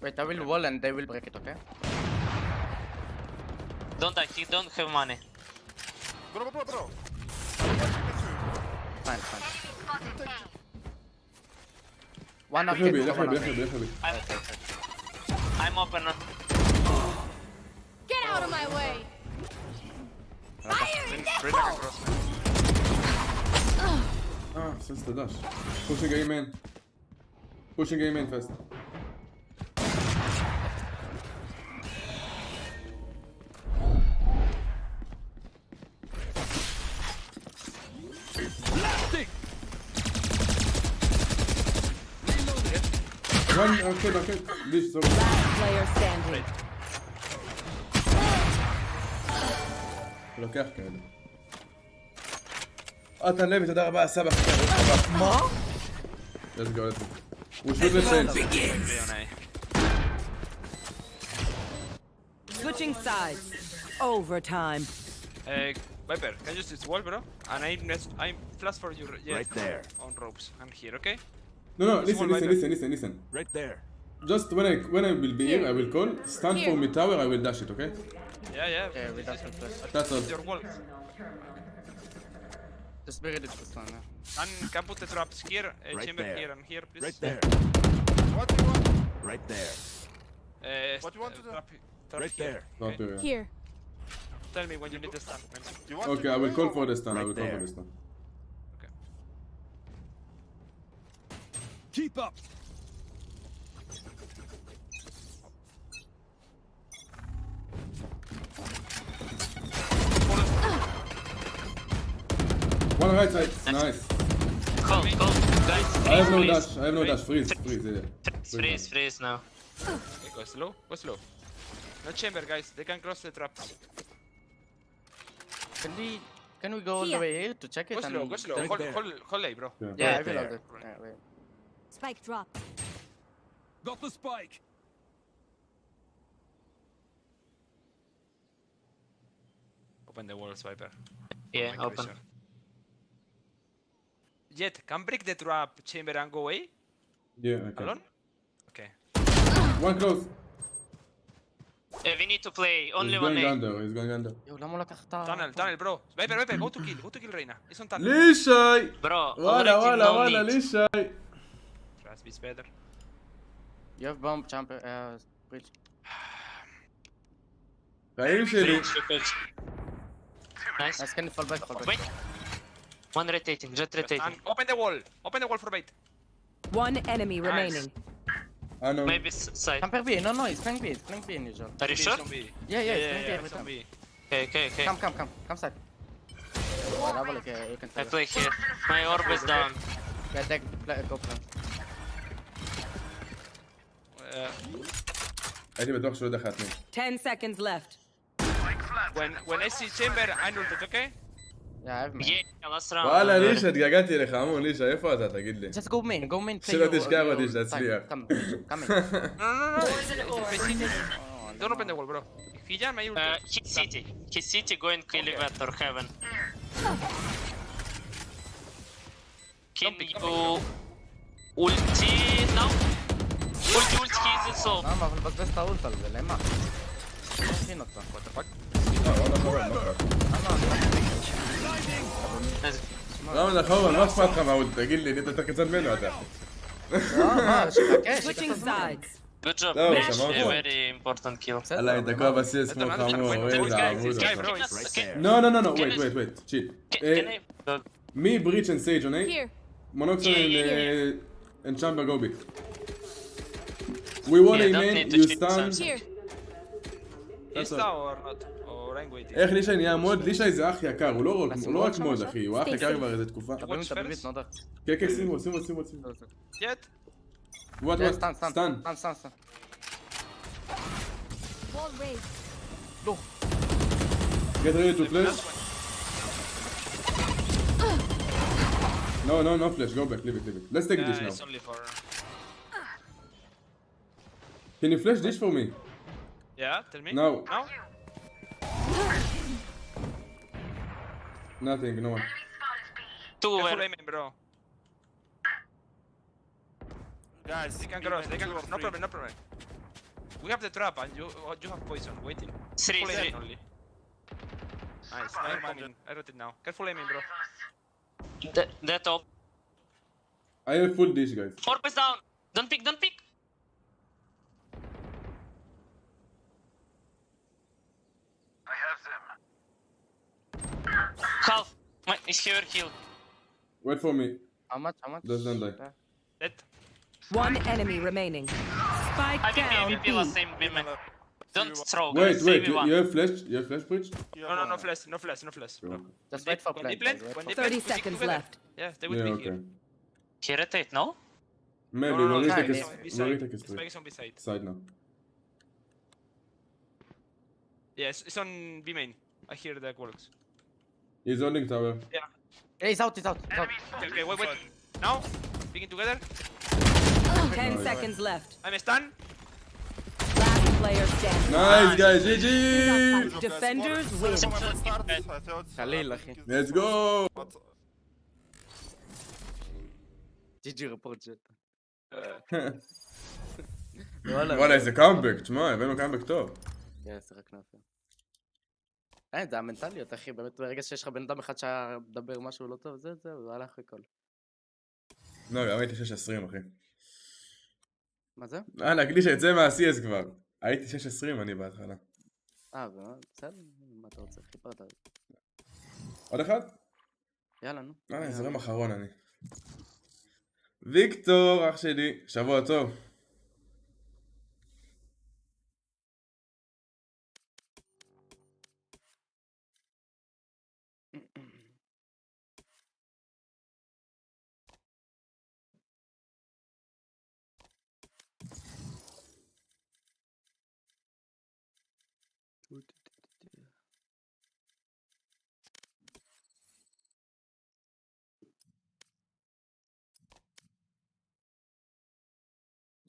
Wait, I will wall and they will break it, okay? Don't die, he don't have money. Bro. Fine. One of לך them. בי. I'm open. Get out of my way. Fire in the hole. Since the dash. Pushing A main fast. Blasting! One, okay. This, so. Last player standing. לוקח כאלה. אתה לוי, תודה רבה, סבא. מה? Let's go. We should listen. Switching sides. Overtime. Viper, can you use this wall, bro? And I'm flash for you. Yeah, Right there. On ropes. I'm here, okay? No, listen. Right there. Just when I will be here, I will call. Stand for me tower, I will dash it, okay? Yeah. We dash it first. That's all. Your wall. Just be ready this one, yeah. And can put the traps here, Right chamber there. here and here, please. Right there. What do you want? Right there. What do you want to do? Trap Right here. there. Okay, yeah. Here. Tell me when you need the stun. You want Okay, to I will do call it for or- the stun. I will call Right for the there. stun. Keep up! One right side. Nice. Hold, guys. I have no dash. Freeze. Yeah. Freeze now. Okay, go slow. No chamber, guys. They can cross the traps. Can we go all the way here to check it? Go slow. Hold lay, bro. Yeah, I Right will hold there. it. Yeah, wait. Spike drop. Got the spike! Open the walls, Viper. Yeah, Make open. pressure. Jet, can break the trap chamber and go away? Yeah, okay. Alone? Okay. One close. We need to play only He's one going A. under. He's going under. יואו, למה הוא לקח את ה... Tunnel, bro. Viper, go to kill Reina. It's on tunnel. לישי! Bro, וואלה, לישי! Trust is better. You have bomb, jumper, bridge. חיים שלי. Nice. Nice, can you fall back? Wait. One rotating, jet rotating. And open the wall for bait. One enemy remaining. Maybe side. Jumper B, no, he's playing B in usual. Are you sure? Yeah, he's playing B every time. Okay. Come side. You can I take play here. My orb is down. Yeah, go plan. הייתי בטוח שהוא יודע חתמים. 10 seconds left. When I see chamber, I ult it, okay? Yeah, I have Yeah, last round. וואלה לישה, התגעגעתי לך המון, לישה, איפה אתה? תגיד לי. Just go main, go main. שלא תשכח אותי שתצליח. Come in. Don't open the wall, bro. If he jam, I ult it. Hit city. Hit city, go and kill Levent or heaven. Can you ulti now? Ulti, he is in soul. למה? אבל בזבז את האולט על זה, למה? לא מכין אותה. למה נכון, לא אכפת לך מהאולט, תגיד לי, נהיית יותר קצת ממנו אתה. Switching sides. Good job, No, Mesh. come on. A very important kill. עליי, תקוע בסיס כמו חמור, איזה עבוד. No, wait, chill. Can I? Me, Breach and Sage on A. Here. Monoxon and Chamber go B. We want Yeah, a don't main, need to you cheat stun. Here. Insta or not? Or I'm waiting. איך לישי נהיה מוד? לישי זה אח יקר, הוא לא רק מוד אחי, הוא אח יקר כבר איזה תקופה. כן, שימו. Jet? What? Stun. Wall raised. Get ready to flash. No flash, go back, leave it. Let's take this now. It's only for... Can you flash this for me? Yeah, tell me. No. Now? Nothing, no one. Careful aiming, bro. Guys, They can cross. No problem. We have the trap and you have poison waiting. Three. Only. Nice. I wrote it now. Careful aiming, bro. That top. I have full dish, guys. Orb is down. Don't pick. I have them. Half. Is here heal. Wait for me. How much? Doesn't die. Dead. One enemy remaining. Spike I think down AVP B. last same women. Don't throw. Wait, Save you have flash? You have flash bridge? No flash. Bro. Just wait for When they plan. plant, when they 30 plant, we seconds together. left. Yeah, they will Yeah, be okay. here. He rotate, no? Maybe No, we'll no, retake beside. a split. Spike is on beside. Side now. Yes, it's on B main. I hear the works. He's holding tower. Yeah. Hey, he's out. Okay, wait. Now, begin together. 10 seconds left. I'm stun. Last player standing. Nice guys, GG! Defenders win. חליל, אחי. Let's go! GG report jet. וואלה איזה קאמבק, תשמע, הבאנו קאמבק טוב. כן, שיחקנו יפה. זה המנטליות, אחי, באמת ברגע שיש לך בן אדם אחד שמדבר משהו לא טוב, זהו, הלך הכל. לא, גם הייתי 6-20 אחי. מה זה? להקדיש את זה מה-CS כבר. הייתי 6-20 אני בהתחלה. בסדר, מה אתה רוצה? חיפרת. עוד אחד? יאללה, נו. זרם אחרון אני. ויקטור, אח שלי, שבוע טוב.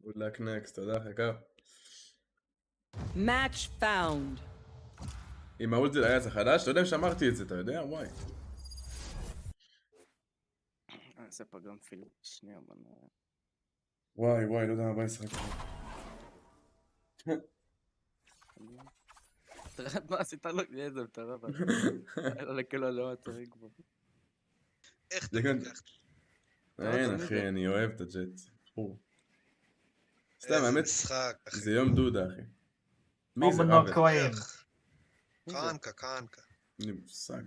Good luck next, תודה חכה. Match found. עם האולטי ליעץ החדש, אתה יודע אם שמרתי את זה, אתה יודע? וואי. אני אעשה פה גם פילם, שנייה, אבל... וואי, לא יודע מה בא לשחק פה. תראה מה עשית לו, איזה מטרה, לא לקלל לא מצחיק בו. איך אתה לוקח? אין אחי, אני אוהב את הג'ט. סתם, האמת, זה יום דודה אחי. מי זה רווה? קנקה. אני מושג.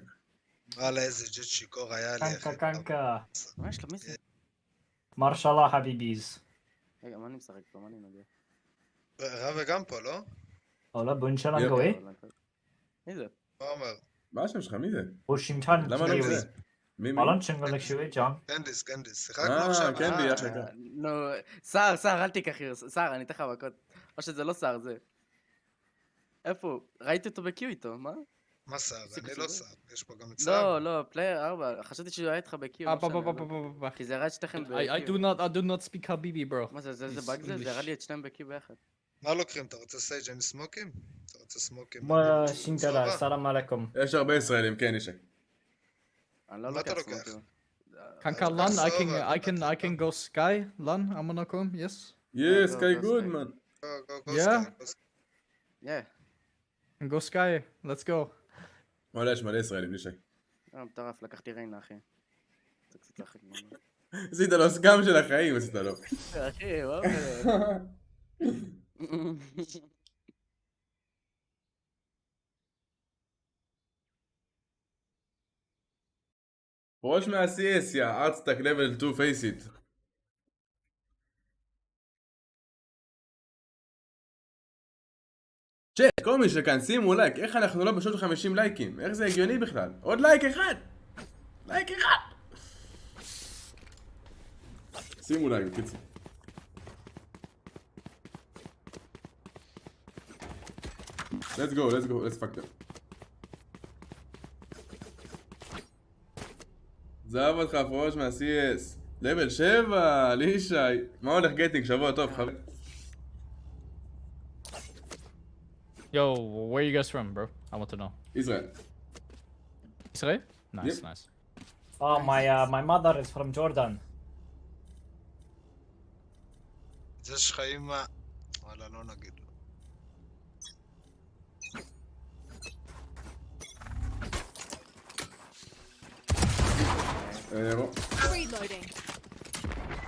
וואלה איזה ג'ט שיקור היה לי אחי. קנקה. מה יש לו? מי זה? מרשלה חביביז. רגע, מה אני משחק פה? מה אני נוגע? רווה גם פה, לא? Hola, buen chalangoe. מי זה? מה אומר? מה השם שלך? מי זה? וושינגטון, למה לא זה? מי? בלנצ'ן ולקשווי, ג'ון. קנדיס, שיחקנו עכשיו. קנדי, אחר כך. נו, סער, אל תיקח חיוס. סער, אני אתן לך מכות. או שזה לא סער, זה. איפה? ראיתי אותו בקיו איתו, מה? מה סער? אני לא סער. יש פה גם את סער. לא, פלייר 4. חשבתי שהוא היה איתך בקיו. כי זה ירד שתיכם בקיו. I do not speak Habibi, bro. מה זה באג זה? זה ירד לי את שניהם בקיו ביחד. מה לוקחים? אתה רוצה סייג' אני סמוקים? אתה רוצה סמוקים? שינקלה, סלאם עליכום. יש הרבה ישראלים, כן, ישק. אני לא לוקח סמוקים. Kanka Lan, I can go Sky. Lan, I'm gonna come, yes? Yes, Sky good, man. Go Yeah? Yeah. Go Sky, let's go. וואלה, יש מלא ישראלים, ישק. מטורף, לקחתי ריינה, אחי. זה קצת לחק ממנו. עשית לו סקאם של החיים, עשית לו. אחי, וואו. ראש מה-CS, יא ארטסטאק לבל 2 פייסיט. צ'ק, כל מי שכאן שימו לייק, איך אנחנו לא פשוט 50 לייקים? איך זה הגיוני בכלל? עוד לייק אחד! לייק אחד! שימו לייק, בקיצור. let's go, let's fuck them. זהב אותך פרוש מה-CS. לבל 7, לישי. מה הולך גטינג? שבוע טוב, חבר. Yo, where are you guys from, bro? I want to know. Israel. Israel? Nice, Yep. nice. Oh, my mother is from Jordan. זה שחיים מה... וואלה, לא נגיד לו. Reloading.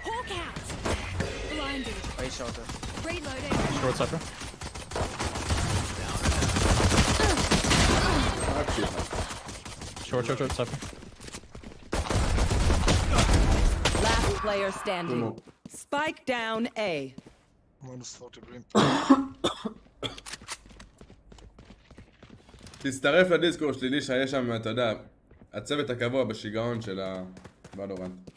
Hawk out. Blinded. Face shorter. Reloading. Short cypher. Short cypher. Last player standing. Spike down A. תצטרף לדיסקורד שלי שיש שם, אתה יודע, הצוות הקבוע בשיגעון של הוולורנט.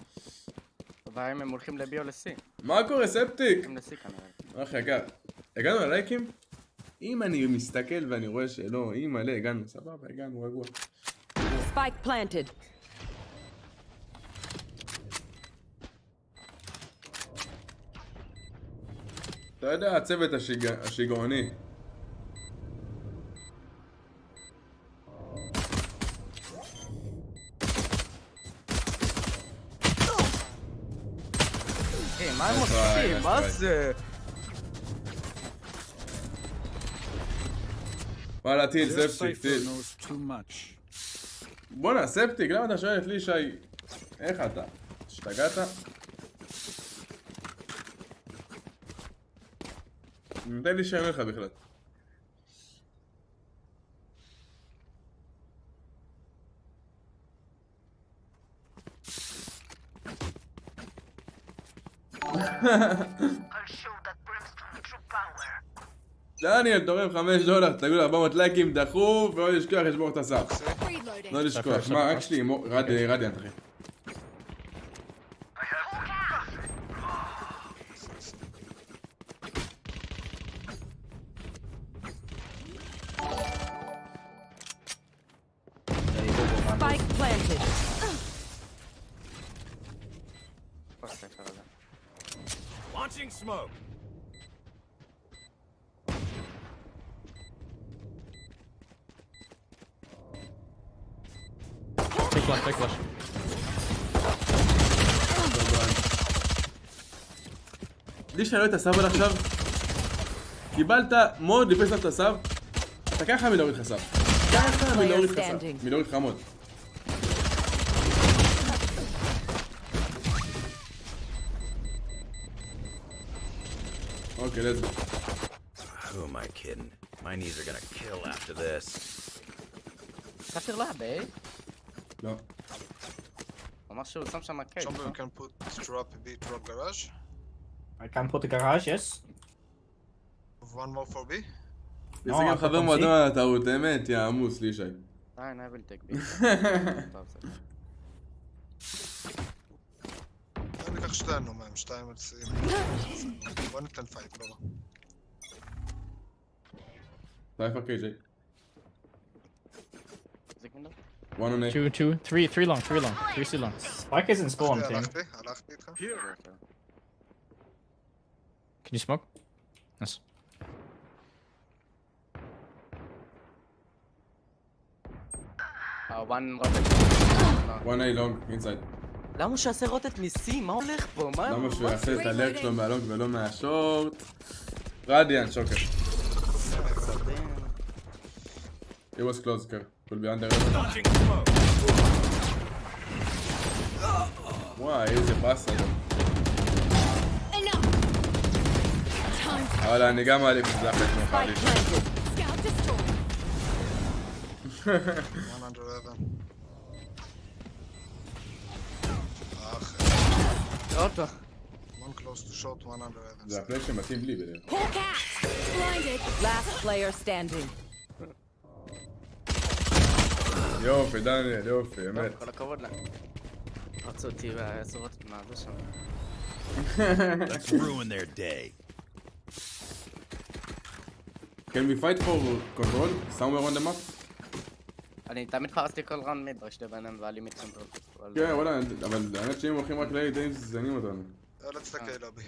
והאם הם הולכים ל-B או ל-C? מה קורה, ספטיק? הם ל-C כנראה. אחי יקר, הגענו ללייקים? אם אני מסתכל ואני רואה שלא, אם מלא, הגענו, סבבה, הגענו, רגוע. Spike planted. אתה יודע, הצוות השיגעוני. מה הם עושים? מה זה? וואלה, טיל, ספטיק, טיל. בואנה, ספטיק, למה אתה שואל את לישי? איך אתה? השתגעת? נתן לי שם לך בכלל. דניאל תורם $5, תגידו 400 לייקים דחוף ולא לשכוח לשבור את הסאב. לא לשכוח, מה רק שלי רדיאנט אחי. Spike planted. Launching smoke. Take flash. לי שאני לא את הסאב עד עכשיו. קיבלת מוד לפני שמת את הסאב. אתה ככה מלהוריד לך סאב. ככה מלהוריד לך סאב. מלהוריד לך מוד. אוקיי, let's go. Who am I kidding? My knees are gonna kill after this. חסר לה, ביי? לא. ממש שהוא שם שם מקל. Somebody can put drop garage. I can put a garage, yes. One more for B. זה גם חבר מועדון על הטעות, אמת, יא עמוס, לישי. Fine, I will take B. אני אקח שתינו מהם, 2 על סיים. בוא ניתן פייט, לא. Cypher KJ. Exit window. 1 on A. 2, 2, 3, 3 long, 3 long, 3 C long. Spike isn't spawn, team. הלכתי איתך. Can you smoke? Yes. One rocket. 1 A long, inside. למה הוא שיעשה רוטט מסים? מה הולך פה? מה? למה שהוא יעשה את הלרק שלו מהלונג ולא מהשורט? רדיאן, שוקר. He was close, Kerr. Could be under. וואי, איזה באסה. אבל אני גם מעליף את זה אחרי תנוחה לי. 111. אוטו. One close to short, 111. זה הפלייק שמתאים לי בדרך. Last player standing. יופי, דניאל, יופי, אמת. כל הכבוד לה. רצו אותי והעזרות מה זה שם. Let's ruin their day. Can we fight for control? Somewhere on the map? אני תמיד חרסתי כל ראונד מיד, רק שתי ביניהם ועלי מיד קונטרול. כן, וואלה, אבל האמת שאם הולכים רק ל-A די זיינים אותנו. יאללה, תסתכל לובי.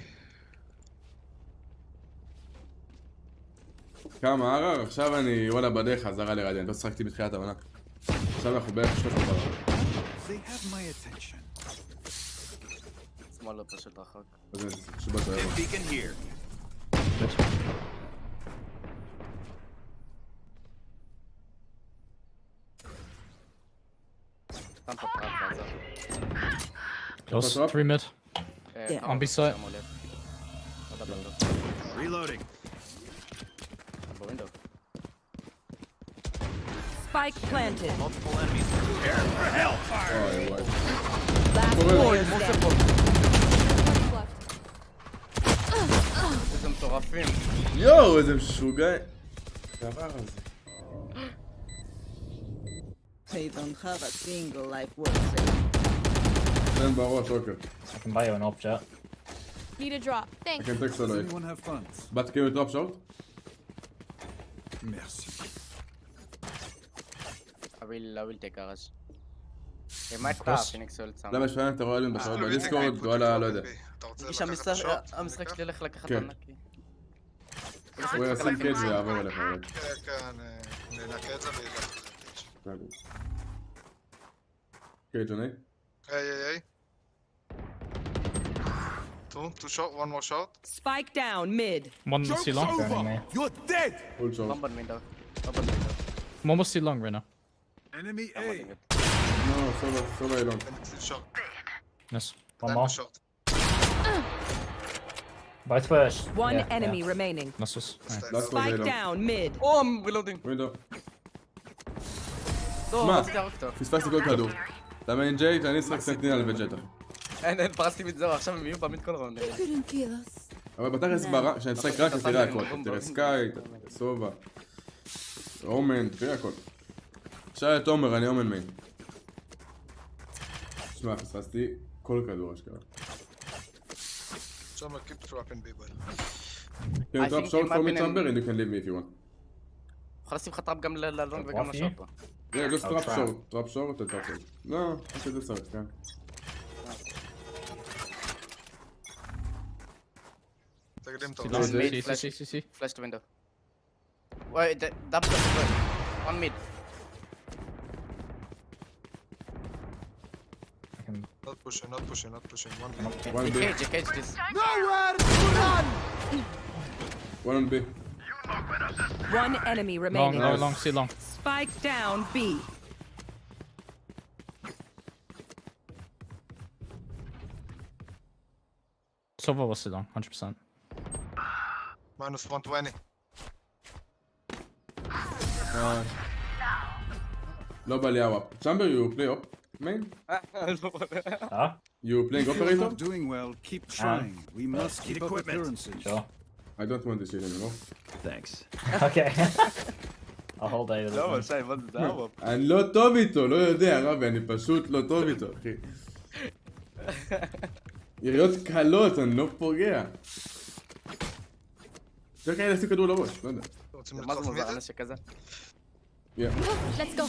כמה ערר? עכשיו אני וואלה בדרך חזרה לרדיאן, לא שחקתי בתחילת העונה. עכשיו אנחנו בערך 300 ערר. שמאל לא פשוט רחוק. זה שבאת הערב. Close, 3 mid. On B side. Reloading. Spike planted. Multiple enemies. Prepare for hellfire. Last player standing. איזה מטורפים. יואו, איזה משוגע. דבר הזה. They don't have a single life worth saving. תן בראש, אוקיי. I can buy you an op chat. Need a drop. I Thanks. can text alike. Anyone have funds? But can you drop short? Merci. I will take a rush. They might pass Phoenix ult some. למה שפעמים אתה רואה לי בשעות בדיסקורד, וואלה, לא יודע. המשחק שלי הולך לקחת ענקי. הוא ישים קייג' ויעבור אליך. כן, ננקה את זה וילך. קייג' עונה? היי. Two short, one more short. Spike down mid. One C long. You're dead. Full short. One window. One more C long right now. Enemy A. No, solo A long. Short. Yes. One more. Short. Both push. One Yeah, enemy yeah. remaining. Nasus. Last one A Spike long. down mid. Oh, I'm reloading. window. לא, שמע, פספסתי כל כדור. אתה מיין ג'ייט, אני אשחק סנטינל על וג'טה. אין, פרסתי מזהו, עכשיו הם יהיו פעמית כל ראונד. אבל בתכלס כשאני משחק רק, תראה הכל. תראה סקאי, סובה, אומן, תראה הכל. שאל את עומר, אני אומן מיין. שמע, פספסתי כל כדור אשכרה. Summer, keep trapping people. Can you drop short for me, Chamber, and you can leave me if you want. יכול לשים לך טראפ גם ללונג וגם לשוט פה. Yeah, just drop short and drop short. לא, זה צריך, כן. תקדים טוב. Flash to window. Wait, double shot. One mid. Not pushing. One B. Cage this. Nowhere to run. One on B. One enemy remaining. Long, C long. Spike down B. Sova was C long, 100%. Minus 120. לא בא לי הוואפ. צ'מבר, you play op main? Huh? You playing If you're operator? not doing well, keep trying. We must keep up appearances. Sure. I don't want this shit anymore. Thanks. Okay. a whole day with לא, אבל it. שי, מה זה ארבע? אני לא טוב איתו, לא יודע, רבי, אני פשוט לא טוב איתו, אחי. יריות קלות, אני לא פוגע. זה כאלה לשים כדור לראש, לא יודע. מה זה מוזר, הנשק הזה? Yeah. Let's go.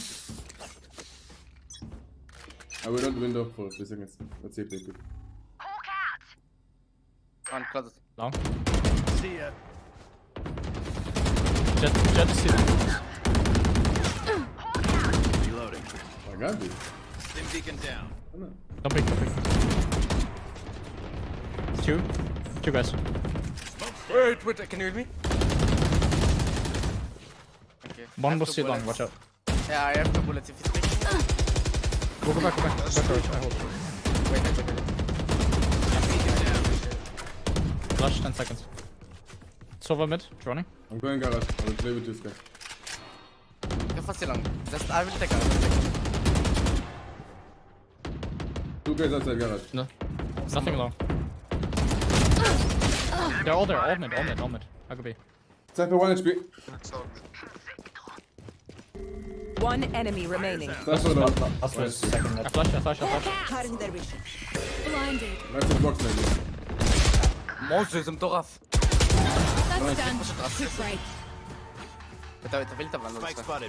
I will not window for 3 seconds. Let's see if they pick. One, close it. Long. See ya. Jet is here. Reloading. I got this. Stim beacon down. Don't pick. Two guys. Wait, can you hear me? Okay. One was still long, watch out. Yeah, I have 2 bullets if it's big. Go back. Back, I hold. Wait. Flash, 10 seconds. Sova mid, running. I'm going garage. I will play with this guy. Go fast long. Just I will take out. 2 guys outside garage. No. Nothing long. They're all there, all mid. I could be. Cypher 1 HP. One enemy remaining. Cypher low. That's the second I mid. flash. Cutting their vision. Blinded. That's the box maybe. מוזר, זה מטורף. That's done. Quick break. תביא לי את אבל,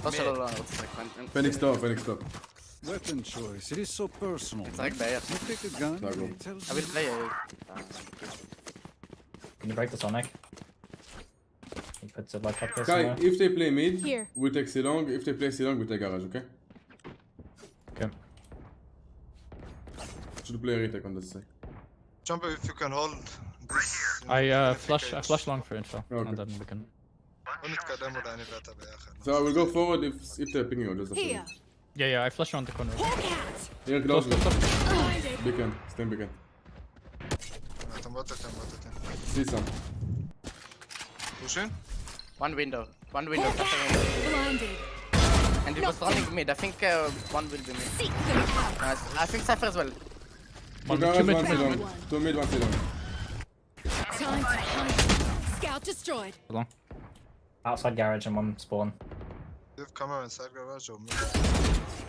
לא שלא, לא, אני רוצה לשחק. פניקס טוב. Weapon choice. It is so personal. נשחק בעיר. You pick a gun. Tago. It tells I will you- play. Can you break the Sonic? He puts it like up there Sky, somewhere. if they play mid, Here. we take C-long. If they play C-long, we take garage, okay? Okay. Should play retake on this side. Jumper, if you can hold this. I flash long for info. Okay. And then we can. בוא נתקדם אולי אני ואתה ביחד. So I will go forward if they're picking on just after. Here. Yeah, I flash around the corner. Here, close. Blinded. Beacon, stand beacon. אתם בוטטים. See some. פושין? One window. Cypher window. Blinded. And he was running mid. I think one will be mid. Seek them out. Nice. I think Cypher as well. 2 garage, 1 C-long. 2 mid, 1 C-long. Time to hunt. Scout destroyed. Long. Outside garage and one spawn. Do you have camera inside garage or mid?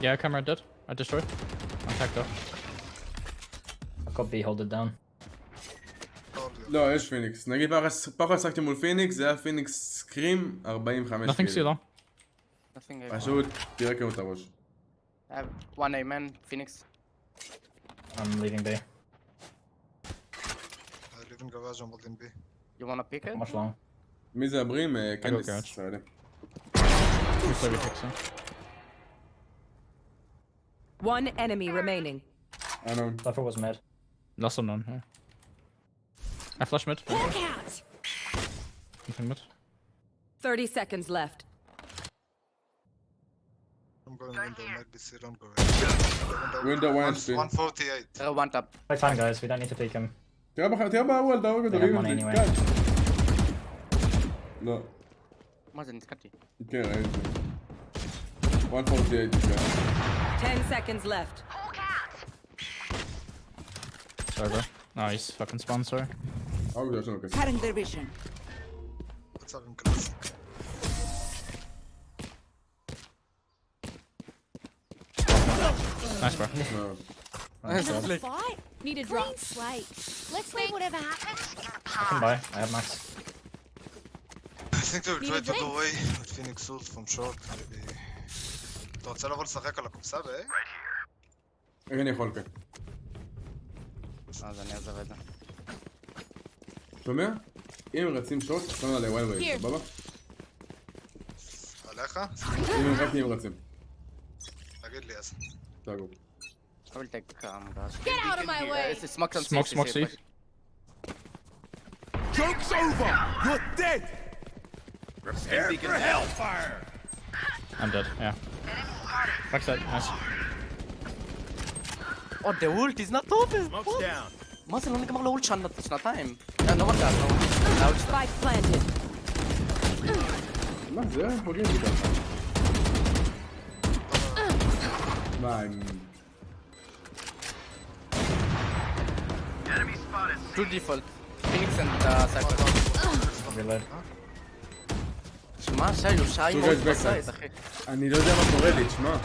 Yeah, camera dead. I destroyed. I'm tagged off. I've got B, hold it down. לא, יש פיניקס. נגיד פחות שחקתי מול פיניקס, זה היה פיניקס סקרים 45 Nothing כאילו. C long. Nothing. פשוט תראה כמו את הראש. I have 1 A man, Phoenix. I'm leaving B. I live in garage, I'm holding B. You wanna pick it? How much long? מי זה הברים? קנדיס. garage. ישראלי. We play with Hexer. One enemy remaining. unknown. Cypher was mid. Last unknown, yeah. I flash mid. Look out! Nothing mid. 30 seconds left. I'm going window, might be sit on go. Window 1 spin. 148. One tap. Play time, guys. We don't need to peek him. תראה באוול, דאוג אותו. They have money anyway. לא. מה זה, נתקעתי. כן, ראיתי. 148. 10 seconds left. Sorry, bro. Nice fucking spawn, sorry. דאוג יש לנו כסף. Cutting their vision. מצב עם קלאס. Nice, bro. Fight? Need a drop. Slate. Let's leave whatever happens in the I can buy. I have max. I think they will try to go away with Phoenix Ult from short, maybe. אתה רוצה לבוא לשחק על הקופסה ב-A? איך אני יכול כן? אז אני אעזב את זה. שומע? אם הם רצים שוט, שומע עלי וואי וואי, סבבה? עליך? אם הם רק נהיים רצים. תגיד לי אז. תגו. I will take guys. Get out of my way! It's smoke on Smoke C. Joke's over! You're dead! Prepare for hellfire! I'm dead, yeah. Backside, nice. Oh, the ult is not over! Smoke's down. מה זה לא נגמר לאולט שנתיים? לא מגע, לא. Spike planted. מה זה? פוגעים לי ככה. מה הם... Two default. Phoenix and Cypher. Reload. מה שי, הוא שי מאוד בסייט, אחי. אני לא יודע מה קורה לי, תשמע.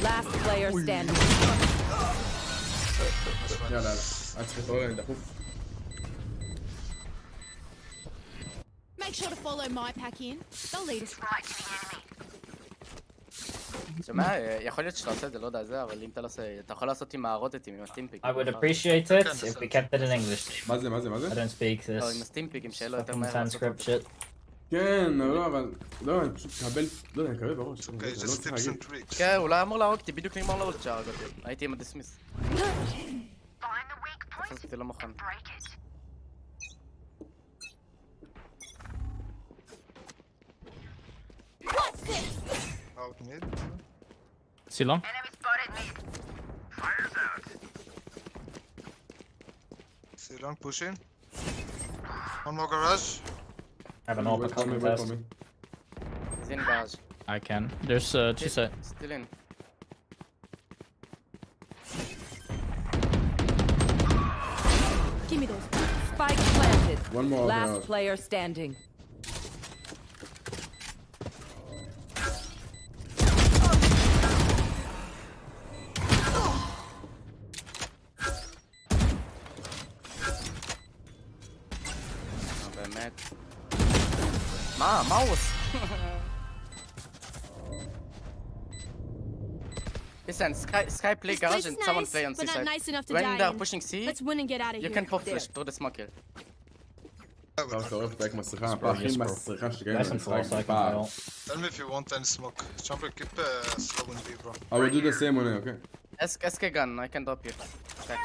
Last player standing. יאללה, את צריכה להתעורר, דחוף. Make sure to follow my pack in. They'll lead us right to the enemy. שומע, יכול להיות שאתה עושה את זה, לא יודע זה, אבל אם אתה לא עושה, אתה יכול לעשות עם הרוטטים, עם הסטימפיק. I would appreciate it if we kept it in English. מה זה? I don't speak this. לא, עם הסטימפיקים, שיהיה לו יותר מהר. Transcript shit. כן, לא, אבל... לא, אני פשוט מקבל... לא יודע, אני מקבל בראש. אוקיי, זה סטיפס אנד טריקס. כן, אולי אמור להרוג אותי, בדיוק נגמר לאולט שהרג אותי. הייתי עם הדיסמיס. תפסתי לא מוכן. Out mid. See long? See long pushing. One more garage. I have an AWP coming fast. He's in garage. I can. There's two side. Still in. Give me those. Spike planted. One more Last garage. player standing. באמת. מה הוא עושה? Listen, Sky play This garage place and is someone nice, play on C but not side. nice enough to When die they're in. pushing C, Let's win and get out of you here. can pop flash through the smoke here. אתה עורף את האק מסריחה, הפעם הכי מסריחה שקיימת Nice and full, so I can פעם. fail. Tell me if you want any smoke. Jumper, keep slow in B, bro. I will do the same on it, okay? SK gun, I can drop you. Okay.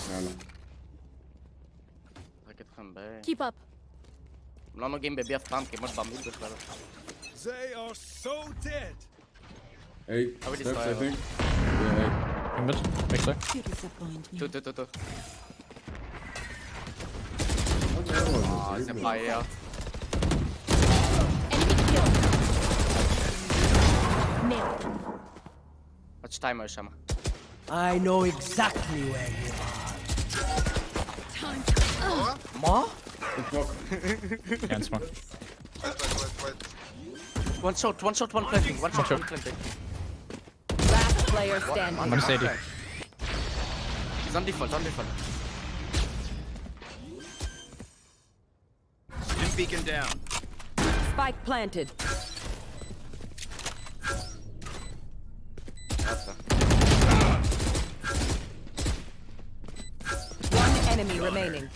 יאללה. רק אתכם ב... Keep up. הם לא נוגעים בבי אף פעם, כמעט במיד בכלל. They are so dead. Hey, I will steps, destroy I think. Yeah, hey. In mid. Make sure. You disappoint me. Two. What the hell was this? Ah, it's a fire. Enemy killed. Nailed. Watch timer שם. I know exactly where you are. מה? Can't smoke. Wait. One shot, one planting, one planting. Last player standing. I'm steady. He's on default. Stim beacon down. Spike planted. One enemy remaining.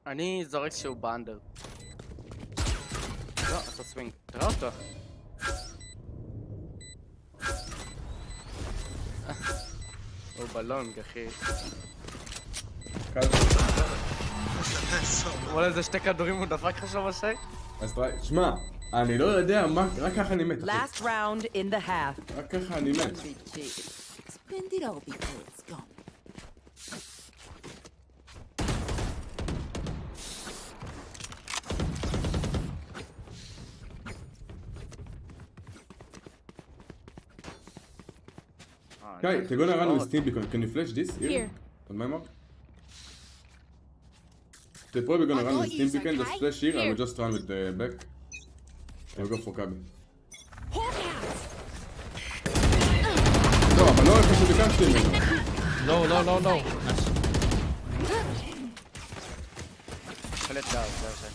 אני זורק שהוא באנדר. לא, אתה סווינג. תראה אותו. הוא בלונג, אחי. וואלה, זה שתי כדורים הוא דפק לך שם בשי? אז שמע, אני לא יודע מה, רק ככה אני מת. Last round in the half. רק ככה אני מת. Spend it all before it's gone. Guy, they're gonna run with Steam Beacon. Can you flash this? Here. On my mark? They're probably gonna run with Steam Beacon, just flash here, I will just run with the back. I'll go for Kabi. לא, אבל לא איפה שביקשתי ממנו. לא. חלט גאז' זה השי.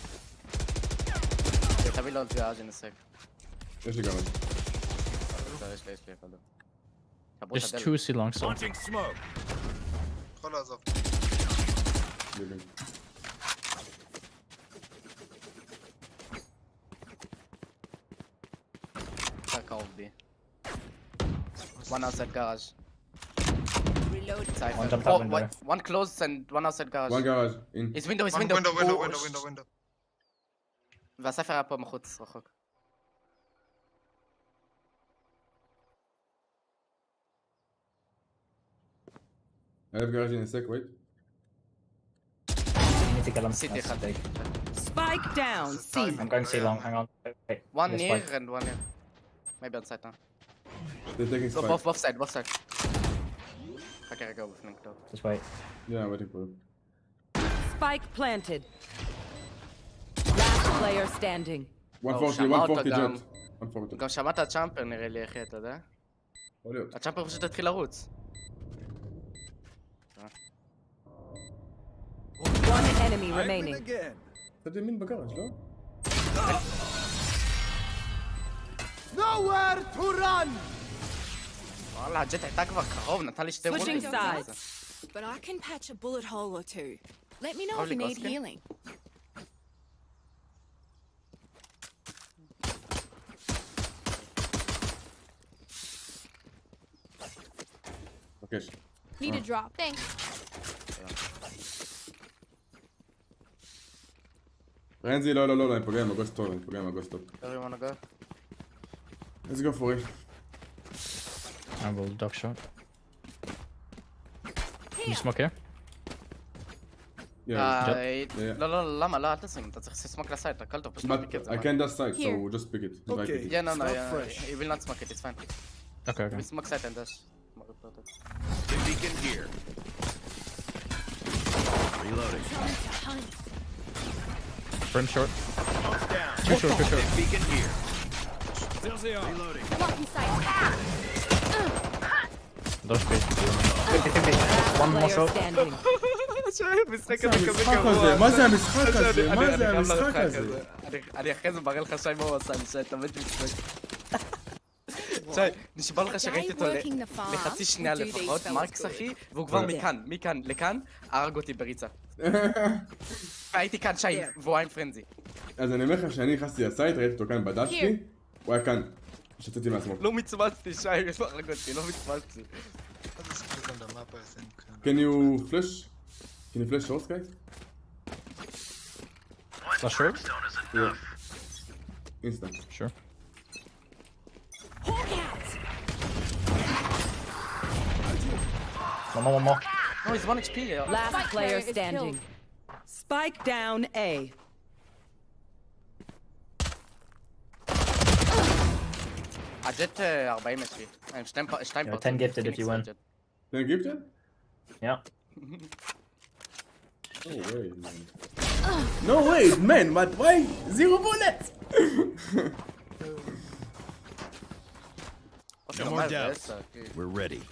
תביא לו עוד גאז' נסק. יש לי גם את זה. יש לי כדור. There's two C long still. Launching smoke. יכול לעזוב. ליבינג. קרקע עובדי. One outside garage. Reload. One jump out window. One close and one outside garage. One garage. In. It's window. window. והספר היה פה מחוץ, רחוק. I have garage in a sec, wait. You need to kill him. City That's אחד. big. Spike down. C. I'm going C long. Hang on. Wait. One This near one. and one near. Maybe on site now. They're taking Go spike. both side. חכה רגע, הוא בפנים כתוב. Just wait. Yeah, I'm waiting for it. Spike planted. Last player standing. 140 jet. 140. גם שמעת הצ'אמפר נראה לי אחי, אתה יודע? יכול להיות. הצ'אמפר פשוט התחיל לרוץ. One enemy remaining. קצת ימין בגרש, לא? Nowhere to run! וואלה, הג'ט הייתה כבר קרוב, נתן לי שתי Switching וולטים. sides. But I can patch a bullet hole or two. Let me know if Holy you need Ghost, healing. לבקש. Need a drop. Thanks. רנזי, לא, אני פוגע עם הגוסט טוב, Everyone wanna go? Let's go for it. I will duck shot. Can you smoke here? לא, למה? לא, אל תשים, אתה צריך לסמוק לסייט, הכל טוב, פשוט pick it. I can't dash side, so just pick it. Okay. Yeah, no, he will not smoke it, it's fine. Okay. We smoke side and dash. Beacon here. Reloading. Front short. Smoke's down. Too short. Beacon here. There they are. Reloading. Blocking sight. Don't speed. One more Player shot. standing. המשחק הזה כזה מה זה המשחק הזה? אני אחרי זה מראה לך שי מה הוא עשה לי, שי, תמיד משחק. שי, נשבע לך שראיתי אותו לחצי שנייה לפחות, מרקס אחי, והוא כבר מכאן לכאן, הרג אותי בריצה. והייתי כאן שי, והוא היה עם פרנזי. אז אני אומר לך שאני נכנסתי לסייט, ראיתי אותו כאן בדף שלי, הוא היה כאן, שצאתי מעצמו. לא מצמצתי שי, הוא הרג אותי, לא מצמצתי. Can you flash shorts, guys? Flash short? Yeah. Instant. Sure. One more. No, he's 1 HP. Last player standing. Spike down A. הג'ט 40 HP. הם שתיים פה. 10 gifted if you win. 10 gifted? Yeah. No way, man, but why? 0 bullets! No more doubts. We're ready.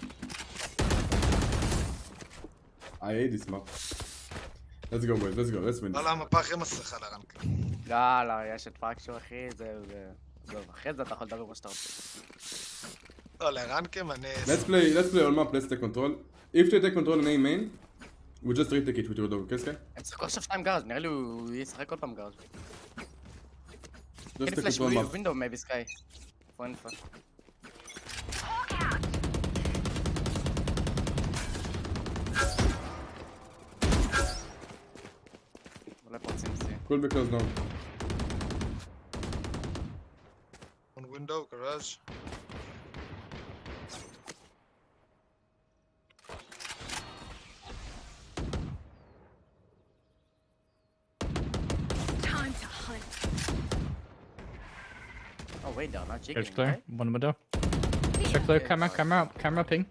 I hate this map. Let's go, boys, let's win. לא, המפה הכי מסריחה לרנקד. לא, יש את פאקשו אחי, זהו. אחרי זה אתה יכול לדבר מה שאתה רוצה. לא, לרנקד אני... Let's play all map, let's take control. If they take control in A main, we just retake it with your dog, okay? הם צריכים עכשיו 2 גארד, נראה לי הוא ישחק עוד פעם גארד. Just Can you take flash control map. window maybe Sky? For info. אולי פורצים את זה. Cool because no. On window, garage. Time to hunt. Oh wait, they're not jigging, Check's clear. right? One window. Check clear. Camera ping.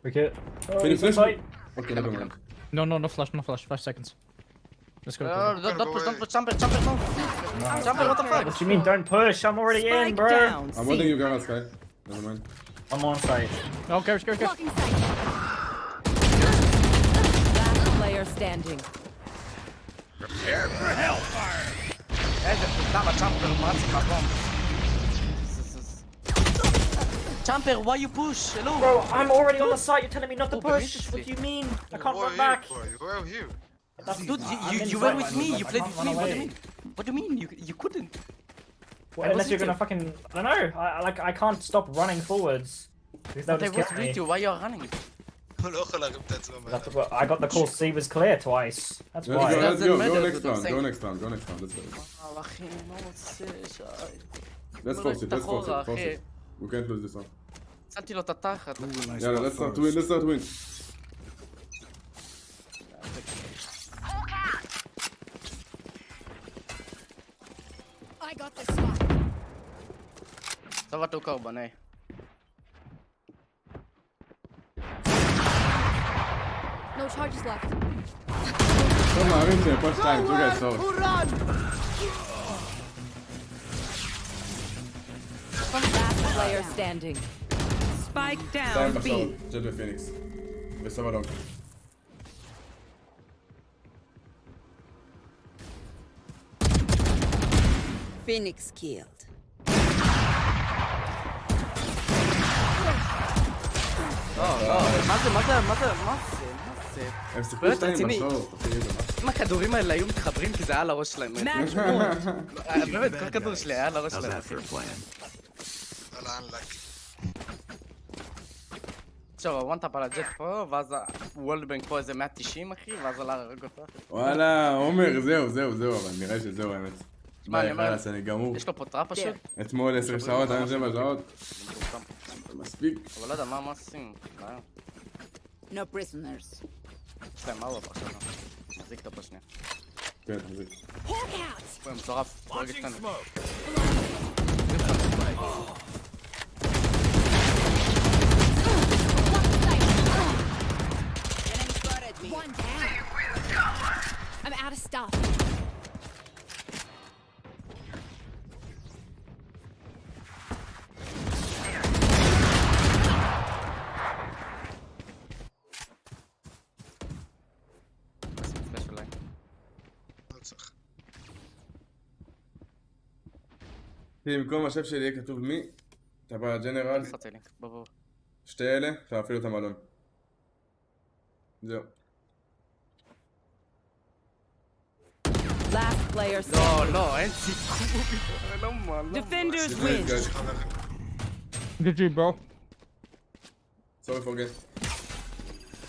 Wicket. Can you flash? Fight. Okay, never mind. No flash. 5 seconds. Let's go. Don't push, jumper, no. Jumper, what the fuck? What do you mean? Don't push. I'm already in, Spike bro. down. I'm holding you guys, Sky. Never mind. I'm on site. Oh, garage. Blocking sight. Last player standing. Prepare for hellfire. איזה פוטמה, jumper, מה זה חבום? Jumper, why you push? Hello? Bro, I'm already on the site. You're telling me not to push. What do you mean? I can't run back. You were here. Dude, you were with me, you played with me, what do you mean? You couldn't. Well, unless you're gonna fucking... I don't know. I can't stop running forwards. Because they'll But I just was kill me. with you, why you're running? הוא לא יכול להרים את עצמו מהר. I got the call C was clear twice. That's why. Let's go next round. Let's go. אחי, מה רוצה, שי? Let's force it. We can't lose this one. הצלתי לו את התחת. יאללה, let's start to win. I got this spot. טוב, אתה קורבני. No charges left. לא מאמין שפה 2, תוגע סורת. Last player standing. Spike down 2 B. בסורת, ג'ט ופיניקס. וסבא לונג. Phoenix killed. מה זה? הם שיחקו 2 בסורת. אם הכדורים האלה היו מתחברים כי זה היה על הראש שלהם. באמת, כל כדור שלי היה על הראש שלהם. עכשיו, הוואנטאפ על הג'ט פה, ואז הוולדבנק פה איזה 190 אחי, ואז עלה להרג אותו. וואלה, עומר, זהו, אבל נראה שזהו האמת. מה, אני אומר, אני גמור. יש לו פה טראפ פשוט? אתמול 10 שעות, היום 7 שעות. מספיק. אבל לא יודע, מה עושים? No prisoners. יש להם ארבע עכשיו. נחזיק אותו פה שנייה. כן, תחזיק. הוא מטורף, הוא רגע קטן. One down. I'm out of stuff. במקום השם שלי יהיה כתוב מי, אתה בא לג'נרל, שתי אלה, אתה אפילו את המלון. זהו. Last player לא, אין סיכוי. לא מה, לא. Defenders win. GG, bro. Sorry forget.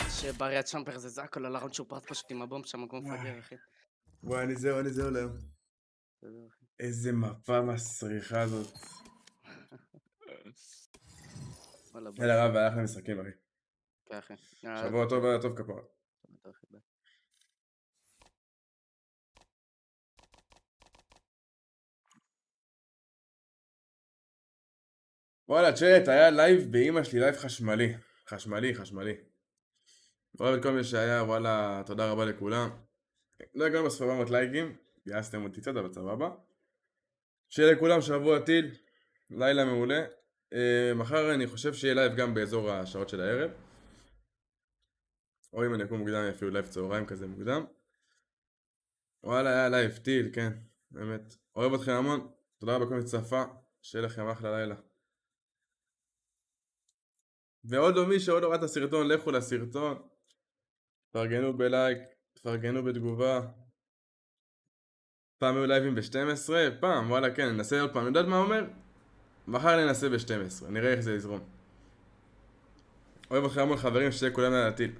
שבריאת שמפר זה הכל על הראונד שהוא פרט פשוט עם הבום שם, כמו מפגר, אחי. וואי, אני זהו להם. איזה מפה מסריחה הזאת. יאללה רב, היה לכם משחקים, אחי. כן, אחי. שבוע טוב, היה טוב כפרה. וואלה, צ'אט, היה לייב באמא שלי, לייב חשמלי. חשמלי. אוהב את כל מי שהיה, וואלה, תודה רבה לכולם. לא הגענו בספרמות לייקים, גייסתם אותי קצת, אבל סבבה. שיהיה לכולם שבוע טיל, לילה מעולה. מחר אני חושב שיהיה לייב גם באזור השעות של הערב. או אם אני אקום מוקדם, אפילו לייב צהריים כזה מוקדם. וואלה, היה לייב טיל, כן, באמת. אוהב אתכם המון, תודה רבה כל מי שצפה, שיהיה לכם אחלה לילה. ועוד לא מי שעוד לא ראה את הסרטון, לכו לסרטון. תפרגנו בלייק, תפרגנו בתגובה. פעם היו לייבים ב-12, פעם, וואלה כן, ננסה עוד פעם, יודעת מה אומר? מחר ננסה ב-12, נראה איך זה יזרום. אוהב אתכם המון חברים, שיהיה כולם על הטיל.